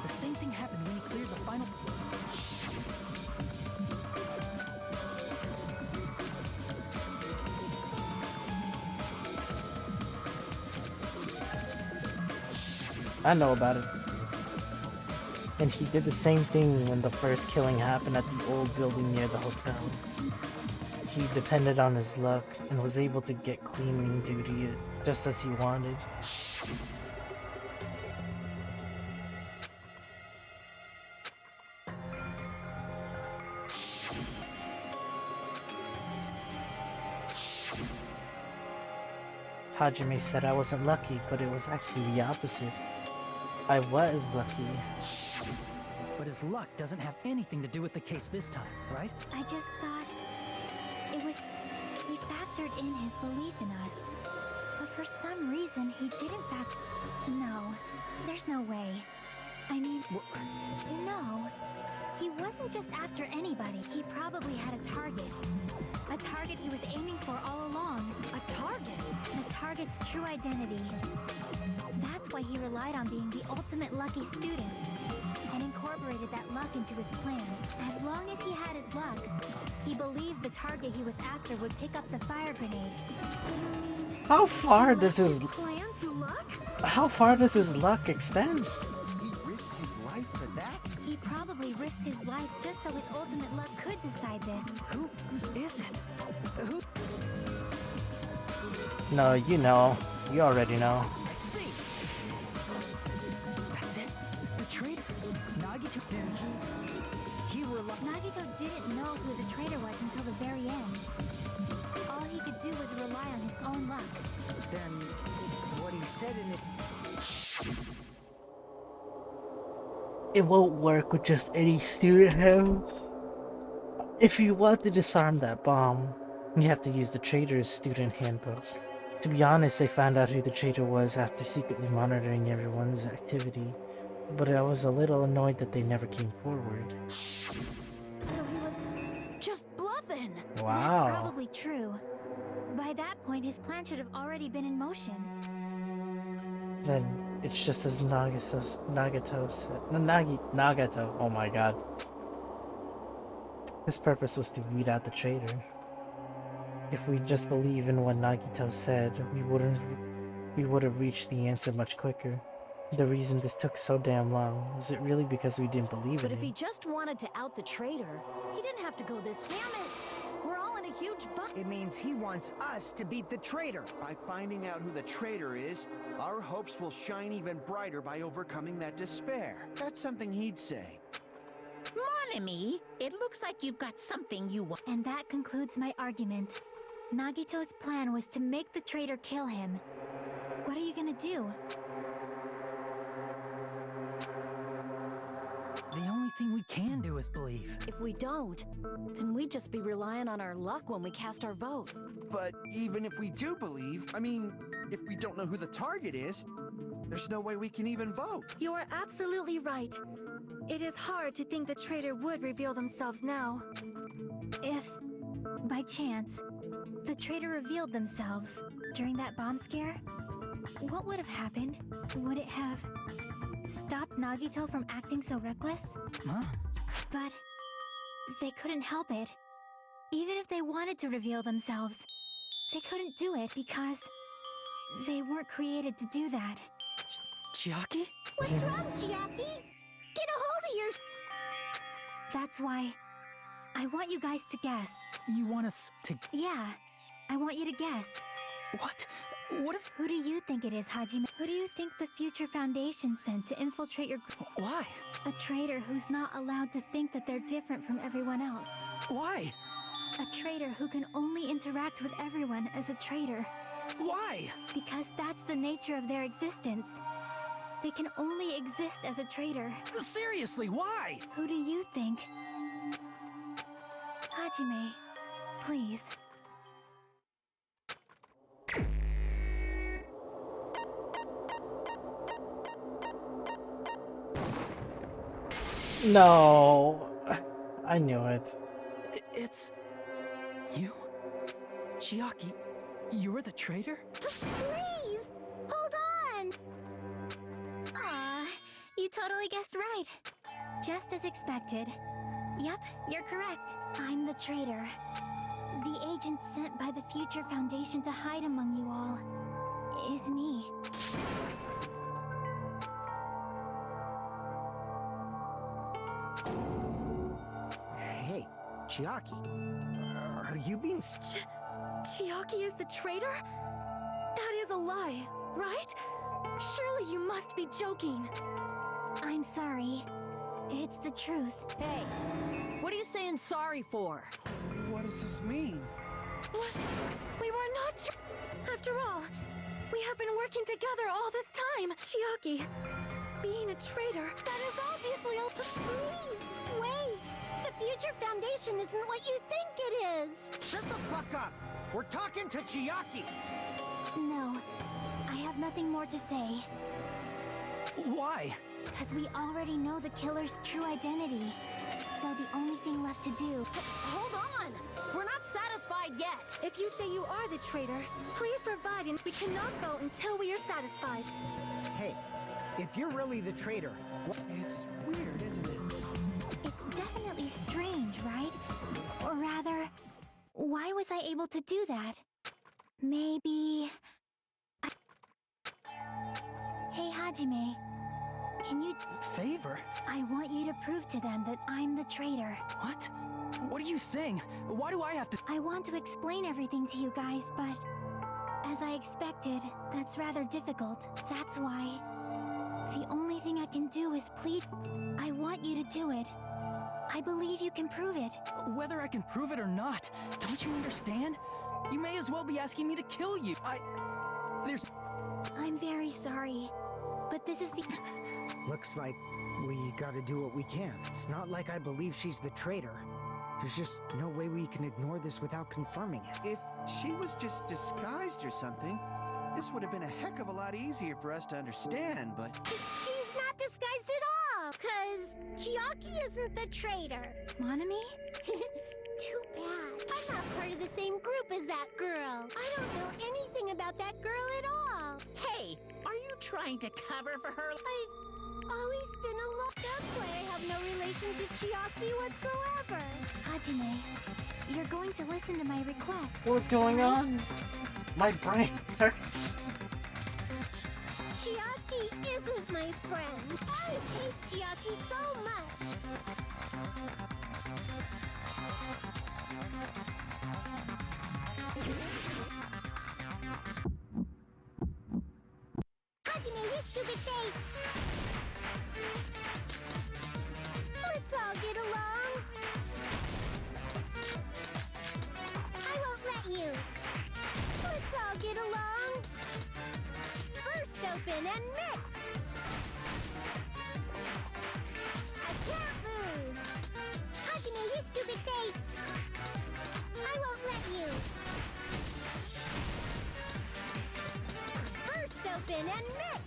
The same thing happened when he cleared the final... I know about it. And he did the same thing when the first killing happened at the old building near the hotel. He depended on his luck and was able to get cleaning duty just as he wanted. Hajime said I wasn't lucky, but it was actually the opposite. I was lucky. But his luck doesn't have anything to do with the case this time, right? I just thought it was... He factored in his belief in us. But for some reason, he didn't No, there's no way. I mean, no. He wasn't just after anybody. He probably had a target. A target he was aiming for all along. A target? The target's true identity. That's why he relied on being the ultimate lucky student and incorporated that luck into his plan. As long as he had his luck, he believed the target he was after would pick up the fire grenade. How far does his plan to luck? How far does his luck extend? He risked his life for that? He probably risked his life just so his ultimate luck could decide this. Who is it? Who? No, you know. You already know. I see. That's it. The traitor. Nagito. Nagito didn't know who the traitor was until the very end. All he could do was rely on his own luck. Then, what he said in it... It won't work with just any student hand. If you want to disarm that bomb, you have to use the traitor's student handbook. To be honest, I found out who the traitor was after secretly monitoring everyone's activity, but I was a little annoyed that they never came forward. So he was just bluffing. Wow. That's probably true. By that point, his plan should have already been in motion. Then it's just as Nagato said. Nagato, oh my god. His purpose was to weed out the traitor. If we just believe in what Nagito said, we would have reached the answer much quicker. The reason this took so damn long, was it really because we didn't believe But in if he it? just wanted to out the traitor, he didn't have to go this. Damn it! We're all in a huge It means he wants us to beat the traitor. By finding out who the traitor is, our hopes will shine even brighter by overcoming that despair. That's something he'd say. Mon ami, it looks like you've got something you want. And that concludes my argument. Nagito's plan was to make the traitor kill him. What are you gonna do? The only thing we can do is believe. If we don't, then we'd just be relying on our luck when we cast our vote. But even if we do believe, I mean, if we don't know who the target is, there's no way we can even vote. You are absolutely right. It is hard to think the traitor would reveal themselves now. If, by chance, the traitor revealed themselves during that bomb scare, what would have happened? Would it have stopped Nagito from acting so reckless? Huh? But they couldn't help it. Even if they wanted to reveal themselves, they couldn't do it because they weren't created to do that. Chiaki? What's wrong, Chiaki? Get a hold of your... That's why I want you guys to guess. You want us to... Yeah, I want you to guess. What? What is... Who do you think it is, Hajime? Who do you think the Future Foundation sent to infiltrate your group? Why? A traitor who's not allowed to think that they're different from everyone else. Why? A traitor who can only interact with everyone as a traitor. Why? Because that's the nature of their existence. They can only exist as a traitor. Seriously, why? Who do you think? Hajime, please. No, I knew it. It's... you? Chiaki, you're the traitor? Please! Hold on! Aw, you totally guessed right. Just as expected. Yep, you're correct. I'm the traitor. The agent sent by the Future Foundation to hide among you all is me. Hey, Chiaki. Are you being... Chiaki is the traitor? That is a lie, right? Surely you must be joking. I'm sorry. It's the truth. Hey, what are you saying sorry for? What does this mean? What? We were not After all, we have been working together all this time. Chiaki, being a traitor, that is obviously a... Please, wait! The Future Foundation isn't what you think it is! Shut the fuck up! We're talking to Chiaki! No, I have nothing more to say. Why? Because we already know the killer's true identity. So the only thing left to do... Hold on! We're not satisfied yet! If you say you are the traitor, please provide and we cannot vote until we are satisfied. Hey, if you're really the traitor... It's weird, isn't it? It's definitely strange, right? Or rather, why was I able to do that? Maybe... Hey, Hajime. Can you... Favor? I want you to prove to them that I'm the traitor. What? What are you saying? Why do I have to... I want to explain everything to you guys, but... As I expected, that's rather difficult. That's why... The only thing I can do is plead... I want you to do it. I believe you can prove it. Whether I can prove it or not, don't you understand? You may as well be asking me to kill you. There's... I'm very sorry, but this is the... Looks like we gotta do what we can. It's not like I believe she's the traitor. There's just no way we can ignore this without confirming it. If she was just disguised or something, this would have been a heck of a lot easier for us to understand, but... She's not disguised at all, 'cause Chiaki isn't the traitor. Monami? Too bad. I'm not part of the same group as that girl. I don't know anything about that girl at all. Hey, are you trying to cover for her? I've always been alone. That's why I have no relation to Chiaki whatsoever. Hajime, you're going to listen to my request. What's going on? My brain hurts. Chiaki isn't my friend. I hate Chiaki so much. Hajime, you stupid face! Let's all get along. I won't let you. Let's all get along. First open and mix. I can't lose. Hajime, you stupid face. I won't let you. First open and mix.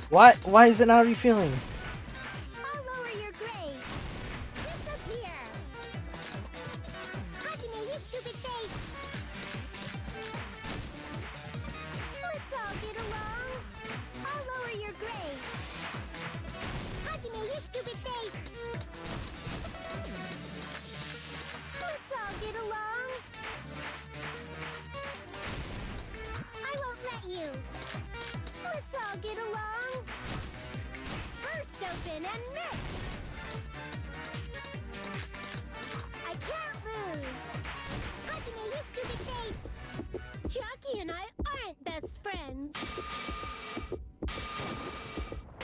What? Why is it not refilling? I'll lower your grade. Disappear. Hajime, you stupid face. Let's all get along. I'll lower your grade. Hajime, you stupid face. Let's all get along. I won't let you. Let's all get along. First open and mix. I can't lose. Hajime, you stupid face. Chiaki and I aren't best friends.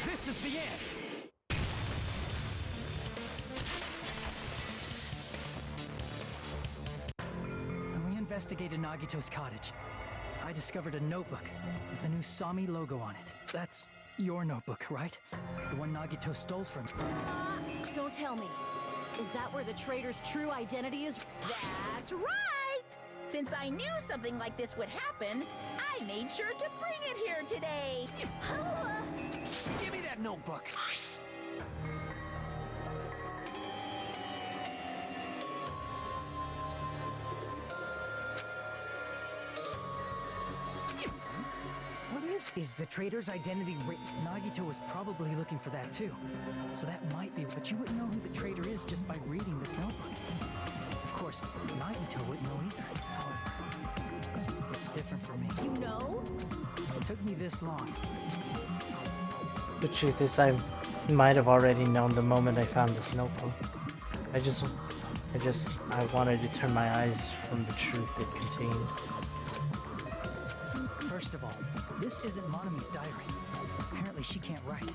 This is the end! When we investigated Nagito's cottage, I discovered a notebook with the new Sami logo on it. That's your notebook, right? The one Nagito stole from me. Don't tell me. Is that where the traitor's true identity is? That's right! Since I knew something like this would happen, I made sure to bring it here today. Give me that notebook! What is the traitor's identity written? Nagito was probably looking for that too. So that might be, but you wouldn't know who the traitor is just by reading this notebook. Of course, Nagito wouldn't know either. However, it's different for me. You know? It took me this long. The truth is, I'm Might have already known the moment I found this notebook. I wanted to turn my eyes from the truth it contained. First of all, this isn't Monami's diary. Apparently she can't write.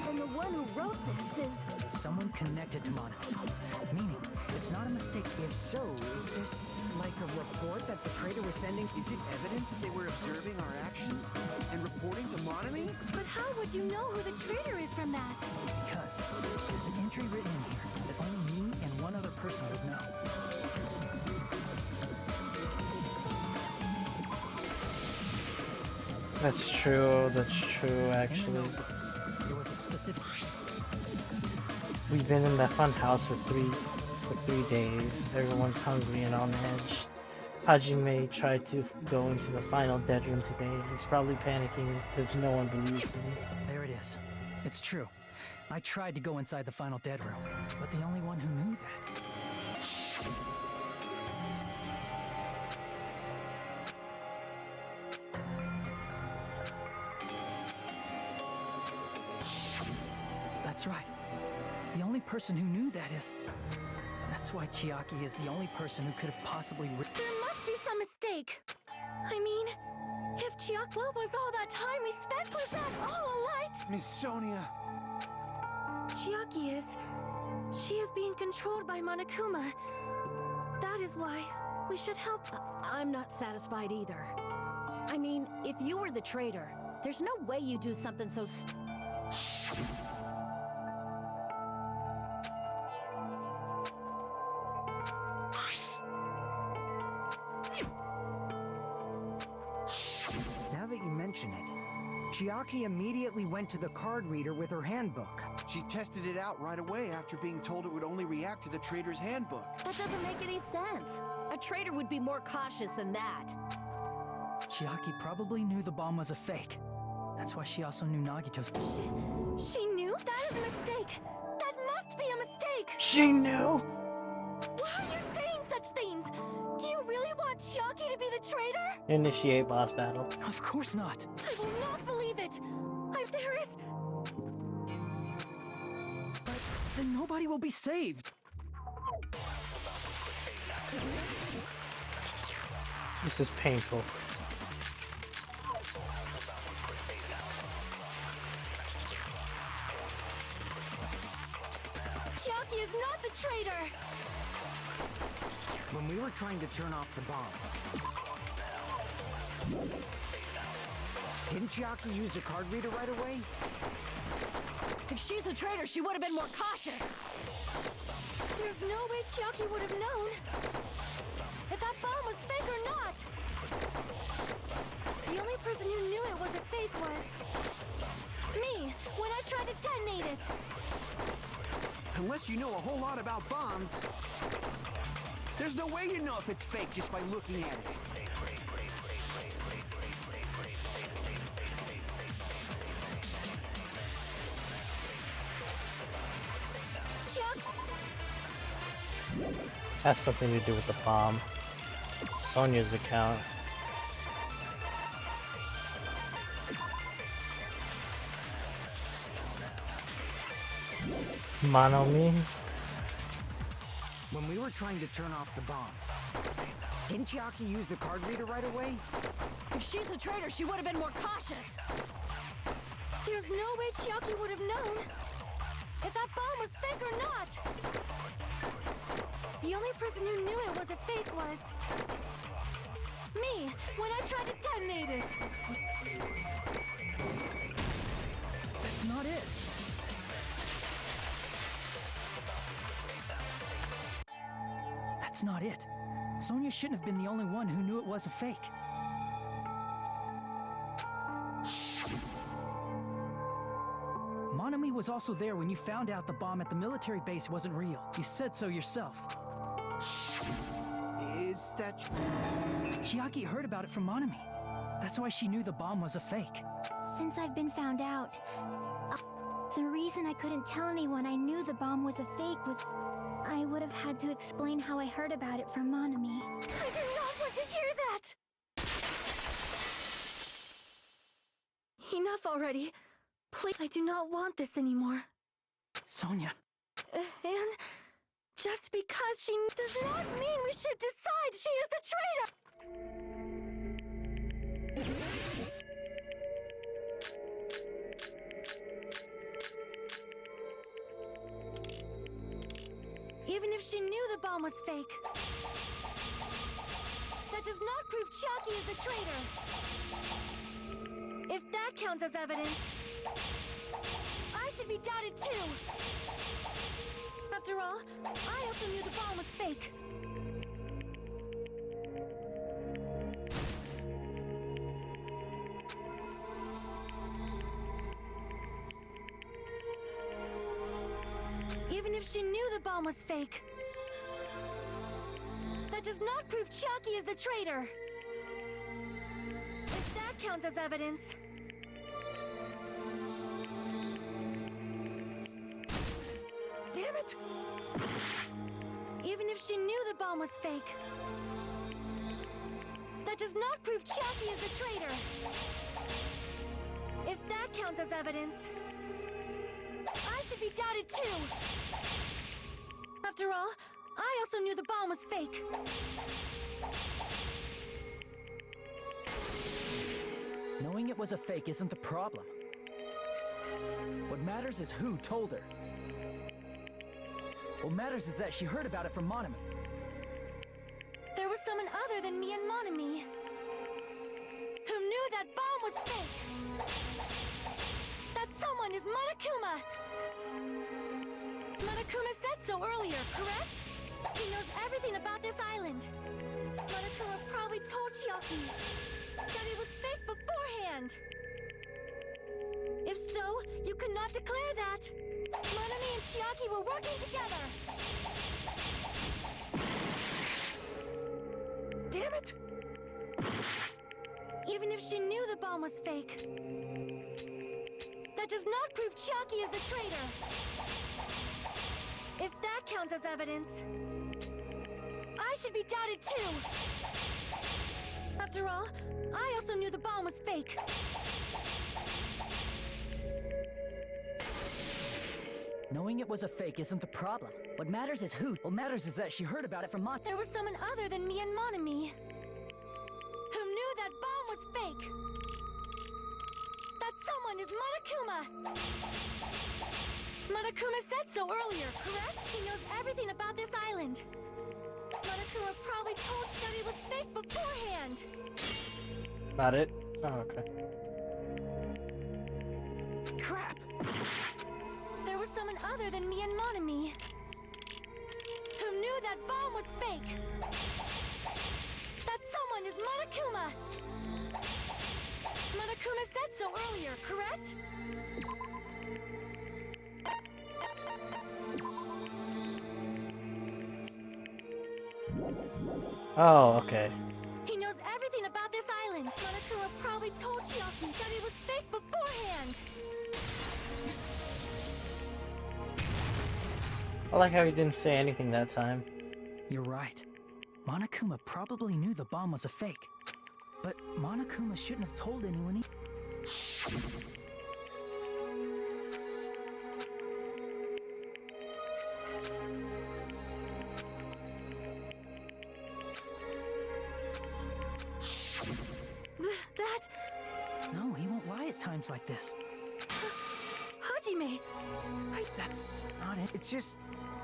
And the one who wrote this is... Someone connected to Monami. Meaning, it's not a mistake. If so, is this like a report that the traitor was sending? Is it evidence that they were observing our actions and reporting to Monami? But how would you know who the traitor is from that? Because there's an entry written in here that only me and one other person would know. That's true, actually. There was a specific... We've been in that fun house for three days. Everyone's hungry and on edge. Hajime tried to go into the final dead room today. He's probably panicking because no one believes him. There it is. It's true. I tried to go inside the final dead room, but the only one who knew that... That's right. The only person who knew that is... That's why Chiaki is the only person who could have possibly... There must be some mistake. I mean, if Chiaki, what was all that time we spent? Was that all a light? Miss Sonia. Chiaki is... She is being controlled by Monokuma. That is why we should help. I'm not satisfied either. I mean, if you were the traitor, there's no way you do something so Now that you mention it, Chiaki immediately went to the card reader with her handbook. She tested it out right away after being told it would only react to the traitor's handbook. That doesn't make any sense. A traitor would be more cautious than that. Chiaki probably knew the bomb was a fake. That's why she also knew Nagito's... She knew? That is a mistake! That must be a mistake! She knew! Why are you saying such things? Do you really want Chiaki to be the traitor? Initiate boss battle. Of course not. I will not believe it! There is... But then nobody will be saved. This is painful. Chiaki is not the traitor! When we were trying to turn off the bomb, didn't Chiaki use the card reader right away? If she's a traitor, she would have been more cautious. There's no way Chiaki would have known if that bomb was fake or not. The only person who knew it wasn't fake was me, when I tried to detonate it. Unless you know a whole lot about bombs, there's no way you know if it's fake just by looking at it. Has something to do with the bomb. Sonia's account. Monomi? When we were trying to turn off the bomb, didn't Chiaki use the card reader right away? If she's a traitor, she would have been more cautious. There's no way Chiaki would have known if that bomb was fake or not. The only person who knew it wasn't fake was me, when I tried to detonate it. That's not it. That's not it. Sonia shouldn't have been the only one who knew it was a fake. Monami was also there when you found out the bomb at the military base wasn't real. You said so yourself. Is that... Chiaki heard about it from Monami. That's why she knew the bomb was a fake. Since I've been found out, the reason I couldn't tell anyone I knew the bomb was a fake was I would have had to explain how I heard about it from Monami. I did not want to hear that! Enough already. Please, I do not want this anymore. Sonia. And just because she does not mean we should decide she is the traitor! Even if she knew the bomb was fake, that does not prove Chiaki is the traitor. If that counts as evidence, I should be doubted too. After all, I also knew the bomb was fake. Even if she knew the bomb was fake, that does not prove Chiaki is the traitor. If that counts as evidence, Damn it! even if she knew the bomb was fake, that does not prove Chiaki is the traitor. If that counts as evidence, I should be doubted too. After all, I also knew the bomb was fake. Knowing it was a fake isn't the problem. What matters is who told her. What matters is that she heard about it from Monami. There was someone other than me and Monami who knew that bomb was fake. That someone is Monokuma. Monokuma said so earlier, correct? He knows everything about this island. Monokuma probably told Chiaki that it was fake beforehand. If so, you could not declare that. Monami and Chiaki were working together. Damn it! Even if she knew the bomb was fake, that does not prove Chiaki is the traitor. If that counts as evidence, I should be doubted too. After all, I also knew the bomb was fake. Knowing it was a fake isn't the problem. What matters is who. What matters is that she heard about it from Monami. There was someone other than me and Monami who knew that bomb was fake. That someone is Monokuma. Monokuma said so earlier, correct? He knows everything about this island. Monokuma probably told you that it was fake beforehand. Not it? Oh, okay. Crap! There was someone other than me and Monami who knew that bomb was fake. That someone is Monokuma. Monokuma said so earlier, correct? Oh, okay. He knows everything about this island. Monokuma probably told Chiaki that it was fake beforehand. I like how he didn't say anything that time. You're right. Monokuma probably knew the bomb was a fake. But Monokuma shouldn't have told anyone. That... No, he won't lie at times like this. Hajime! That's not it. It's just,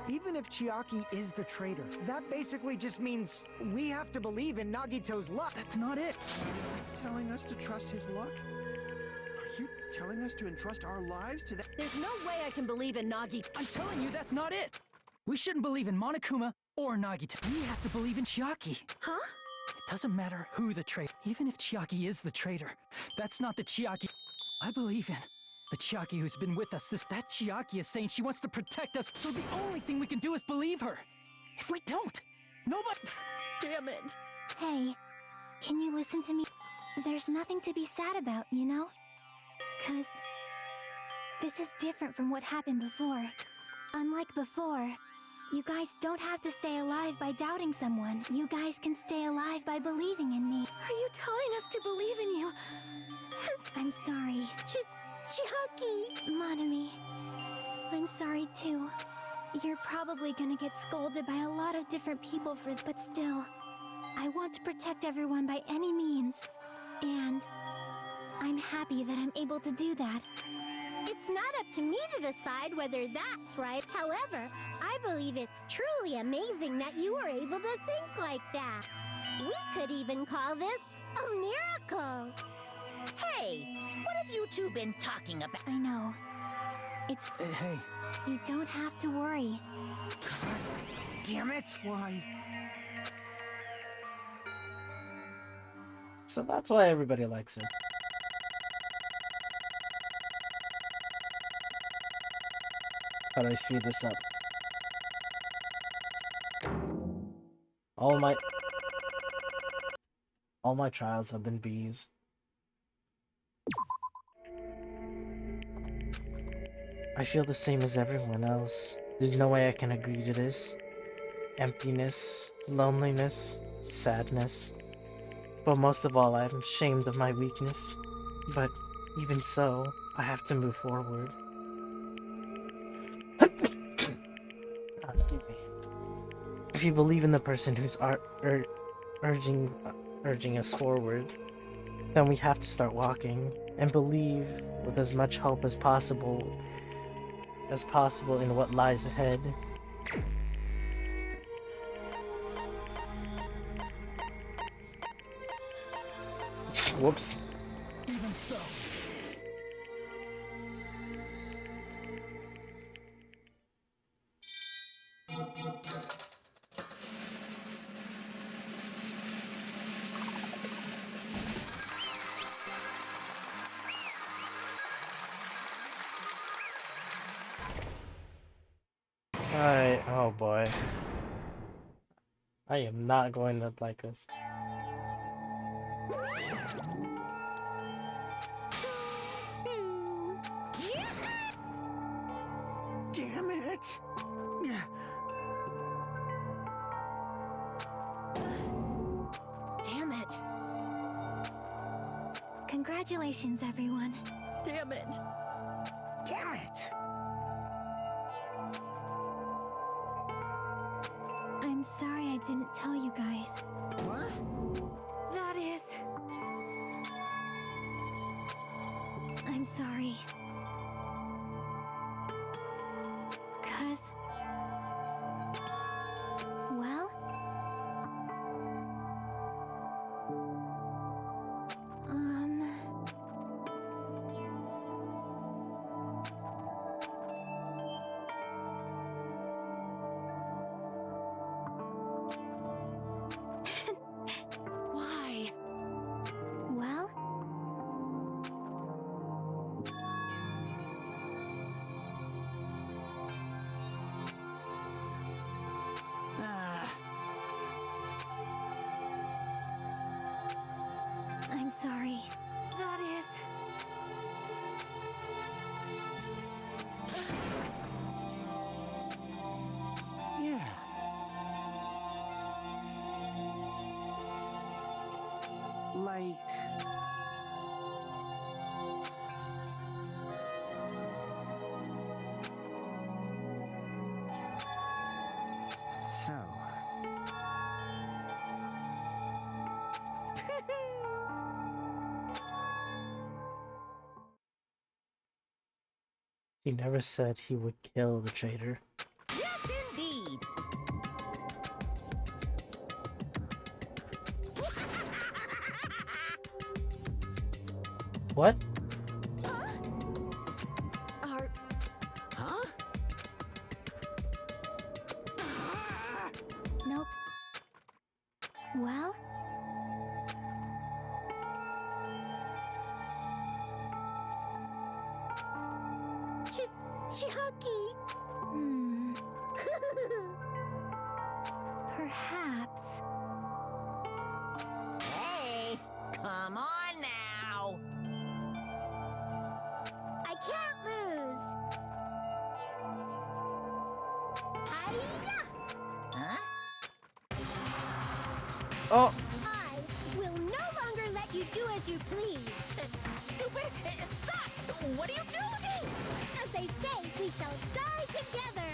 even if Chiaki is the traitor, that basically just means we have to believe in Nagito's luck. That's not it. Telling us to trust his luck? Are you telling us to entrust our lives to that? There's no way I can believe in Nagi. I'm telling you, that's not it. We shouldn't believe in Monokuma or Nagito. We have to believe in Chiaki. Huh? It doesn't matter who the traitor. Even if Chiaki is the traitor, that's not the Chiaki I believe in. The Chiaki who's been with us, that Chiaki is saying she wants to protect us, so the only thing we can do is believe her. If we don't, nobody... Damn it. Hey, can you listen to me? There's nothing to be sad about, you know? 'Cause this is different from what happened before. Unlike before, you guys don't have to stay alive by doubting someone. You guys can stay alive by believing in me. Are you telling us to believe in you? I'm sorry. Chucky! Monami, I'm sorry too. You're probably gonna get scolded by a lot of different people for, but still, I want to protect everyone by any means. And I'm happy that I'm able to do that. It's not up to me to decide whether that's right. However, I believe it's truly amazing that you were able to think like that. We could even call this a miracle. Hey, what have you two been talking about? I know. It's... Hey. You don't have to worry. Damn it! Why? So that's why everybody likes her. How do I speed this up? All my trials have been B's. I feel the same as everyone else. There's no way I can agree to this. Emptiness, loneliness, sadness. But most of all, I'm ashamed of my weakness. But even so, I have to move forward. Excuse me. If you believe in the person who's urging us forward, then we have to start walking and believe with as much hope as possible in what lies ahead. Whoops. Even so. Alright, oh boy. I am not going to like this. Damn it! Damn it. Congratulations, everyone. Damn it. Damn it! I'm sorry I didn't tell you guys. What? That is... I'm sorry. 'Cause... Well... Why? Well... I'm sorry. That is... Yeah. Like... So... He never said he would kill the traitor. Yes, indeed. What? Are... Huh? Nope. Well... Chucky! Perhaps... Hey, come on now. I can't lose! Hi-ya! Huh? Oh! I will no longer let you do as as you please. Stupid! Stop! What are you doing? As they say, we shall die together.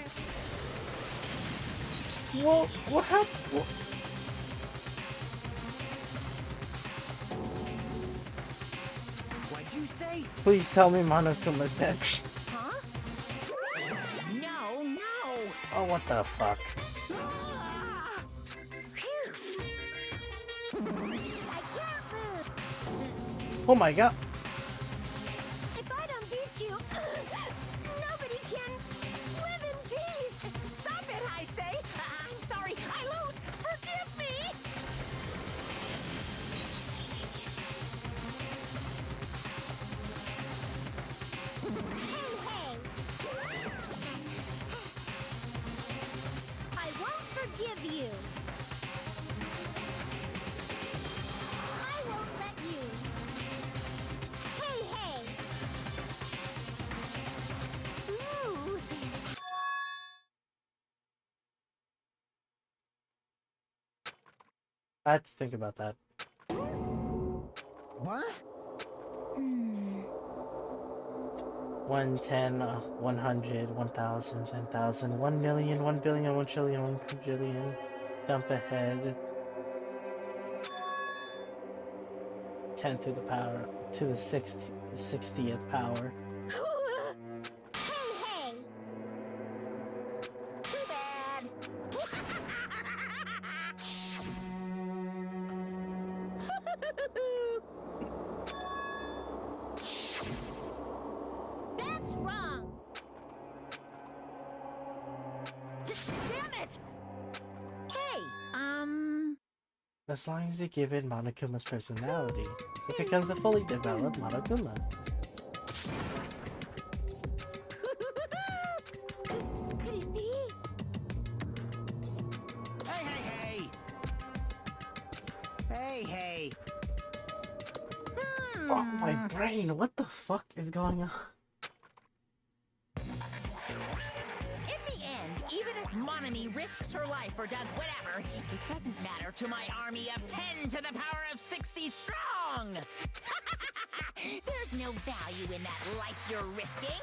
What happened? What'd you say? Please tell me Monokuma's dead. Huh? No, no! Oh, what the fuck? I can't move. Oh my god. If I don't beat you, nobody can live in peace. Stop it, I say! I'm sorry, I lose! Forgive me! Hey, hey. I won't forgive you. I won't let you. Hey, hey. Ooh. I had to think about that. What? 1, 10, 100, 1,000, 10,000, 1 million, 1 billion, 1 trillion, 1 quadrillion. Jump ahead. 10 to the power, to the 60th power. Hey, hey. Too bad! That's wrong. Damn it! Hey, As long as you give it Monokuma's personality, it becomes a fully developed Monokuma. Could it be? Hey, hey, hey! Hey, hey! Oh, my brain, what the fuck is going on? In the end, even if Monami risks her life or does whatever, it doesn't matter to my army of 10 to the power of 60 strong! There's no value in that life you're risking!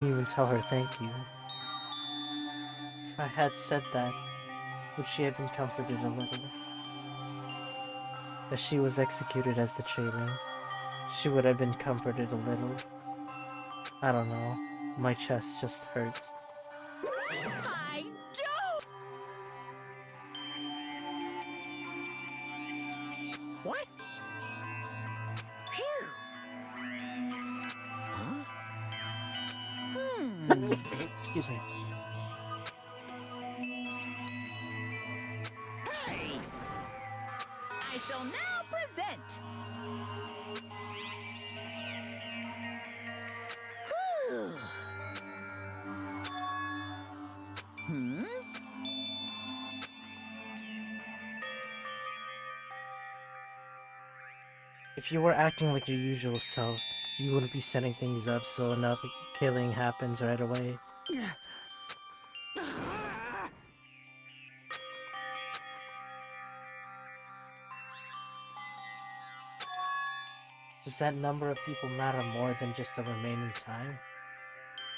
Didn't even tell her thank you. If I had said that, would she have been comforted a little? As she was executed as the traitor, she would have been comforted a little. I don't know. My chest just hurts. I don't! What? Phew. Huh? Excuse me. Hey! I shall now present. Whew. Hmm? If you were acting like your usual self, you wouldn't be setting things up so another killing happens right away. Does that number of people matter more than just the remaining time?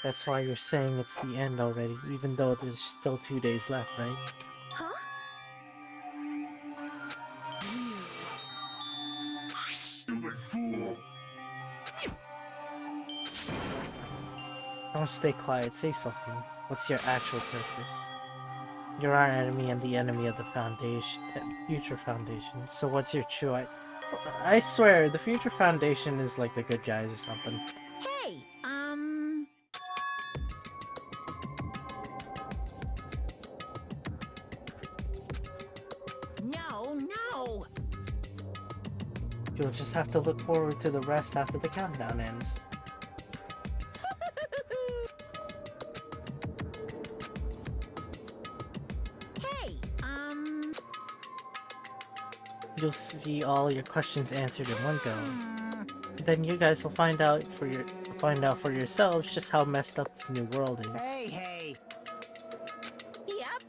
That's why you're saying it's the end already, even though there's still 2 days left, right? Huh? Stupid fool! Don't stay quiet, say something. What's your actual purpose? You're our enemy and the enemy of the Foundation, Future Foundation. So what's your true I swear, the Future Foundation is like the good guys or something. Hey, No. You'll just have to look forward to the rest after the countdown ends. Hey, You'll see all your questions answered in one go. Then you guys will find out for yourselves just how messed up this new world is. Hey! Yep.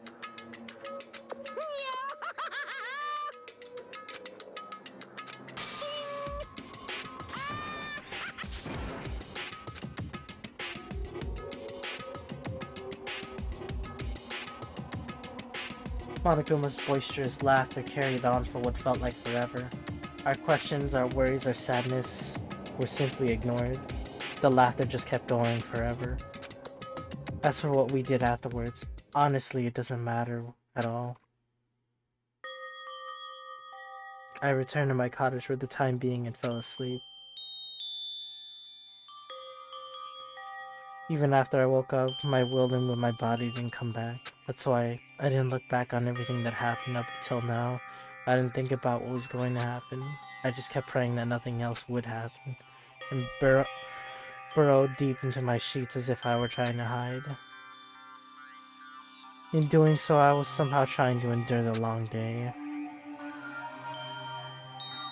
Monokuma's boisterous laughter carried on for what felt like forever. Our questions, our worries, our sadness were simply ignored. The laughter just kept going forever. As for what we did afterwards, honestly, it doesn't matter at all. I returned to my cottage for the time being and fell asleep. Even after I woke up, my will and my body didn't come back. That's why I didn't look back on everything that happened up until now. I didn't think about what was going to happen. I just kept praying that nothing else would happen, and burrowed deep into my sheets as if I were trying to hide. In doing so, I was somehow trying to endure the long day.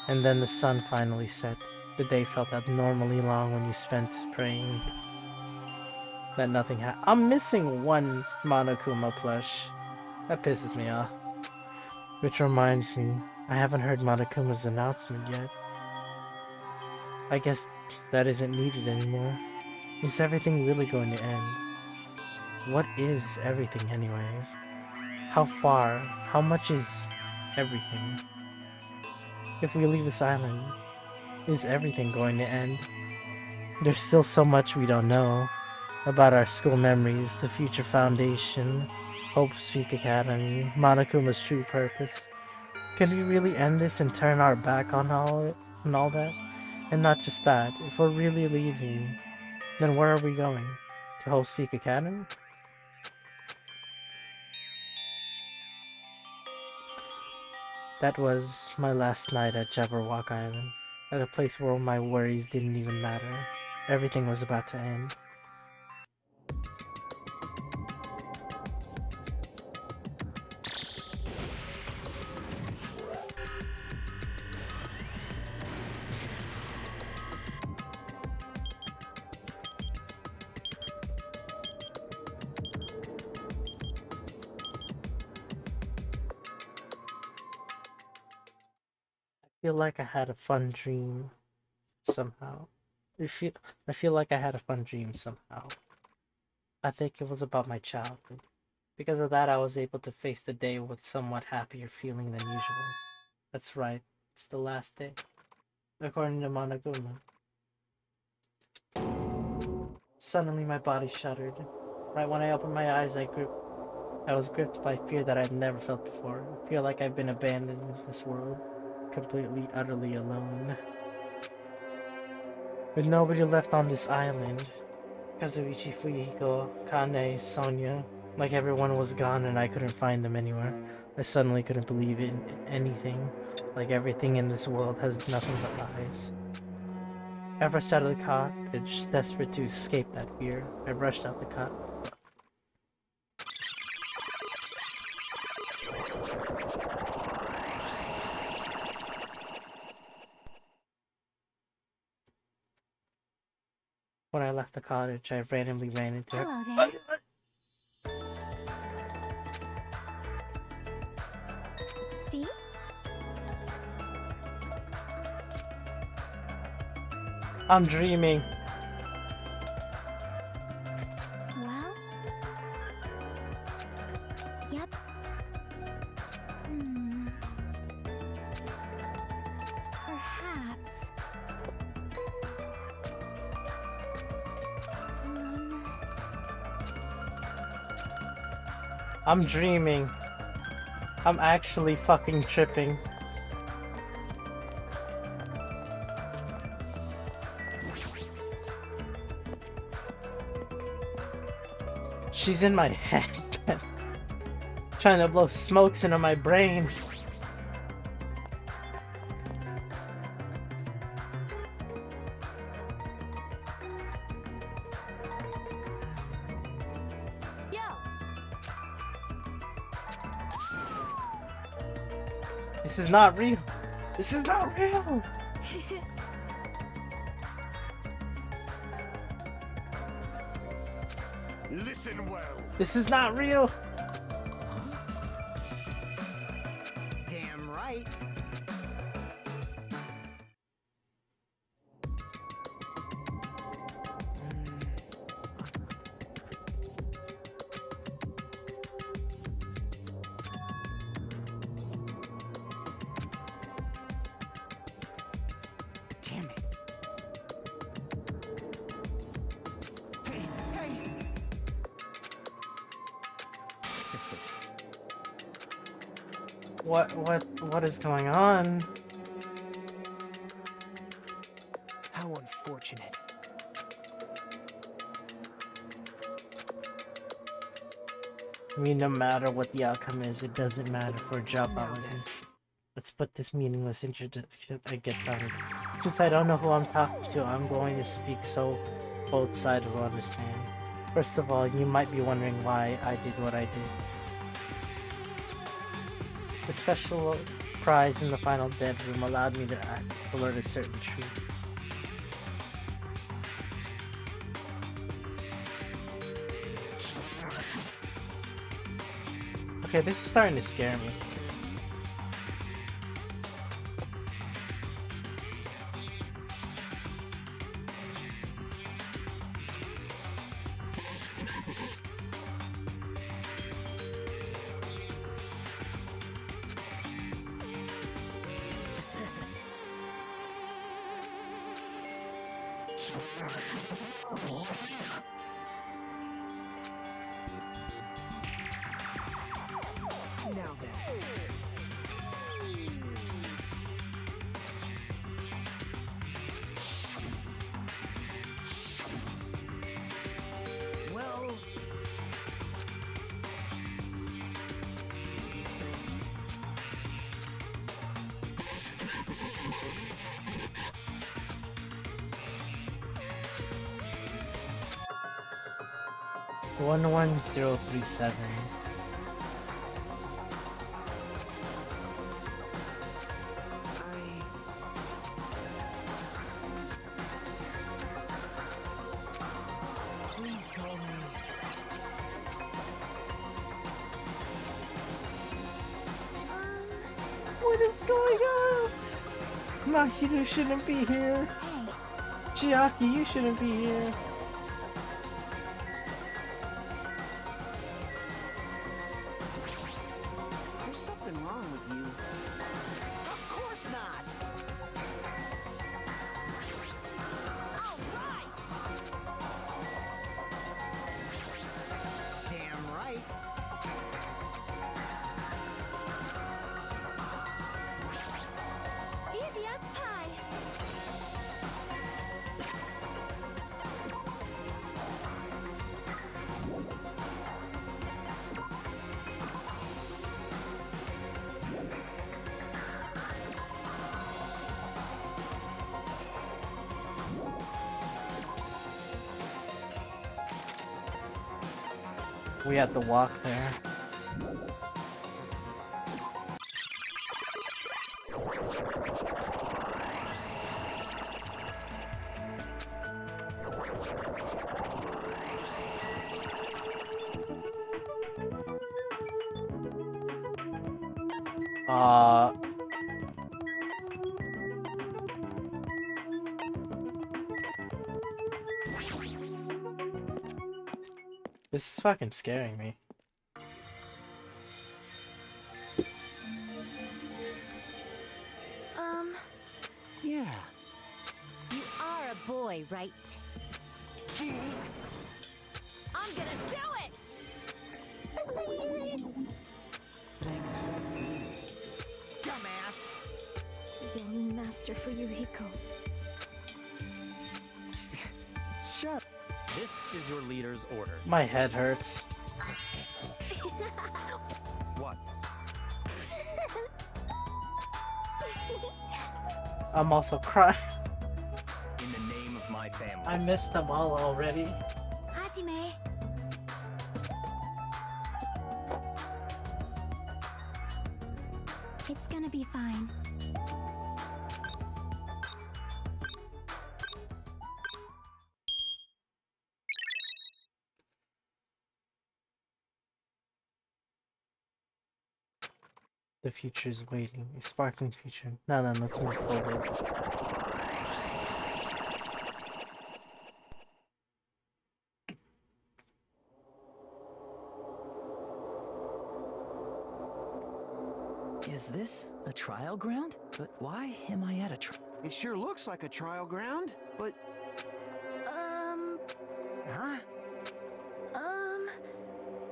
And then the sun finally set. The day felt abnormally long when you spent praying that nothing happened. I'm missing one Monokuma plush. That pisses me off. Which reminds me, I haven't heard Monokuma's announcement yet. I guess that isn't needed anymore. Is everything really going to end? What is everything anyways? How far? How much is everything? If we leave this island, is everything going to end? There's still so much we don't know. About our school memories, the Future Foundation, Hope Speak Academy, Monokuma's true purpose. Can we really end this and turn our back on all that? And not just that, if we're really leaving, then where are we going? To Hope Speak Academy? That was my last night at Jabberwock Island, at a place where my worries didn't even matter. Everything was about to end. I feel like I had a fun dream somehow. I feel like I had a fun dream somehow. I think it was about my childhood. Because of that, I was able to face the day with somewhat happier feeling than usual. That's right, it's the last day, according to Monokuma. Suddenly, my body shuddered. Right when I opened my eyes, I was gripped by fear that I'd never felt before. I feel like I've been abandoned in this world, completely, utterly alone. With nobody left on this island. Kazuichi, Fuyuhiko, Kane, Sonia, like everyone was gone and I couldn't find them anywhere. I suddenly couldn't believe in anything, like everything in this world has nothing but lies. I rushed out of the cottage, desperate to escape that fear. I rushed out the cottage. When I left the cottage, I randomly ran into her. Hello there. See? I'm dreaming. Well? Yep. Perhaps. I'm dreaming. I'm actually fucking tripping. She's in my head. Trying to blow smokes into my brain. This is not real. This is not real. Listen well. This is not real. Damn right. Damn it. Hey, hey. What is going on? How unfortunate. I mean, no matter what the outcome is, it doesn't matter for a job outlet. Let's put this meaningless introduction I get done. Since I don't know who I'm talking to, I'm going to speak so both sides will understand. First of all, you might be wondering why I did what I did. The special prize in the final dead room allowed me to learn a certain truth. Okay, this is starting to scare me. Now then. Well... – 11037. Please call me. What is going on? Mahito shouldn't be here. Hey, Chiaki, you shouldn't be here. We had to walk there. This is fucking scaring me. Yeah. You are a boy, right? I'm gonna do it! Thanks for the food. Dumbass. You master Fuyuhiko. Shut. This is your leader's order. My head hurts. What? I'm also crying. In the name of my family. I missed them all already. Hajime. It's gonna be fine. The future is waiting. A sparkling future. Now then, let's move forward. Is this a trial ground? But why am I at a trial? It sure looks like a trial ground, but... Huh?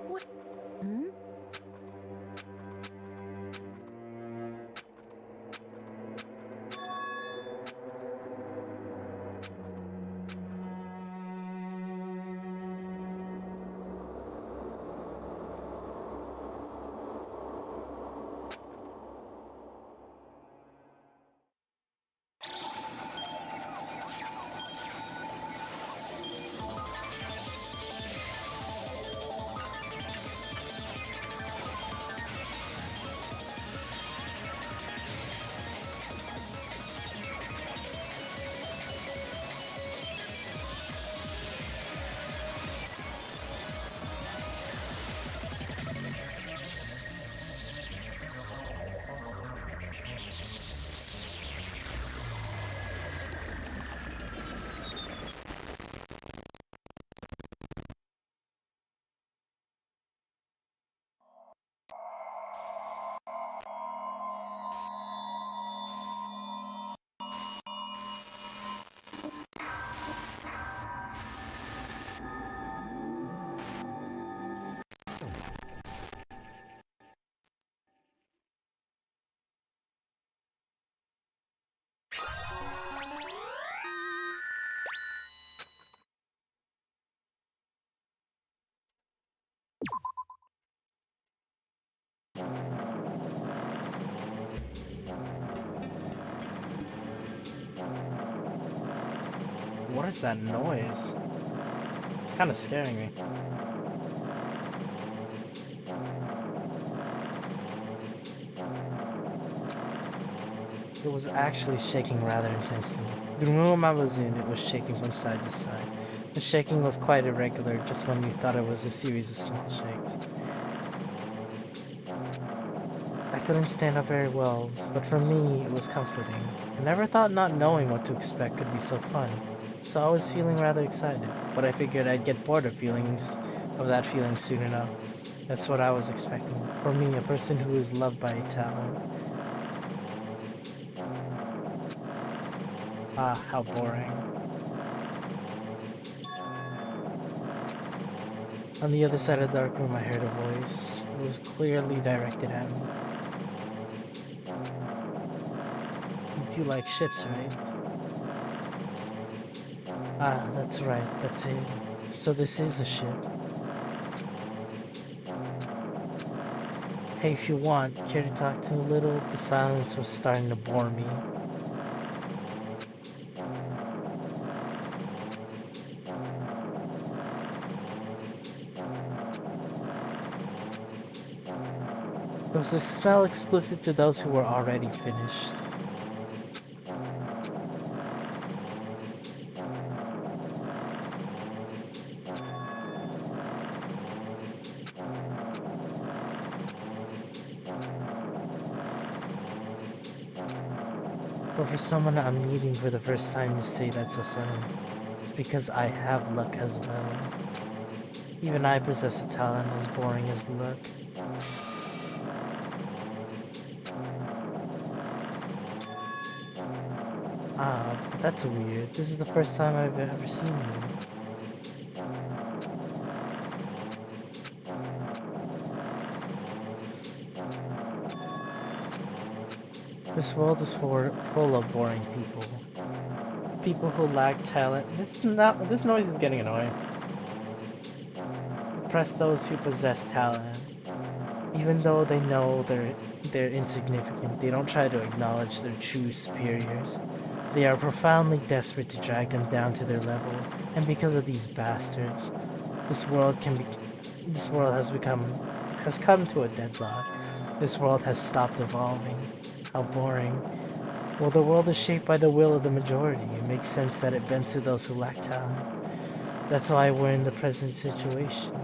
What? Hmm? What is that noise? It's kind of scaring me. It was actually shaking rather intensely. The room I was in, it was shaking from side to side. The shaking was quite irregular, just when we thought it was a series of small shakes. I couldn't stand up very well, but for me, it was comforting. I never thought not knowing what to expect could be so fun, so I was feeling rather excited, but I figured I'd get bored of that feeling soon enough. That's what I was expecting. For me, a person who is loved by a talent. Ah, how boring. On the other side of the dark room, I heard a voice. It was clearly directed at me. You do like ships, right? Ah, that's right, that's it. So this is a ship. Hey, if you want, care to talk to a little? The silence was starting to bore me. It was a smell exclusive to those who were already finished. But for someone I'm meeting for the first time to say that so suddenly, it's because I have luck as well. Even I possess a talent as boring as luck. But that's weird. This is the first time I've ever seen you. This world is full of boring people. People who lack talent. This noise is getting annoying. Oppress those who possess talent. Even though they know they're insignificant, they don't try to acknowledge their true superiors. They are profoundly desperate to drag them down to their level, and because of these bastards, this world has come to a deadlock. This world has stopped evolving. How boring. Well, the world is shaped by the will of the majority. It makes sense that it bends to those who lack talent. That's why we're in the present situation.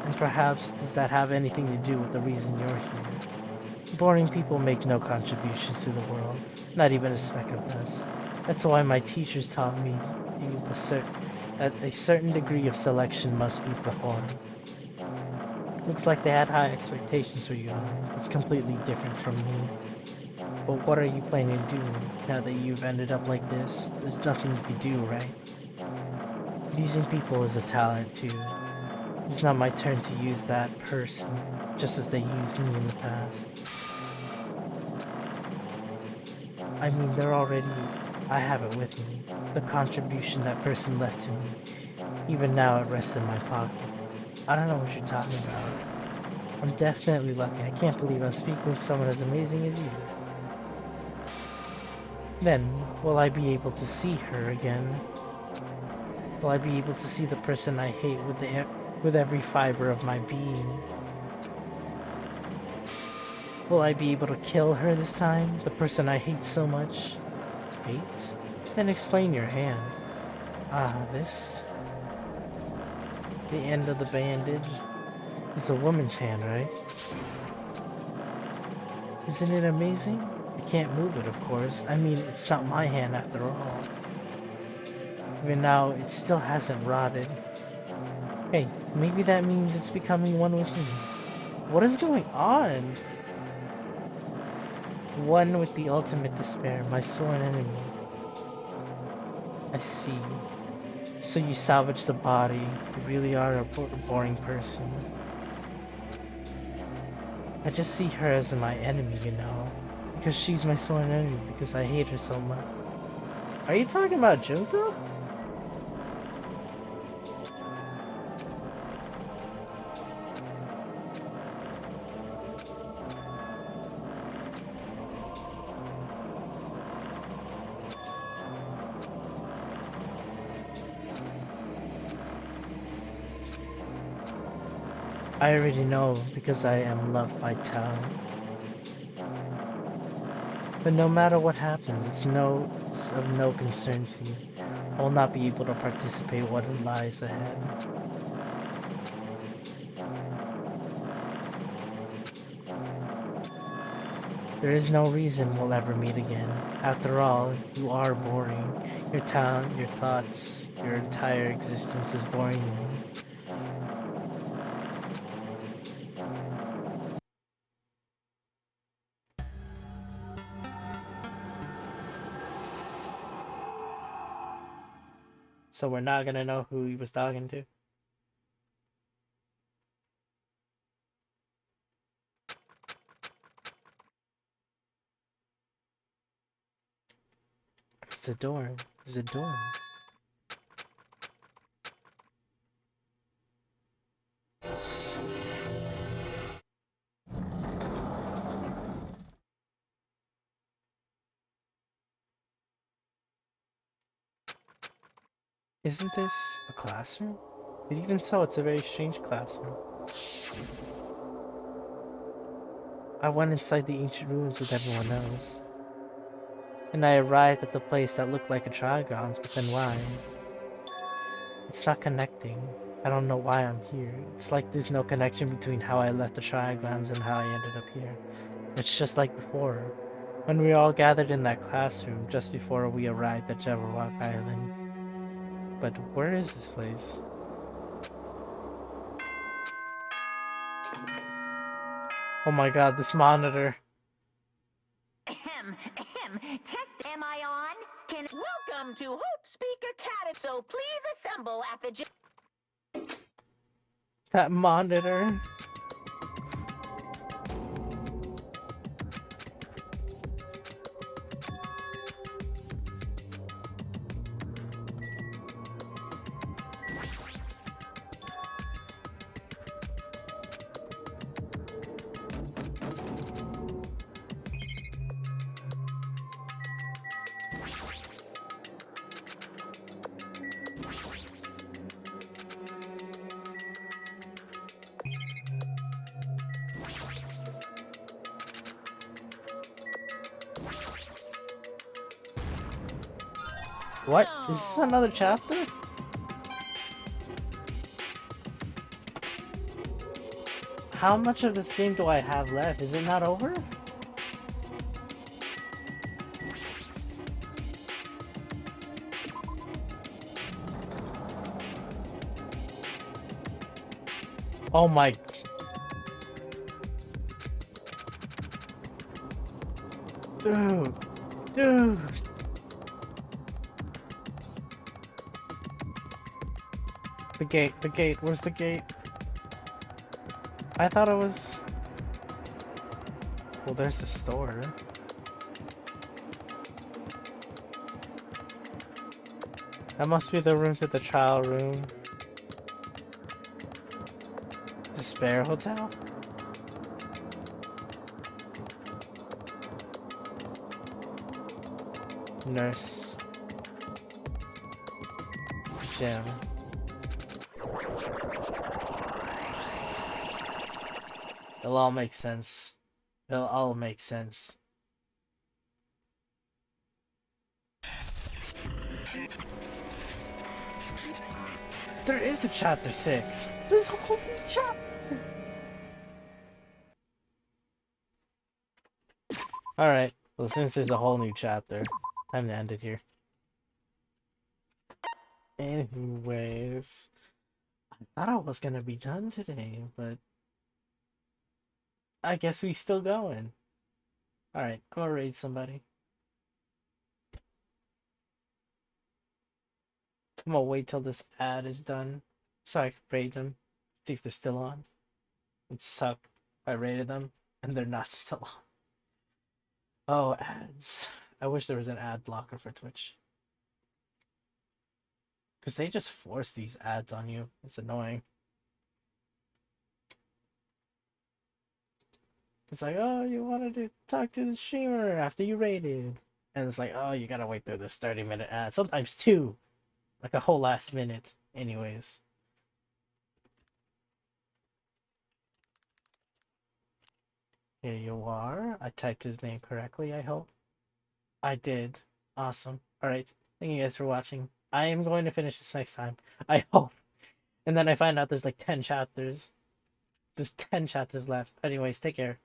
And perhaps does that have anything to do with the reason you're here? Boring people make no contributions to the world, not even a speck of dust. That's why my teachers taught me that a certain degree of selection must be performed. Looks like they had high expectations for you. It's completely different from me. But what are you planning to do now that you've ended up like this? There's nothing you could do, right? Using people is a talent too. It's not my turn to use that person, just as they used me in the past. I mean, I have it with me. The contribution that person left to me. Even now it rests in my pocket. I don't know what you're talking about. I'm definitely lucky. I can't believe I'm speaking with someone as amazing as you. Then, will I be able to see her again? Will I be able to see the person I hate with every fiber of my being? Will I be able to kill her this time? The person I hate so much? Hate? Then explain your hand. This? The end of the bandage is a woman's hand, right? Isn't it amazing? I can't move it, of course. I mean, it's not my hand after all. Even now, it still hasn't rotted. Hey, maybe that means it's becoming one with me. What is going on? One with the ultimate despair, my sworn enemy. I see. So you salvage the body. You really are a boring person. I just see her as my enemy, you know. Because she's my sworn enemy, because I hate her so much. Are you talking about Junko? I already know, because I am loved by talent. But no matter what happens, it's of no concern to me. I will not be able to participate in what lies ahead. There is no reason we'll ever meet again. After all, you are boring. Your talent, your thoughts, your entire existence is boring to me. So we're not gonna know who he was talking to. It's a dorm. It's a dorm. Isn't this a classroom? But even so, it's a very strange classroom. I went inside the ancient ruins with everyone else. And I arrived at the place that looked like a trial grounds, but then why? It's not connecting. I don't know why I'm here. It's like there's no connection between how I left the trial grounds and how I ended up here. It's just like before, when we all gathered in that classroom just before we arrived at Jabberwock Island. But where is this place? Oh my god, this monitor. Ahem, ahem. Test, am I on? Welcome to Hope Speak Academy. So please assemble at the That monitor. What? Is this another chapter? How much of this game do I have left? Is it not over? Oh my... Dude! Dude! The gate, where's the gate? I thought it was... Well, there's the store. That must be the room to the trial room. Despair Hotel? Nurse. Gym. It'll all make sense. It'll all make sense. There is a chapter 6. There's a whole new chapter. Alright, well since there's a whole new chapter, time to end it here. Anyways, I thought I was gonna be done today, but I guess we still going. Alright, I'm gonna raid somebody. I'm gonna wait till this ad is done so I can raid them. See if they're still on. It'd suck if I raided them and they're not still on. Oh, ads. I wish there was an ad blocker for Twitch. Because they just force these ads on you. It's annoying. It's like, oh, you wanted to talk to the streamer after you raided. And it's like, oh, you gotta wait through this 30-minute ad. Sometimes 2. Like a whole last minute. Anyways. Here you are. I typed his name correctly, I hope. I did. Awesome. Alright. Thank you guys for watching. I am going to finish this next time. I hope. And then I find out there's like 10 chapters. There's 10 chapters left. Anyways, take care.